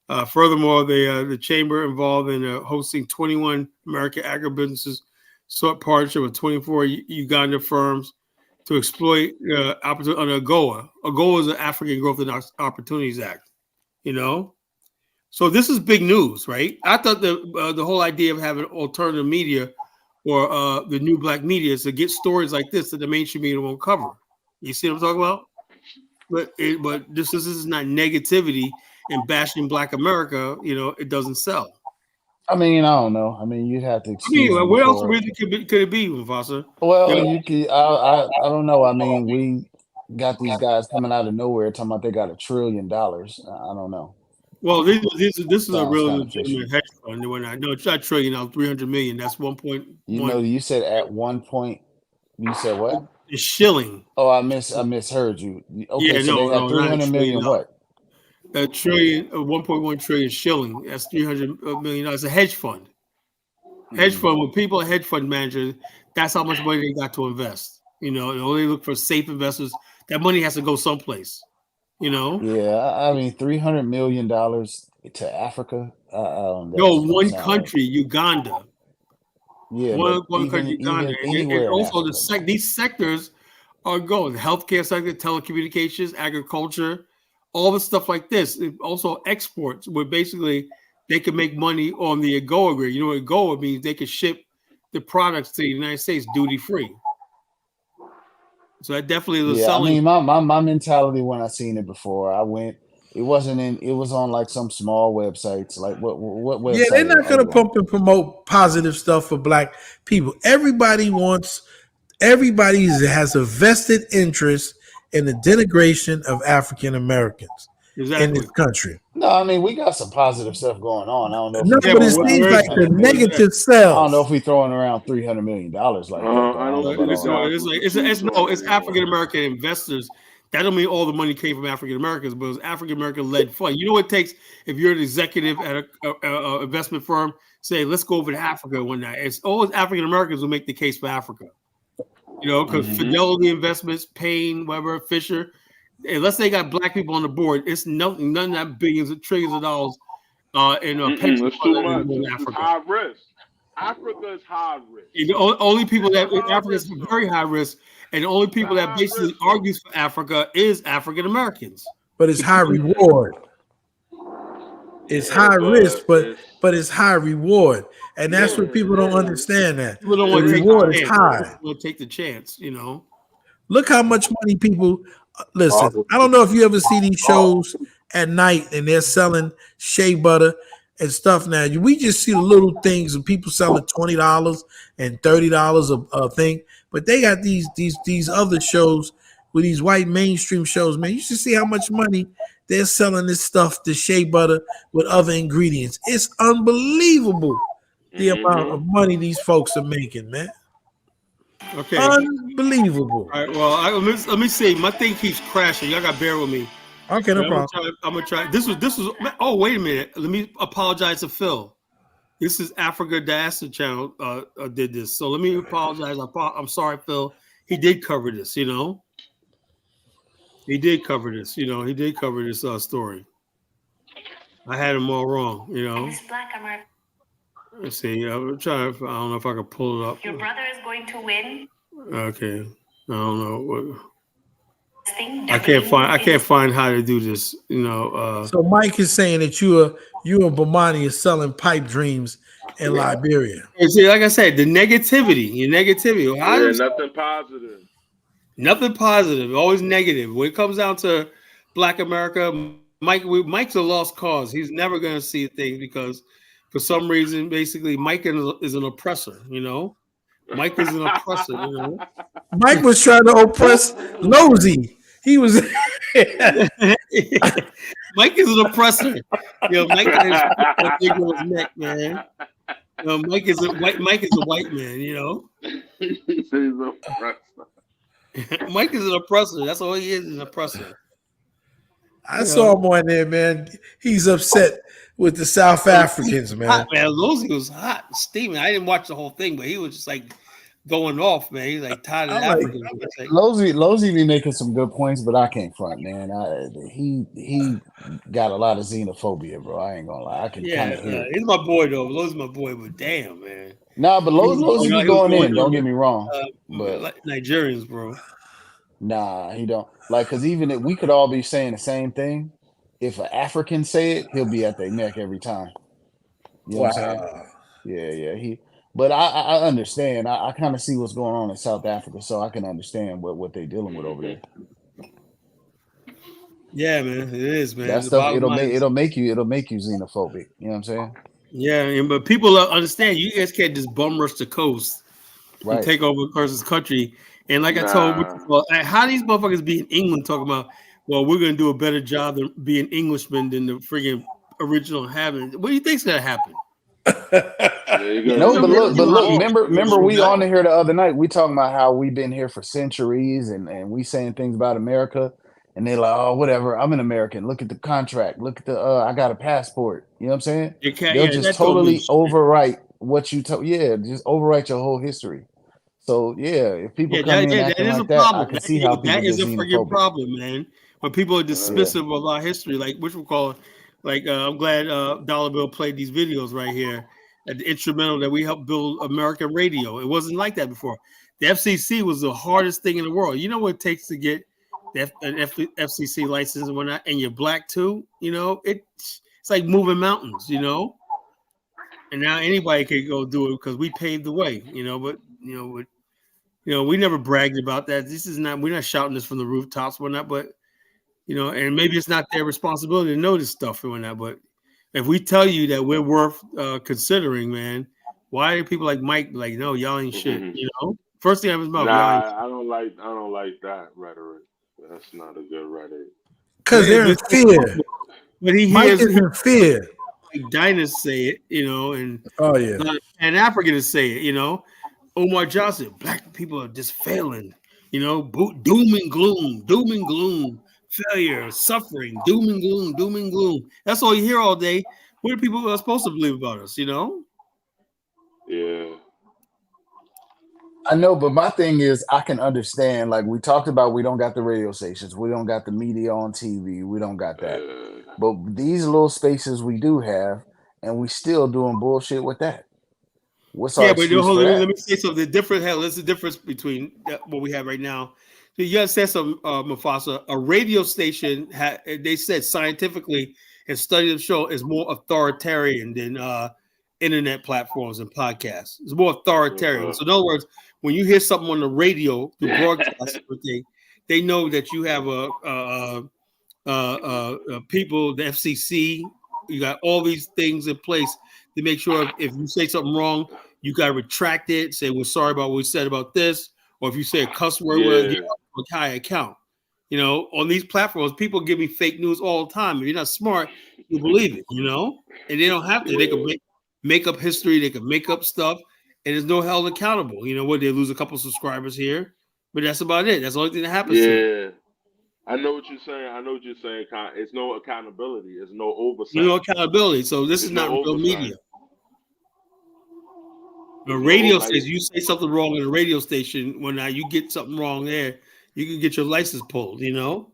blah. Furthermore, the chamber involved in hosting 21 American agribusinesses sought partnership with 24 Uganda firms to exploit opportunity under AGOA. AGOA is the African Growth and Opportunities Act. So this is big news, right? I thought the whole idea of having alternative media or the new black media is to get stories like this that the mainstream media won't cover. You see what I'm talking about? But this is not negativity and bashing Black America. It doesn't sell. I mean, I don't know. I mean, you'd have to excuse them. What else really could it be, Mufasa? Well, you could. I don't know. I mean, we got these guys coming out of nowhere talking about they got $1 trillion. I don't know. Well, this is a real Sounds legitimate hedge fund. No, it's not trillion. Now 300 million. That's 1.1. You said at one point. You said what? It's shilling. Oh, I misheard you. Okay, Yeah, so they had 300 million. What? A trillion, 1.1 trillion shilling. That's $300 million. It's a hedge fund. Hedge fund. When people are hedge fund managers, that's how much money they got to invest. They only look for safe investors. That money has to go someplace. Yeah, I mean, $300 million to Africa. No, one country, right. Uganda. Yeah, one country, Uganda. Anywhere and also these sectors are going. The healthcare sector, telecommunications, agriculture, all the stuff like this. Also exports, where basically they can make money on the AGOA grid. What AGOA means? They can ship the products to the United States duty free. So that definitely is selling. I mean, my mentality when I seen it before, I went It wasn't in. It was on like some small websites. Like what Yeah, they're website not are going to you on? pump and promote positive stuff for black people. Everybody has a vested interest in the denigration of African Americans in this Exactly. country. No, I mean we got some positive stuff going on. I don't know if No, we Yeah, but but it throwing around seems where like is $300 the that? Where is million. that? negative I don't know sells. if we throwing around $300 million like that. Though I I don't don't know about It's, think all no, that. that it's was like the it's truth no, though, it's you African know. American investors. That don't mean all the money came from African Americans, but it was African American led fund. You know what it takes if you're an executive at a investment firm, say, let's go over to Africa one night. It's always African Americans who make the case for Africa. You know, because Mm-hmm. Fidelity Investments, Payne, Weber, Fisher, unless they got black people on the board, it's nothing, none of that billions and trillions of dollars in a pension It's fund too that is much. in It's Africa. high risk. Africa is high risk. The only people It's that a in high Africa is risk zone. very high risk, and the only It's a people that high basically risk zone. argues for Africa is African Americans. But it's high reward. It's Yeah, high risk, but it's but it's high reward, and that's yeah, what people it don't is. understand. That People don't the want It to is take the reward high is chance. risk. high. People want to take the chance, you know. Look how much money people listen. I don't know if you ever see these shows at night and they're selling shea butter and stuff. Now we just see the little things and people selling $20 and $30 a thing, but they got these other shows with these white mainstream shows. Man, you should see how much money they're selling this stuff, the shea butter with other ingredients. It's unbelievable the amount Mm-hmm. of money these folks are making, man. Okay. Unbelievable. All right. Well, let me see. My thing keeps crashing. Y'all got to bear with me. Okay, no I'm problem. gonna try. This was. Oh, wait a minute. Let me apologize to Phil. This is Africa Diaspora channel did this. So let me apologize. I'm sorry, Phil. He did cover this. You know. He did cover this. You know. He did cover this story. I had him all wrong. You know. Let's see. I'm trying. I don't know if I can pull it up. Your brother is going to win. Okay. I don't know what. I can't find how to do this. You know. So Mike is saying that you and Bomani are selling pipe dreams in Liberia. See, like I said, the negativity, your negativity. Yeah, nothing positive. Nothing positive. Always negative. When it comes down to Black America, Mike's a lost cause. He's never going to see things because, for some reason, basically, Mike is an oppressor. You know, Mike is an oppressor. You know, Mike was trying to oppress Losey. He was. Mike is an oppressor. You know, Mike got his neck, man. You know, Mike is a white man. You know, He's an oppressor. Mike is an oppressor. That's all he is, an oppressor. I saw him on there, man. He's upset with the South Africans, man. Hot, man. Losey was hot, steaming. I didn't watch the whole thing, but he was just like going off, man. He's like tired of Africans. Like, Losey be making some good points, but I can't front, man. He got a lot of xenophobia, bro. I ain't gonna lie. I can kind of hear it. He's my boy though. Losey's my boy, but damn, man. Nah, but Losey be going in. Don't get me wrong. But like Nigerians, bro. Nah, he don't. Like, cause even if we could all be saying the same thing, if an African say it, he'll be at their neck every time. You know what I'm saying? Yeah. But I understand. I kind of see what's going on in South Africa, so I can understand what they're dealing with over there. Yeah, man, it is, man. That stuff it'll make you xenophobic. You know what I'm saying? Yeah, but people understand. You guys can't just bum rush the coast Right. and take over a person's country. And like I told, how these motherfuckers be in England talking about, well, we're gonna do a better job than being Englishmen than the friggin' original inhabitants. What do you think's gonna happen? No, but look, remember we on here the other night. We talking about how we've been here for centuries, and we saying things about America, and they're like, oh, whatever. I'm an American. Look at the contract. Look at the I got a passport. You know what I'm saying? They'll just totally overwrite what you told. Yeah, just overwrite your whole history. So if people come in acting like that, I can see how people that is get a xenophobic. freaking problem, man. When people are dismissive of our history, like which we call, like I'm glad Dollar Bill played these videos right here at the instrumental that we helped build American radio. It wasn't like that before. The FCC was the hardest thing in the world. You know what it takes to get an FCC license and whatnot, and you're black too. You know, it's like moving mountains. You know, and now anybody can go do it because we paved the way. You know, but we never bragged about that. This is not. We're not shouting this from the rooftops. We're not. But You know, and maybe it's not their responsibility to know this stuff and whatnot. But if we tell you that we're worth considering, man, why are people like Mike like, no, y'all ain't shit? You know, first thing out of his mouth, y'all ain't shit. I don't like that rhetoric. That's not a good rhetoric. Because they're in fear. But he Mike hears is in fear. like Diners say it, you know, and Pan-Africanists say it, you know. Omar Johnson, black people are just failing, you know, doom and gloom, failure, suffering, doom and gloom. That's all you hear all day. What are people supposed to believe about us, you know? Yeah. I know, but my thing is, I can understand. Like we talked about, we don't got the radio stations, we don't got the media on TV, we don't got that. But these little spaces we do have, and we still doing bullshit with that. What's our excuse for that? Let me say something different. Hell, there's a difference between what we have right now. So you got to say something, Mufasa. A radio station, they said scientifically, and studies have shown is more authoritarian than internet platforms and podcasts. It's more authoritarian. So in other words, when you hear something on the radio, the broadcast, they know that you have people, the FCC. You got all these things in place to make sure if you say something wrong, you got to retract it. Say we're sorry about what we said about this, or if you say a cuss word, you have a high account. You know, on these platforms, people give me fake news all the time. If you're not smart, you believe it. You know, and they don't have to. They can make up history. They can make up stuff, and there's no held accountable. You know what? They lose a couple subscribers here, but that's about it. That's the only thing that happens. Yeah. I know what you're saying. It's no accountability. It's no oversight. No accountability. So this is not real media. The radio says you say something wrong in a radio station. When you get something wrong there, you can get your license pulled. You know.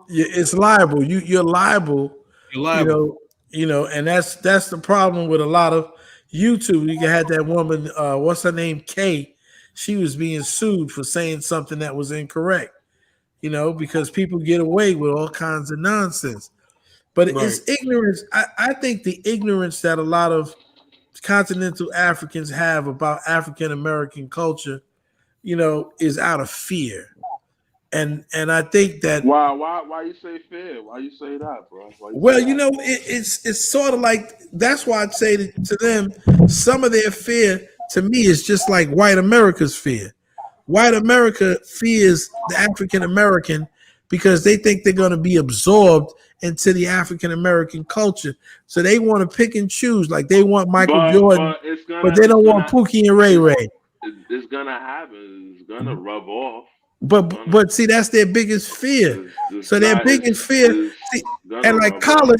Yeah, it's liable. You're liable. You're liable. You know, and that's the problem with a lot of YouTube. You had that woman, what's her name, Kay. She was being sued for saying something that was incorrect. You know, because people get away with all kinds of nonsense. But it's ignorance. I think the ignorance that a lot of continental Africans have about African American culture, you know, is out of fear. And I think that why you say fear? Why you say that, bro? Well, you know, it's sort of like, that's why I'd say to them, some of their fear to me is just like white America's fear. White America fears the African American because they think they're going to be absorbed into the African American culture. So they want to pick and choose. Like they want Michael Jordan, but they don't want Pookie and Ray Ray. It's gonna happen. It's gonna rub off. But see, that's their biggest fear. So their biggest fear, and like Collar,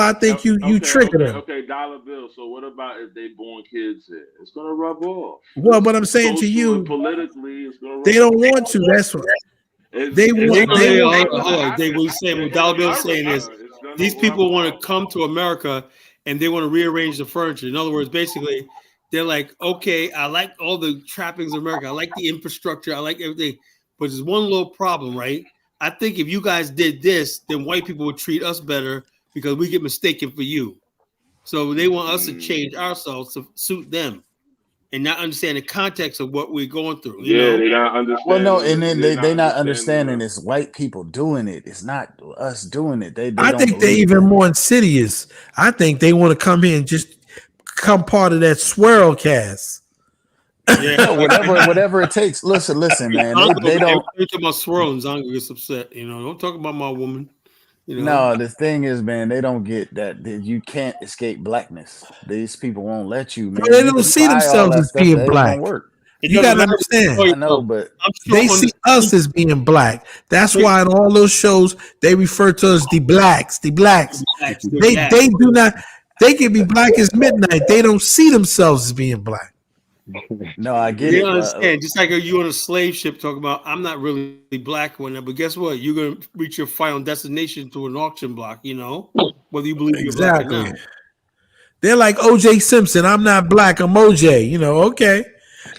I think you triggered them. Okay, dollar bill. So what about if they born kids here? It's gonna rub off. Well, but I'm saying to you, politically, it's gonna rub they don't want to. That's what they want. What dollar bill saying is these people want to come to America and they want to rearrange the furniture. In other words, basically, they're like, okay, I like all the trappings of America. I like the infrastructure. I like everything. But there's one little problem, right? I think if you guys did this, then white people would treat us better because we get mistaken for you. So they want us to change ourselves to suit them and not understand the context of what we're going through. You know? They not understand. Well, no, and then they not understanding it's white people doing it. It's not us doing it. I think they're even more insidious. I think they want to come here and just become part of that swirl cast. Yeah, whatever it takes. Listen, man. They don't talk about swirling. Zongo gets upset. You know, don't talk about my woman. You know? No, the thing is, man, they don't get that you can't escape blackness. These people won't let you, man. They don't see themselves as being black. You gotta understand. I know, but they see us as being black. That's why in all those shows they refer to us the blacks. They do not. They can be black as midnight. They don't see themselves as being black. No, I get it. You understand? Just like you on a slave ship talking about, I'm not really black one, but guess what? You're gonna reach your final destination to an auction block. You know, whether you believe you're black or not. They're like O.J. Simpson. I'm not black. I'm O.J. You know, okay.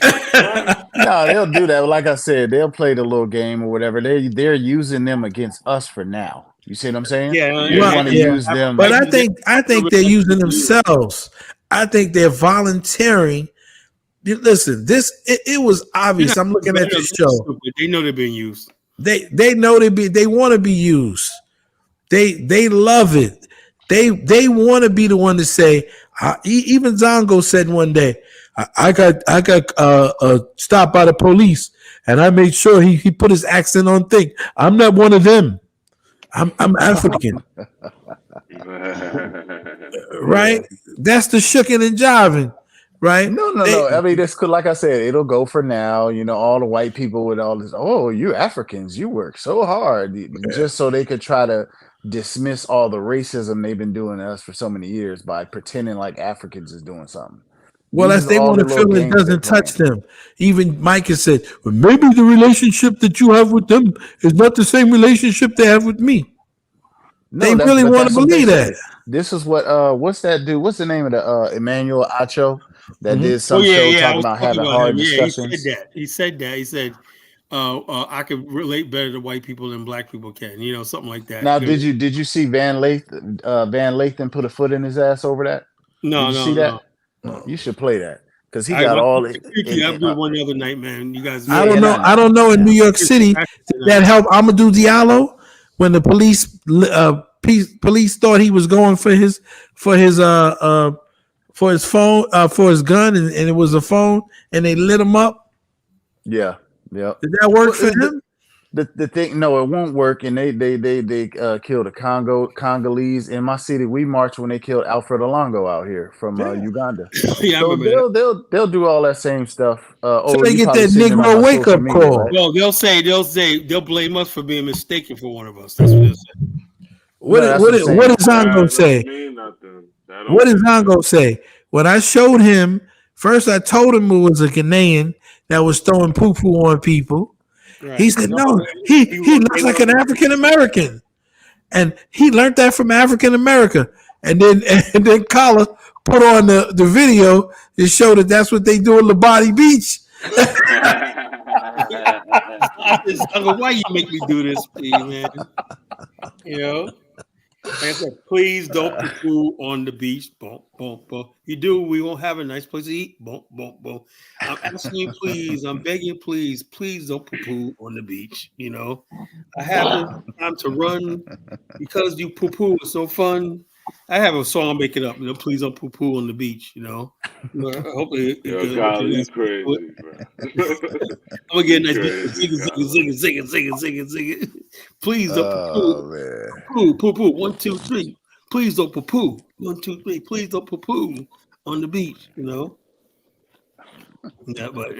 No, they'll do that. Like I said, they'll play the little game or whatever. They're using them against us for now. You see what I'm saying? Yeah, want to use them. But I think they're using themselves. I think they're volunteering. Listen, it was obvious. I'm looking at this show. They know they're being used. They know they want to be used. They love it. They want to be the one to say. Even Zongo said one day, I got stopped by the police, and I made sure he put his accent on thing. I'm not one of them. I'm African. Right? That's the shucking and jiving, right? No. I mean, this could, like I said, it'll go for now. All the white people with all this. Oh, you Africans, you work so hard, just so they could try to dismiss all the racism they've been doing to us for so many years by pretending like Africans is doing something. Well, as they want to feel it doesn't touch them. Even Mike has said, well, maybe the relationship that you have with them is not the same relationship they have with me. They really want to believe that. This is what's that dude? What's the name of the Emmanuel Acho that did some show talking about having hard discussions? He said that. He said, I can relate better to white people than black people can. Something like that. Now, did you see Van Lathan put a foot in his ass over that? No, did you see that? No. You should play that because he got all it. I'm doing one the other night, man. You guys. I don't know. I don't know. In New York City, that helped Amadou Diallo when the police thought he was going for his phone for his gun and it was a phone and they lit him up. Yeah. Did that work for him? The thing, no, it won't work. And they killed a Congolese in my city. We marched when they killed Alfred Alongo out here from Uganda. Yeah, so they'll do all that same stuff. So they get that Negro wake up call. Right? Well, they'll blame us for being mistaken for one of us. That's what they'll say. What did Zongo say? What did Zongo say? When I showed him, first I told him it was a Ghanaian that was throwing poo-poo on people. Right. He said, no, he looks like an African American. And he learned that from African America. And then Kala put on the video to show that that's what they do in Labadi Beach. Why you make me do this, man? I said, please don't poo on the beach. Boom, boom, boom. You do, we won't have a nice place to eat. Boom, boom, boom. I'm asking you, please. I'm begging you, please don't poo on the beach. I have time to run because you poo is so fun. I have a song, I'll make it up. Please don't poo on the beach. Hopefully, it's crazy, bro. I'm gonna get a nice sing. Please don't poo. 1, 2, 3. Please don't poo. 1, 2, 3. Please don't poo on the beach. Yeah, but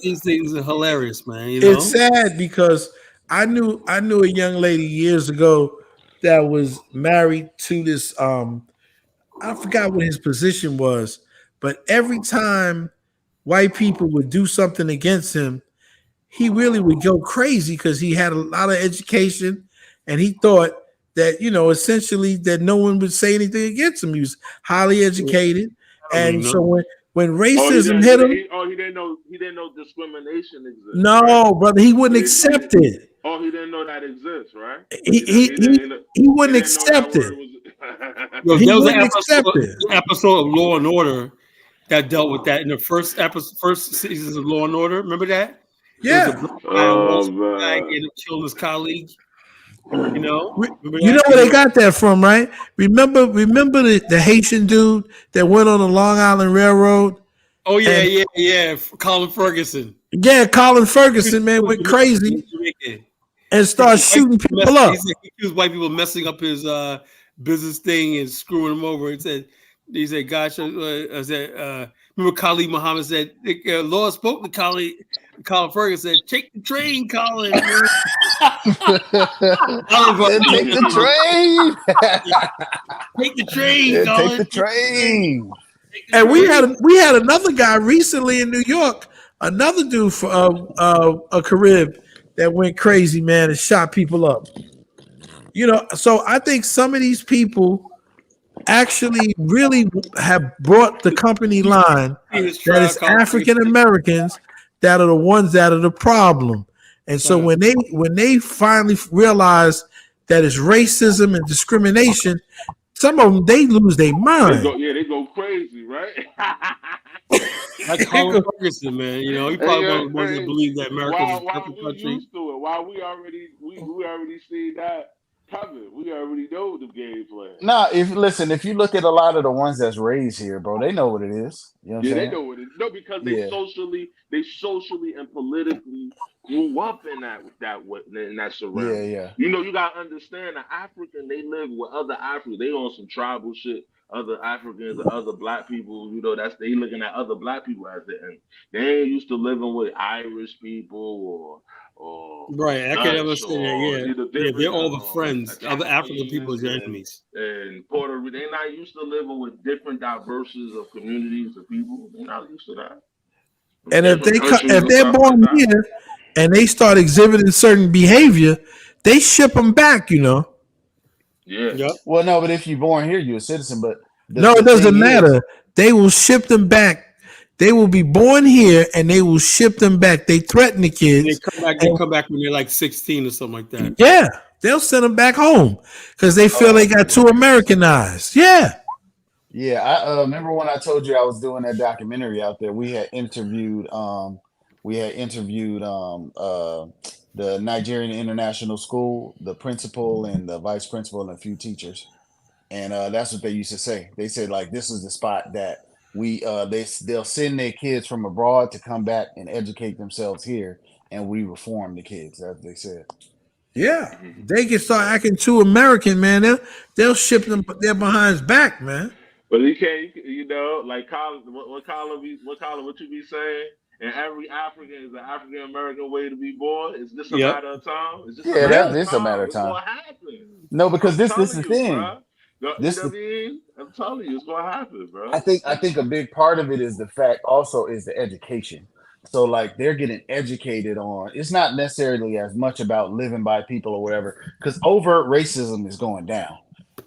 these things are hilarious, man. It's sad because I knew a young lady years ago that was married to this. I forgot what his position was, but every time white people would do something against him, he really would go crazy because he had a lot of education and he thought that, essentially that no one would say anything against him. He was highly educated. And so when racism hit him. He didn't know discrimination exists. No, right? Brother, he wouldn't accept it. Oh, he didn't know that exists, right? He wouldn't accept it. There was an episode of Law and Order that dealt with that in the first season of Law and Order. Remember that? Yeah. Guy ended up killing his colleague. You know where they got that from, right? Remember the Haitian dude that went on the Long Island Railroad? Oh yeah. Colin Ferguson. Yeah, Colin Ferguson, man, went crazy and started shooting people up. He accused white people messing up his business thing and screwing him over. He said, "Gosh," I said, remember Khalid Muhammad said, "Lord spoke to Colin Ferguson said, take the train, Colin." Take the train. Take the train, Colin. Take the train. And we had another guy recently in New York, another dude for a Carib that went crazy, man, and shot people up. So I think some of these people actually really have brought the company line that it's African Americans that are the ones that are the problem. And so when they finally realize that it's racism and discrimination, some of them, they lose their mind. They go crazy, right? Like Colin Ferguson, man. You know, he probably one of the ones that believe that America was a While perfect we country. used to it, while we already seen that coming. We already know the game plan. Nah, if you look at a lot of the ones that's raised here, bro, they know what it is. You know what I'm Yeah, they saying? know what it is. No, because Yeah. they socially and politically grew up in that surrounding. Yeah. You know, you gotta understand the African, they live with other Africans. They on some tribal shit. Other Africans or other black people, you know, they looking at other black people as the enemy. They ain't used to living with Irish people or Right, I can never Dutch say that. or Yeah, yeah, they're different all the friends. Other African people Chinese is your enemies. and Puerto Rico. They're not used to living with different diversities of communities of people. They're not used to that. And Different countries if and they're stuff like born that. here and they start exhibiting certain behavior, they ship them back. You know. Yeah. Yep. Well, no, but if you're born here, you're a citizen. But No, the it doesn't thing is, matter. They will ship them back. They will be born here and they will ship them back. They threaten the And kids. they come back when they're like 16 or something like that. Yeah, they'll send them back home because they feel they got too Americanized. Yeah. yeah, I remember when I told you I was doing that documentary out there. We had interviewed the Nigerian International School, the principal and the vice principal and a few teachers. And that's what they used to say. They said like this is the spot that they'll send their kids from abroad to come back and educate themselves here, and we reform the kids. That's what they said. Yeah. They can start acting too American, man. They'll ship them their behinds back, man. But you can't, you know, like Colin, what you be saying? And every African is an African American way to be born. It's just a Yep. matter of time. It's just a Yeah, matter of it's a matter time. of It's time. gonna happen. No, because I'm this telling is the you, thing. bro. You know This what I mean? I'm telling you, it's gonna happen, bro. I think a big part of it is the fact also is the education. So like they're getting educated on. It's not necessarily as much about living by people or whatever, because overt racism is going down.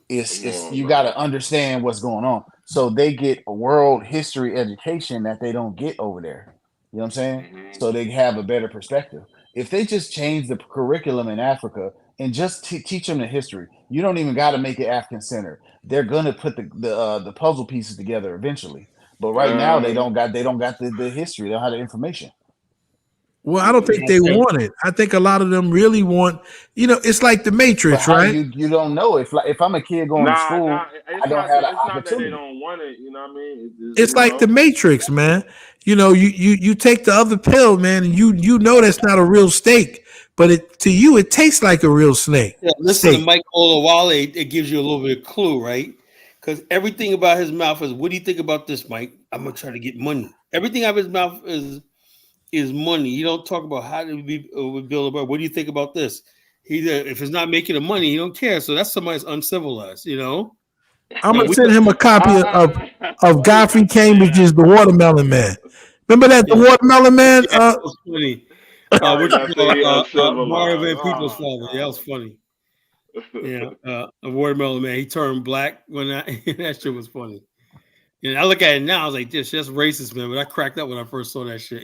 It's you got to understand what's going on. So they get a world history education that they don't get over there. You know what I'm saying? So they have a better perspective. If they just change the curriculum in Africa and just teach them the history, you don't even got to make it African centered. They're gonna put the puzzle pieces together eventually. But right now they don't got the history. They don't have the information. Well, I don't think they want it. I think a lot of them really want, it's like the Matrix, But how right? you don't know if I'm a kid going to school, I don't have the It's not that they opportunity. don't want it. You know what I mean? It's like the Matrix, man. You take the other pill, man, and you know that's not a real steak, but to you it tastes like a real snake. Yeah, listen steak. to Mike Olawale. It gives you a little bit of clue, right? Because everything about his mouth is, what do you think about this, Mike? I'm gonna try to get money. Everything out of his mouth is money. You don't talk about how to build a bar. What do you think about this? If it's not making the money, he don't care. So that's somebody's uncivilized, I'm gonna send him a copy of Godfrey Cambridge's The Watermelon Man. Remember that The Watermelon Man? Yeah, that was funny. Marvin People's father. Yeah, that was funny. Yeah, a Watermelon Man. He turned black when that shit was funny. And I look at it now, I was like, that's racist, man. But I cracked up when I first saw that shit,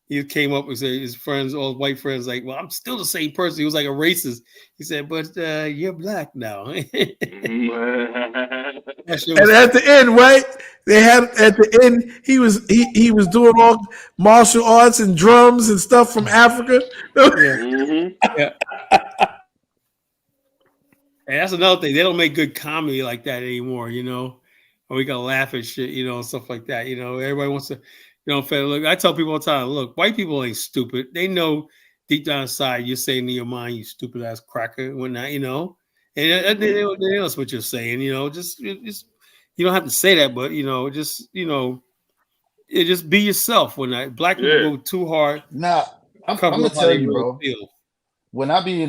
He came up and said his friends, all white friends, like, well, I'm still the same person. He was like a racist. He said, but you're black now. And at the end, right? They had at the end, he was doing all martial arts and drums and stuff from Africa. Yeah. And that's another thing. They don't make good comedy like that anymore, Or we gotta laugh at shit, and stuff like that. Everybody wants to. Look, I tell people all the time, look, white people ain't stupid. They know deep down inside you're saying in your mind, you stupid ass cracker, and whatnot, and they know what you're saying, just you don't have to say that, but just be yourself. When black people go too hard, I'm gonna tell you, bro. Feel. When I be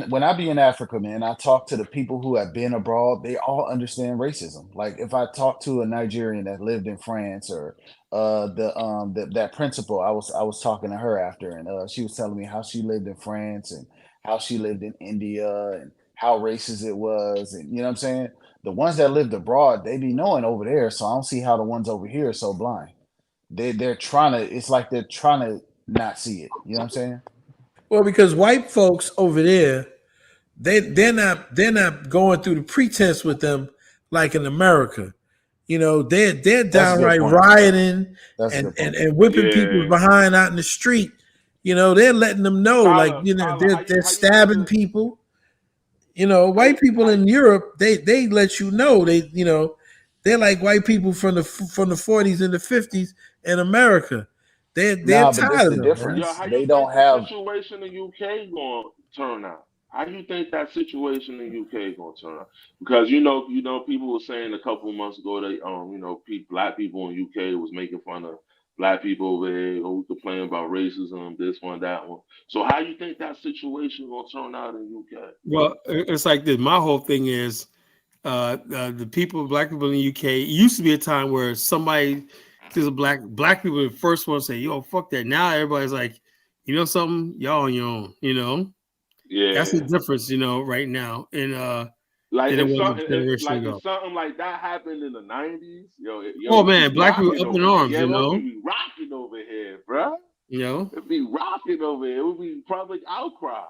in Africa, man, I talk to the people who have been abroad. They all understand racism. Like if I talk to a Nigerian that lived in France, or that principal, I was talking to her after, and she was telling me how she lived in France and how she lived in India and how racist it was, and you know what I'm saying. The ones that lived abroad, they be knowing over there, so I don't see how the ones over here are so blind. They're trying to. It's like they're trying to not see it. You know what I'm saying? Well, because white folks over there, they're not going through the pretense with them like in America. They're That's a good downright point. rioting That's a good point. and whipping people Yeah. behind out in the street. They're letting them know, like, Tyler, they're how you think stabbing that? people. How White you, people how, in Europe, they let you know they're like white people from the 40s and the 50s in America. They're Nah, but this tired the of them, man. Yo, difference. how They you don't think the have. situation in UK gonna turn out? How you think that situation in UK gonna turn out? Because people were saying a couple months ago that black people in UK was making fun of black people over here, who complaining about racism, this one, that one. So how you think that situation gonna turn out in UK? Well, it's like this. My whole thing is the black people in the UK. It used to be a time where there's a black people were the first one to say, "Yo, fuck that." Now everybody's like, you know something, y'all on your own. That's the Yeah. difference, right now, and Like than it if was a something generation if ago. something like that happened in the 90s, Oh we be man, black people rocking up in over here. arms, Yeah, we be rocking over here, bruh. you know. It be rocking over here. It would be public outcry.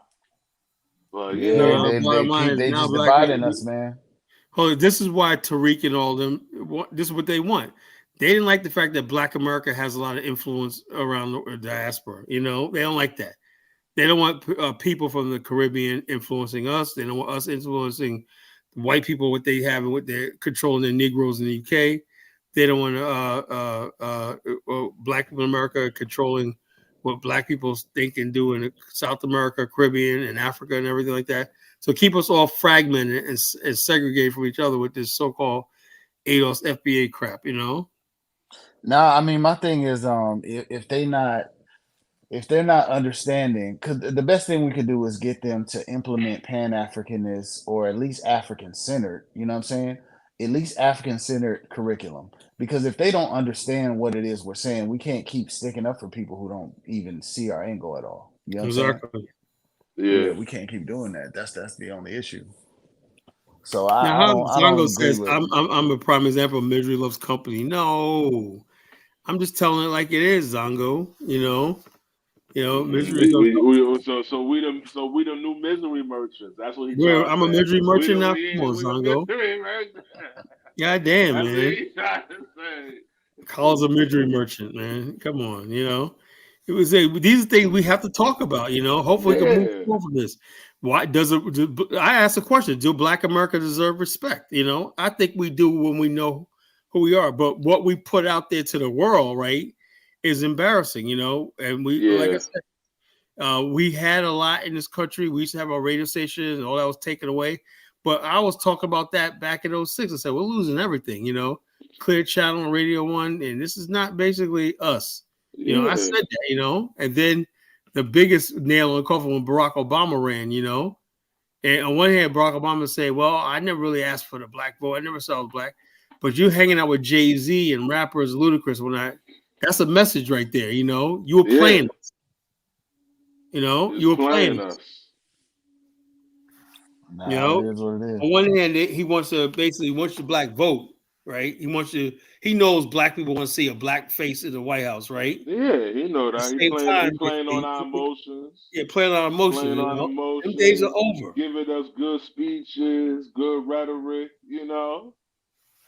But Yeah, Bottom line is they now just black dividing people. us, man. Oh, this is why Tariq and all them. This is what they want. They didn't like the fact that Black America has a lot of influence around the diaspora. They don't like that. They don't want people from the Caribbean influencing us. They don't want us influencing white people, what they have and what they're controlling the Negroes in the UK. They don't want black people in America controlling what black people think and do in South America, Caribbean, and Africa, and everything like that. So keep us all fragmented and segregated from each other with this so-called Anti-FBA crap. Nah, I mean, my thing is, if they're not understanding, because the best thing we could do is get them to implement Pan-Africanist or at least African-centered, you know what I'm saying? At least African-centered curriculum. Because if they don't understand what it is we're saying, we can't keep sticking up for people who don't even see our angle at all. You know what I'm saying? Exactly. Yeah, yeah. we can't keep doing that. That's the only issue. So Now, I how don't Zongo agree says with. I'm a prime example of misery loves company. No, I'm just telling it like it is, Zongo. Misery loves company. We the new misery merchants. That's what he trying to I'm a say. misery merchant now. Come on, We the Zongo. misery merchants. God damn, That's what man. he trying to say. Calls a misery merchant, man. Come on, It was these are things we have to talk about. Hopefully we can move Yeah. forward from this. Why does it? I asked a question: do Black America deserve respect? I think we do when we know who we are. But what we put out there to the world, right, is embarrassing. And we, like I Yeah. said, we had a lot in this country. We used to have our radio station, and all that was taken away. But I was talking about that back in 06. I said we're losing everything. Clear Channel on Radio 1, and this is not basically us. I Yeah. said that, and then the biggest nail in the coffin when Barack Obama ran, and on one hand, Barack Obama say, well, I never really asked for the black vote. I never saw black, but you hanging out with Jay-Z and rappers Ludacris that's a message right there. You were playing us. It's You were playing playing us. us. Nah, it is what it is. On one hand, he wants the black vote, right? He knows black people want to see a black face in the White House, right? Yeah, he know At the that. same time, He playing on our emotions. playing on emotions, Playing on Them days are emotions. over. Giving us good speeches, good rhetoric,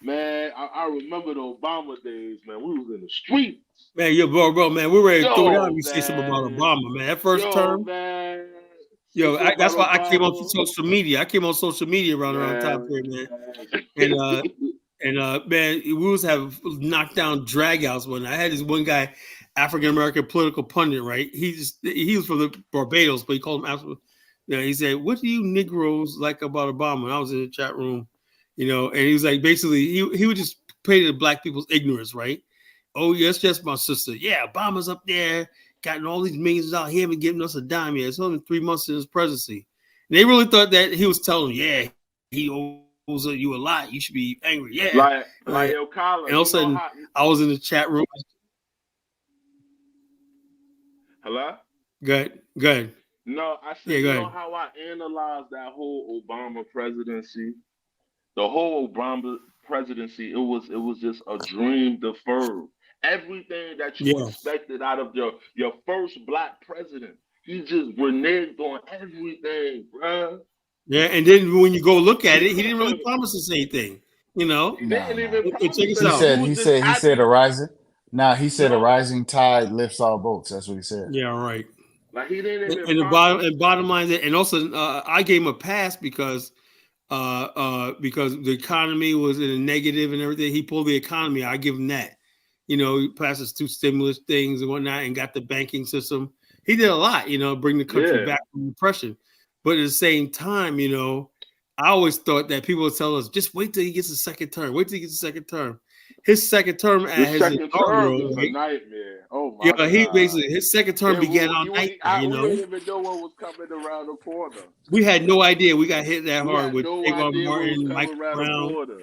Man, I remember the Obama days, man. We was in the streets. Man, bro, man, we're ready to throw down if you say something about Man. Obama, man. That first term. Man. That's why I came on Obama. social media. I came on social media around time period, man. And man, we was have knockdown dragouts when I had this one guy, African American political pundit, right? He was from the Barbados, but he called him African. He said, "What do you Negroes like about Obama?" And I was in the chat room, and he was like, basically, he would just play to black people's ignorance, right? Oh yes, my sister. Yeah, Obama's up there, gotten all these millions out here and giving us a dime yet. It's only 3 months in his presidency. And they really thought that he was telling them, yeah, he owes you a lot. You should be angry. Yeah. Like yo, Colin. And all of a sudden, I was in the chat room. Hello? Good. No, I said, you know how I analyzed that whole Obama presidency? The whole Obama presidency, it was just a dream deferred. Everything that you expected out of your first black president, he just reneged on everything, bruh. Yeah, and then when you go look at it, he didn't really promise us anything. You know, He didn't even check probably this He out. said, was just he said happy. a rising. Nah, he said a No, rising tide lifts all boats. That's what he said. Yeah, right. like he didn't even And the probably. bottom line is, and also I gave him a pass because the economy was in a negative and everything. He pulled the economy. I give him that. You know, he passes 2 stimulus things and whatnot, and got the banking system. He did a lot. You know, bring the country Yeah. back from depression. But at the same time, you know, I always thought that people would tell us, just wait till he gets a second term. Wait till he gets a second term. His second term at His his second term inaugural, was a right? nightmare. Oh my Yeah, he God. basically his second term began on night. You We know, didn't even know what was coming around the corner. we had no idea we got hit that We hard had with no Trayvon idea what was Martin, coming Michael around the Brown. corner.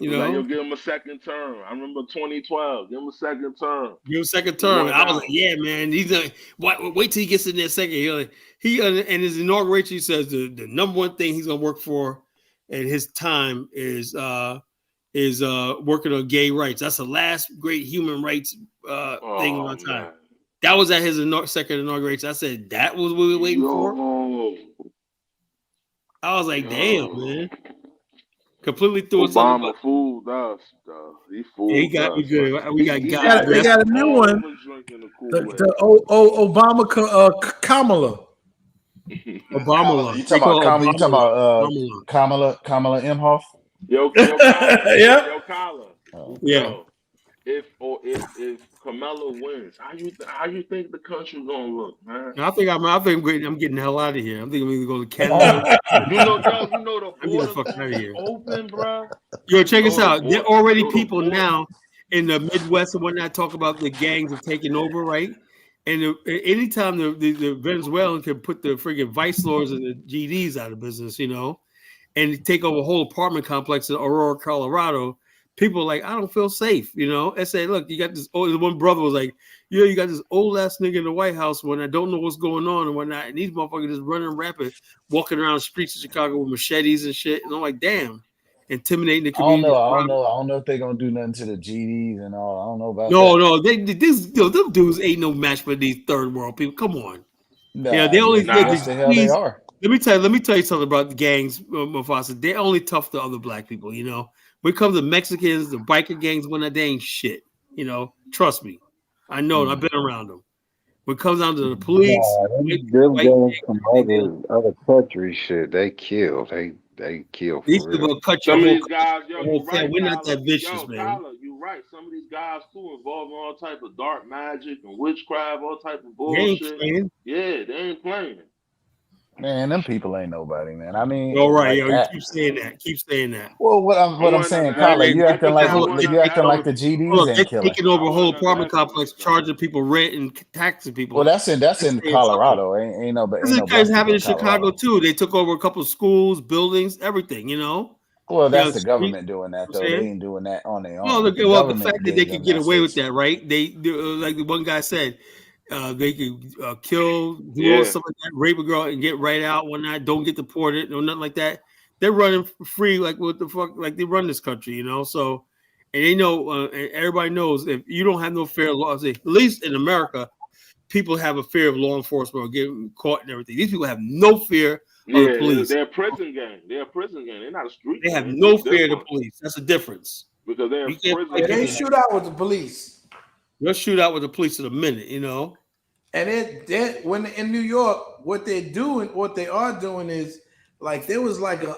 You It was like, know, yo, give him a second term. I remember 2012. Give him a second term. give him a second term. Won I was out. like, yeah, man. He's like, wait till he gets in there second. He and his inauguration, he says the number one thing he's gonna work for at his time is working on gay rights. That's the last great human rights thing of Oh our time. man. That was at his second inauguration. I said that was what we were waiting for. I was like, damn, man. Completely threw us on. Obama fooled us, though. He fooled He got us. me good. We got He God. They got a new all one. of us drinking the Kool-Aid. The Obama Kamala. Obama. You talking about Kamala? You talking about Kamala Imhoff? Yo, Kyler. Yeah. Yo, Kyler. Yeah. Yo, if Kamala wins, how you think the country gonna look, man? I think I'm getting the hell out of here. I'm thinking I'm gonna go to Canada. You know the I'm getting the border fuck out of here. open, bro. Yo, check us out. There are already the people border. now in the Midwest and whatnot talk about the gangs have taken over, right? And anytime the Venezuelans can put the friggin' vice lords and the GDs out of business, you know, and take over a whole apartment complex in Aurora, Colorado, people are like, I don't feel safe, you know. I say, look, you got this old, one brother was like, yo, you got this old ass nigga in the White House when I don't know what's going on and whatnot. And these motherfuckers just running rapid, walking around the streets of Chicago with machetes and shit. And I'm like, damn, intimidating the community. I don't know if they're gonna do nothing to the GDs and all. I don't know about No, them dudes ain't no match for these third world people. Come on. Nah, Yeah, they only yes, the hell they are. Let me tell you something about the gangs, Mufasa. They're only tough to other black people, you know. When it comes to Mexicans, the biker gangs, they ain't shit. You know, trust me. I know. I've been around them. When it comes down to the police, them gangs from other countries, shit, they kill. They kill for these real. people cut Some your of these guys, yo, whole you're right, we're not that vicious, yo, man. Tyler, you're right. Some of these guys too involved in all type of dark magic and witchcraft, all type of bullshit. Yeah, they ain't playing. Man, them people ain't nobody, man. I mean, All right, like yo, you that. keep saying that. Keep saying that. Well, what I'm saying, Kyler, you acting like the GDs ain't killing. They're taking over a whole apartment complex, charging people rent and taxing people. Well, that's in Colorado. Ain't no. This guys happening in Chicago too. They took over a couple of schools, buildings, everything. You know. Well, that's the government doing that, though. They ain't doing that on their own. Well, the fact that they could get away with that, right? They like the one guy said, they could kill, do all stuff like that, rape a girl and get right out one night, don't get deported, no nothing like that. They're running free, like what the fuck, like they run this country, you know. So, and they know, and everybody knows if you don't have no fear of law, at least in America, people have a fear of law enforcement or getting caught and everything. These people have no fear of the police. They're a prison gang. They're not a street. They have no fear of the police. That's the difference. Because they're they shoot out with the police. They'll shoot out with the police in a minute, you know. And when in New York, what they are doing is like there was like an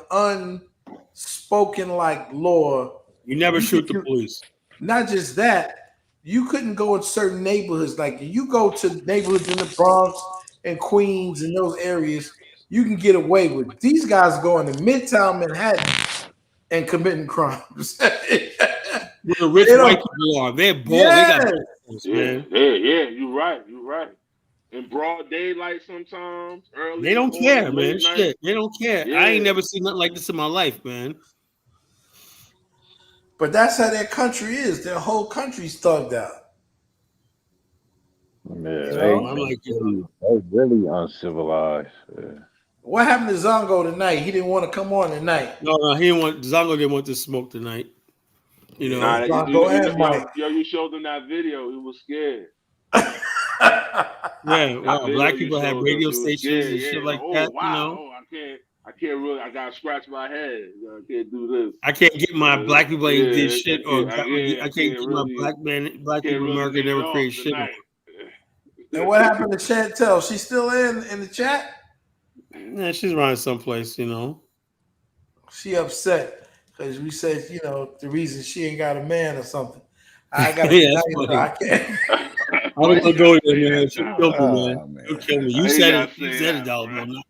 unspoken like law. You never shoot the police. Not just that, you couldn't go in certain neighborhoods. Like you go to neighborhoods in the Bronx and Queens and those areas, you can get away with. These guys going to Midtown Manhattan and committing crimes. Where the rich white people are, they're bold. Yes. They got business, man. Yeah, you're right. In broad daylight sometimes. Early. They don't care, man. Night. Shit, they don't care. Yeah. I ain't never seen nothing like this in my life, man. But that's how their country is. Their whole country's thugged out. Yeah, they really uncivilized. Yeah. What happened to Zongo tonight? He didn't want to come on tonight. No, he didn't want Zongo didn't want to smoke tonight. You know, you showed him that video. He was scared. Yeah, wow. Black people have radio stations and shit like that. Wow. You know, I I gotta scratch my head. I can't do this. I can't get my black people ain't did shit, or I I can't get my really, black people really America get it never off create shit. tonight. And what happened to Chantel? She's still in the chat? Yeah, she's running someplace, you know. She upset because we said, you know, the reason she ain't got a man or something. I gotta Yeah, that's tell you, funny. I can't. I don't want to go there, man. She'll kill me, man. man. She'll kill me. You I ain't said gotta it. You say said that, it, Dollar bro. Bill.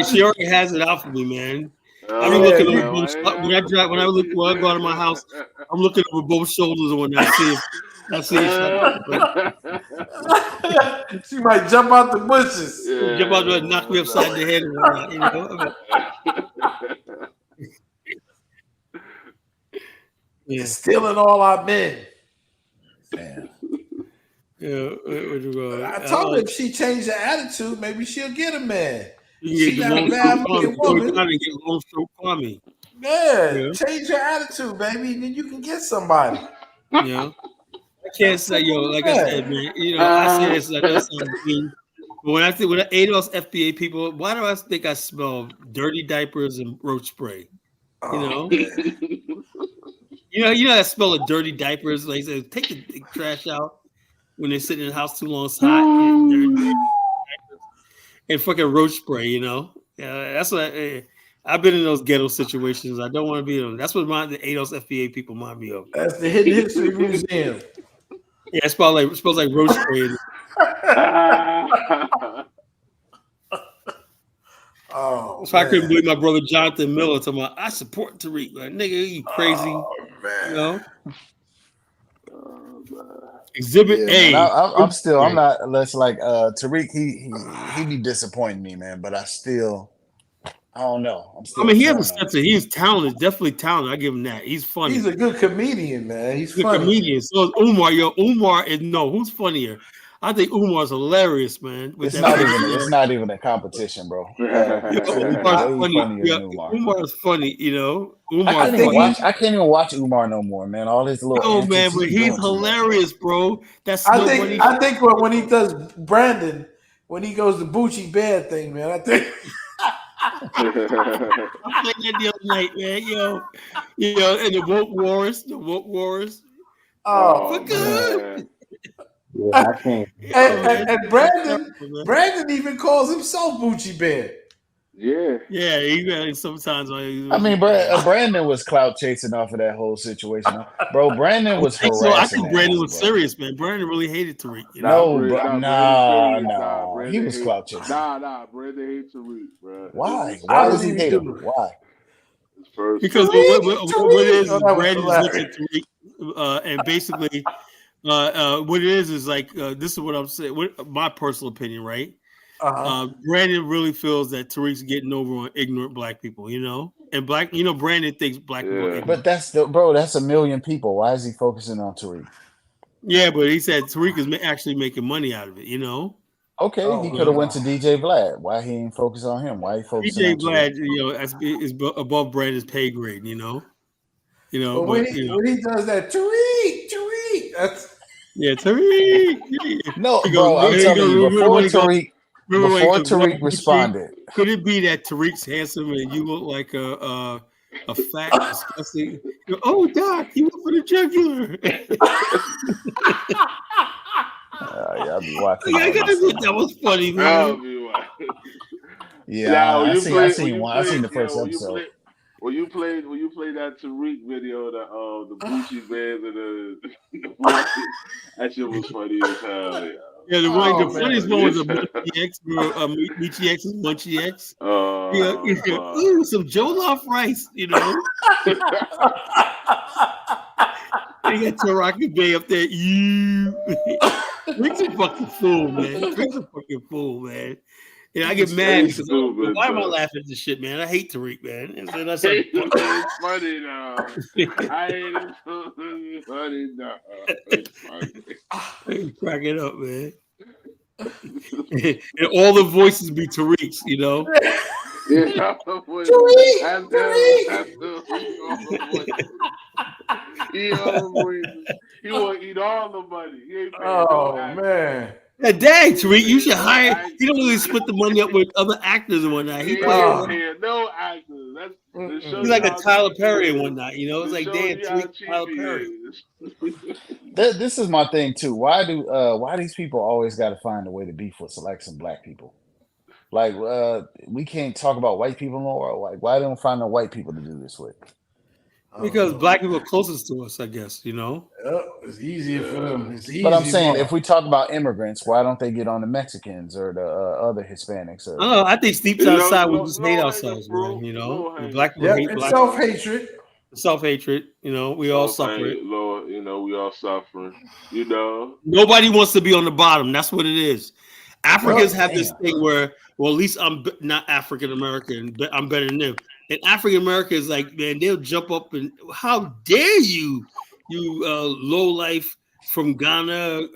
She already has it out for me, man. I'm looking over both, when I go out of my house, I'm looking over both shoulders when I see if she might jump out the bushes. jump out there and knock me upside the head and whatnot, you know. Yeah. Stealing all our men. Man. Yeah, I told her if she changed her attitude, maybe she'll get a man. You She can not a bad-looking woman. get long stroke Kwame. Yeah, change your attitude, baby, and then you can get somebody. Yeah. I can't say, like I said, man, you know, I say this like that sounds mean. But when I ate those FBA people, why do I think I smell dirty diapers and roach spray? You know? You know that smell of dirty diapers, like say, take the trash out when they're sitting in the house too long, it's hot and dirty diapers and fucking roach spray, you know. Yeah, that's what I've been in those ghetto situations. I don't want to be in them. That's what the ADOS FBA people remind me of. That's the Hidden History Museum. Yeah, it smells like roach spray. Oh, so I couldn't believe my brother Jonathan Miller talking about I support Tariq. Like, nigga, you crazy? Oh, man. You know? Exhibit A. Man, I'm not less like Tariq. He be disappointing me, man. But I don't know. He has a sense of he's talented, definitely talented. I give him that. He's funny. He's a good comedian, man. He's a funny. Comedian. So is Umar. Umar is who's funnier? I think Umar's hilarious, man. It's not even a competition, bro. Umar is funny, you know. I can't even watch Umar no more, man. All his little man, but he's hilarious, bro. I think when he does Brandon, when he goes to Bucci Bear thing, man, I think I played that the other night, man. And the woke wars. Oh, good. Yeah, I can't. And Brandon even calls himself Bucci Bear. Yeah, even sometimes. I mean, Brandon was clout chasing off of that whole situation, bro. Brandon was harassing. I think Brandon was serious, man. Brandon really hated Tariq. No, he was clout chasing. Nah, Brandon hates Tariq, bro. Why? Why does he hate him? Why? Because what it is Brandon looks at Tariq, and basically, what it is like this is what I'm saying. My personal opinion, right? Brandon really feels that Tariq's getting over on ignorant black people, you know, and Brandon thinks black people are ignorant. But that's a million people. Why is he focusing on Tariq? Yeah, but he said Tariq is actually making money out of it, you know. Okay, he could have went to DJ Vlad. Why he ain't focus on him? Why he focusing on DJ Tariq? Vlad, is above Brandon's pay grade, you know. But when he does that, Tariq, that's Tariq. No, bro, I'm telling you, before Tariq responded, could it be that Tariq's handsome and you look like a fat, disgusting? Oh, Doc, you went for the jugular. I'll be watching. That was funny, man. Yeah, I seen the first episode. When you played that Tariq video, the Bucci bands and the that shit was funny as hell. Yeah, the funniest one was the Munchie X, Munchie X is Munchie X. Ooh, some Jollof rice, you know. They got Taraki Bay up there. Rick's a fucking fool, man. And I get mad because why am I laughing at this shit, man? I hate Tariq, man. And that's it's funny now. I hate it. It's funny now. It's funny. Cracking up, man. And all the voices be Tariq's, you know. Yeah, He want to eat all the money. He ain't paying man. Yeah, dang, Tariq, you should hire. He don't really split the money up with other actors and whatnot. He play. No actors. That's to show He's you like a how Tyler cheap he Perry and is. whatnot. You know, it's To like show damn, you how Tariq, cheap Tyler he Perry. is. This is my thing too. Why these people always got to find a way to beef with like some black people? Like we can't talk about white people no more. Like why don't find no white people to do this with? Because black people are closest to us, I guess. You know. It's easier for them. It's easy. But I'm saying, if we talk about immigrants, why don't they get on the Mexicans or the other Hispanics? Or I don't know. I think deep inside we just hate ourselves, man. You know, the black people hate it's black. self-hatred. Self-hatred. You know, we all suffer it. Lord, you know, we all suffering. You know, nobody wants to be on the bottom. That's what it is. Africans have this thing where, well, at least I'm not African American, but I'm better than them. And African Americans, like, man, they'll jump up and how dare you, low life from Ghana,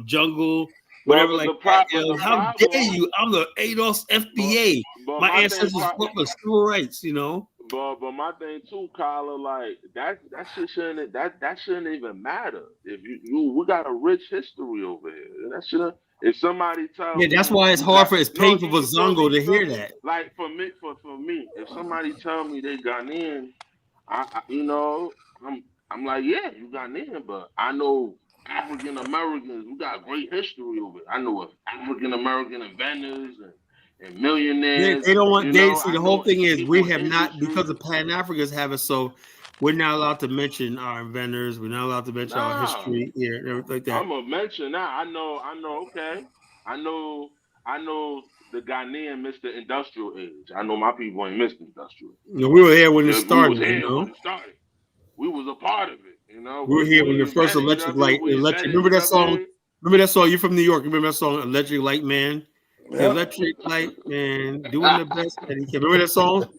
jungle, whatever, like that. How dare you? I'm the ADOS FBA. but my my ancestors fought for civil rights, you know. But my thing too, Kyla, like that shit shouldn't even matter. If you we got a rich history over here. That shouldn't. If somebody tells me, that's why it's hard it's painful for Zongo to hear that. Like for me, if somebody tell me they Ghanaian, I you know, I'm like, yeah, you Ghanaian, but I know African Americans, we got great history over it. I know African American inventors and millionaires. They don't want. You They know, see the whole thing is we have not, because of Pan-Africans have it, so we're not allowed to mention our inventors. We're not allowed to mention our history here and everything like that. I'm gonna mention that. I know. Okay. I know the Ghanaian missed the industrial age. I know my people ain't missed the industrial. You know, we were here when it started. We was here you know? when it started. We was a part of it. You know, we were here when the first electric light. Remember that song? Remember that song? You're from New York. Remember that song, Electric Light Man? The Electric Light Man doing the best that he can. Remember that song?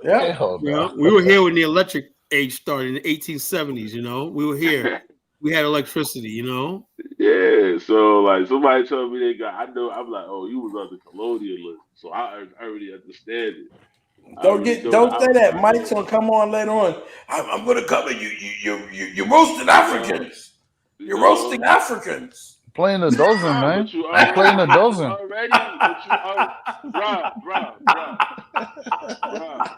Yeah. We were here when the electric age started in the 1870s. You know, we were here. We had electricity. You know. Yeah. So like somebody told me they got. I know. I'm like, oh, you was under colonialism, so I already understand it. Don't say that. Mike's gonna come on later on. I'm gonna cover you. You're roasting Africans. You're roasting Africans. Playing a dozen, man. I'm playing a dozen. Bruh.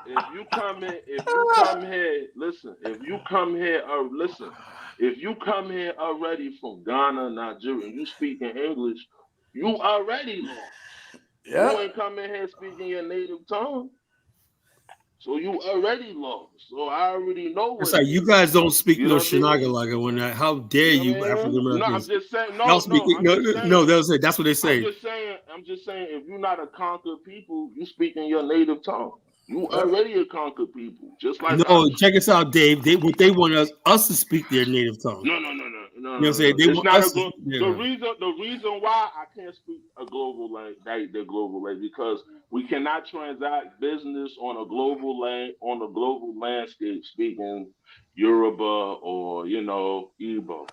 If you come here, listen. If you come here already from Ghana, Nigeria, and you speak in English, you already lost. Yeah. You ain't coming here speaking your native tongue. So you already lost. So I already know what it's like you guys don't speak no Shinagalaga when that. How dare you, African Americans? No, I'm just saying. That's what they say. I'm just saying. If you're not a conquered people, you speak in your native tongue. You already a conquered people, just like check us out, Dave. They want us to speak their native tongue. No. You know what I'm saying? They want us to, the reason why I can't speak a global language, the global language, because we cannot transact business on a global landscape speaking Yoruba or Igbo.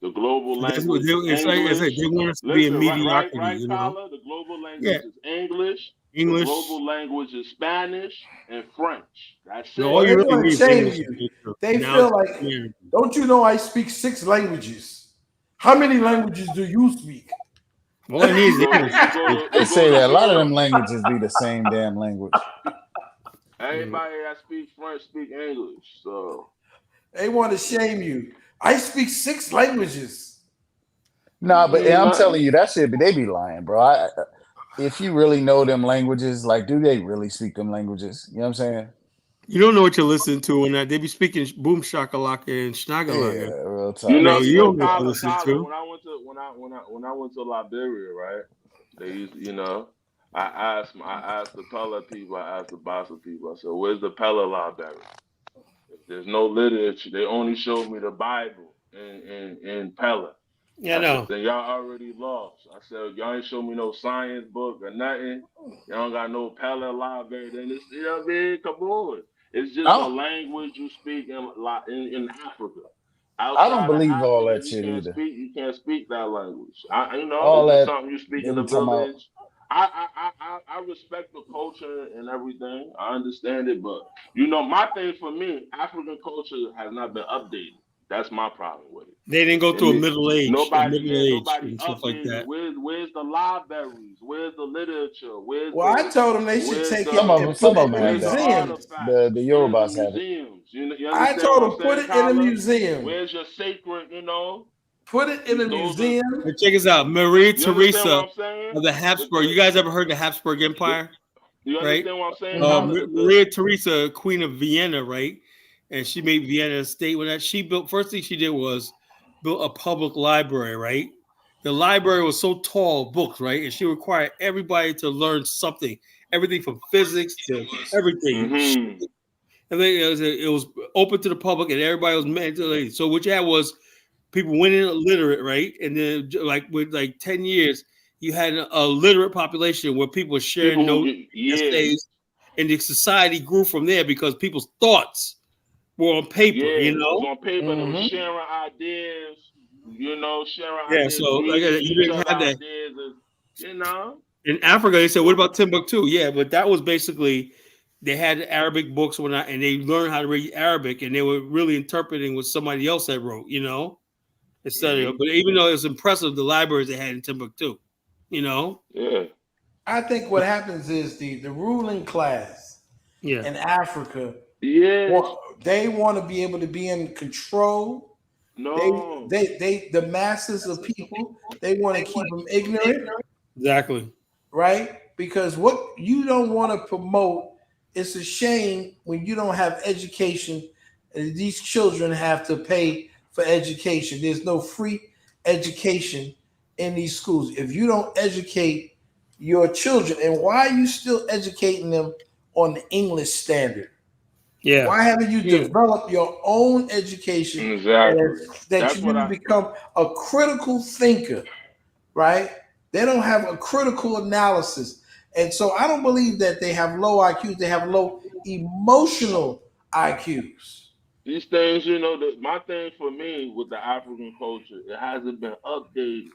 The global language is English. They want us to be in mediocrity, right, Tyler? The global language is English. The global language is Spanish and French. That's it. No, they want to shame you. They feel like, don't you know I speak 6 languages? How many languages do you speak? All I need is English. They say that a lot of them languages be the same damn language. Everybody that speaks French speak English, so they want to shame you. I speak 6 languages. Nah, but I'm telling you, that shit, they be lying, bro. If you really know them languages, like, do they really speak them languages? You know what I'm saying? You don't know what you're listening to when they be speaking boom shakalaka and schnagalaka. Yeah, real time. You don't know what to listen to. When I went to Liberia, right? They used, I asked the Pella people, I asked the Bassa people. I said, "Where's the Pella library? If there's no literature, they only showed me the Bible in Pella." Yeah, I know. Then y'all already lost. I said, y'all ain't show me no science book or nothing. Y'all don't got no Pella library. Then it's, what I mean? Come on. It's just a language you speak in Africa. Outside I don't believe Africa, all that shit either. You can't speak that language. It's something you speak in the village. I respect the culture and everything. I understand it, but my thing for me, African culture has not been updated. That's my problem with it. They didn't go And through a middle age nobody and stuff like updated. that. Where's the libraries? Where's the literature? Well, I told them they should take it Some of and them put it in have where's the that. museums. artifacts? The Where's the Yorubas have it. museums? You I understand told what them I'm put saying, it in a Kyler? museum. Where's your sacred, Put it in a museum. But check this out. Maria You understand Theresa what I'm saying? of the Habsburg. You guys ever heard the Habsburg Empire? You Right? understand what I'm saying, Kyler? Maria Theresa, Queen of Vienna, right? And she made Vienna a state. When that she built, first thing she did was built a public library, right? The library was so tall, books, right? And she required everybody to learn something, everything from physics to everything. Mm-hmm. And then it was open to the public, and everybody was mentally. So what you had was people went in illiterate, right? And then with 10 years, you had a literate population where people were sharing notes, essays, and the society grew from there because people's thoughts were on paper, It was on paper. They were sharing ideas, sharing ideas. So you didn't have that. Ideas, In Africa, they said, "What about Timbuktu?" Yeah, but that was basically they had Arabic books and they learned how to read Arabic, and they were really interpreting what somebody else had wrote, instead of. But even though it was impressive, the libraries they had in Timbuktu, Yeah. I think what happens is the ruling class in Africa, they want to be able to be in control. No, they the masses of people, they want to keep them ignorant. Exactly. Right? Because what you don't want to promote, it's a shame when you don't have education. And these children have to pay for education. There's no free education in these schools. If you don't educate your children, and why are you still educating them on the English standard? Yeah. Why haven't you developed your own education that you become a critical thinker, right? They don't have a critical analysis. And so I don't believe that they have low IQs. They have low emotional IQs. These things, my thing for me with the African culture, it hasn't been updated.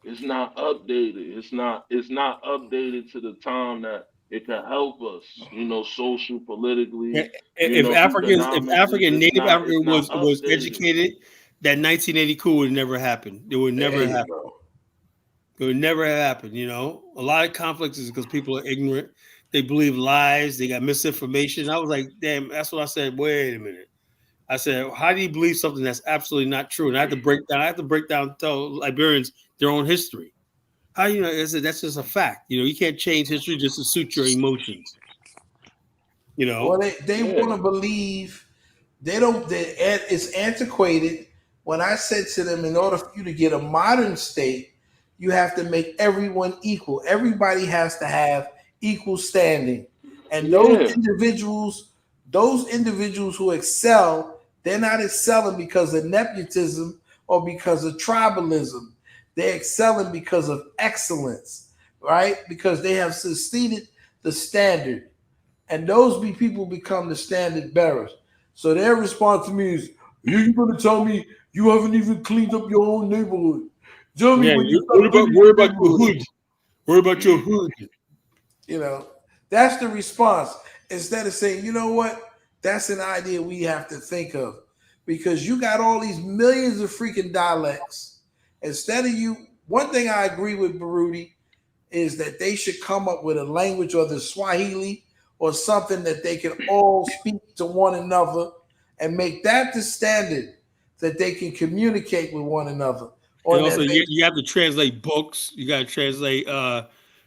It's not updated. It's not updated to the time that it can help us, social, politically. If African Native African was educated, that 1980 coup would never happen. It would never happen. It would never have happened. A lot of conflicts is because people are ignorant. They believe lies. They got misinformation. I was like, damn, that's what I said. Wait a minute. I said, how do you believe something that's absolutely not true? And I have to break down, tell Liberians their own history. How that's just a fact. You can't change history just to suit your emotions. Well, they want to believe it's antiquated. When I said to them, in order for you to get a modern state, you have to make everyone equal. Everybody has to have equal standing. And those individuals who excel, they're not excelling because of nepotism or because of tribalism. They're excelling because of excellence, right? Because they have succeeded the standard. And those people become the standard bearers. So their response to me is, you're going to tell me you haven't even cleaned up your own neighborhood. Tell me worry about your hood. Worry about your hood. That's the response. Instead of saying, you know what? That's an idea we have to think of. Because you got all these millions of freaking dialects. Instead of one thing I agree with Baruti is that they should come up with a language, or the Swahili or something that they can all speak to one another and make that the standard that they can communicate with one another. And also, you have to translate books. You got to translate,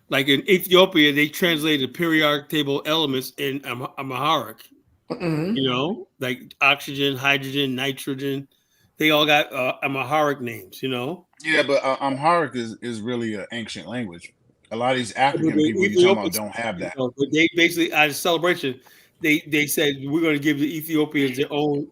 like in Ethiopia, they translate the periodic table elements in Amharic. Like oxygen, hydrogen, nitrogen. They all got Amharic names. Yeah, but Amharic is really an ancient language. A lot of these African people you talking about don't have that. But they basically, at a celebration, they said we're going to give the Ethiopians their own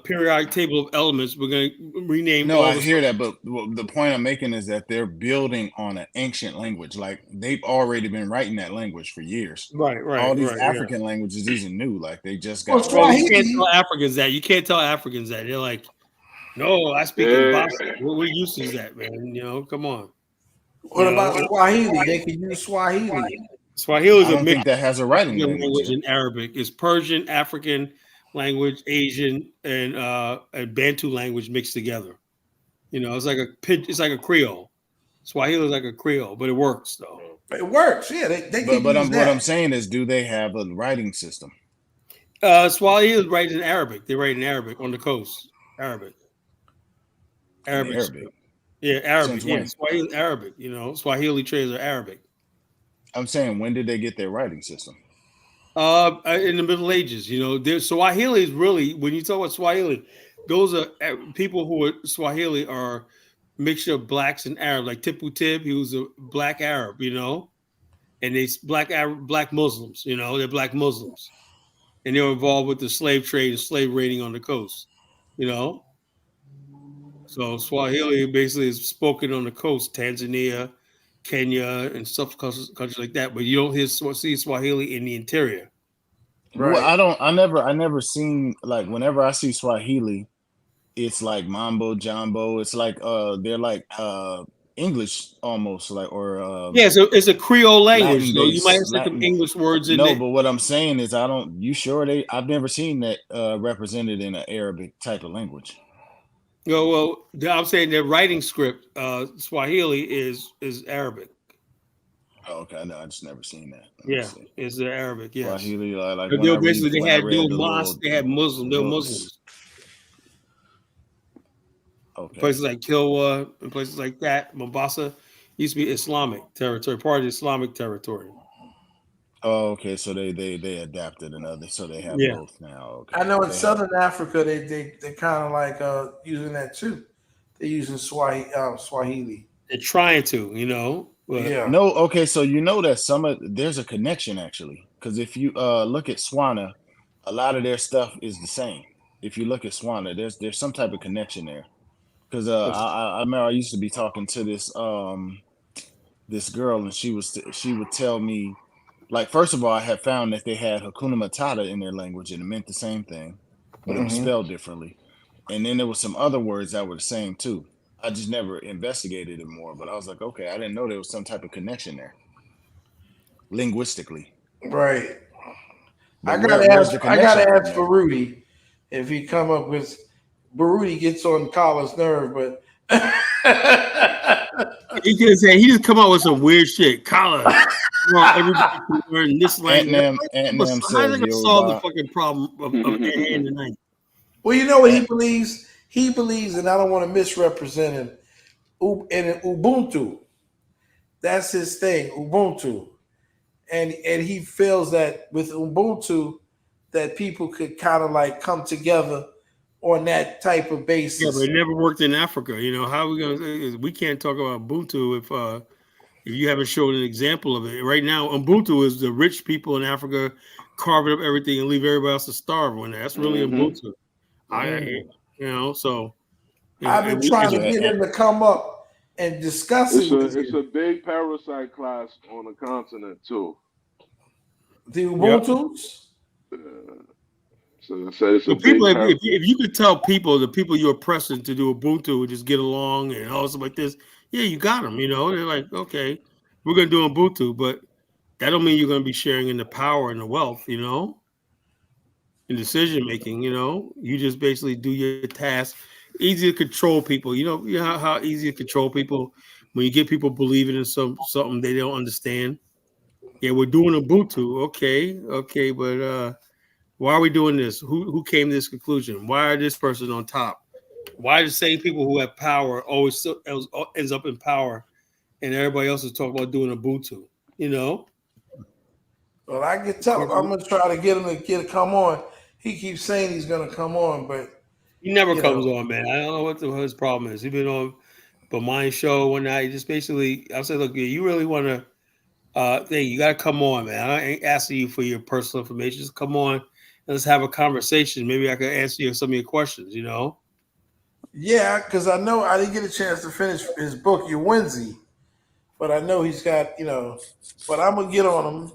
periodic table of elements. We're going to rename. No, I hear that, but the point I'm making is that they're building on an ancient language. Like they've already been writing that language for years. Right. All these African languages, these are new. Like they just got. You can't tell Africans that. You can't tell Africans that. They're like, no, I speak in Boston. What use is that, man? Come on. What about Swahili? They can use Swahili. Swahili is I don't think that has a writing language in Arabic. It's Persian, African, language, Asian, and Bantu language mixed together. You know, it's like a Creole. Swahili is like a Creole, but it works though. It works. Yeah, they can But use what I'm that. saying is, do they have a writing system? Swahili is write in Arabic. They write in Arabic on the coast. Arabic. Arabic. Yeah, Arabic. Since Yeah, when? Swahili Arabic. You know, Swahili traders are Arabic. I'm saying, when did they get their writing system? In the Middle Ages, you know, Swahili is really, when you talk about Swahili, those are people who are Swahili are mixture of blacks and Arabs. Like Tipu Tib, he was a black Arab, you know, and they black Muslims, you know, they're black Muslims, and they were involved with the slave trade and slave raiding on the coast, you know. So Swahili basically is spoken on the coast, Tanzania, Kenya, and stuff countries like that. But you don't see Swahili in the interior. Right. Well, I never seen, like, whenever I see Swahili, it's like mambo jumbo. It's like they're like English almost, like, or yeah. So it's a Creole language. So you might have Latin, some English words in no, there. but what I'm saying is, you sure I've never seen that represented in an Arabic type of language. No, well, I'm saying their writing script, Swahili is Arabic. Oh, okay, no, I just never seen that. Yeah, it's Arabic. Yes. Swahili, like, they were basically they had mosques, they had Muslims, they were Muslims. Okay. Places like Kilwa and places like that, Mombasa, used to be Islamic territory, part of the Islamic territory. Oh, okay. So they adapted another, so they have both now. Okay. I know in Southern Africa they kind of like using that too. They're using Swahili. They're trying to, you know. Yeah. No, okay. So you know that there's a connection actually, because if you look at Swana, a lot of their stuff is the same. If you look at Swana, there's some type of connection there. Because I remember I used to be talking to this girl, and she would tell me, like, first of all, I had found that they had Hakuna Matata in their language, and it meant the same thing, but it was spelled differently. And then there was some other words that were the same too. I just never investigated it more, but I was like, okay, I didn't know there was some type of connection there, linguistically. Right. But I gotta ask Baruti if he come up with. Baruti gets on Colin's nerve, but he just come out with some weird shit. Colin, everybody can learn this language. How are they gonna solve the fucking problem of hand tonight? Well, you know what he believes? He believes, and I don't want to misrepresent him, in Ubuntu. That's his thing, Ubuntu. And he feels that with Ubuntu, that people could kind of like come together on that type of basis. Yeah, but it never worked in Africa. You know, how are we gonna? We can't talk about Ubuntu if you haven't shown an example of it. Right now, Ubuntu is the rich people in Africa carving up everything and leave everybody else to starve on that. That's really Ubuntu. So I've been trying to get him to come up and discuss it. It's a big parasite class on the continent too. The Ubuntus. So people, if you could tell people, the people you're oppressing, to do Ubuntu and just get along and all stuff like this, yeah, you got them. You know, they're like, okay, we're gonna do Ubuntu, but that don't mean you're gonna be sharing in the power and the wealth. You know, in decision making. You know, you just basically do your task. Easy to control people. You know how easy to control people when you get people believing in something they don't understand. Yeah, we're doing Ubuntu. Okay, but why are we doing this? Who came to this conclusion? Why are this person on top? Why the same people who have power always ends up in power, and everybody else is talking about doing Ubuntu? You know. Well, I can tell him. I'm gonna try to get him to come on. He keeps saying he's gonna come on, but he never comes on, man. I don't know what his problem is. He's been on the Mind Show one night. Just basically, I said, look, you really want to. You got to come on, man. I ain't asking you for your personal information. Just come on and let's have a conversation. Maybe I could answer you some of your questions, you know? Yeah, because I know I didn't get a chance to finish his book, Your Wednesday, but I know he's got, but I'm going to get on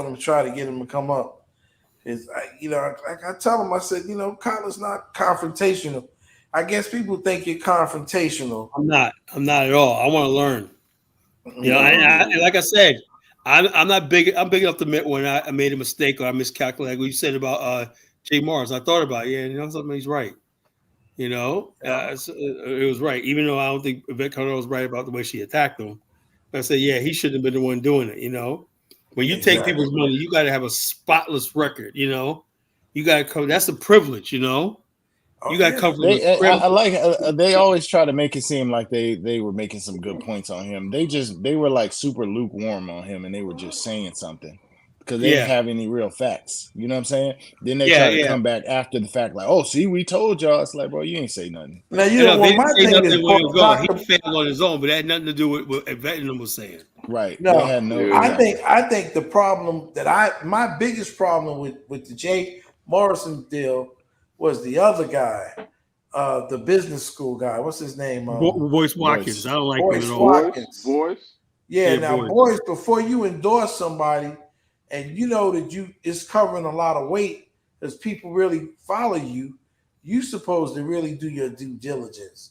him. Try to get him to come up. I tell him, I said, Colin's not confrontational. I guess people think you're confrontational. I'm not at all. I want to learn. And like I said, I'm not big. I'm big enough to admit when I made a mistake or I miscalculated. What you said about Jay Morris. I thought about it. Yeah, something, he's right. It was right. Even though I don't think Yvette Carnell was right about the way she attacked him. I said, yeah, he shouldn't have been the one doing it. When you take people's money, you got to have a spotless record. You got to come. That's a privilege. You got to come from. They always try to make it seem like they were making some good points on him. They were like super lukewarm on him, and they were just saying something because they didn't have any real facts. You know what I'm saying? Then they try to come back after the fact, like, "Oh, see, we told y'all." It's like, bro, you ain't say nothing. Now my thing is, he failed on his own, but that had nothing to do with what Vettingham was saying. Right? No, exactly. I think the problem my biggest problem with the Jay Morrison deal was the other guy, the business school guy. What's his name? Boyce Watkins. I don't like him at all. Boyce. Yeah. Now, Boyce, before you endorse somebody, and that it's covering a lot of weight because people really follow you, you supposed to really do your due diligence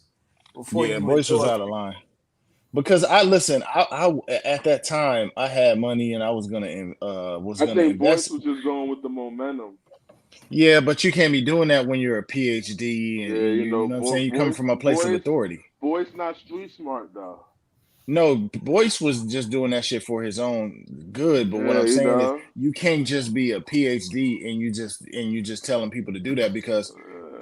before you. Boyce was out of line. Because I at that time I had money and I was gonna invest. Boyce was just going with the momentum. Yeah, but you can't be doing that when you're a PhD and you know what I'm saying. You come from a place of authority. Boyce not street smart though. No, Boyce was just doing that shit for his own good. But what I'm saying is, you can't just be a PhD and you just telling people to do that. Because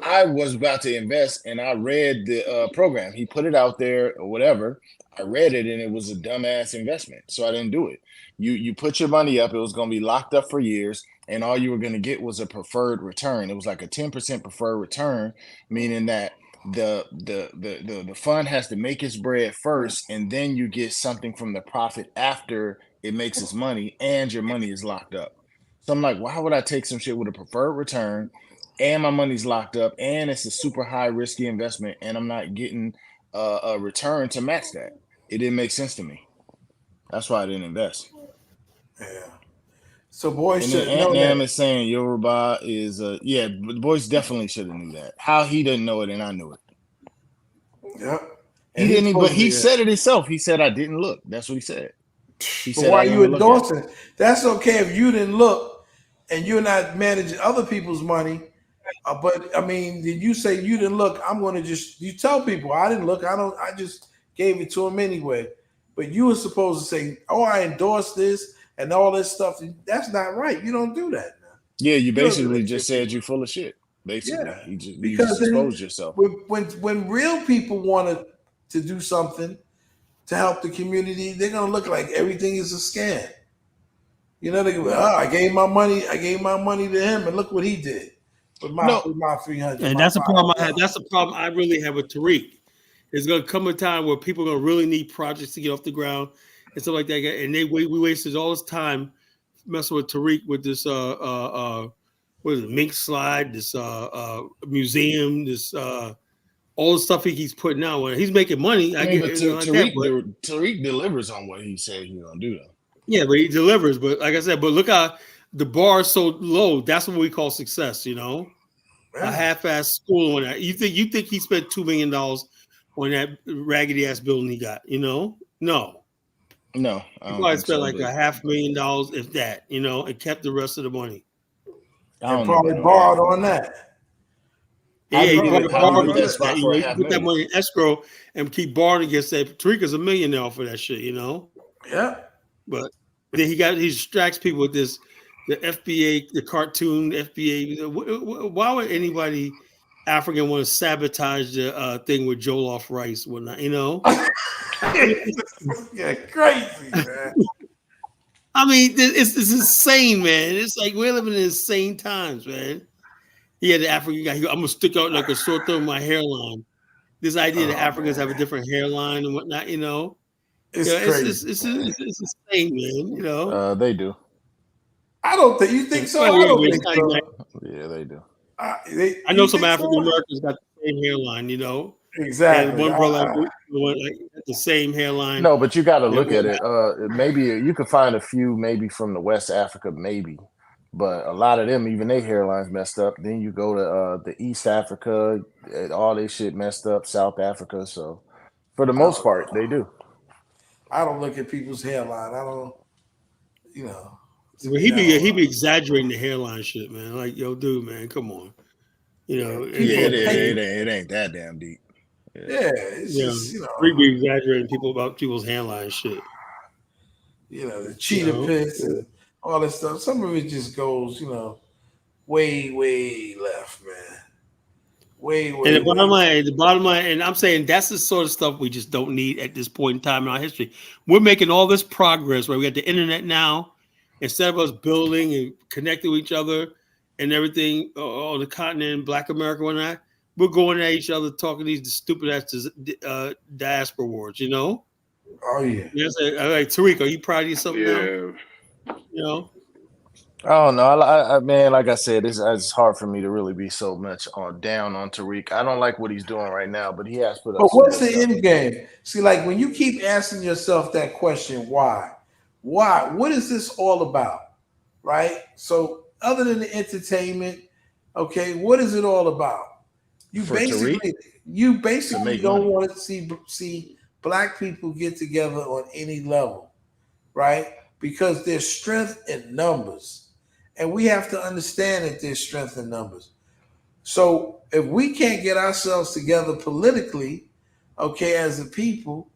I was about to invest and I read the program. He put it out there or whatever. I read it and it was a dumbass investment, so I didn't do it. You put your money up; it was going to be locked up for years, and all you were going to get was a preferred return. It was like a 10% preferred return, meaning that the fund has to make its bread first, and then you get something from the profit after it makes its money, and your money is locked up. So I'm like, why would I take some shit with a preferred return, and my money's locked up, and it's a super high risky investment, and I'm not getting a return to match that? It didn't make sense to me. That's why I didn't invest. Yeah. So Boyce should know that. Nam is saying Yoruba is Boyce definitely should have knew that. How he didn't know it and I knew it. Yeah. He didn't, but he said it himself. He said I didn't look. That's what he said. He said, why you endorsing? That's okay if you didn't look and you're not managing other people's money. But I mean, did you say you didn't look? I'm going to you tell people I didn't look. I just gave it to him anyway. But you were supposed to say, oh, I endorsed this and all this stuff. That's not right. You don't do that. Yeah, you basically just said you're full of shit. Basically, you just exposed yourself. When real people want to do something to help the community, they're going to look like everything is a scam. They go, I gave my money to him, and look what he did with my 300. And that's a problem I had. That's a problem I really have with Tariq. There's going to come a time where people are going to really need projects to get off the ground and stuff like that. And we wasted all this time messing with Tariq with this what is it, mink slide, this museum, this all the stuff he keeps putting out. When he's making money, Tariq delivers on what he said he's gonna do, though. Yeah, but he delivers. But like I said, but look how the bar is so low. That's what we call success. A half-ass school on that. You think he spent $2 million on that raggedy ass building he got? No. He probably spent like $500,000, if that. And kept the rest of the money. And probably borrowed on that. Yeah, you put that money in escrow and keep borrowing against that. Tariq is $1 million now for that shit, Yeah. But then he distracts people with this, the FBA, the cartoon FBA. Why would anybody African want to sabotage the thing with Jollof rice, whatnot? Yeah, crazy, man. I mean, it's insane, man. It's like we're living in insane times, man. Yeah, the African guy. I'm gonna stick out like a sore thumb in my hairline. This idea that Africans have a different hairline and whatnot, It's crazy. It's insane, man. They do. I don't think you think so. I don't think so. Yeah, they do. I know some African Americans got the same hairline, Exactly. And one brother had the same hairline. No, but you got to look at it. Maybe you could find a few, maybe from the West Africa, maybe, but a lot of them, even their hairlines messed up. Then you go to the East Africa, all their shit messed up. South Africa. So for the most part, they do. I don't look at people's hairline. I don't, Well, he be exaggerating the hairline shit, man. Like, yo, dude, man, come on. You know, it ain't that damn deep. Yeah, it's just, you know. We be exaggerating about people's hairline shit. You know, the cheetah pits and all that stuff. Some of it just goes, you know, way, way left, man. Way. And the bottom line, and I'm saying that's the sort of stuff we just don't need at this point in time in our history. We're making all this progress, right? We got the internet now. Instead of us building and connecting with each other and everything on the continent, Black America, whatnot, we're going at each other talking these stupid ass diaspora wars, you know? Oh, yeah. Yes, like Tariq, are you proud of yourself now? You know? I don't know. I man, like I said, it's hard for me to really be so much down on Tariq. I don't like what he's doing right now, but he has put up. But what's the end game? See, like when you keep asking yourself that question, why? Why? What is this all about? Right? So, other than the entertainment, okay, what is it all about? You basically don't want to see Black people get together on any level, right? Because there's strength in numbers. And we have to understand that there's strength in numbers. So if we can't get ourselves together politically, okay, as a people,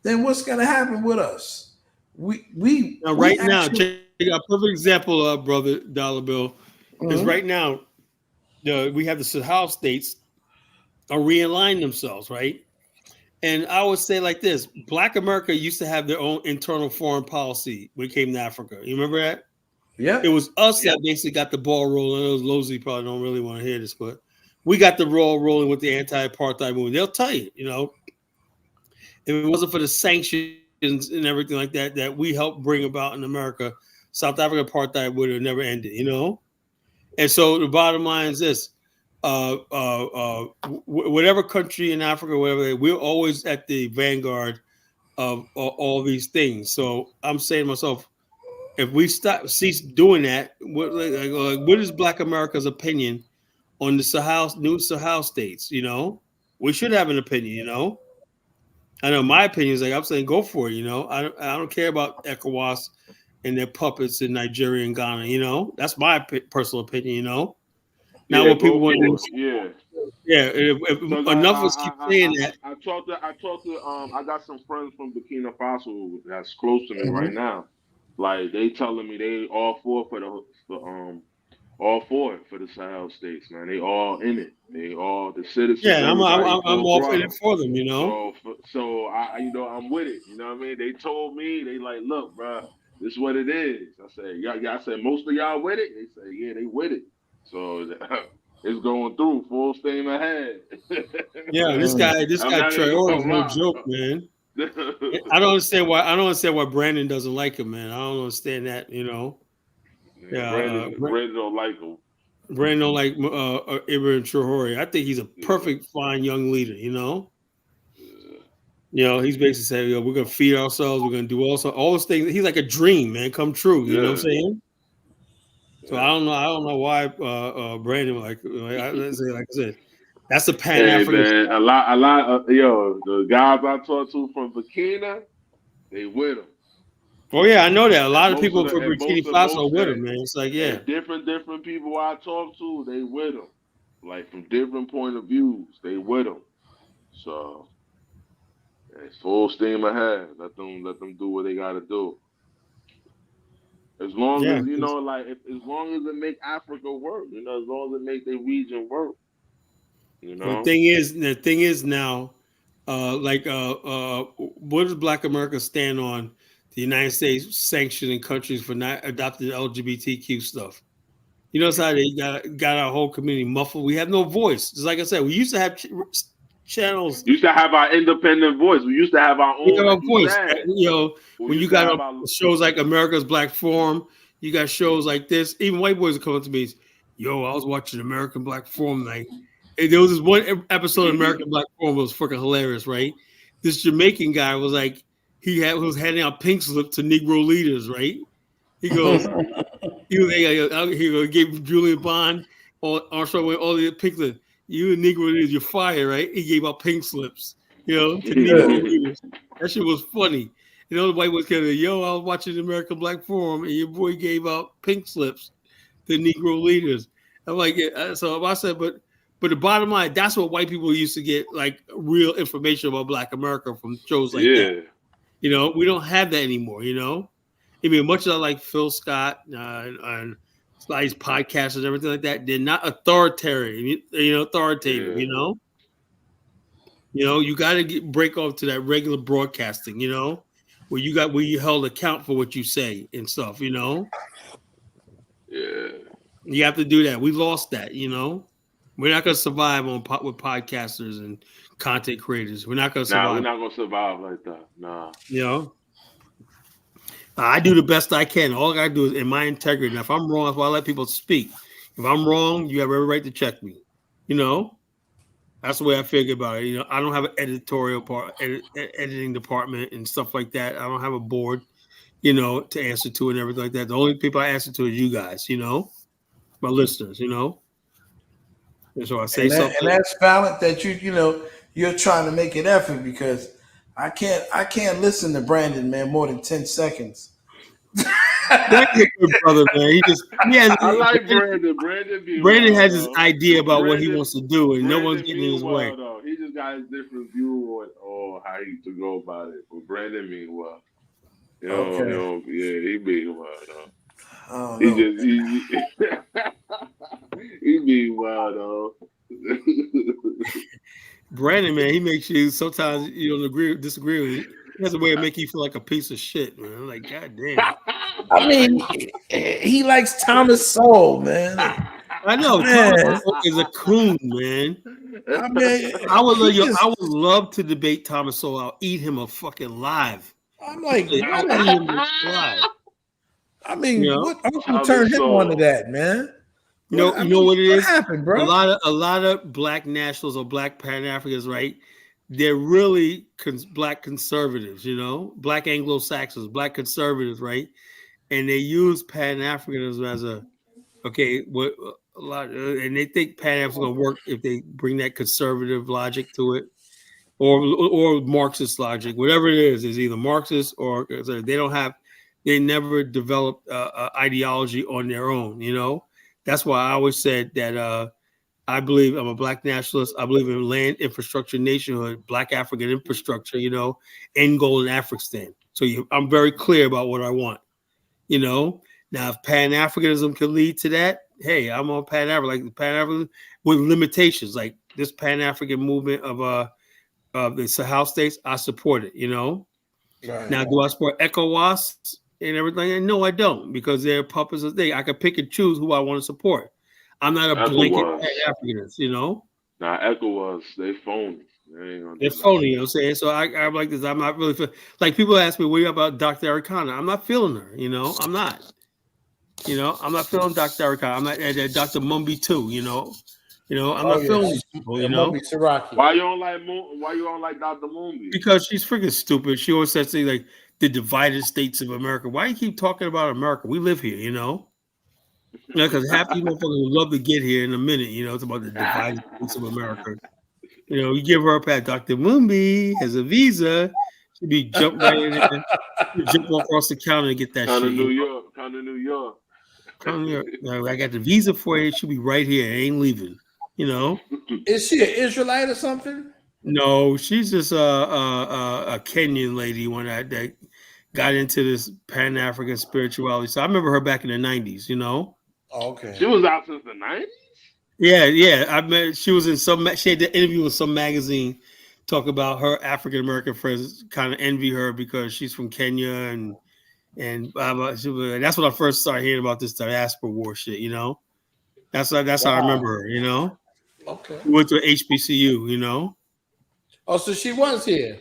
then what's going to happen with us? Now, check a perfect example, brother Dollar Bill, is right now we have the Sahel states are realigning themselves, right? And I would say like this: Black America used to have their own internal foreign policy when it came to Africa. You remember that? Yeah. It was us that basically got the ball rolling. It was Lozy probably don't really want to hear this, but we got the ball rolling with the anti-apartheid movement. They'll tell you, you know, if it wasn't for the sanctions and everything like that that we helped bring about in America, South African apartheid would have never ended, you know? And so the bottom line is this. Whatever country in Africa, whatever, we're always at the vanguard of all these things. So I'm saying to myself, if we cease doing that, what is Black America's opinion on the new Sahel states? You know, we should have an opinion. You know, I know my opinion is like I'm saying, go for it. You know, I don't care about ECOWAS and their puppets in Nigeria and Ghana. You know, that's my personal opinion. You know. Now, what people want to if enough of us keep saying that. I talked to I got some friends from Burkina Faso that's close to me right now. Like they telling me they all for the Sahel states, man. They all in it. They all the citizens. Yeah, I'm all in it for them, you know. So I I'm with it. You know what I mean? They told me they like, look, bro, this is what it is. I said, I said most of y'all with it. They say, yeah, they with it. So it's going through full steam ahead. Yeah, this guy Traore is no joke, man. I don't understand why Brandon doesn't like him, man. I don't understand that, you know. Yeah, Brandon don't like him. Brandon don't like Ibrahim Traore. I think he's a perfect, fine young leader, you know. You know, he's basically saying, we're gonna feed ourselves, we're gonna do all those things. He's like a dream, man, come true. You know what I'm saying? So I don't know why Brandon like I said, that's the pan-African. Hey, man, a lot of the guys I talked to from Burkina, they with him. Oh yeah, I know that. A lot of people from Burkina Faso are with him, man. It's like different people I talk to, they with him. Like from different point of views, they with him. So it's full steam ahead. Let them do what they gotta do. As long as as long as it make Africa work, you know, as long as it make their region work, you know. The thing is now, what does Black America stand on? The United States sanctioning countries for not adopting LGBTQ stuff. You notice how they got our whole community muffled. We have no voice. Just like I said, we used to have channels. We used to have our independent voice. We used to have our own. We have our voice. You know, when you got shows like America's Black Forum, you got shows like this. Even white boys are coming to me. Yo, I was watching American Black Forum night. And there was this one episode of American Black Forum that was freaking hilarious, right? This Jamaican guy was like, was handing out pink slip to Negro leaders, right? He goes, he gave Julian Bond all the pink slips. You and Negro leaders, you're fired, right? He gave out pink slips, you know, to Negro leaders. That shit was funny. You know, the white was kind of, yo, I was watching the American Black Forum, and your boy gave out pink slips to Negro leaders. I'm like, so I said, but the bottom line, that's what white people used to get, like, real information about Black America from shows like that. You know, we don't have that anymore, you know? I mean, much as I like Phil Scott and his podcasts and everything like that, they're not authoritative, you know? You know, you got to break off to that regular broadcasting, you know, where you held account for what you say and stuff, you know? Yeah. You have to do that. We lost that, you know? We're not going to survive with podcasters and content creators. We're not going to survive. Nah, we're not going to survive like that. Nah. You know? I do the best I can. All I got to do is in my integrity. Now, if I'm wrong, that's why I let people speak. If I'm wrong, you have every right to check me. You know? That's the way I figure about it. You know, I don't have an editorial editing department and stuff like that. I don't have a board, you know, to answer to and everything like that. The only people I answer to is you guys, you know, my listeners, you know. And so I say something. And that's valid that you're trying to make an effort, because I can't listen to Brandon, man, more than 10 seconds. That's a good brother, man. I like Brandon. Brandon has his idea about what he wants to do, and no one's getting in his way. Though. He just got his different view on how he to go about it. But Brandon mean well. He mean well though. He mean well though. Brandon, man, he makes you sometimes you don't disagree with him. He has a way of making you feel like a piece of shit, man. I'm like, God damn. I mean, he likes Thomas Sowell, man. I know. Thomas Sowell is a coon, man. I mean, I would love to debate Thomas Sowell. I'll eat him a fucking live. I'm like, I mean, what Uncle turned him on to that, man? You know what it is? What happened, bro? A lot of Black nationals or Black Pan-Africans, right? They're really Black conservatives, you know, Black Anglo-Saxons, Black conservatives, right? And they use Pan-Africanism as and they think Pan-Africanism is going to work if they bring that conservative logic to it, or Marxist logic, whatever it is either Marxist or they never developed ideology on their own, you know. That's why I always said that I believe I'm a Black nationalist. I believe in land infrastructure, nationhood, Black African infrastructure, you know, end goal in Afghanistan. So I'm very clear about what I want, you know. Now, if Pan-Africanism can lead to that, hey, I'm on Pan-African, like Pan-African with limitations, like this Pan-African movement of the Sahel states. I support it, you know. Right. Now, do I support ECOWAS and everything? And no, I don't, because they're puppets of things. I can pick and choose who I want to support. I'm not a blanket Pan-Africanist, you know. Nah, ECOWAS, they phony. They're phony, you know what I'm saying? So I'm like this. I'm not really like people ask me, what about Dr. Arikana? I'm not feeling her, you know. I'm not. You know, I'm not feeling Dr. Arikana. I'm not Dr. Mumby too, you know. You know, I'm not feeling these people, you know. Why you don't like Dr. Mumby? Because she's freaking stupid. She always says things like the divided states of America. Why do you keep talking about America? We live here, you know. Because half these motherfuckers would love to get here in a minute, you know. It's about the divided states of America. You know, you give her a pat. Dr. Mumby has a visa. She'd be jumped right in there, jump across the counter and get that shit. Come to New York. I got the visa for you. She'll be right here. I ain't leaving. You know. Is she an Israelite or something? No, she's just a Kenyan lady that got into this Pan-African spirituality. So I remember her back in the 90s, you know. Okay. She was out since the 90s? Yeah. I met she was in she had the interview with some magazine talk about her African American friends kind of envy her because she's from Kenya and that's when I first started hearing about this diaspora war shit, you know. That's how I remember her, you know. Okay. We went to HBCU, you know. Oh, so she was here.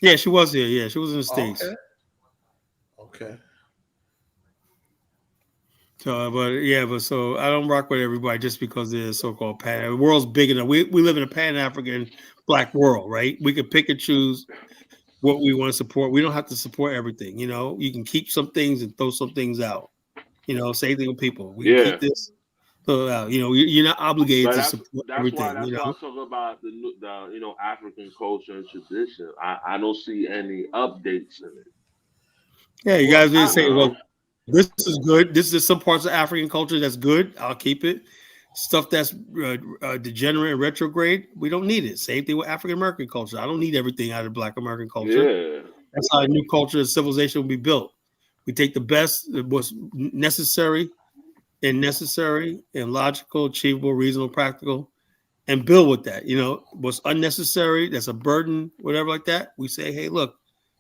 Yeah, she was here. Yeah, she was in the States. Okay. So, so I don't rock with everybody just because they're so-called Pan. The world's big enough. We live in a Pan-African Black world, right? We can pick and choose what we want to support. We don't have to support everything, you know. You can keep some things and throw some things out. You know, same thing with people. We can keep this, throw it out. You know, you're not obligated to support everything. That's why I talk about the African culture and tradition. I don't see any updates in it. Yeah, you Well, guys didn't say, well, this is good. This is some parts of African culture that's good. I'll keep it. Stuff that's degenerate and retrograde, we don't need it. Same thing with African American culture. I don't need everything out of Black American culture. Yeah. That's how a new culture and civilization will be built. We take the best, what's necessary and logical, achievable, reasonable, practical, and build with that. You know, what's unnecessary, that's a burden, whatever like that. We say, hey, look,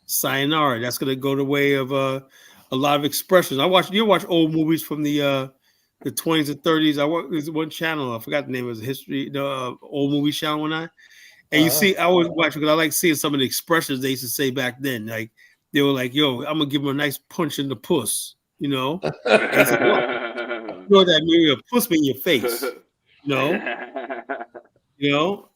sayonara. That's going to go the way of a lot of expressions. You watch old movies from the 20s and 30s. There's one channel, I forgot the name of the history, the old movie channel one night. And you see, I always watch because I like seeing some of the expressions they used to say back then. Like they were like, "Yo, I'm gonna give him a nice punch in the puss," you know. And he said, "What? You know that means a puss me in your face," you know.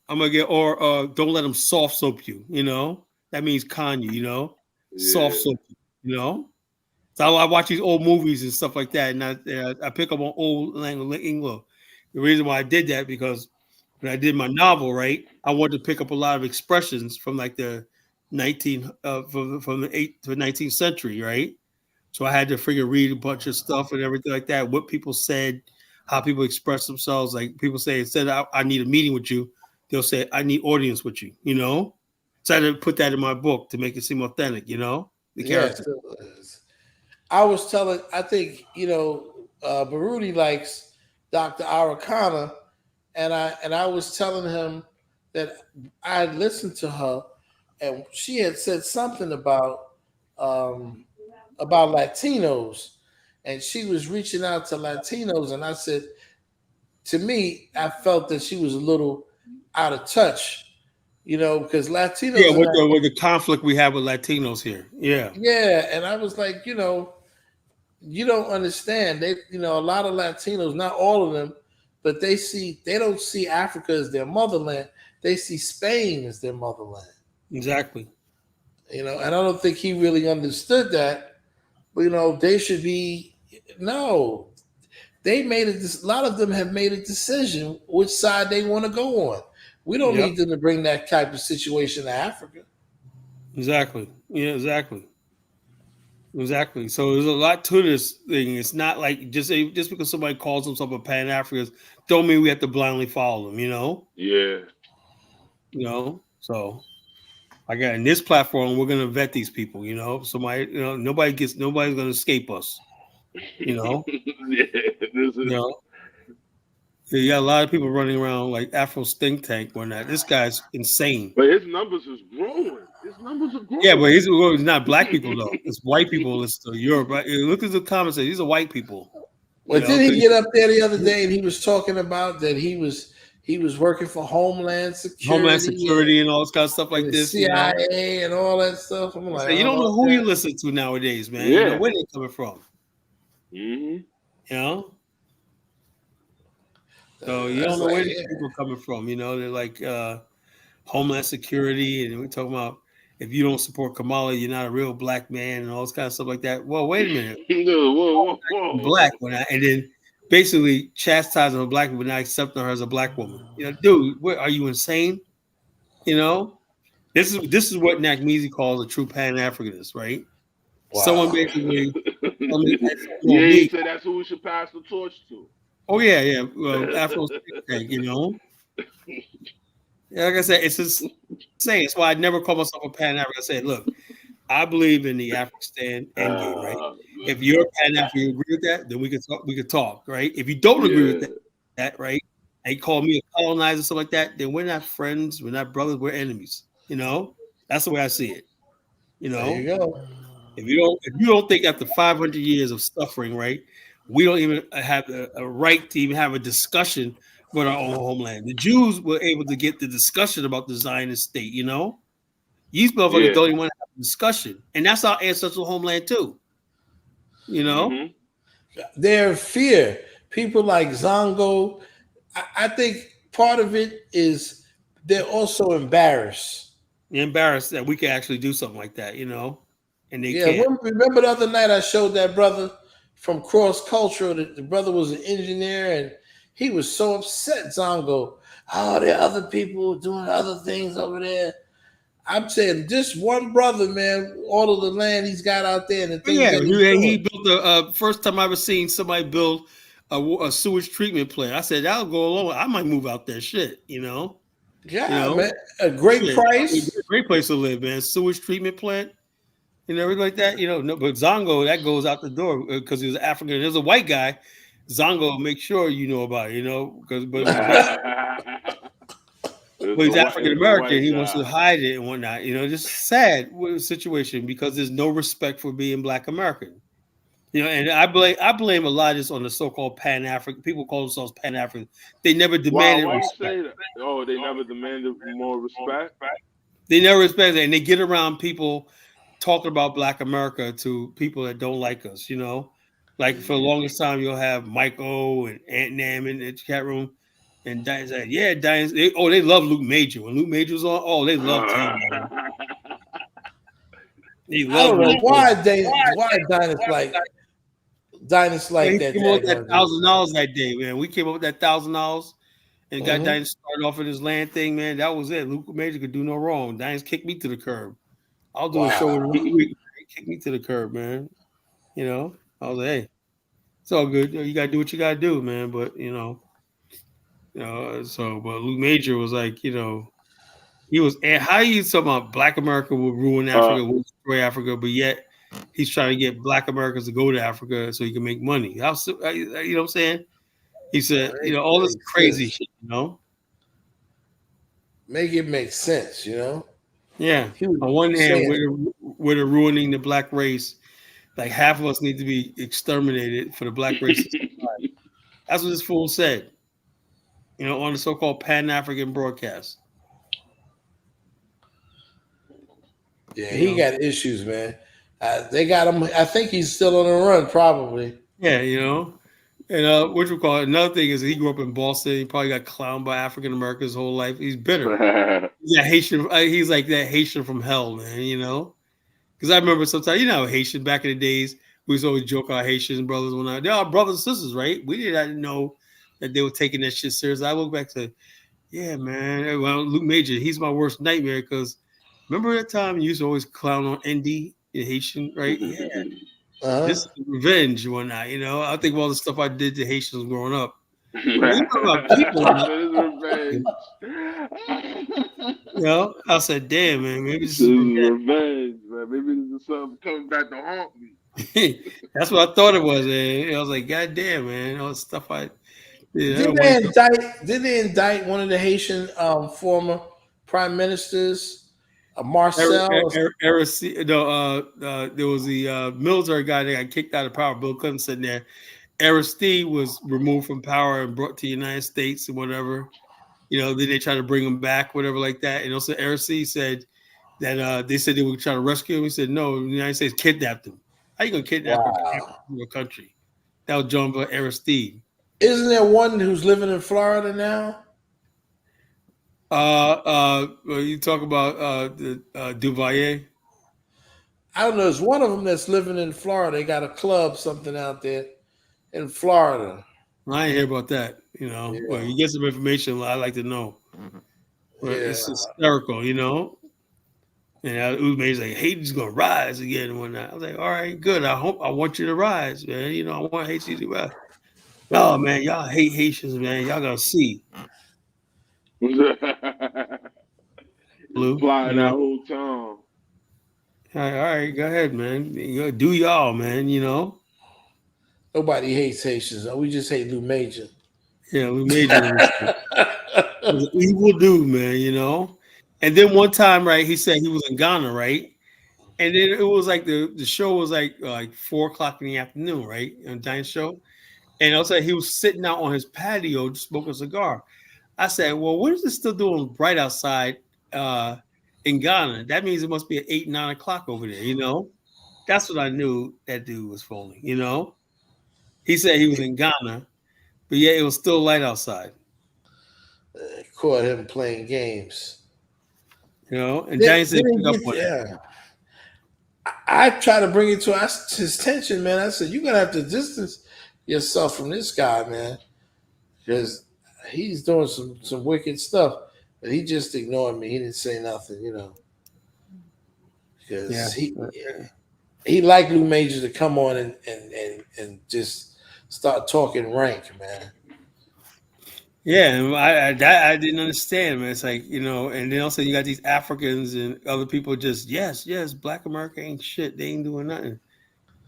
I'm gonna get don't let him soft soap you, you know. That means con you, you know. Soft soap you know. So I watch these old movies and stuff like that, and I pick up on old language English. The reason why I did that because when I did my novel, right, I wanted to pick up a lot of expressions from like the from the 8th to 19th century, right? So I had to read a bunch of stuff and everything like that, what people said, how people express themselves. Like people say, instead of I need a meeting with you, they'll say, I need audience with you, you know? So I had to put that in my book to make it seem authentic, you know? The character. Yes. I think, Baruti likes Dr. Arakana, and I was telling him that I had listened to her, and she had said something about Latinos, and she was reaching out to Latinos, and I said, to me, I felt that she was a little out of touch, because Latinos. Yeah, with the conflict we have with Latinos here. Yeah. Yeah, and I was like, you don't understand. They, a lot of Latinos, not all of them, but they don't see Africa as their motherland. They see Spain as their motherland. Exactly. And I don't think he really understood that. But they should be They made it. A lot of them have made a decision which side they want to go on. We don't need them to bring that type of situation to Africa. Exactly. Yeah, exactly. Exactly. So there's a lot to this thing. It's not like just because somebody calls himself a pan-Africanist, don't mean we have to blindly follow them, you know? Yeah. So again, in this platform, we're gonna vet these people, Somebody, nobody's gonna escape us, Yeah, You got a lot of people running around like Afro's think tank when this guy's insane. But his numbers is growing. Yeah, but he's not black people though. It's white people listen to Europe. Right? Look at the comments. These are white people. Well, did he get up there the other day and he was talking about that he was working for Homeland Security, and all this kind of stuff like this, CIA and all that stuff. I'm like, you don't know who you listen to nowadays, man. Yeah. Where they coming from? Mm-hmm. So you don't know where these people are coming from. They're like Homeland Security, and we're talking about if you don't support Kamala, you're not a real black man, and all this kind of stuff like that. Well, wait a minute. whoa. Black and then basically chastising a black woman, not accepting her as a black woman. Dude, are you insane? This is what Nakmizi calls a true pan-Africanist, right? Wow. Someone basically. He said that's who we should pass the torch to. Oh yeah. Well, Afro's like I said, it's insane. That's why I never call myself a pan-African. I said, look, I believe in the Afghanistan endgame, right? If you're a pan-African, you agree with that, then we could talk, right? If you don't agree with that, right? And you call me a colonizer, stuff like that, then we're not friends, we're not brothers, we're enemies. That's the way I see it. There you go. If you don't think after 500 years of suffering, right, we don't even have a right to even have a discussion with our own homeland. The Jews were able to get the discussion about the Zionist state, These motherfuckers don't even want to have a discussion. And that's our ancestral homeland too. Mm-hmm. They're in fear. People like Zongo, I think part of it is they're also embarrassed. They're embarrassed that we can actually do something like that, And they can't. Remember the other night I showed that brother from Cross Cultural, the brother was an engineer and he was so upset, Zongo. Oh, there are other people doing other things over there. I'm saying this one brother, man, all of the land he's got out there and the things Yeah, that he's doing. he built a first time I ever seen somebody build a sewage treatment plant. I said that'll go along. I might move out there. Shit, you know. Yeah, man, a great shit, price. great place to live, man. Sewage treatment plant, and everything like that. You know, no, but Zongo that goes out the door because he was African. There's a white guy. Zongo make sure you know about it, you know, because but he's African American. He wants to hide it and whatnot. You know, just sad situation because there's no respect for being Black American. You know, and I blame a lot of this on the so-called Pan-African. People call themselves Pan-African. They never demanded Why you respect. say that? Oh, they never demanded more respect? They never respect it, and they get around people talking about Black America to people that don't like us. You know, like for the longest time, you'll have Mike O and Aunt Nam in the chat room, and Diane said, "Yeah, Diane." They love Luke Major when Luke Major was on. Oh, they loved him. Man. I don't know why Dinah's like that. Came up with that $1,000 that day, man. We came up with that $1,000 and got Dinah started off in his land thing, man. That was it. Luke Major could do no wrong. Dinah's kicked me to the curb. I'll do a show with Luke. Kick me to the curb, man. You know, I was like, hey, it's all good. You gotta do what you gotta do, man. But but Luke Major was like, you know, he was. And how you talking about Black America will ruin Africa, will destroy Africa, but yet he's trying to get Black Americans to go to Africa so he can make money. You know what I'm saying? He said, you know, all this crazy shit, you know. Make it make sense, you know. Yeah. On one hand, we're ruining the Black race. Like half of us need to be exterminated for the Black race to survive. That's what this fool said. You know, on the so-called Pan-African broadcast. Yeah, he got issues, man. They got him. I think he's still on the run, probably. Yeah, you know. And what you call it? Another thing is he grew up in Boston. He probably got clowned by African Americans his whole life. He's bitter. Yeah, Haitian. He's like that Haitian from hell, man. You know, because I remember sometimes, you know, Haitian back in the days, we used to always joke our Haitian brothers when they're our brothers and sisters, right? We didn't know that they were taking that shit serious. I look back to, yeah, man. Well, Luke Major, he's my worst nightmare because remember that time you used to always clown on ND in Haitian, right? Yeah. This is revenge and whatnot, you know. I think of all the stuff I did to Haitians growing up. You know, I said, damn, man, maybe this is revenge, man. Maybe this is something coming back to haunt me. That's what I thought it was, man. I was like, God damn, man, all the stuff I did. Did they indict one of the Haitian former prime ministers? Marcel, there was the military guy that got kicked out of power. Bill Clinton sitting there. Aristide was removed from power and brought to the United States and whatever. You know, then they tried to bring him back, whatever like that. And also Aristide said that they said they were trying to rescue him. He said, no, the United States kidnapped him. How you gonna kidnap a country? That was John Aristide. Isn't there one who's living in Florida now? You talk about Duvalier? I don't know. There's one of them that's living in Florida. They got a club, something out there in Florida. I ain't hear about that. You know, well, you get some information I like to know. But it's hysterical, you know. And Ume's like, Haiti's gonna rise again and whatnot. I was like, all right, good. I want you to rise, man. You know, I want Haiti to rise. No, man, y'all hate Haitians, man. Y'all gonna see. Blue, flying that whole time. All right, go ahead, man. You do y'all, man. You know, nobody hates Haitians. We just hate Lou Major. Yeah, Lou Major was an evil dude, man. You know. And then one time, right, he said he was in Ghana, right? And then it was like the show was like 4:00 in the afternoon, right, on Diane's show. And I was like, he was sitting out on his patio smoking a cigar. I said, well, what is it still doing bright outside in Ghana? That means it must be at 8, 9 o'clock over there, you know? That's what I knew that dude was fooling, you know? He said he was in Ghana, but yeah, it was still light outside. Caught him playing games. You know? And Diane said, I try to bring it to his attention, man. I said, you're going to have to distance yourself from this guy, man. Because he's doing some wicked stuff, but he just ignored me. He didn't say nothing, you know. because he liked Lou Major to come on and just start talking rank, man. Yeah, and I didn't understand, man. It's like, and then also you got these Africans and other people just yes, Black America ain't shit. They ain't doing nothing.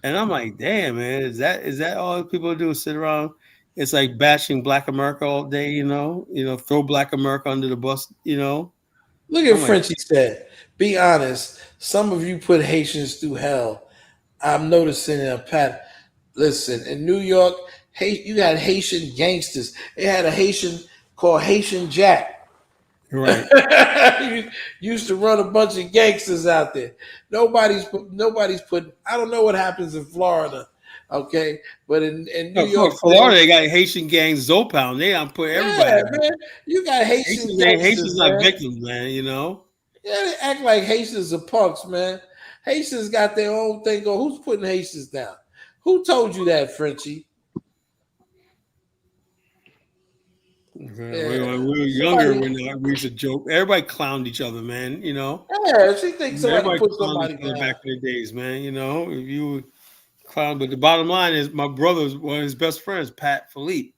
And I'm like, damn, man, is that all people do? Sit around? It's like bashing Black America all day, throw Black America under the bus, Look at I'm like, Frenchie said. Be honest. Some of you put Haitians through hell. I'm noticing in a pattern. Listen, in New York, you had Haitian gangsters. They had a Haitian called Haitian Jack. right. You used to run a bunch of gangsters out there. Nobody's put. I don't know what happens in Florida, okay, but in New York, Florida, they got Haitian gangs, Zopound. They don't put everybody. Yeah, man, you got Haitian gangsters, Haitians not man. victims, man. Yeah, they act like Haitians are punks, man. Haitians got their own thing going. Who's putting Haitians down? Who told you that, Frenchie? When we were younger, we used to joke. Everybody clowned each other, man. Yeah, she thinks somebody put somebody down. Back in the days, man. If you clown, but the bottom line is, my brother's one of his best friends, Pat Philippe.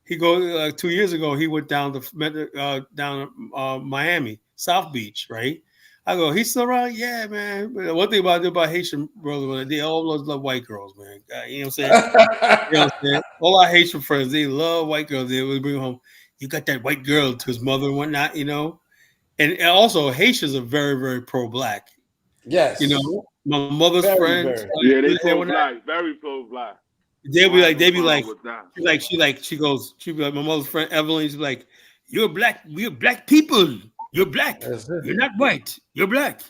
He goes 2 years ago. He went down to Miami, South Beach, right? I go, he's still around? Yeah, man. But one thing about Haitian brothers, they all love white girls, man. You know what I'm saying? You know what I'm saying? All our Haitian friends, they love white girls. They would bring home, you got that white girl to his mother and whatnot, And also, Haitians are very, very pro-black. Yes. My mother's friends. Yeah, they pro-black, very pro-black. They'd be like, she'd be like, my mother's friend Evelyn, she'd be like, we're black people. You're black. You're not white. You're black.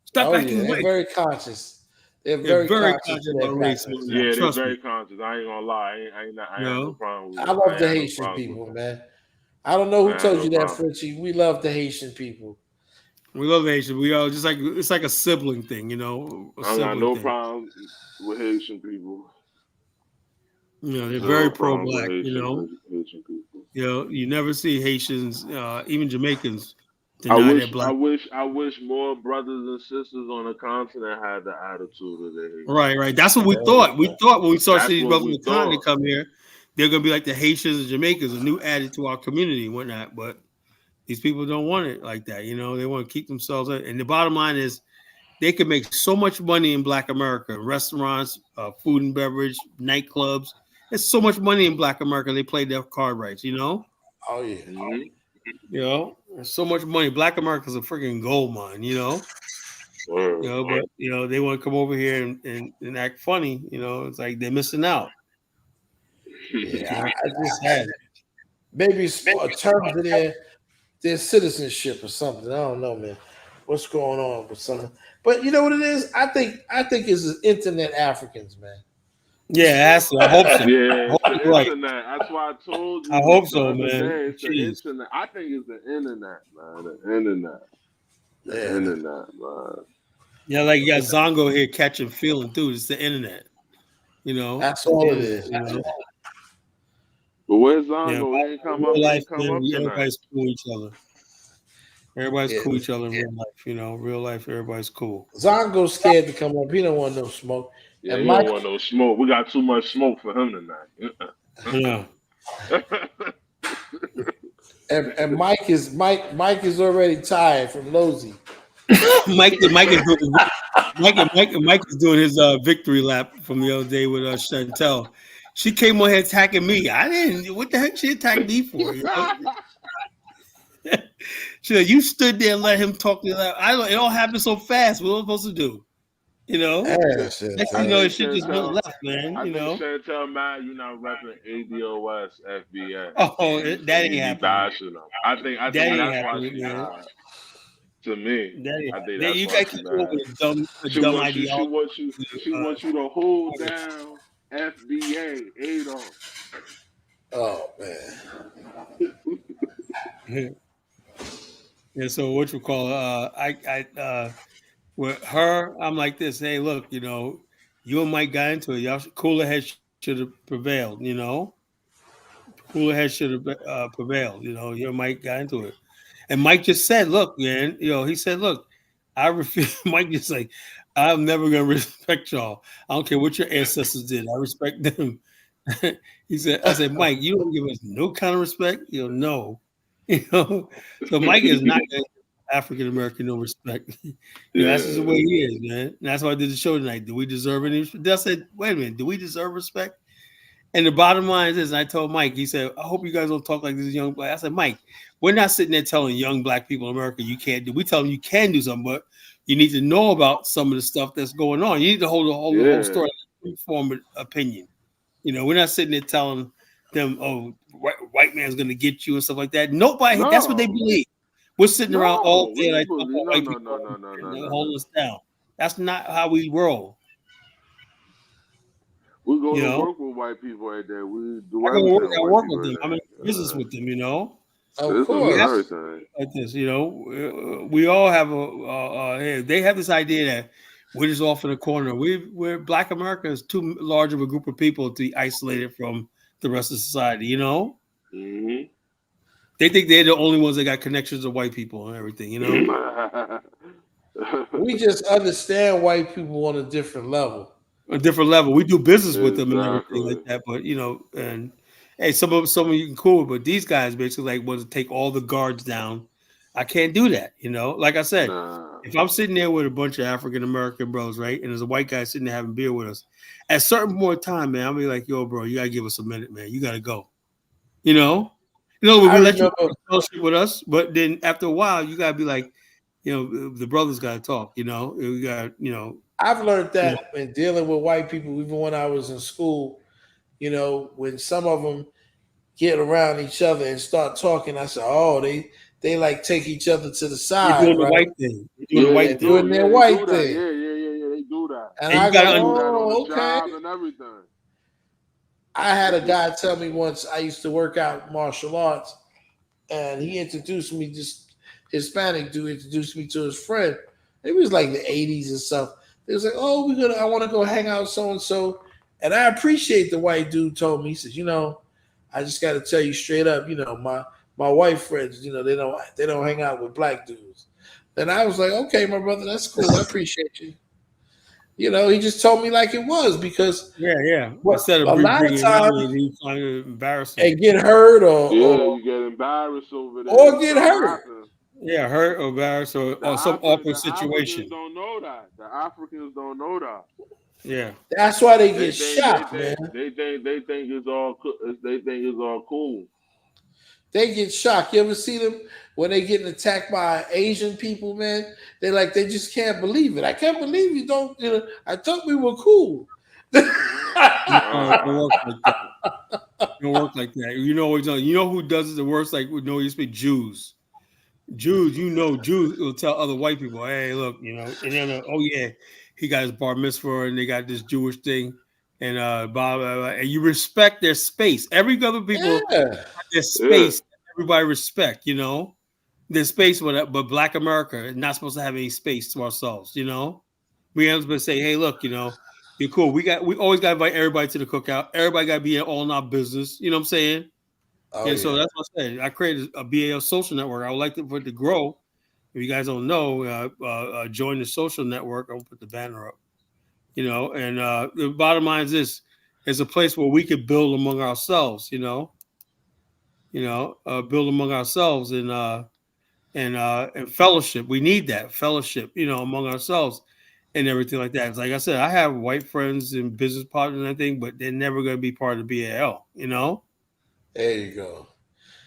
Stop acting white. They're very conscious. They're very conscious about race. Yeah, they're very conscious. I ain't gonna lie. I ain't no problem with I love the Haitian people, man. I don't know who told you that, Frenchie. We love the Haitian people. We love Haitian. We are just like, it's like a sibling thing, I got no problem with Haitian people. They're very pro-black. Haitian people. You never see Haitians, even Jamaicans. I wish more brothers and sisters on the continent had the attitude of the Haitians. Right. That's what we thought. We thought when we started seeing these brothers on the continent come here, they're gonna be like the Haitians and Jamaicans, a new added to our community and whatnot. But these people don't want it like that. They want to keep themselves. And the bottom line is, they can make so much money in Black America, restaurants, food and beverage, nightclubs. There's so much money in Black America. They play their card rights. Oh yeah. Mm-hmm. There's so much money. Black America's a freaking gold mine. But they want to come over here and act funny. It's like they're missing out. Yeah, I just had maybe terms of their citizenship or something. I don't know, man. What's going on with something? But you know what it is? I think it's internet Africans, man. Yeah, I hope so. Yeah, it's the internet. That's why I told you. I hope so, man. It's the internet. I think it's the internet, man. The internet, man. Yeah, like you got Zongo here catching feeling too. It's the internet. That's all it is. But where's Zongo? He ain't come up. Everybody's cool with each other. Everybody's cool with each other in real life. Real life, everybody's cool. Zongo's scared to come up. He don't want no smoke. Yeah, he don't want no smoke. We got too much smoke for him tonight. Yeah. and Mike is already tired from Lozy. Mike is doing his victory lap from the other day with Chantel. She came on here attacking me. I didn't. What the heck she attacked me for? She said, you stood there and let him talk to you. It all happened so fast. What was I supposed to do? Next thing you know, she just went left, man. I think Chantel mad you not repping ADOS FBA. Oh, that ain't happening. I think that's why she's mad. To me, I think that's you why she's mad. She wants you to hold down FBA Adolf. Oh man. Yeah, so what you call with her, I'm like this. Hey, look, you and Mike got into it. Y'all cooler heads should have prevailed. Cooler heads should have prevailed. You and Mike got into it, and Mike just said, "Look, man. He said, look, I refuse. Mike is like, I'm never gonna respect y'all. I don't care what your ancestors did. I respect them. He said, I said, Mike, you don't give us no kind of respect. No. So Mike is not gonna give African American no respect. That's just the way he is, man. And that's why I did the show tonight. Do we deserve any respect? I said, wait a minute, do we deserve respect? And the bottom line is this, and I told Mike, he said, I hope you guys don't talk like this young black. I said, Mike, we're not sitting there telling young black people in America you can't do. We tell them you can do something, but you need to know about some of the stuff that's going on. You need to hold the whole story, informed opinion. We're not sitting there telling them, oh, white man's going to get you and stuff like that. Nobody, that's what they believe. We're sitting around all day like white people holding us down. That's not how we roll. We go to work with white people right there. We do I work with them. I'm in business with them, Of course. Everything. Like this, we all have they have this idea that we're just off in the corner. We're Black America is too large of a group of people to be isolated from the rest of society, Mm-hmm. They think they're the only ones that got connections to white people and everything, We just understand white people on a different level. A different level. We do business with them and everything like that, but and hey, some of them you can cool, but these guys basically want to take all the guards down. I can't do that, Like I said, if I'm sitting there with a bunch of African American bros, right, and there's a white guy sitting there having beer with us, at a certain point in time, man, I'll be like, yo, bro, you gotta give us a minute, man. You gotta go. We let you fellowship with us, but then after a while, you gotta be like, the brothers gotta talk. We got, I've learned that in dealing with white people, even when I was in school, when some of them get around each other and start talking, I said, oh, they like take each other to the side. They're doing the white thing. They're doing their white thing. Yeah, they do that. And I go, oh, okay. Job and everything. I had a guy tell me once, I used to work out martial arts, and he introduced me, this Hispanic dude introduced me to his friend. It was like the 80s and stuff. They was like, oh, I want to go hang out with so-and-so. And I appreciate the white dude told me, he says, I just got to tell you straight up, my white friends, they don't hang out with black dudes. And I was like, okay, my brother, that's cool. I appreciate you. He just told me like it was because instead of a lot of times you find it embarrassing and get hurt or you get embarrassed over there or get hurt. Yeah, hurt or embarrassed or some awkward situation. Africans don't know that. The Africans don't know that. Yeah, that's why they get shot, man. They think it's all. They think it's all cool. They get shocked. You ever see them when they getting attacked by Asian people, man? They just can't believe it. I can't believe you don't. I thought we were cool. Don't work like that. You know who does it the worst? Like you speak Jews. Jews will tell other white people, hey, look, and then oh yeah, he got his bar mitzvah and they got this Jewish thing, and blah, blah, blah, and you respect their space. Every other people have their space. Everybody respect, their space, but Black America is not supposed to have any space to ourselves. We have to say, hey, look, you're cool. We always got to invite everybody to the cookout. Everybody got to be all in our business. You know what I'm saying? So that's what I said. I created a BAL social network. I would like for it to grow. If you guys don't know, join the social network. I'll put the banner up. And the bottom line is this: it's a place where we could build among ourselves. Build among ourselves and fellowship. We need that fellowship, among ourselves and everything like that. It's like I said, I have white friends and business partners and everything, but they're never going to be part of BAL. There you go.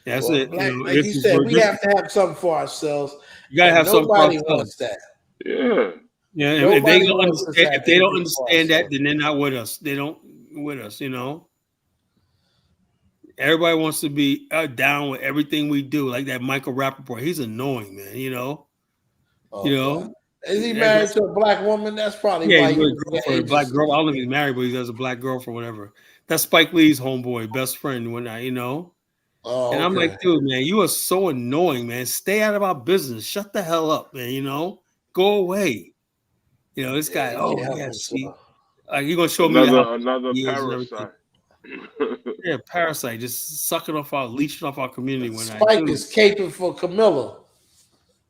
That's it. Like you said, we have to have something for ourselves. You gotta have something. Nobody wants that. Yeah. If they don't understand that, then they're not with us. They don't with us. Everybody wants to be down with everything we do. Like that Michael Rappaport, he's annoying, man. Is he married to a black woman? That's probably why he's a black girl. I don't know if he's married, but he has a black girlfriend, whatever. That's Spike Lee's homeboy, best friend. And I'm like, dude, man, you are so annoying, man. Stay out of our business. Shut the hell up, man. Go away. This guy. You're gonna show me another parasite. Yeah, parasite, just leeching off our community. Spike is caping for Camilla.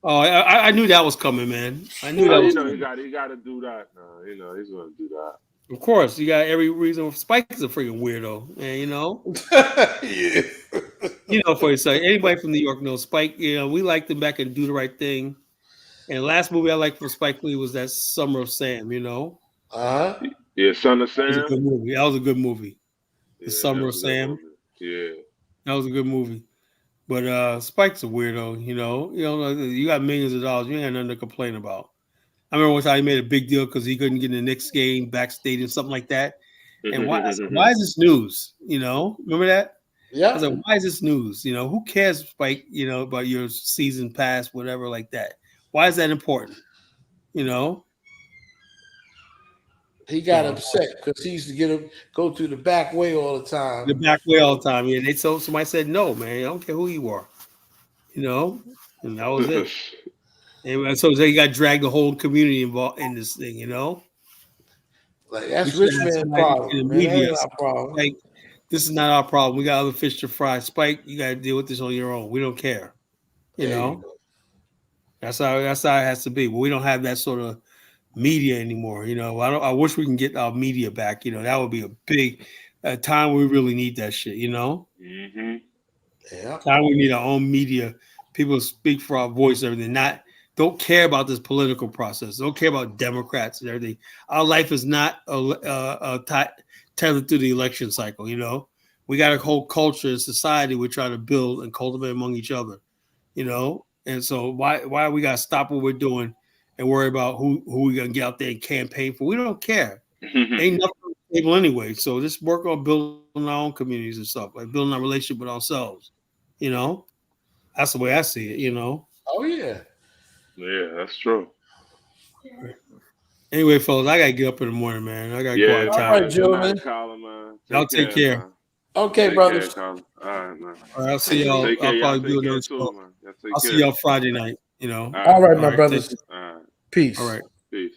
Oh, I knew that was coming, man. I knew that You was know, coming. he got to do that. You know, he's gonna do that. Of course, you got every reason. Spike is a freaking weirdo, man. You know. Yeah. You know, for yourself, anybody from New York knows Spike. You know, we liked him back in Do the Right Thing. And the last movie I liked from Spike Lee was that Summer of Sam. You know, Uh-huh. Yeah, Son of that was a Sam. good movie. That was a good movie. The Yeah, Summer of that's a good Sam. movie. Yeah. That was a good movie. But Spike's a weirdo. You know, you got millions of dollars. You ain't got nothing to complain about. I remember one time he made a big deal because he couldn't get in the Knicks game backstage and something like that. And why? I said, why is this news? You know, remember that? I Yeah. was like, why is this news? You know, who cares, Spike, you know, about your season pass, whatever, like that? Why is that important? You know? He got So, upset because he used to go through the back way all the time. the back way all the time. Yeah, so somebody said, no, man, I don't care who you are. You know? And that was it. And so he got dragged the whole community involved in this thing, you know? Like, that's We should rich have man somebody problem, in the man. That media. ain't our problem. Like, this is not our problem. We got other fish to fry. Spike, you got to deal with this on your own. We don't care. You There know? you go. That's how it has to be. But we don't have that sort of media anymore. You know, I wish we can get our media back. You know, that would be a big time we really need that shit. You know, Yeah. time we need our own media. People speak for our voice, and everything. Don't care about this political process. Don't care about Democrats and everything. Our life is not tethered to the election cycle. You know, we got a whole culture and society we're trying to build and cultivate among each other. You know, and so why we gotta stop what we're doing and worry about who we gonna get out there and campaign for? We don't care. Ain't nothing on the table anyway. So just work on building our own communities and stuff, like building our relationship with ourselves. You know, that's the way I see it. You know. Oh yeah. Yeah, that's true. Anyway, fellas, I gotta get up in the morning, man. I gotta go out of All town. right, gentlemen. Colin, man. Y'all take care. Man. Okay, Take brothers. care, Colin. All right, man. All right, I'll see y'all. Take care. I'll Y'all probably take do care another too, show. man. Y'all take I'll care. see y'all Friday night. You know. All right, my brothers. All right. Peace. All right. Peace.